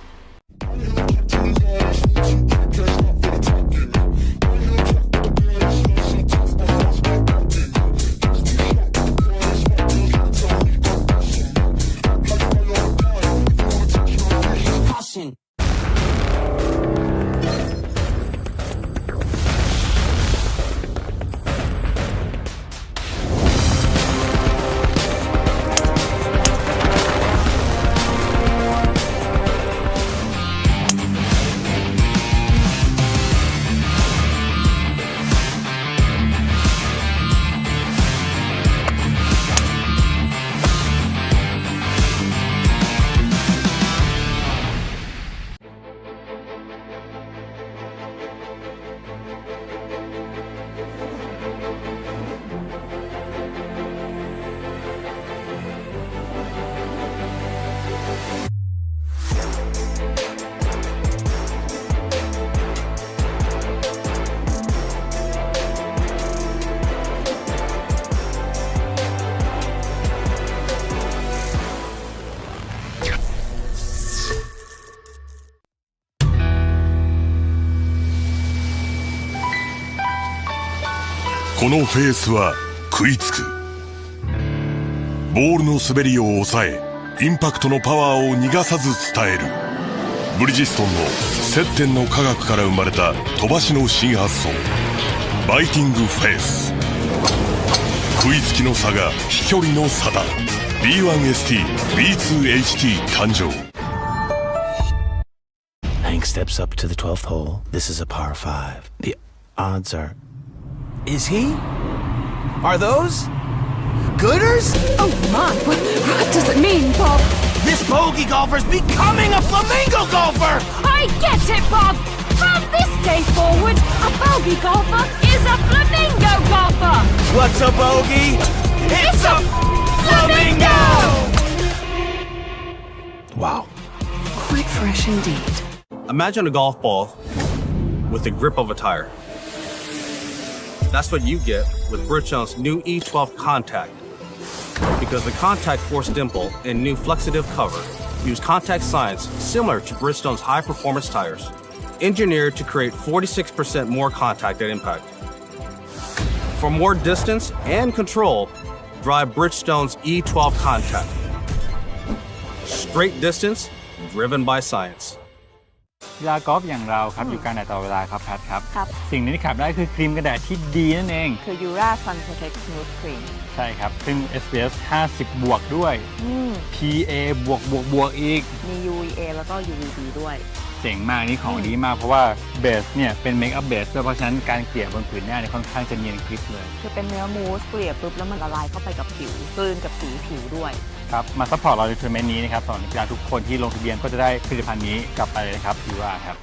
[SPEAKER 7] このフェースは食いつく。ボールの滑りを抑え、インパクトのパワーを逃がさず伝える。ブリヂストンの接点の科学から生まれた飛ばしの新発想、バイティングフェース。食いつきの差が飛距離の差だ。 B1ST B2HT 誕生。
[SPEAKER 6] Hank steps up to the 12th hole. This is a par 5. The odds are... Is he? Are those... Gooders?
[SPEAKER 10] Oh my, what does it mean, Bob?
[SPEAKER 6] This bogey golfer's becoming a flamingo golfer!
[SPEAKER 8] I get it, Bob! From this day forward, a bogey golfer is a flamingo golfer!
[SPEAKER 6] What's a bogey? It's a flamingo! Wow.
[SPEAKER 10] Quite fresh indeed.
[SPEAKER 9] Imagine a golf ball with the grip of a tire. That's what you get with Bridgestone's new E12 Contact. Because the contact force dimple and new flexitive cover use contact science similar to Bridgestone's high-performance tires, engineered to create 46% more contact at impact. For more distance and control, drive Bridgestone's E12 Contact. Straight distance, driven by science.
[SPEAKER 1] กีฬากอล์ฟอย่างเราครับอยู่กลางแดดตลอดเวลาครับแพทครับ
[SPEAKER 2] ครับ
[SPEAKER 1] สิ่งหนึงที่ขาดไม่ได้คือครีมกันแดดที่ดีนั่นเอง
[SPEAKER 2] คือ Ura Sun Protect Smooth Cream
[SPEAKER 1] ใช่ครับซึ่ง SPF 50 บวกด้วย PA บวกอีก
[SPEAKER 2] มี UVA แล้วก็ UVB ด้วย
[SPEAKER 1] เจ๋งมากนี่ของดีมากเพราะว่าเบสเนี่ยเป็นเมคอัพเบสด้วยเพราะฉะนั้นการเกลี่ยบนผืนหน้าเนี่ยค่อนข้างจะเนียนคลิปเลย
[SPEAKER 2] คือเป็นเนื้อมูสเกลี่ยปุ๊บแล้วมันละลายเข้าไปกับผิวกลืนกับสีผิวด้วย
[SPEAKER 1] ครับมาซัพพอร์ตเราในทัวร์นาเมนต์นี้นะครับสำหรับนักกีฬาทุกคนที่ลงทะเบียนก็จะได้ผลิตภัณฑ์นี้กลับไปเลยนะครับยูราครับ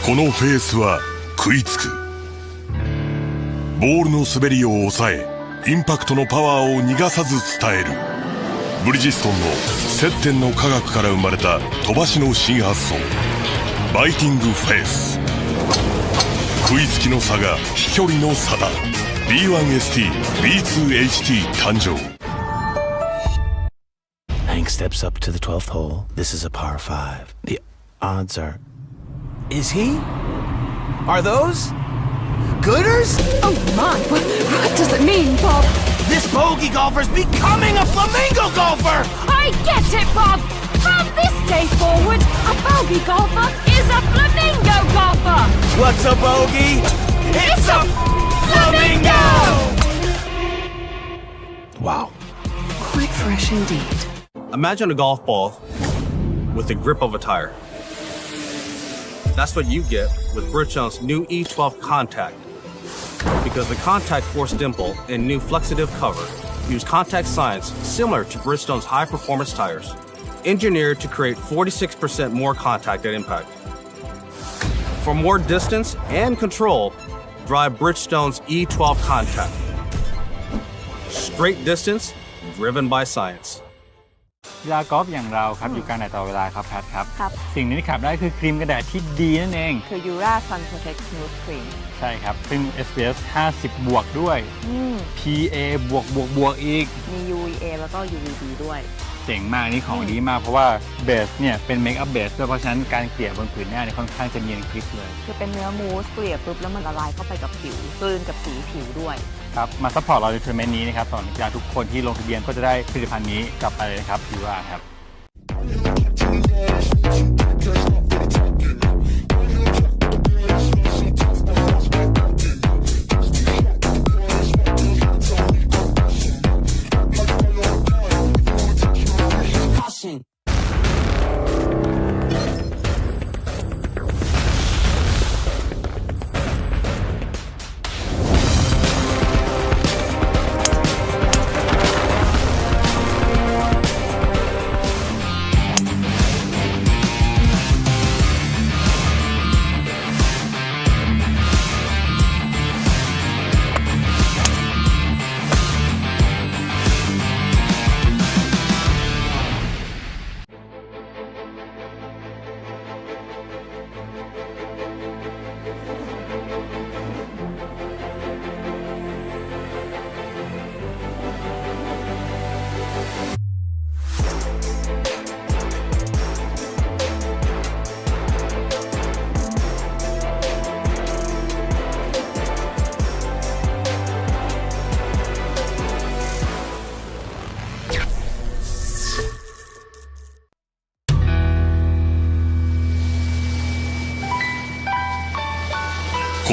[SPEAKER 7] このフェースは食いつく。ボールの滑りを抑え、インパクトのパワーを逃がさず伝える。ブリヂストンの接点の科学から生まれた飛ばしの新発想、バイティングフェース。食いつきの差が飛距離の差だ。 B1ST B2HT 誕生。
[SPEAKER 6] Hank steps up to the 12th hole. This is a par 5. The odds are... Is he? Are those... Gooders?
[SPEAKER 10] Oh my, what does it mean, Bob?
[SPEAKER 6] This bogey golfer's becoming a flamingo golfer!
[SPEAKER 8] I get it, Bob! From this day forward, a bogey golfer is a flamingo golfer!
[SPEAKER 6] What's a bogey? It's a flamingo!
[SPEAKER 10] Wow. Quite fresh indeed.
[SPEAKER 9] Imagine a golf ball with the grip of a tire. That's what you get with Bridgestone's new E12 Contact. Because the contact force dimple and new flexitive cover use contact science similar to Bridgestone's high-performance tires, engineered to create 46% more contact at impact. For more distance and control, drive Bridgestone's E12 Contact. Straight distance, driven by science.
[SPEAKER 1] กีฬากอล์ฟอย่างเราครับอยู่กลางแดดตลอดเวลาครับแพทครับ
[SPEAKER 2] ครับ
[SPEAKER 1] สิ่งหนึงที่ขับได้คือครีมกันแดดที่ดีนั่นเอง
[SPEAKER 2] คือ Ura Sun Protect Smooth Cream
[SPEAKER 1] ใช่ครับซึ่ง SPF 50 บวกด้วย PA บวกอีก
[SPEAKER 2] มี UVA แล้วก็ UVB ด้วย
[SPEAKER 1] เจ๋งมากนี่ของดีมากเพราะว่าเบสเนี่ยเป็นเมคอัพเบสด้วยเพราะฉะนั้นการเกลี่ยบนผืนหน้าเนี่ยค่อนข้างจะเนียนคลิปเลย
[SPEAKER 2] คือเป็นเนื้อมูสเกลี่ยปุ๊บแล้วมันละลายเข้าไปกับผิวกลืนกับสีผิวด้วย
[SPEAKER 1] ครับมาซัพพอร์ตเราในทัวร์นาเมนต์นี้นะครับสำหรับนักกีฬาทุกคนที่ลงทะเบียนก็จะได้ผลิตภัณฑ์นี้กลับไปเลยนะครับพี่ว่าครับ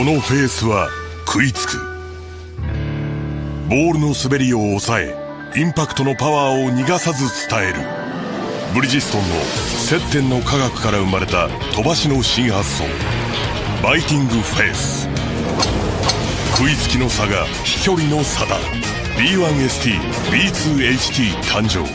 [SPEAKER 7] このフェースは食いつく。ボールの滑りを抑えインパクトのパワーを逃がさず伝える。ブリヂストンの接点の科学から生まれた飛ばしの新発想バイティングフェース。食いつきの差が飛距離の差だ。 B1ST B2HT 誕生。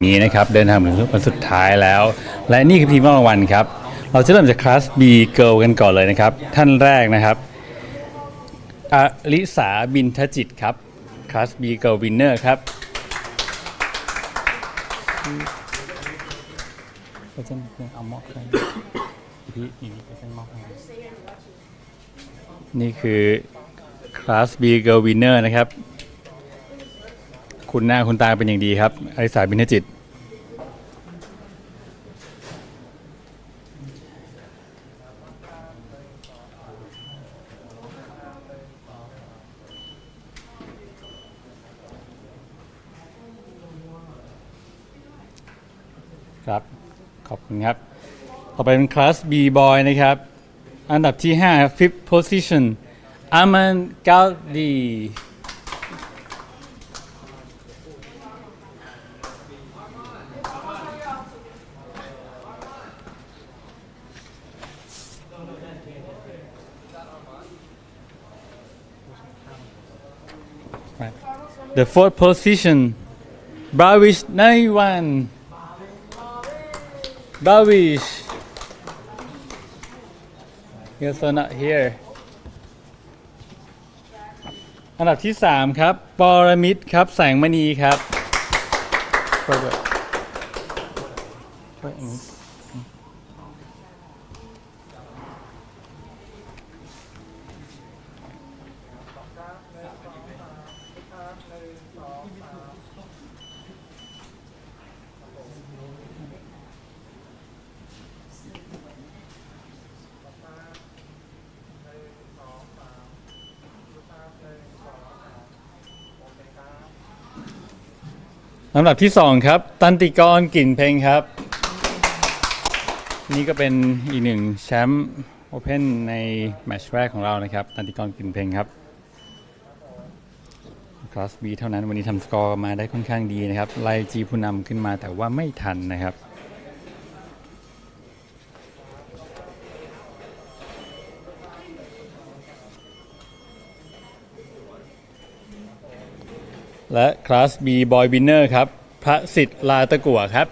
[SPEAKER 1] นี้นะครับเดินทางมาถึงวันสุดท้ายแล้วและนี่คือทีมรางวัลครับเราจะเริ่มจากคลาส B Girl กันก่อนเลยนะครับท่านแรกนะครับอลิสาบินทจิตครับคลาส B Girl Winner ครับไปเจนเอามอบให้พี่ไปเจนมอบให้นี่คือคลาส B Girl Winner นะครับคุณหน้าคุณตาเป็นอย่างดีครับอลิสาบินทจิตครับขอบคุณครับต่อไปเป็นคลาส B Boy นะครับอันดับที่5 Fifth Position อามันกาดี The fourth position Bravish 91 Bravish you're so not here อันดับที่3ครับปรมิตรครับแสงมณีครับช่วยด้วยช่วยอันนี้
[SPEAKER 11] ลำดับที่2ครับตันติกรกลิ่นเพ็งครับนี่ก็เป็นอีกหนึ่งแชมป์โอเพ่นในแมตช์แรกของเรานะครับตันติกรกลิ่นเพ็งครับคลาส B เท่านั้นวันนี้ทำสกอร์มาได้ค่อนข้างดีนะครับไล่จีผู้นำขึ้นมาแต่ว่าไม่ทันนะครับและคลาส B บอยวินเนอร์ครับพระสิทธิ์ลาตะกั่วครับ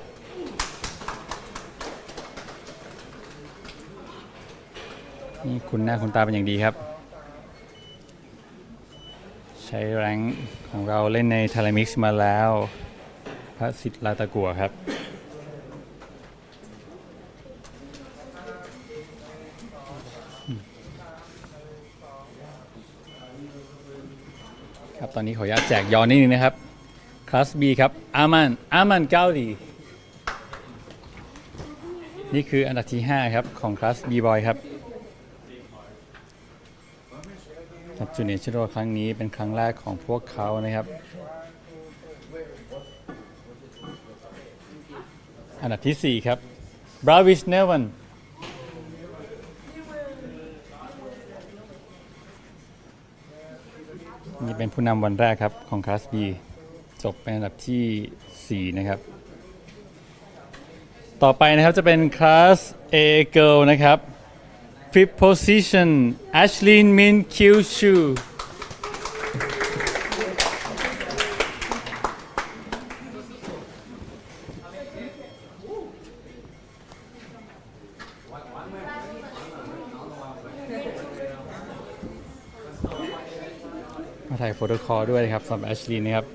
[SPEAKER 11] นี่คุณหน้าคุณตาเป็นอย่างดีครับใช้แรงค์ของเราเล่นในไทยมิกซ์มาแล้วพระสิทธิ์ลาตะกั่วครับครับตอนนี้ขออนุญาตแจกยอนิดนึงนะครับคลาส B ครับอามันเกาหลีนี่คืออันดับที่5ครับของคลาส B boy ครับจูเนียร์ชิโร่ครั้งนี้เป็นครั้งแรกของพวกเขานะครับอันดับที่4ครับบราวิชเนวันนี่เป็นผู้นำวันแรกครับของคลาส B จบเป็นอันดับที่4นะครับต่อไปนะครับจะเป็นคลาส A Girl นะครับ Fifth position Ashlyn Min Kyu Shuมาถ่ายโฟโต้คอลด้วยครับสำหรับ Ashlyn นะครับ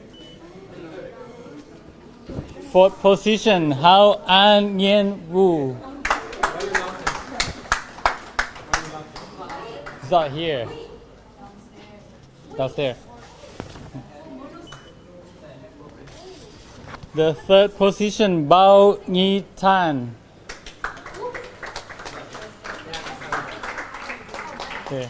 [SPEAKER 11] Fourth position Hao An Yen Wu It's not here downstairs The third position Bao Nhi Tan Okay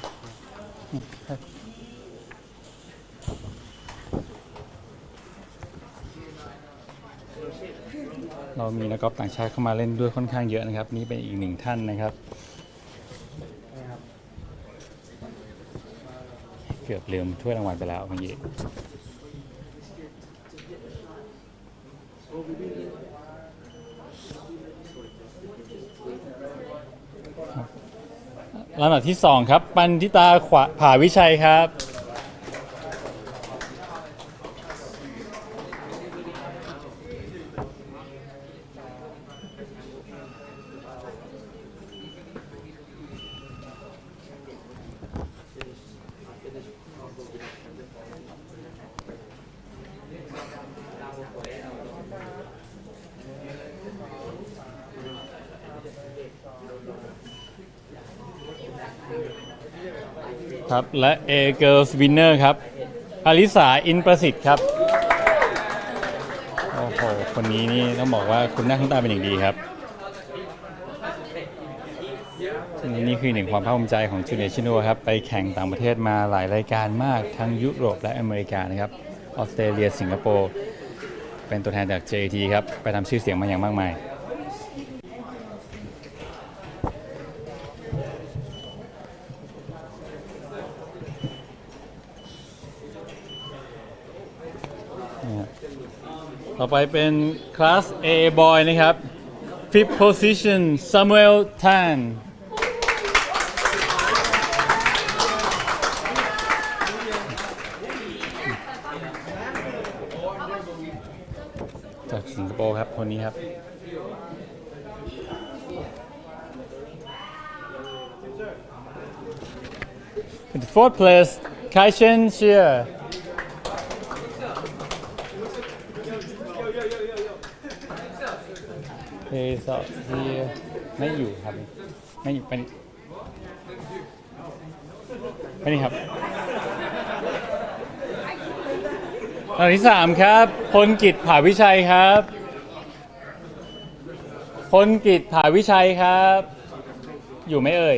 [SPEAKER 11] เรามีนักกอล์ฟต่างชาติเข้ามาเล่นด้วยค่อนข้างเยอะนะครับนี่เป็นอีกหนึ่งท่านนะครับเกือบลืมถ้วยรางวัลไปแล้วเมื่อกี้ลำดับที่2ครับปันทิตาผาวิชัยครับครับและ A Girls Winner ครับอลิสาอินประสิทธิ์ครับโอ้โหคนนี้นี่ต้องบอกว่าคุณหน้าคุณตาเป็นอย่างดีครับนี่คือหนึ่งความภาคภูมิใจของจูเนียร์ชิโน่ครับไปแข่งต่างประเทศมาหลายรายการมากทั้งยุโรปและอเมริกานะครับออสเตรเลียสิงคโปร์เป็นตัวแทนจาก JT ครับไปทำชื่อเสียงมาอย่างมากมายต่อไปเป็นคลาส A boy นะครับ Fifth position Samuel Tan จากสิงคโปร์ครับคนนี้ครับ In the fourth place Kai Chen Xieสอบที่ไม่อยู่ครับไม่อยู่เป็นนี่ครับอันดับที่3ครับพลกิจผาวิชัยครับพลกิจผาวิชัยครับอยู่ไหมเอ่ย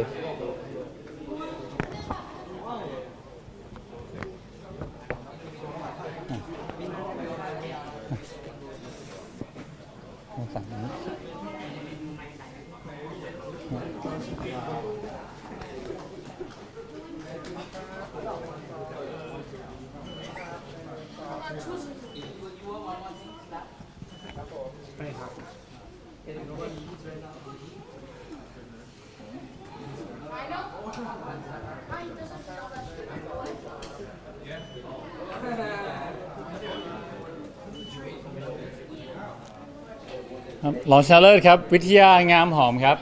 [SPEAKER 11] รองชนะเลิศครับวิทยางามหอมครับ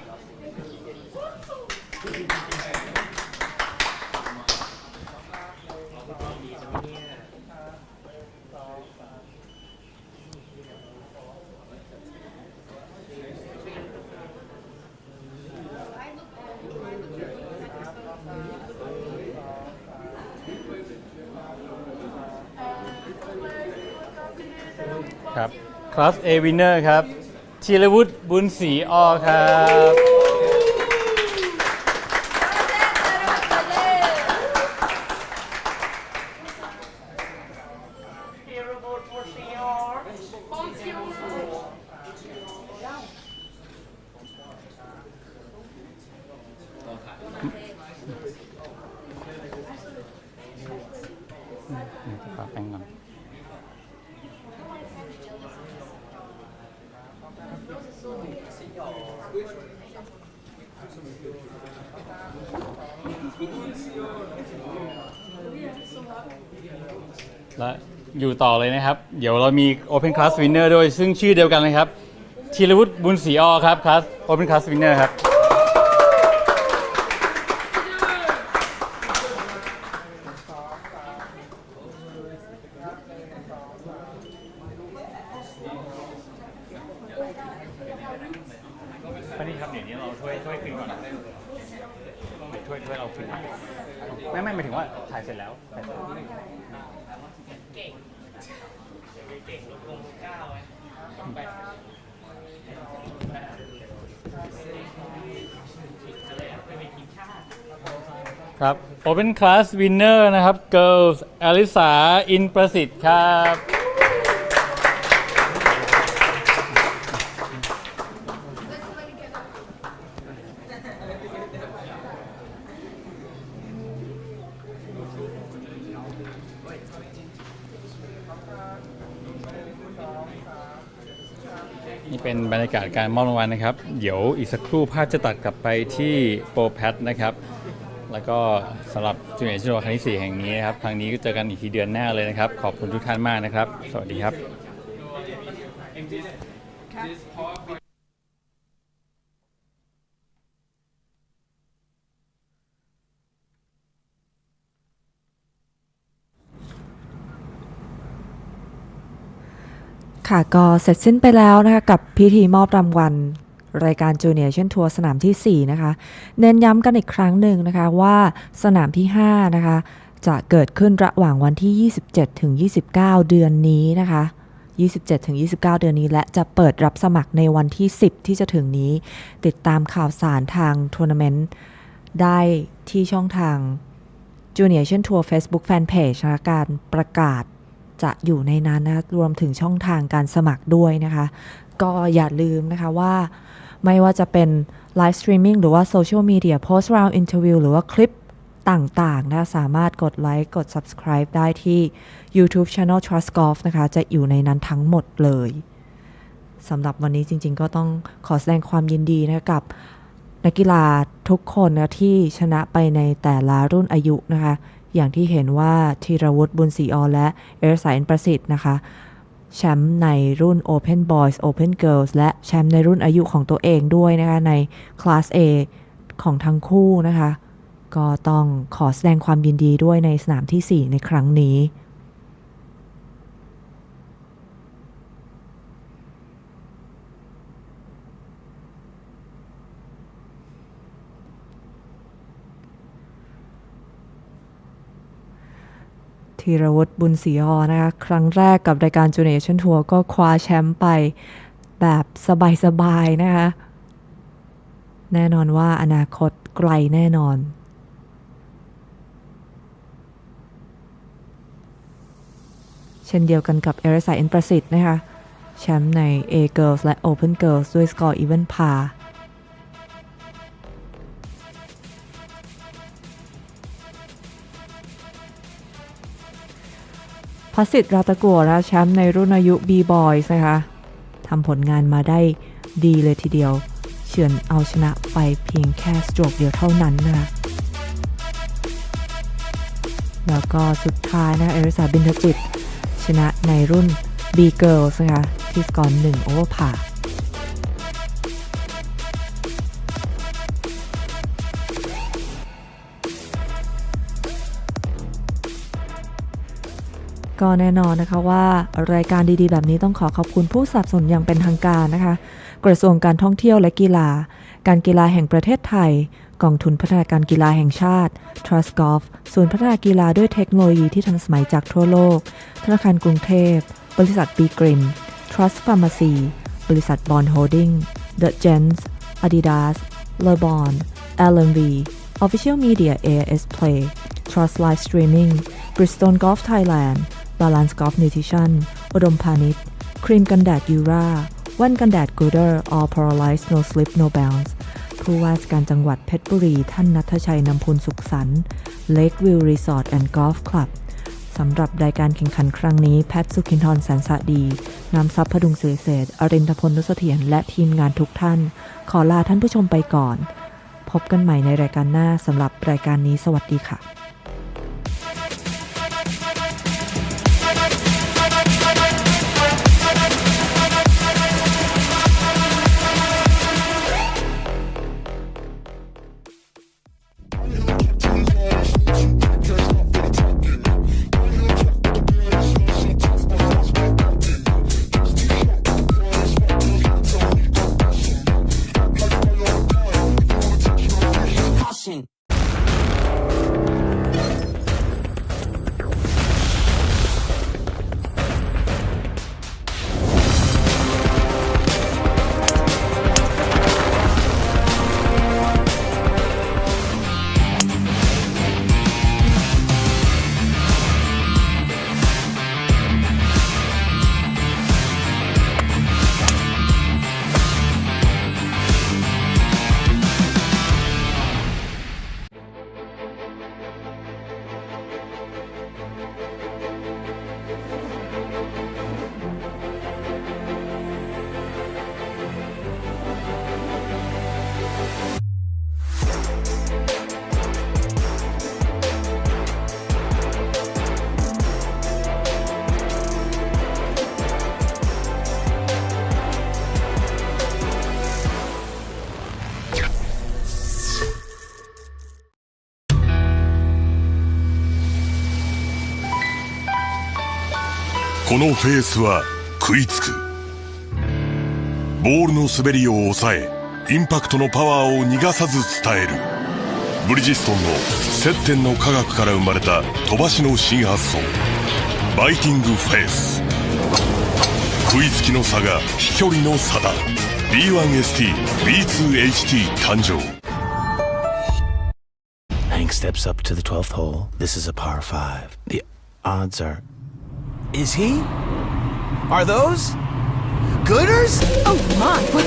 [SPEAKER 11] ครับคลาส A winner ครับธีรวุฒิบุญศรีอครับปาแป้งก่อนและอยู่ต่อเลยนะครับ เดี๋ยวเรามี Open Class Winner ด้วยซึ่งชื่อเดียวกันเลยครับธีรวุฒิบุญศรีอครับ Class Open Class Winner ครับอันนี้ครับเดี๋ยวนี้เราช่วยคืนก่อนช่วยเราคืนไม่หมายถึงว่าถ่ายเสร็จแล้วครับ Open Class Winner นะครับ Girls อลิสาอินประสิทธิ์ครับนี่เป็นบรรยากาศการมอบรางวัลนะครับเดี๋ยวอีกสักครู่ภาพจะตัดกลับไปที่โปรแพทนะครับแล้วก็สำหรับจูเนียร์ชิโร่ครั้งที่4แห่งนี้นะครับครั้งนี้ก็เจอกันอีกทีเดือนหน้าเลยนะครับขอบคุณทุกท่านมากนะครับสวัสดีครับ
[SPEAKER 4] ค่ะก็เสร็จสิ้นไปแล้วนะคะกับพิธีมอบรางวัลรายการ Junior Tour สนามที่4นะคะเน้นย้ำกันอีกครั้งหนึ่งนะคะว่าสนามที่5นะคะจะเกิดขึ้นระหว่างวันที่27ถึง29เดือนนี้นะคะ27ถึง29เดือนนี้และจะเปิดรับสมัครในวันที่10ที่จะถึงนี้ติดตามข่าวสารทางทัวร์นาเมนต์ได้ที่ช่องทาง Junior Tour Facebook Fanpage นะคะการประกาศจะอยู่ในนั้นนะรวมถึงช่องทางการสมัครด้วยนะคะก็อย่าลืมนะคะว่าไม่ว่าจะเป็นไลฟ์สตรีมมิ่งหรือว่าโซเชียลมีเดียโพสต์ราวอินเทอร์วิวหรือว่าคลิปต่างๆนะสามารถกดไลค์กด subscribe ได้ที่ YouTube Channel Trustgolf นะคะจะอยู่ในนั้นทั้งหมดเลยสำหรับวันนี้จริงๆก็ต้องขอแสดงความยินดีนะกับนักกีฬาทุกคนนะที่ชนะไปในแต่ละรุ่นอายุนะคะอย่างที่เห็นว่าธีรวุฒิบุญศรีอและเอริสาอินประสิทธิ์นะคะแชมป์ในรุ่น Open Boys Open Girls และแชมป์ในรุ่นอายุของตัวเองด้วยนะคะใน Class A ของทั้งคู่นะคะก็ต้องขอแสดงความยินดีด้วยในสนามที่4ในครั้งนี้ธีรวุฒิบุญศรีอนะคะครั้งแรกกับรายการ Junior Tour ก็คว้าแชมป์ไปแบบสบายๆนะคะแน่นอนว่าอนาคตไกลแน่นอนเช่นเดียวกันกับเอริสาอินประสิทธิ์นะคะแชมป์ใน A Girls และ Open Girls ด้วยสกอร์ Even Par พัสิทธิ์ราตะกัวและแชมป์ในรุ่นอายุ B-Boys นะคะทำผลงานมาได้ดีเลยทีเดียวเฉือนเอาชนะไปเพียงแค่สโตรกเดียวเท่านั้นนะคะแล้วก็สุดท้ายนะคะเอริสาบินทจิตชนะในรุ่น B Girls นะคะที่สกอร์1โอเวอร์พาร์ก็แน่นอนนะคะว่ารายการดีๆแบบนี้ต้องขอขอบคุณผู้สนับสนุนอย่างเป็นทางการนะคะกระทรวงการท่องเที่ยวและกีฬาการกีฬาแห่งประเทศไทยกองทุนพัฒนาการกีฬาแห่งชาติ Trustgolf ศูนย์พัฒนากีฬาด้วยเทคโนโลยีที่ทันสมัยจากทั่วโลกธนาคารกรุงเทพบริษัท B Grim Trust Pharmacy บริษัท Bond Holding The Gents Adidas LeBron LMV Official Media AS Play Trust Live Streaming Bridgestone Golf Thailand Balance Golf Nutrition อุดมพาณิชย์ครีมกันแดดยูราแว่นกันแดด Gooder All Polarized No Slip No Bounce ผู้ว่าราชการจังหวัดเพชรบุรีท่านณัฐชัยนำพูนสุขสันต์ Lakeview Resort and Golf Club สำหรับรายการแข่งขันครั้งนี้แพทย์สุขินทร์แสนสะดีน้ำซับพดุงเสเศษอรินทพลนุสเถียรและทีมงานทุกท่านขอลาท่านผู้ชมไปก่อนพบกันใหม่ในรายการหน้าสำหรับรายการนี้สวัสดีค่ะ
[SPEAKER 7] このフェースは食いつく。ボールの滑りを抑えインパクトのパワーを逃がさず伝える。ブリヂストンの接点の科学から生まれた飛ばしの新発想バイティングフェース。食いつきの差が飛距離の差だ。 B1ST B2HT 誕生。
[SPEAKER 6] Hank steps up to the 12th hole. This is a par 5. The odds are... Is he? Are those... Gooders?
[SPEAKER 8] Oh my, what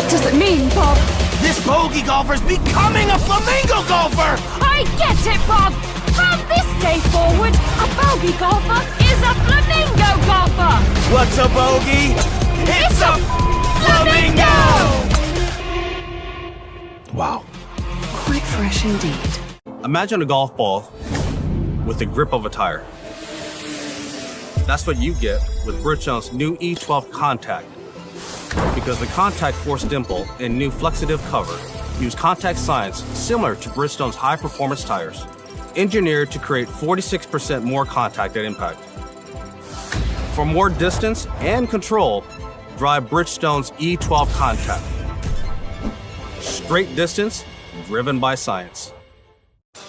[SPEAKER 8] does it mean, Bob?
[SPEAKER 6] This bogey golfer's becoming a flamingo golfer!
[SPEAKER 8] I get it, Bob! From this day forward, a bogey golfer is a flamingo golfer!
[SPEAKER 6] What's a bogey? It's a flamingo! Wow.
[SPEAKER 10] Quite fresh indeed.
[SPEAKER 9] Imagine a golf ball with the grip of a tire. That's what you get with Bridgestone's new E12 Contact. Because the contact force dimple and new flexitive cover use contact science similar to Bridgestone's high-performance tires, engineered to create 46% more contact at impact. For more distance and control, drive Bridgestone's E12 Contact. Straight distance, driven by science.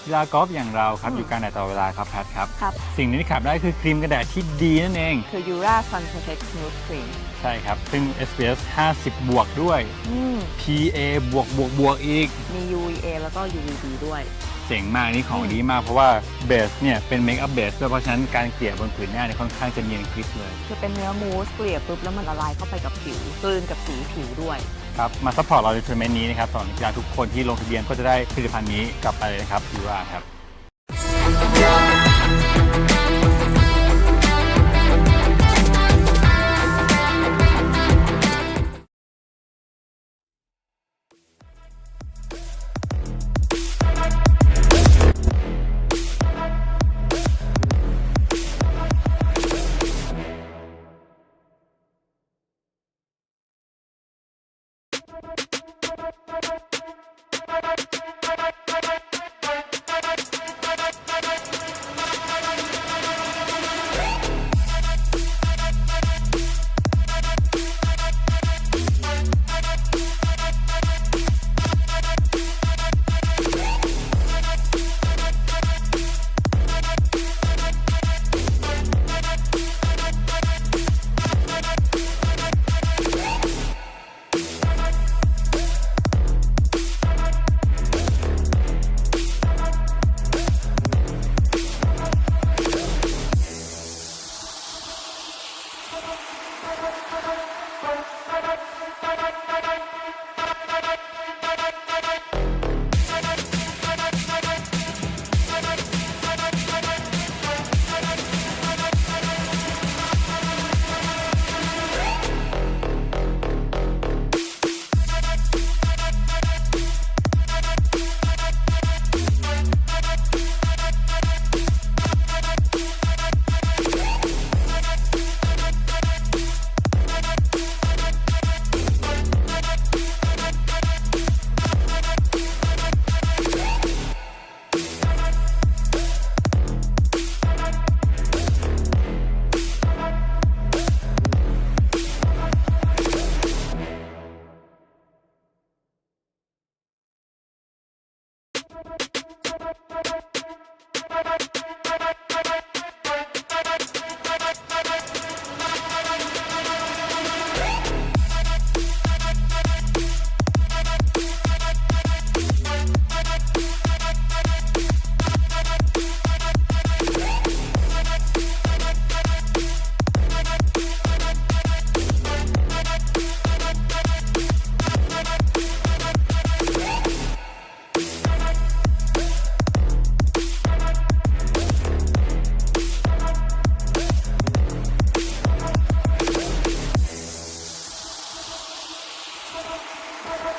[SPEAKER 11] กีฬากอล์ฟอย่างเราครับอยู่กลางแดดตลอดเวลาครับแพทครับ
[SPEAKER 2] ครับ
[SPEAKER 11] สิ่งหนึงที่ขาดไม่ได้คือครีมกันแดดที่ดีนั่นเอง
[SPEAKER 2] คือ Ura Sun Protect Smooth Cream
[SPEAKER 11] ใช่ครับ ซึ่ง SPF 50 บวกด้วย PA บวกอีก
[SPEAKER 2] มี UVA แล้วก็ UVB ด้วย
[SPEAKER 11] เจ๋งมากนี่ของดีมากเพราะว่าเบสเนี่ยเป็นเมคอัพเบสด้วยเพราะฉะนั้นการเกลี่ยบนผืนหน้าเนี่ยค่อนข้างจะเนียนคลิปเลย
[SPEAKER 2] คือเป็นเนื้อมูสเกลี่ยปุ๊บแล้วมันละลายเข้าไปกับผิวกลืนกับสีผิวด้วย
[SPEAKER 11] ครับมาซัพพอร์ตเราในทัวร์นาเมนต์นี้นะครับสำหรับนักกีฬาทุกคนที่ลงทะเบียนก็จะได้ผลิตภัณฑ์นี้กลับไปเลยนะครับยูราครับ
[SPEAKER 8] Thank